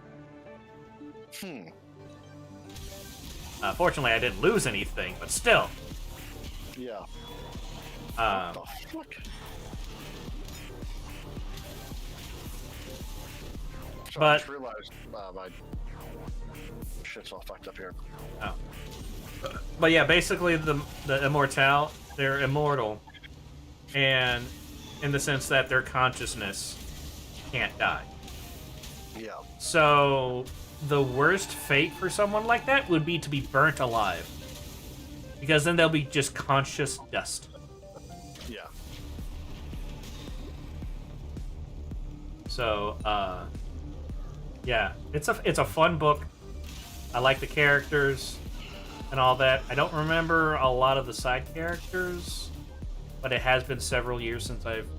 Fortunately, I didn't lose anything, but still. Yeah. What the fuck? So I just realized my shit's all fucked up here. Oh. But yeah, basically the immortal, they're immortal, and in the sense that their consciousness can't die. Yeah. So the worst fate for someone like that would be to be burnt alive. Because then they'll be just conscious dust. Yeah. So, yeah, it's a fun book. I like the characters and all that. I don't remember a lot of the side characters, but it has been several years since I've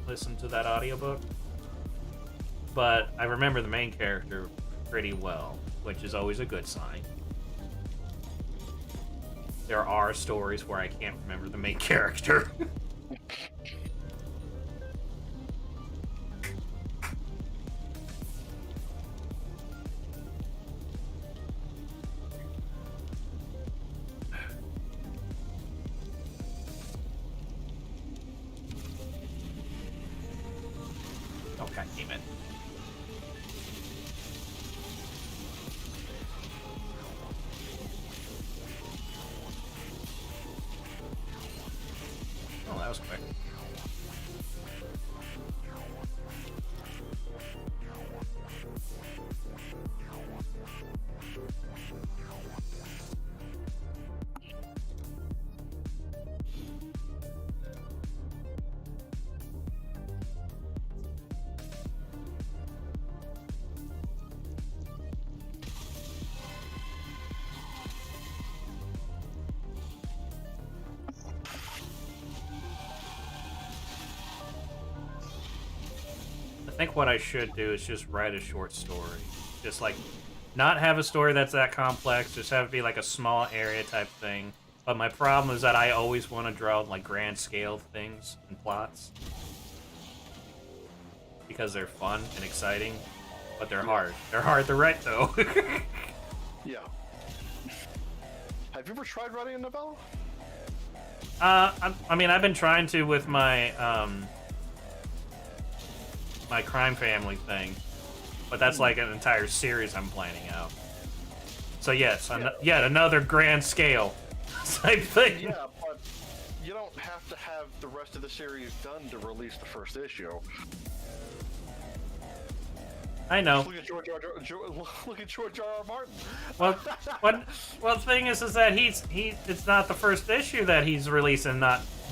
listened to that audiobook. But I remember the main character pretty well, which is always a good sign. There are stories where I can't remember the main character. Oh, god damn it. Oh, that was quick. I think what I should do is just write a short story. Just like, not have a story that's that complex, just have it be like a small area type thing. But my problem is that I always want to draw like grand scale things and plots. Because they're fun and exciting, but they're hard. They're hard to write though. Yeah. Have you ever tried writing a novella? I mean, I've been trying to with my, my crime family thing, but that's like an entire series I'm planning out. So yes, yet another grand scale type thing. Yeah, but you don't have to have the rest of the series done to release the first issue. I know. Look at George R. R. Martin. Well, the thing is that it's not the first issue that he's releasing.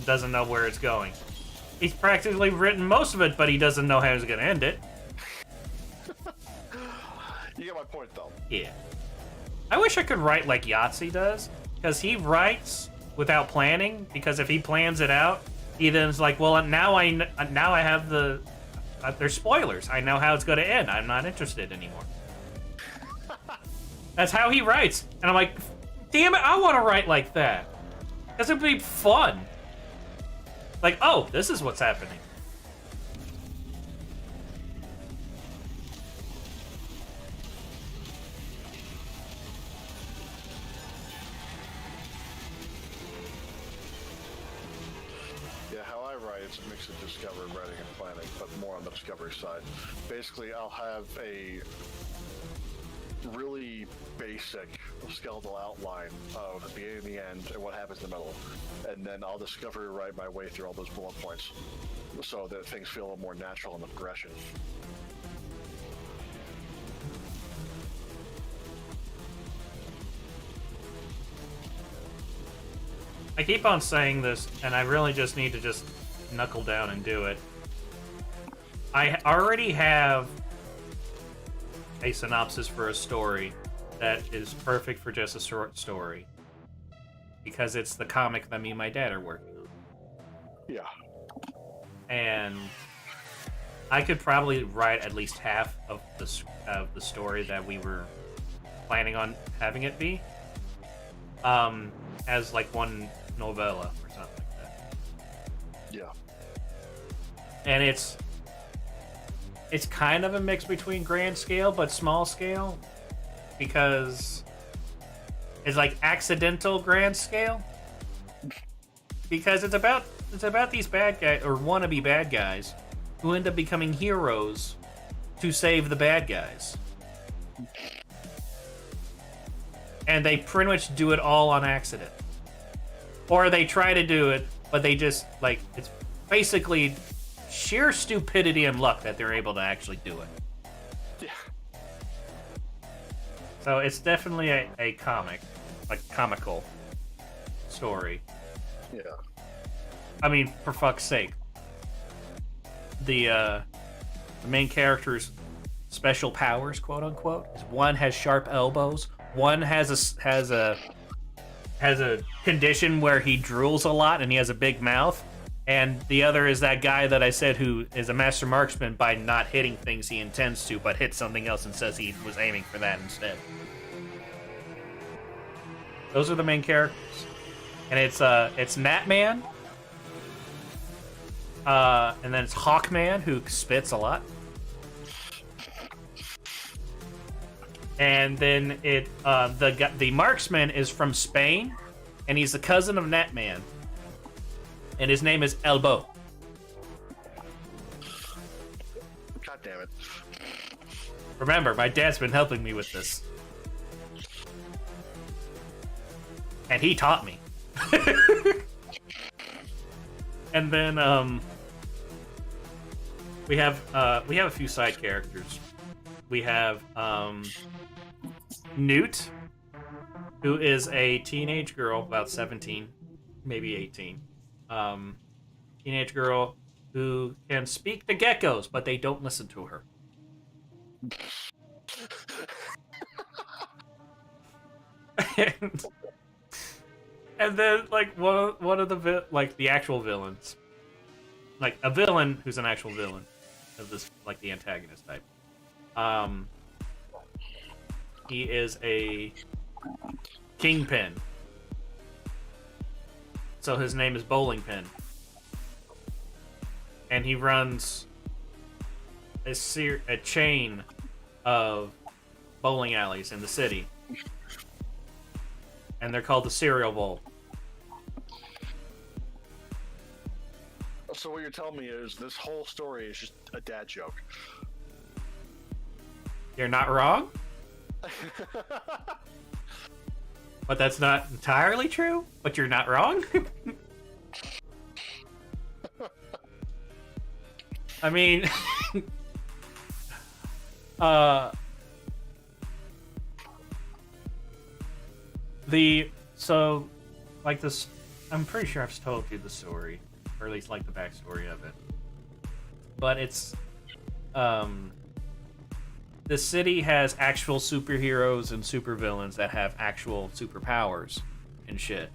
Doesn't know where it's going. He's practically written most of it, but he doesn't know how he's going to end it. You get my point, though. Yeah. I wish I could write like Yahtzee does, because he writes without planning. Because if he plans it out, he then is like, well, now I have the. There's spoilers. I know how it's going to end. I'm not interested anymore. That's how he writes, and I'm like, damn it, I want to write like that, because it'd be fun. Like, oh, this is what's happening. Yeah, how I write, it's a mix of discovery, writing, and planning, but more on the discovery side. Basically, I'll have a really basic skeletal outline of the beginning and the end and what happens in the middle. And then I'll discover right my way through all those bullet points so that things feel a little more natural in the progression. I keep on saying this, and I really just need to just knuckle down and do it. I already have a synopsis for a story that is perfect for just a short story. Because it's the comic that me and my dad are working on. Yeah. And I could probably write at least half of the story that we were planning on having it be. As like one novella or something like that. Yeah. And it's kind of a mix between grand scale but small scale, because it's like accidental grand scale, because it's about these bad guys or wannabe bad guys who end up becoming heroes to save the bad guys, and they pretty much do it all on accident, or they try to do it but they just like it's basically sheer stupidity and luck that they're able to actually do it. Yeah. So it's definitely a comic, like comical story. Yeah. I mean, for fuck's sake, the main character's special powers, quote unquote, is one has sharp elbows, one has a condition where he drools a lot and he has a big mouth. And the other is that guy that I said who is a master marksman by not hitting things he intends to, but hits something else and says he was aiming for that instead. Those are the main characters. And it's Gnatman. And then it's Hawkman, who spits a lot. And then the marksman is from Spain, and he's the cousin of Gnatman. And his name is Elbow. God damn it. Remember, my dad's been helping me with this. And he taught me. And then we have a few side characters. We have Newt, who is a teenage girl, about 17, maybe 18. Teenage girl who can speak to geckos, but they don't listen to her. and then like one of the actual villains, like a villain who's an actual villain of this, like the antagonist type. He is a kingpin. So his name is Bowling Pin. And he runs a chain of bowling alleys in the city. And they're called the Cereal Bowl. So what you're telling me is this whole story is just a dad joke. You're not wrong. But that's not entirely true. But you're not wrong. I mean, like this, I'm pretty sure I've told you the story, or at least like the backstory of it. But it's, the city has actual superheroes and supervillains that have actual superpowers and shit.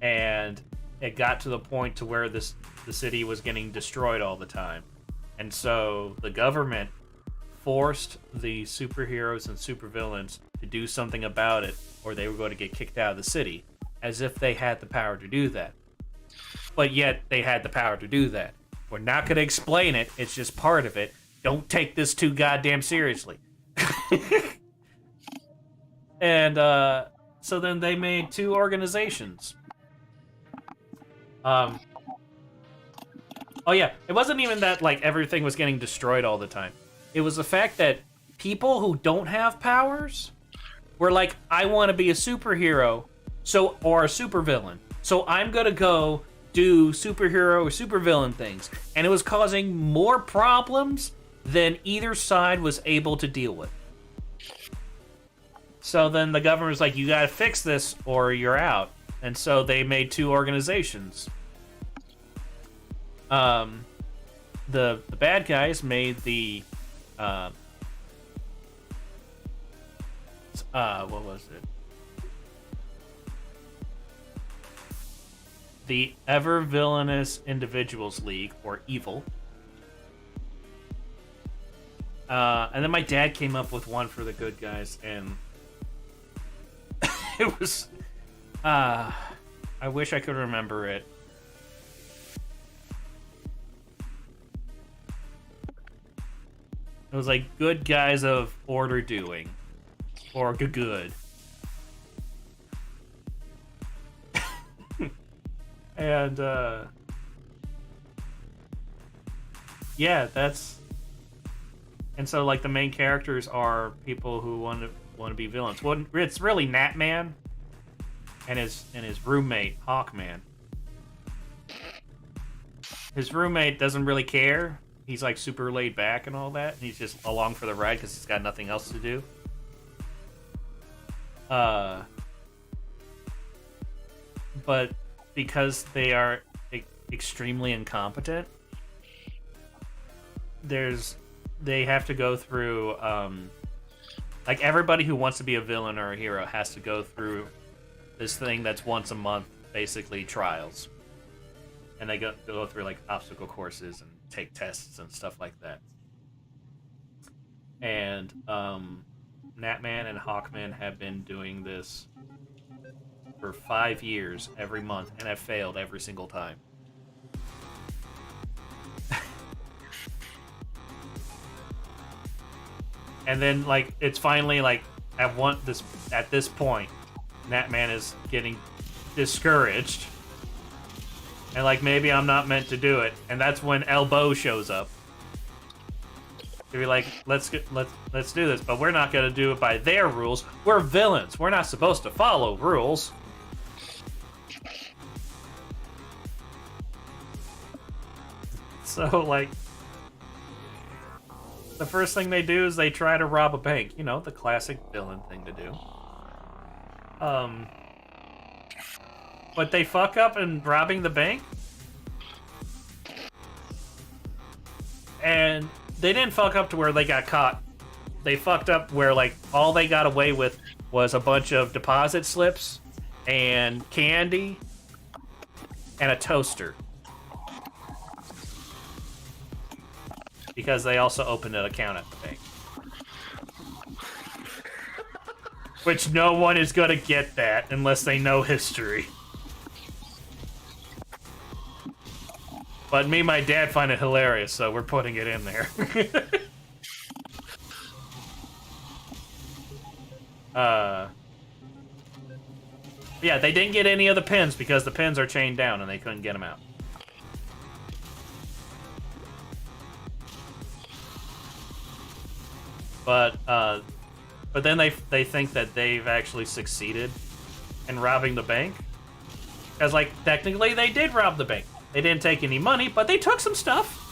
And it got to the point to where the city was getting destroyed all the time. And so the government forced the superheroes and supervillains to do something about it, or they were going to get kicked out of the city, as if they had the power to do that. But yet they had the power to do that. We're not going to explain it. It's just part of it. Don't take this too goddamn seriously. And so then they made two organizations. Oh yeah, it wasn't even that like everything was getting destroyed all the time. It was the fact that people who don't have powers were like, I want to be a superhero, or a supervillain. So I'm gonna go do superhero or supervillain things. And it was causing more problems than either side was able to deal with. So then the government was like, you gotta fix this or you're out. And so they made two organizations. The bad guys made the what was it? The Ever Villainous Individuals League, or EVIL. And then my dad came up with one for the good guys, and it was I wish I could remember it. It was like good guys of order doing. Or good. And yeah, that's, and so like the main characters are people who want to be villains. Well, it's really Natman and his roommate Hawkman. His roommate doesn't really care. He's like super laid back and all that, and he's just along for the ride because he's got nothing else to do. But because they are extremely incompetent, they have to go through like everybody who wants to be a villain or a hero has to go through this thing that's once a month, basically trials, and they go through like obstacle courses and take tests and stuff like that. And Natman and Hawkman have been doing this for 5 years every month and have failed every single time. And then like it's finally like at this point Natman is getting discouraged and like maybe I'm not meant to do it, and that's when Elbow shows up to be like, let's do this, but we're not going to do it by their rules. We're villains. We're not supposed to follow rules. So, like, the first thing they do is they try to rob a bank. You know, the classic villain thing to do. But they fuck up in robbing the bank. And they didn't fuck up to where they got caught. They fucked up where, like, all they got away with was a bunch of deposit slips and candy and a toaster. Because they also opened an account at the bank. Which no one is going to get that unless they know history. But me and my dad find it hilarious, so we're putting it in there. Yeah, they didn't get any of the pins because the pins are chained down and they couldn't get them out. But then they think that they've actually succeeded in robbing the bank. Because, like, technically they did rob the bank. They didn't take any money, but they took some stuff.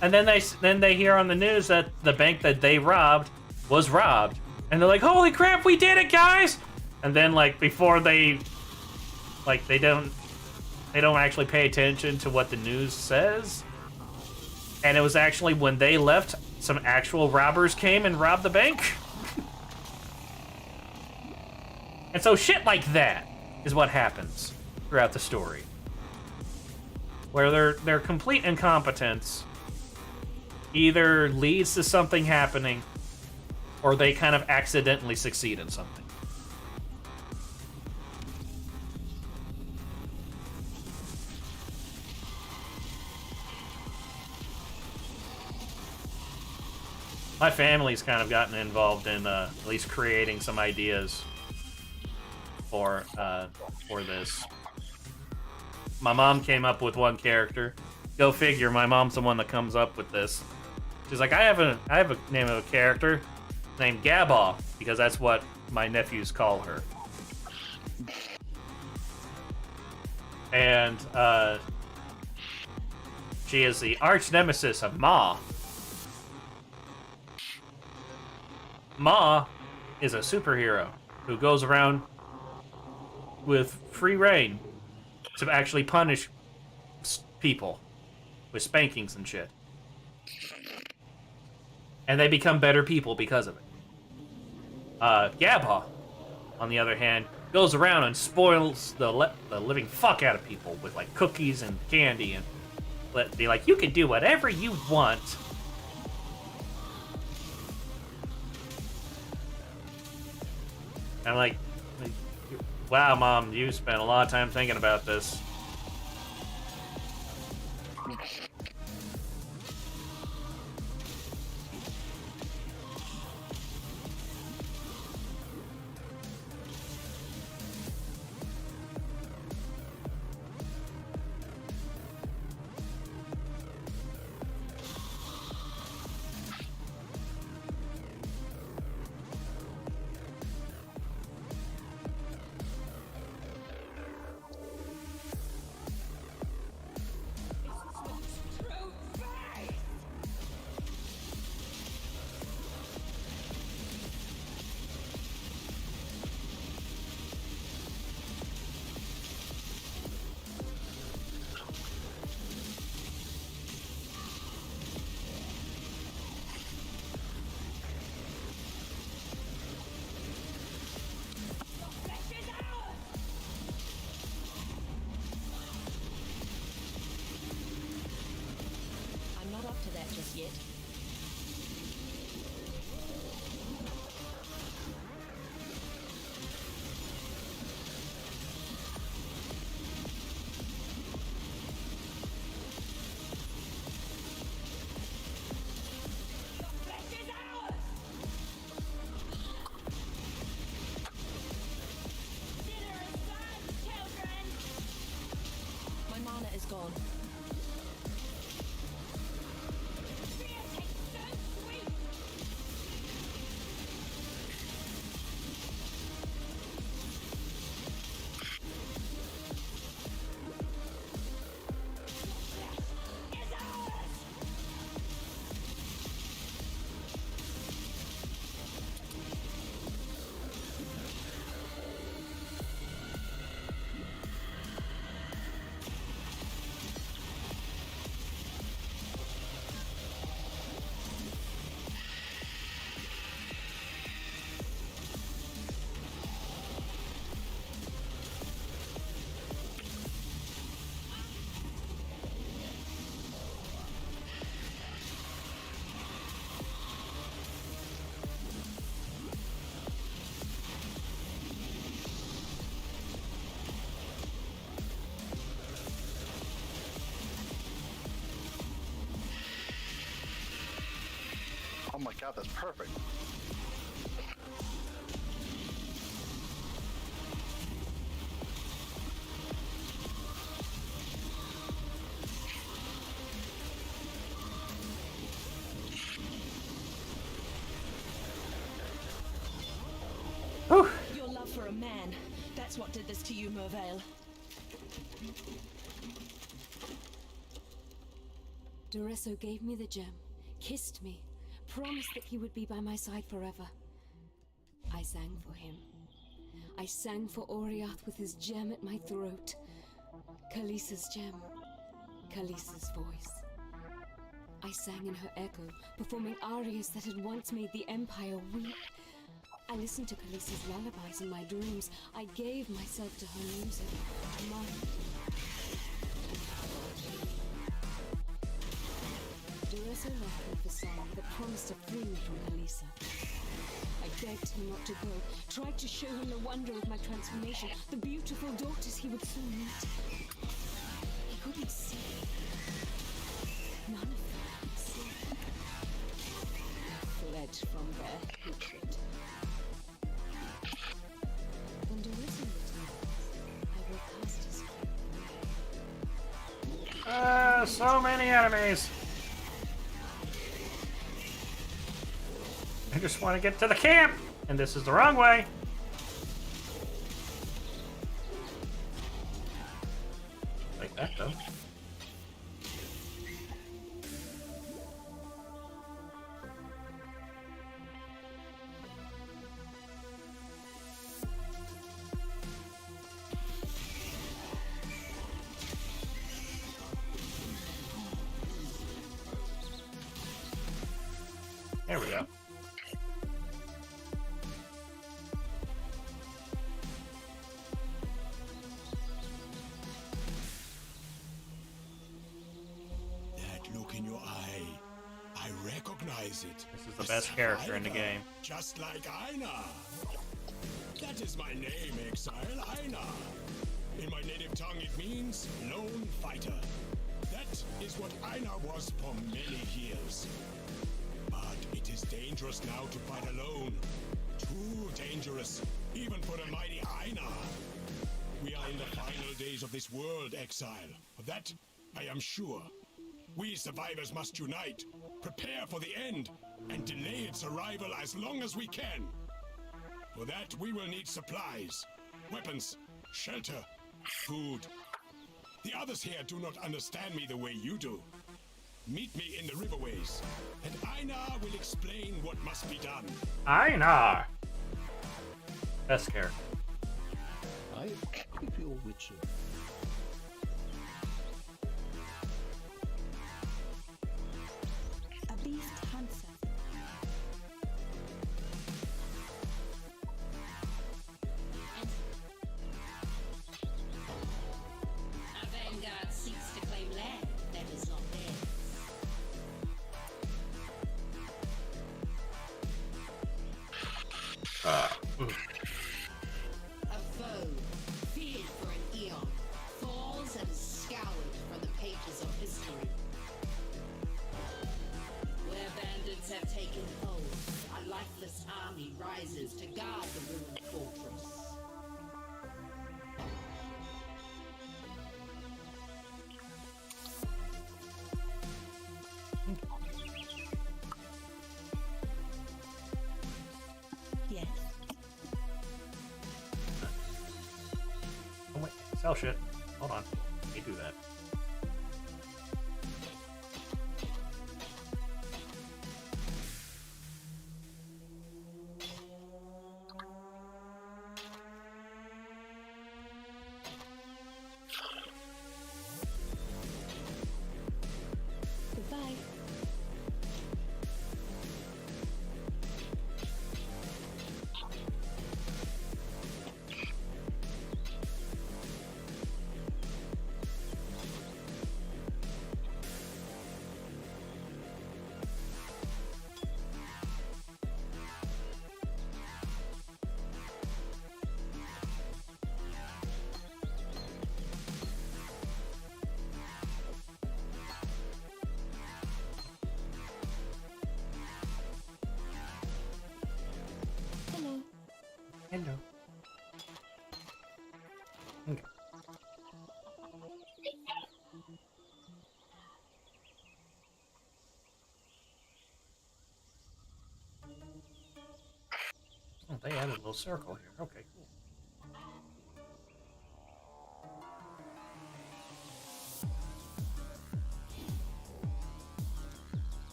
And then they hear on the news that the bank that they robbed was robbed. And they're like, holy crap, we did it, guys! And then, like, before they... Like, they don't actually pay attention to what the news says. And it was actually when they left, some actual robbers came and robbed the bank. And so shit like that is what happens throughout the story. Where their complete incompetence either leads to something happening or they kind of accidentally succeed in something. My family's kind of gotten involved in at least creating some ideas for this. My mom came up with one character. Go figure, my mom's the one that comes up with this. She's like, I have a name of a character named Gabaw, because that's what my nephews call her. And she is the arch nemesis of Ma. Ma is a superhero who goes around with free reign to actually punish people with spankings and shit. And they become better people because of it. Gabba, on the other hand, goes around and spoils the living fuck out of people with like cookies and candy and be like, you can do whatever you want. And I'm like, wow, Mom, you spent a lot of time thinking about this. I'm not up to that just yet. My mana is gone. Oh my god, that's perfect. Your love for a man, that's what did this to you, Mervale. Doresso gave me the gem, kissed me, promised that he would be by my side forever. I sang for him. I sang for Oriath with his gem at my throat. Khaleesi's gem. Khaleesi's voice. I sang in her echo, performing arias that had once made the Empire weep. I listened to Khaleesi's lullabies in my dreams. I gave myself to her music. Doresso left me for song with a promise to free me from Khaleesi. I begged him not to go, tried to show him the wonder of my transformation, the beautiful daughters he would soon meet. He couldn't see. None of them could see. Fled from their hatred. When Doresso returns, I will cast his So many enemies. I just want to get to the camp, and this is the wrong way. Like that, though. There we go. That look in your eye, I recognize it. This is the best character in the game. Just like Aina. That is my name, exile, Aina. In my native tongue, it means lone fighter. That is what Aina was for many years. But it is dangerous now to fight alone. Too dangerous, even for the mighty Aina. We are in the final days of this world, exile. Of that, I am sure. We survivors must unite, prepare for the end, and delay its arrival as long as we can. For that, we will need supplies, weapons, shelter, food. The others here do not understand me the way you do. Meet me in the riverways, and Aina will explain what must be done. Aina! Best character. I keep your witcher. A beast hunter. A vanguard seeks to claim land that is not theirs. A foe, feared for an eon, falls and is scoured from the pages of history. Where bandits have taken hold, a lifeless army rises to guard the ruined fortress. Yes. Oh wait, sell shit. Hold on. Let me do that. Goodbye. Hello. Hello. Okay. Oh, they added a little circle here. Okay, cool.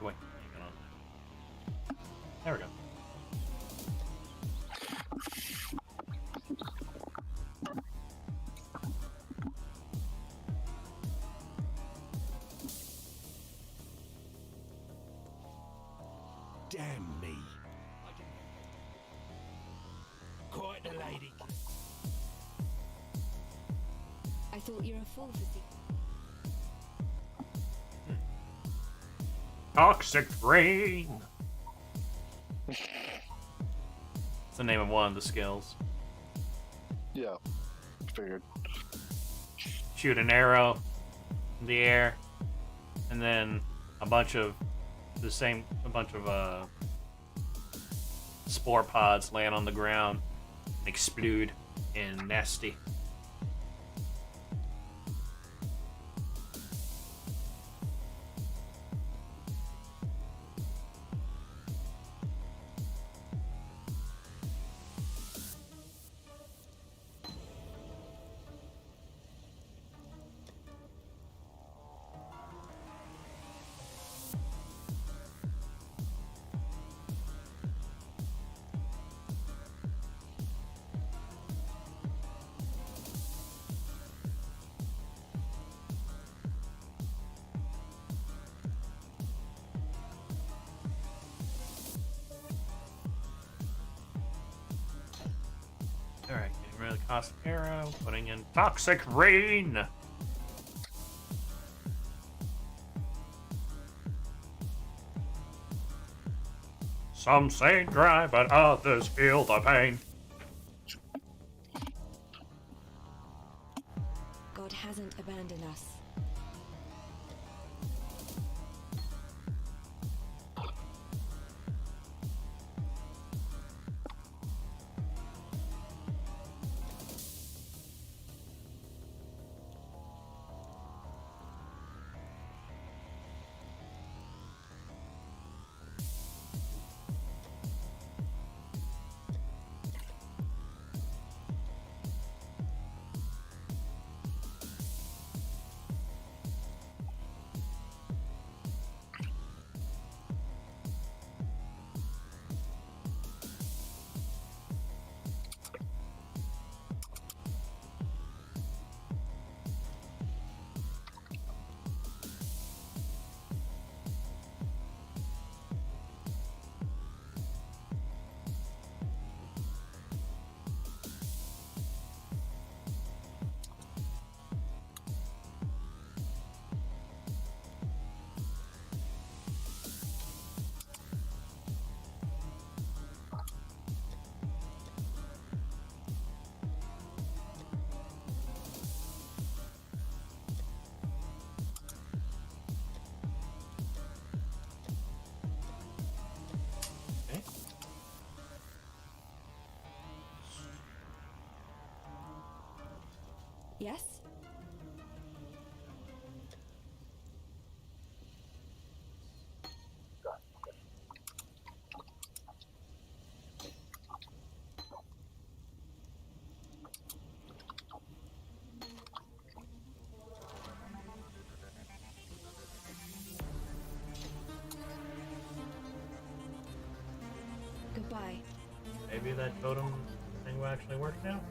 Wait, hang on. There we go. Damn me. Quite the lady. I thought you were a fool for Toxic rain. It's the name of one of the skills. Yeah, figured. Shoot an arrow in the air, and then a bunch of spore pods land on the ground and explode in nasty. Alright, getting rid of the Cosmic Arrow, putting in Toxic Rain! Some say dry, but others feel the pain. God hasn't abandoned us. Yes? Goodbye. Maybe that totem thing will actually work now?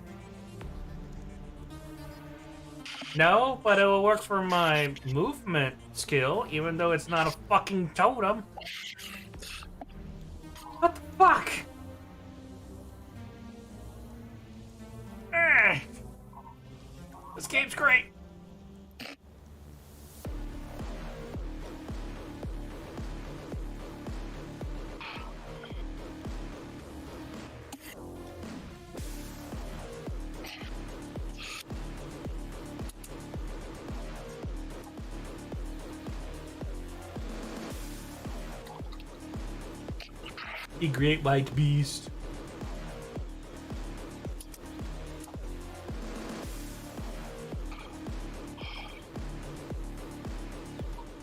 No, but it will work for my movement skill, even though it's not a fucking totem. What the fuck? This game's great. A great white beast.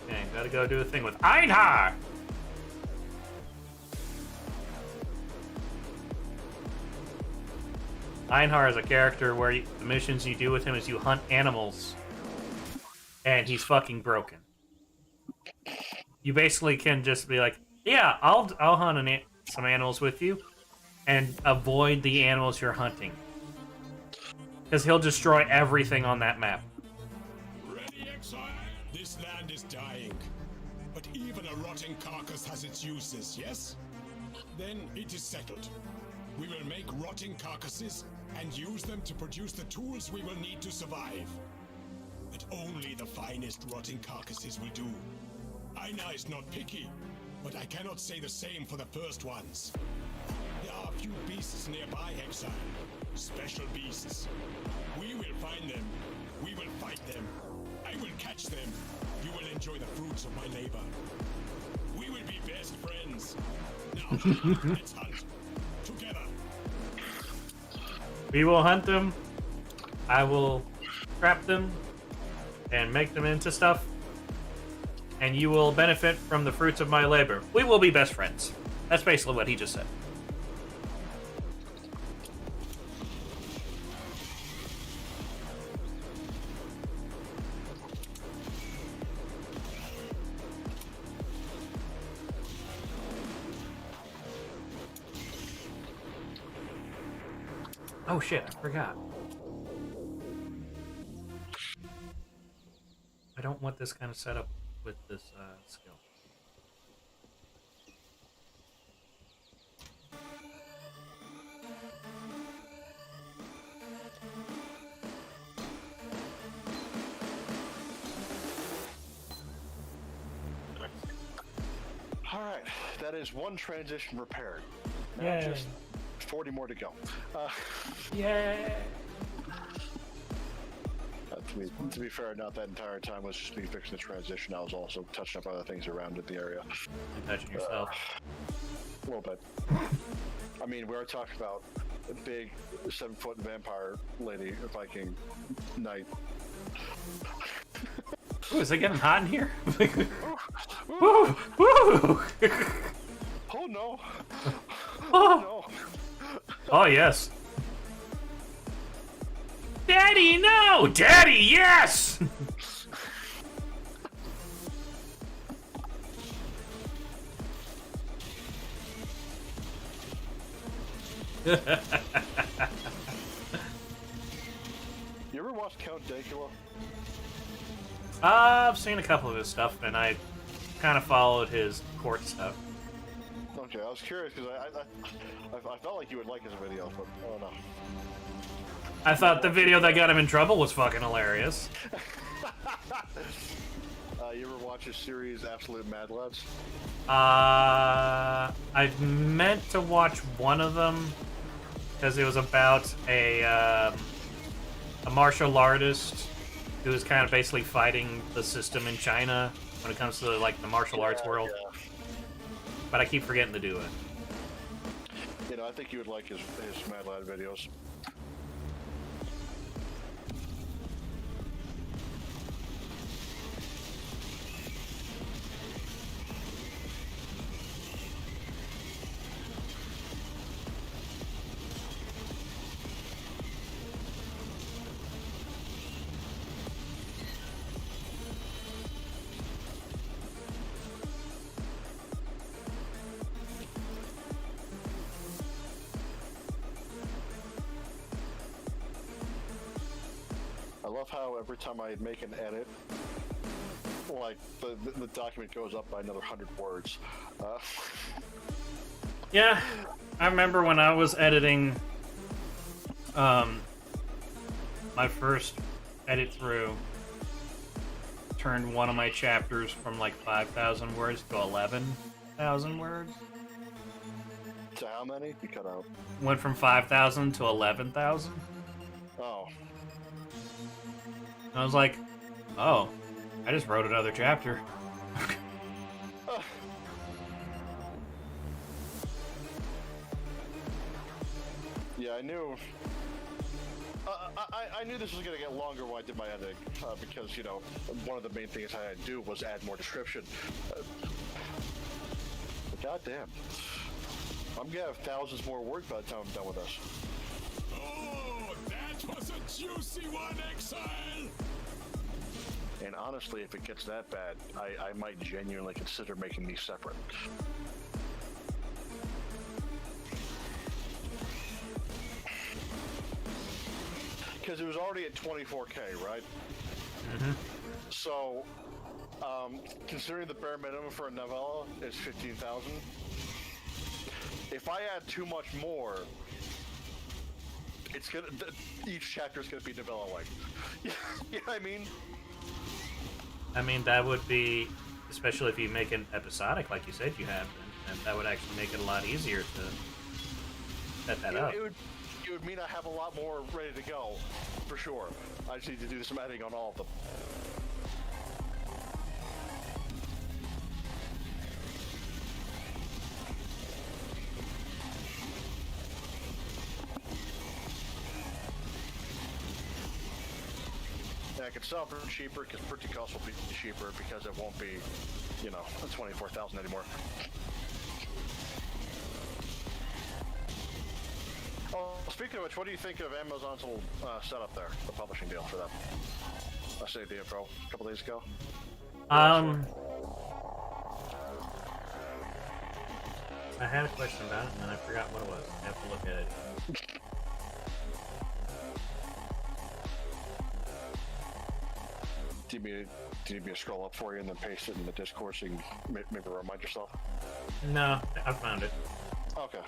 Okay, gotta go do a thing with Einhar! Einhar is a character where the missions you do with him is you hunt animals. And he's fucking broken. You basically can just be like, yeah, I'll hunt some animals with you and avoid the animals you're hunting. Because he'll destroy everything on that map. Ready, exile? This land is dying. But even a rotting carcass has its uses, yes? Then it is settled. We will make rotting carcasses and use them to produce the tools we will need to survive. But only the finest rotting carcasses will do. Aina is not picky, but I cannot say the same for the first ones. There are a few beasts nearby, Exile. Special beasts. We will find them. We will fight them. I will catch them. You will enjoy the fruits of my labor. We will be best friends. Now, let's hunt. Together. We will hunt them. I will trap them and make them into stuff. And you will benefit from the fruits of my labor. We will be best friends. That's basically what he just said. Oh shit, I forgot. I don't want this kind of setup with this skill. All right, that is one transition repaired. Now Yay. just 40 more to go. Yeah. To be fair, not that entire time was just me fixing the transition. I was also touching up other things around in the area. And touching yourself. A little bit. I mean, we are talking about a big 7-foot vampire lady, a Viking knight. Ooh, is it getting hot in here? Woo! Woo! Oh no! Oh no! Oh yes! Daddy, no! Daddy, yes! You ever watch Count Dankula? I've seen a couple of his stuff, and I kind of followed his court stuff. Okay, I was curious because I felt like you would like his videos, but I don't know. I thought the video that got him in trouble was fucking hilarious. You ever watch his series Absolute Mad Lads? I've meant to watch one of them because it was about a martial artist who was kind of basically fighting the system in China when it comes to like the martial arts world. Yeah. But I keep forgetting to do it. You know, I think you would like his Mad Lad videos. I love how every time I make an edit, like the document goes up by another 100 words. Yeah, I remember when I was editing my first edit through, turned one of my chapters from like 5,000 words to 11,000 words. To how many? You cut out. Went from 5,000 to 11,000. Oh. I was like, oh, I just wrote another chapter. Yeah, I knew. I knew this was gonna get longer when I did my editing because you know one of the main things I had to do was add more description. But goddamn, I'm gonna have thousands more words by the time I'm done with this. Oh, that was a juicy one, Exile! And honestly, if it gets that bad, I might genuinely consider making these separate. Because it was already at 24K, right? Mm-hmm. So, considering the bare minimum for a novella is 15,000, if I add too much more, it's gonna each chapter is gonna be novella length. You know what I mean? I mean, that would be especially if you make it episodic, like you said you have, and that would actually make it a lot easier to set that up. It would mean I have a lot more ready to go, for sure. I just need to do some editing on all of them. And I can sell for cheaper because printing costs will be cheaper because it won't be, you know, 24,000 anymore. Oh, speaking of which, what do you think of Amazon's little setup there, the publishing deal for them? I saved the info a couple days ago. I had a question about it, and then I forgot what it was. I have to look at it. Do you need me to scroll up for you and then paste it in the Discord so you can maybe remind yourself? No, I found it. Okay.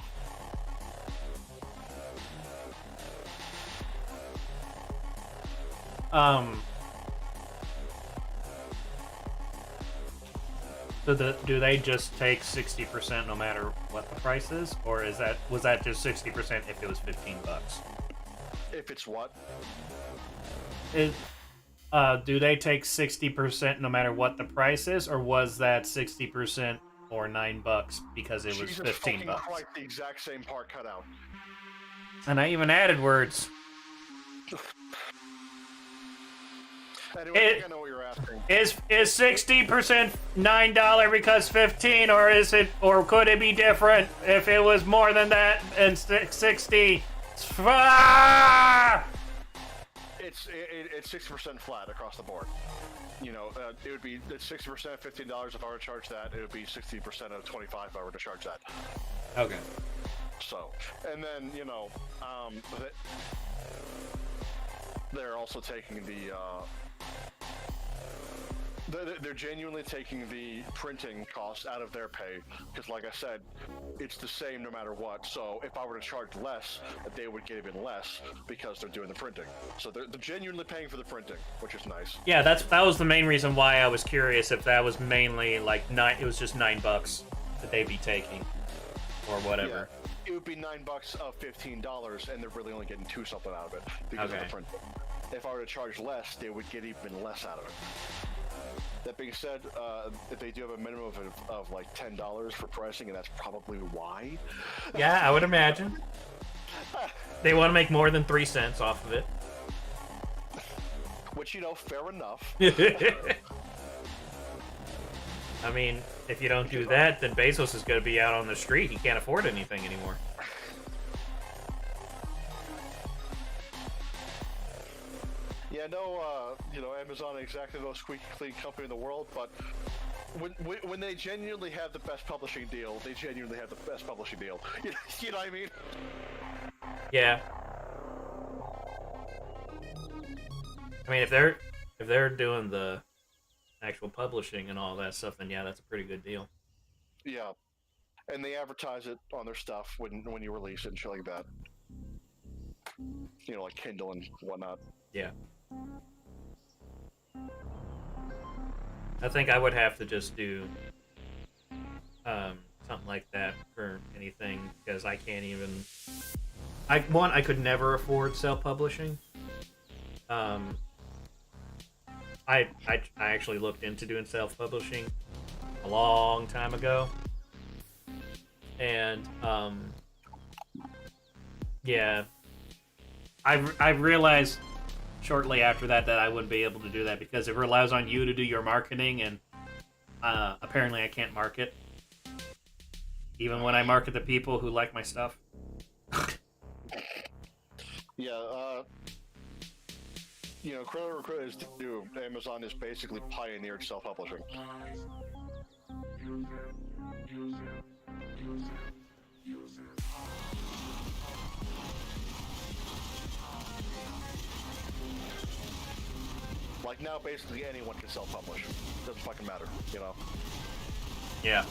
So do they just take 60% no matter what the price is, or was that just 60% if it was $15? If it's what? Do they take 60% no matter what the price is, or was that 60% or $9 because it was $15? Quite the exact same part cut out. And I even added words. Anyway, I think I know what you're asking. Is 60% $9 because 15, or could it be different if it was more than that and 60? It's 60% flat across the board. You know, it would be 60% $15 if I were to charge that. It would be 60% of 25 if I were to charge that. Okay. So, and then you know, they're also taking the. They're genuinely taking the printing costs out of their pay because, like I said, it's the same no matter what. So if I were to charge less, they would get even less because they're doing the printing. So they're genuinely paying for the printing, which is nice. Yeah, that was the main reason why I was curious if that was mainly like it was just $9 that they'd be taking, or whatever. Yeah, it would be $9 of $15, and they're really only getting something out of it because of the printing. If I were to charge less, they would get even less out of it. That being said, they do have a minimum of like $10 for pricing, and that's probably why. Yeah, I would imagine. They want to make more than 3 cents off of it. Which, you know, fair enough. I mean, if you don't do that, then Bezos is going to be out on the street. He can't afford anything anymore. Yeah, you know, Amazon is exactly the most squeaky clean company in the world, but when they genuinely have the best publishing deal, they genuinely have the best publishing deal. You know what I mean? Yeah. I mean, if they're doing the actual publishing and all that stuff, then yeah, that's a pretty good deal. Yeah, and they advertise it on their stuff when you release it and shit like that. You know, like Kindle and whatnot. Yeah. I think I would have to just do something like that for anything because I can't even. I could never afford self-publishing. I actually looked into doing self-publishing a long time ago, and yeah, I realized shortly after that I wouldn't be able to do that because it relies on you to do your marketing, and apparently I can't market even when I market the people who like my stuff. Yeah, you know, credit where credit is due. Amazon is basically pioneered self-publishing. Like now, basically anyone can self-publish. Doesn't fucking matter, you know. Yeah.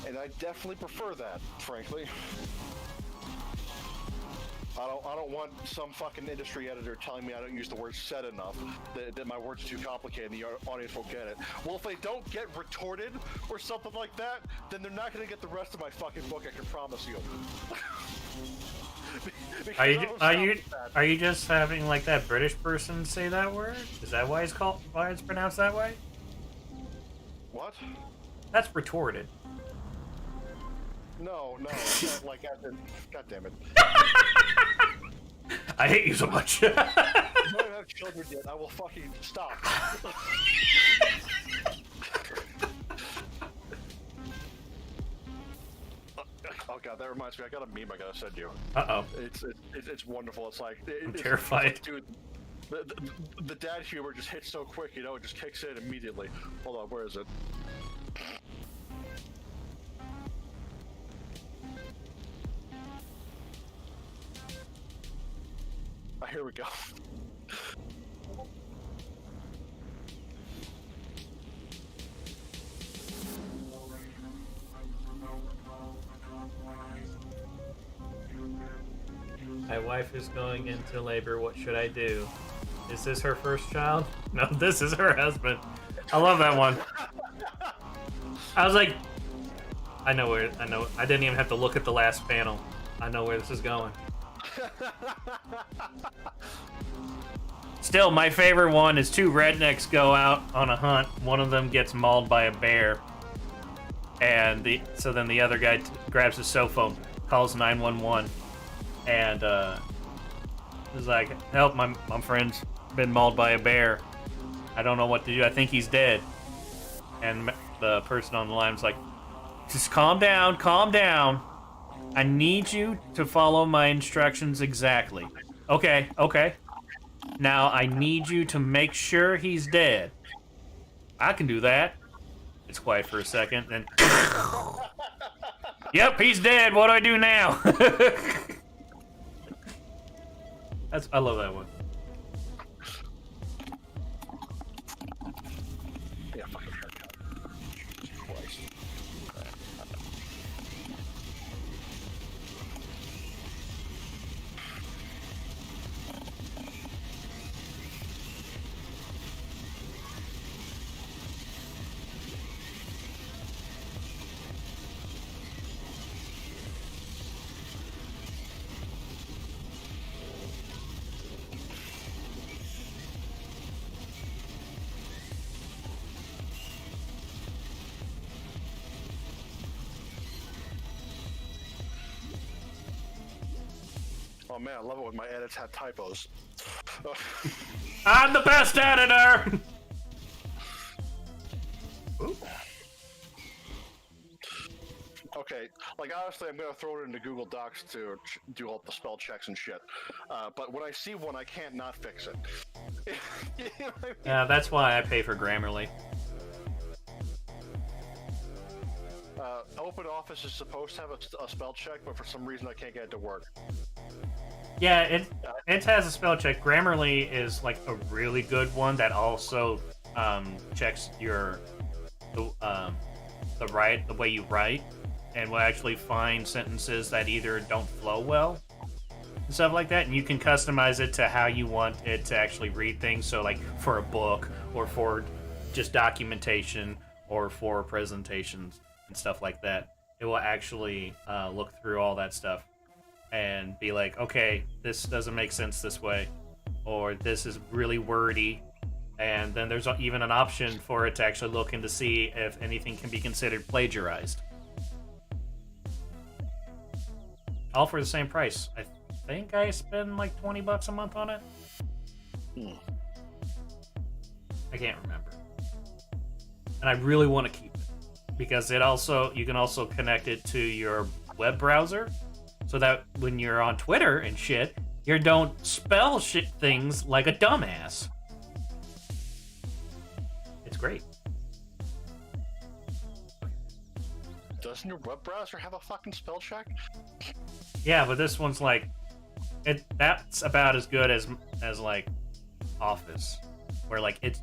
And I definitely prefer that, frankly. I don't want some fucking industry editor telling me I don't use the word "said" enough, that my words are too complicated and the audience won't get it. Well, if they don't get retorted or something like that, then they're not going to get the rest of my fucking book, I can promise you. Are you just having like that British person say that word? Is that why it's pronounced that way? What? That's retorted. No, like, God damn it. I hate you so much. I don't have children yet. I will fucking stop. Oh god, that reminds me. I got a meme I gotta send you. Uh-oh. It's wonderful. It's like I'm terrified. Dude, the dad humor just hits so quick, you know, it just kicks in immediately. Hold on, where is it? Here we go. My wife is going into labor. What should I do? Is this her first child? No, this is her husband. I love that one. I was like, I know. I didn't even have to look at the last panel. I know where this is going. Still, my favorite one is two rednecks go out on a hunt. One of them gets mauled by a bear, and so then the other guy grabs his cell phone, calls 911, and is like, "Help! My friend's been mauled by a bear. I don't know what to do. I think he's dead." And the person on the line's like, "Just calm down, calm down. I need you to follow my instructions exactly. Okay. Now, I need you to make sure he's dead." "I can do that." It's quiet for a second, then... "Yep, he's dead. What do I do now?" I love that one. Yeah, fucking haircut. Jesus Christ. Oh man, I love it when my edits have typos. I'm the best editor! Okay, like honestly, I'm gonna throw it into Google Docs to do all the spell checks and shit. But when I see one, I can't not fix it. You know what I mean? Yeah, that's why I pay for Grammarly. Open Office is supposed to have a spell check, but for some reason I can't get it to work. Yeah, it has a spell check. Grammarly is like a really good one that also checks the way you write, and will actually find sentences that either don't flow well and stuff like that, and you can customize it to how you want it to actually read things. So like for a book, or for just documentation, or for presentations and stuff like that, it will actually look through all that stuff and be like, okay, this doesn't make sense this way, or this is really wordy. And then there's even an option for it to actually look in to see if anything can be considered plagiarized. All for the same price. I think I spend like $20 a month on it. I can't remember. And I really want to keep it, because you can also connect it to your web browser, so that when you're on Twitter and shit, you don't spell shit things like a dumbass. It's great. Doesn't your web browser have a fucking spell check? Yeah, but this one's like, that's about as good as like Office, where like it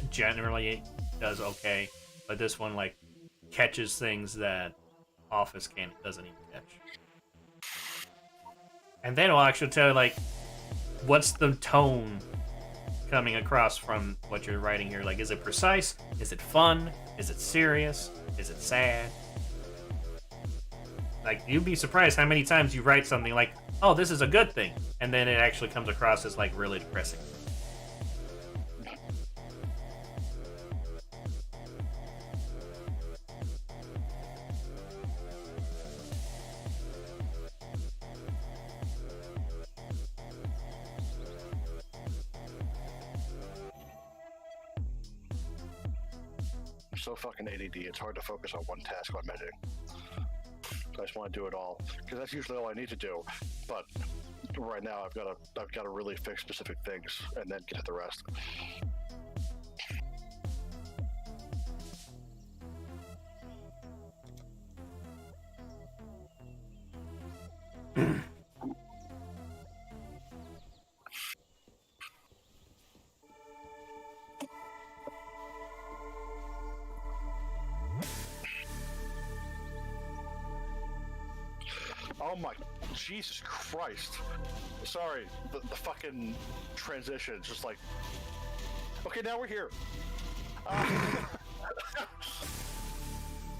generally does okay, but this one like catches things that Office doesn't even catch. And then it'll actually tell you, like, what's the tone coming across from what you're writing here. Like, is it precise? Is it fun? Is it serious? Is it sad? Like, you'd be surprised how many times you write something like, oh, this is a good thing, and then it actually comes across as, like, really depressing. I'm so fucking ADD, it's hard to focus on one task while I'm editing. I just want to do it all, because that's usually all I need to do. But right now, I've got to really fix specific things and then get to the rest. Oh my, Jesus Christ. Sorry, the fucking transition, just like, okay, now we're here.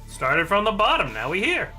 Started from the bottom, now we here.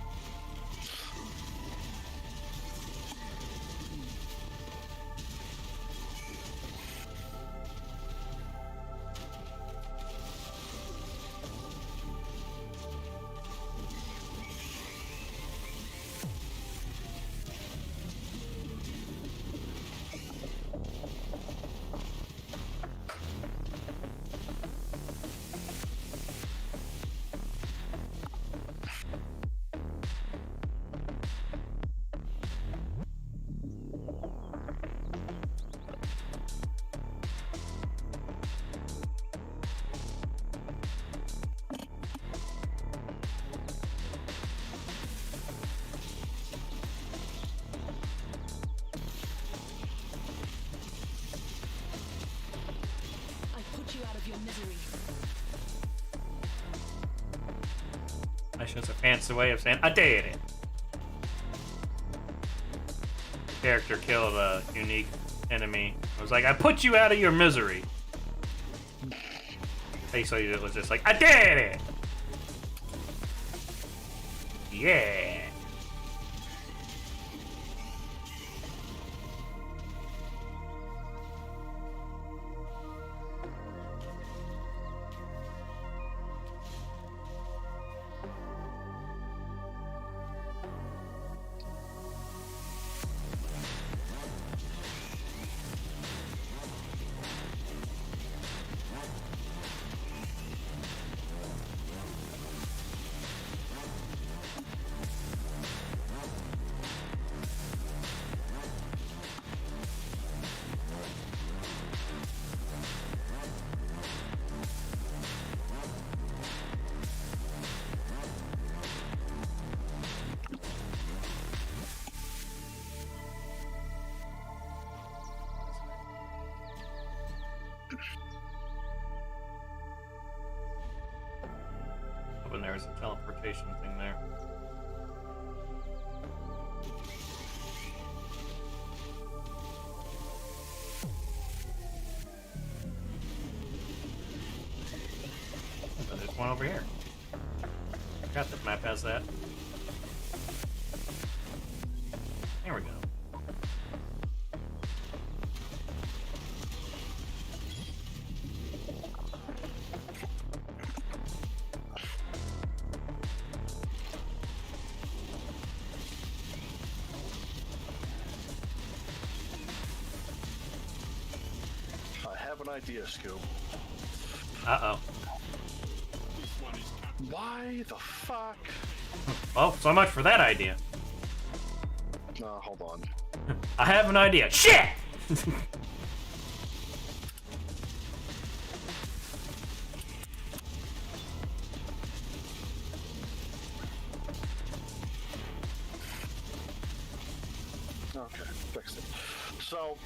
That's just a fancy way of saying I did it. The character killed a unique enemy. I was like, I put you out of your misery. Basically, it was just like, I did it. Yeah. Hoping there's a teleportation thing there. Oh, there's one over here. I forgot this map has that. There we go. Idea, Scoop. Uh-oh. Why the fuck? Well, so much for that idea. Hold on. I have an idea. Shit! Okay, fixed it. So,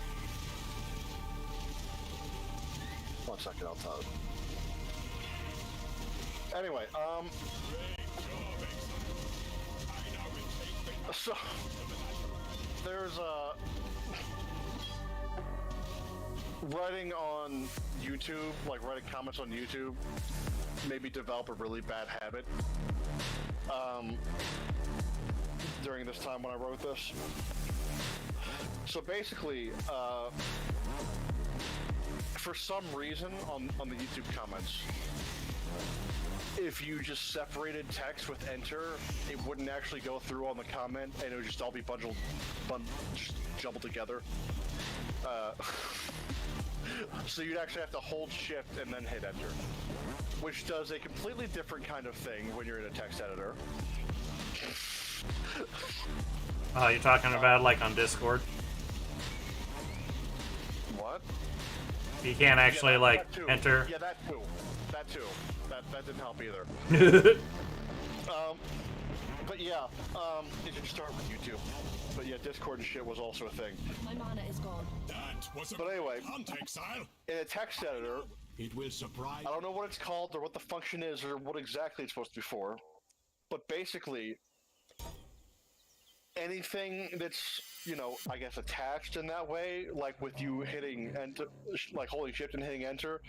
one second, I'll tell you. Anyway, so there's a writing on YouTube, like writing comments on YouTube, made me develop a really bad habit. During this time when I wrote this. So basically, for some reason on the YouTube comments, if you just separated text with enter, it wouldn't actually go through on the comment, and it would just all be just jumbled together. So you'd actually have to hold shift and then hit enter, which does a completely different kind of thing when you're in a text editor. Oh, you're talking about like on Discord? What? You can't actually like enter. Yeah, that too. That too. That didn't help either. But yeah, you should start with YouTube. But yeah, Discord and shit was also a thing. My mana is gone. That was a But anyway, exile. in a text editor, It will surprise. I don't know what it's called or what the function is or what exactly it's supposed to be for, but basically, anything that's, you know, I guess attached in that way, like with you hitting enter, like holding shift and hitting enter,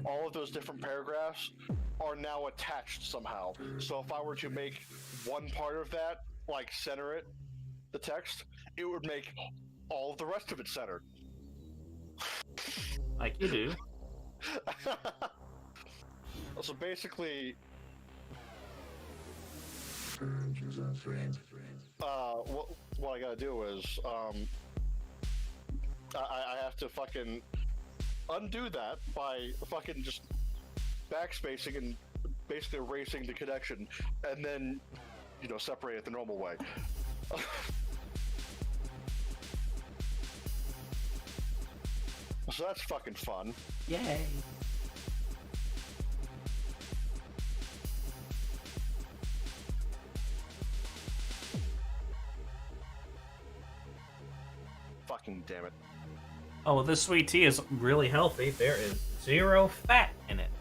all of those different paragraphs are now attached somehow. So if I were to make one part of that, like center it, the text, it would make all of the rest of it centered. Like you do. So basically, what I gotta do is, I have to fucking undo that by fucking just backspacing and basically erasing the connection, and then, you know, separate it the normal way. So that's fucking fun. Yay. Fucking damn it. Oh, well, this sweet tea is really healthy. There is 0 fat in it.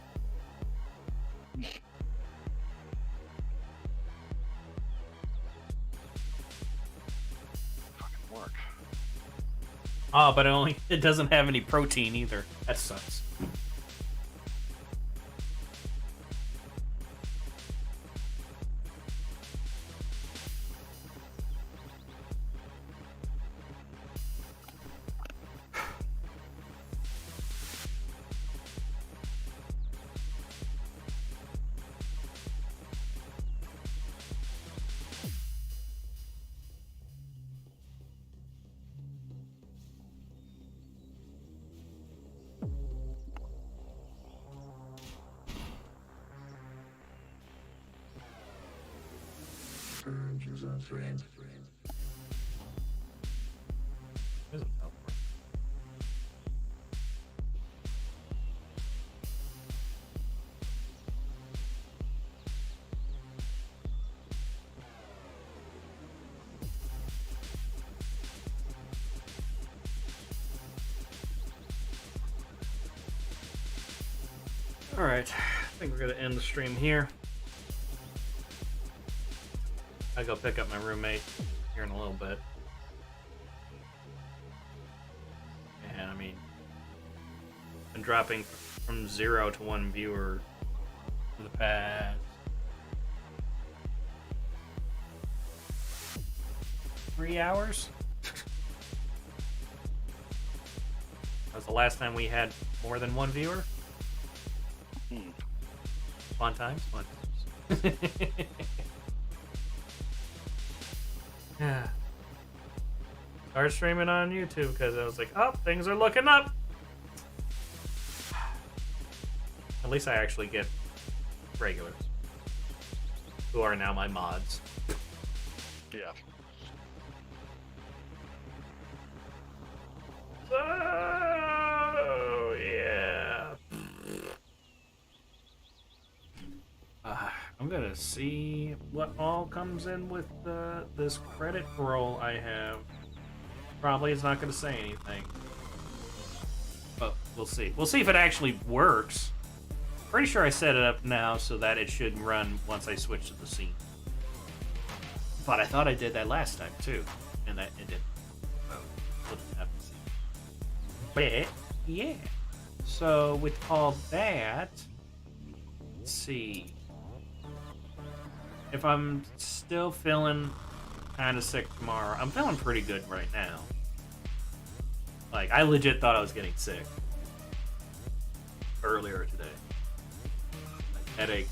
Fucking work. Oh, but it doesn't have any protein either. That sucks. Alright, I think we're gonna end the stream here. I go pick up my roommate here in a little bit. And I mean, been dropping from 0 to 1 viewer for the past 3 hours. That was the last time we had more than 1 viewer. Fun times, fun times. Yeah. Started streaming on YouTube because I was like, oh, things are looking up. At least I actually get regulars who are now my mods. Yeah. Oh, yeah. I'm gonna see what all comes in with this credit roll I have. Probably it's not gonna say anything. But we'll see. We'll see if it actually works. Pretty sure I set it up now so that it should run once I switch to the scene. But I thought I did that last time too, and that it didn't. So we'll just have to see. yeah. So with all that, let's see. If I'm still feeling kind of sick tomorrow, I'm feeling pretty good right now. Like, I legit thought I was getting sick earlier today. Like, headache,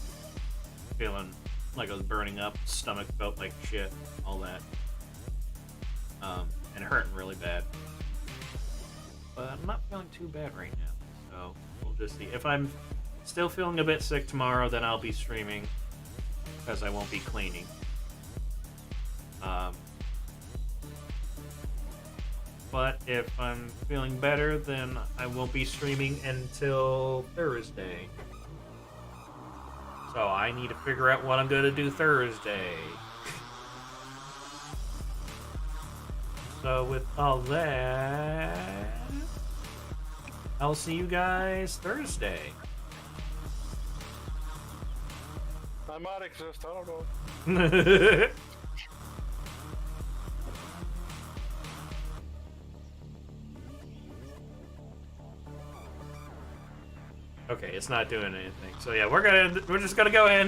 feeling like I was burning up, stomach felt like shit, all that. And hurting really bad. But I'm not feeling too bad right now, so we'll just see. If I'm still feeling a bit sick tomorrow, then I'll be streaming, because I won't be cleaning. But if I'm feeling better, then I won't be streaming until Thursday. So I need to figure out what I'm going to do Thursday. So with all that, I'll see you guys Thursday. I might exist, I don't know. Okay, it's not doing anything. So yeah, we're just gonna go in.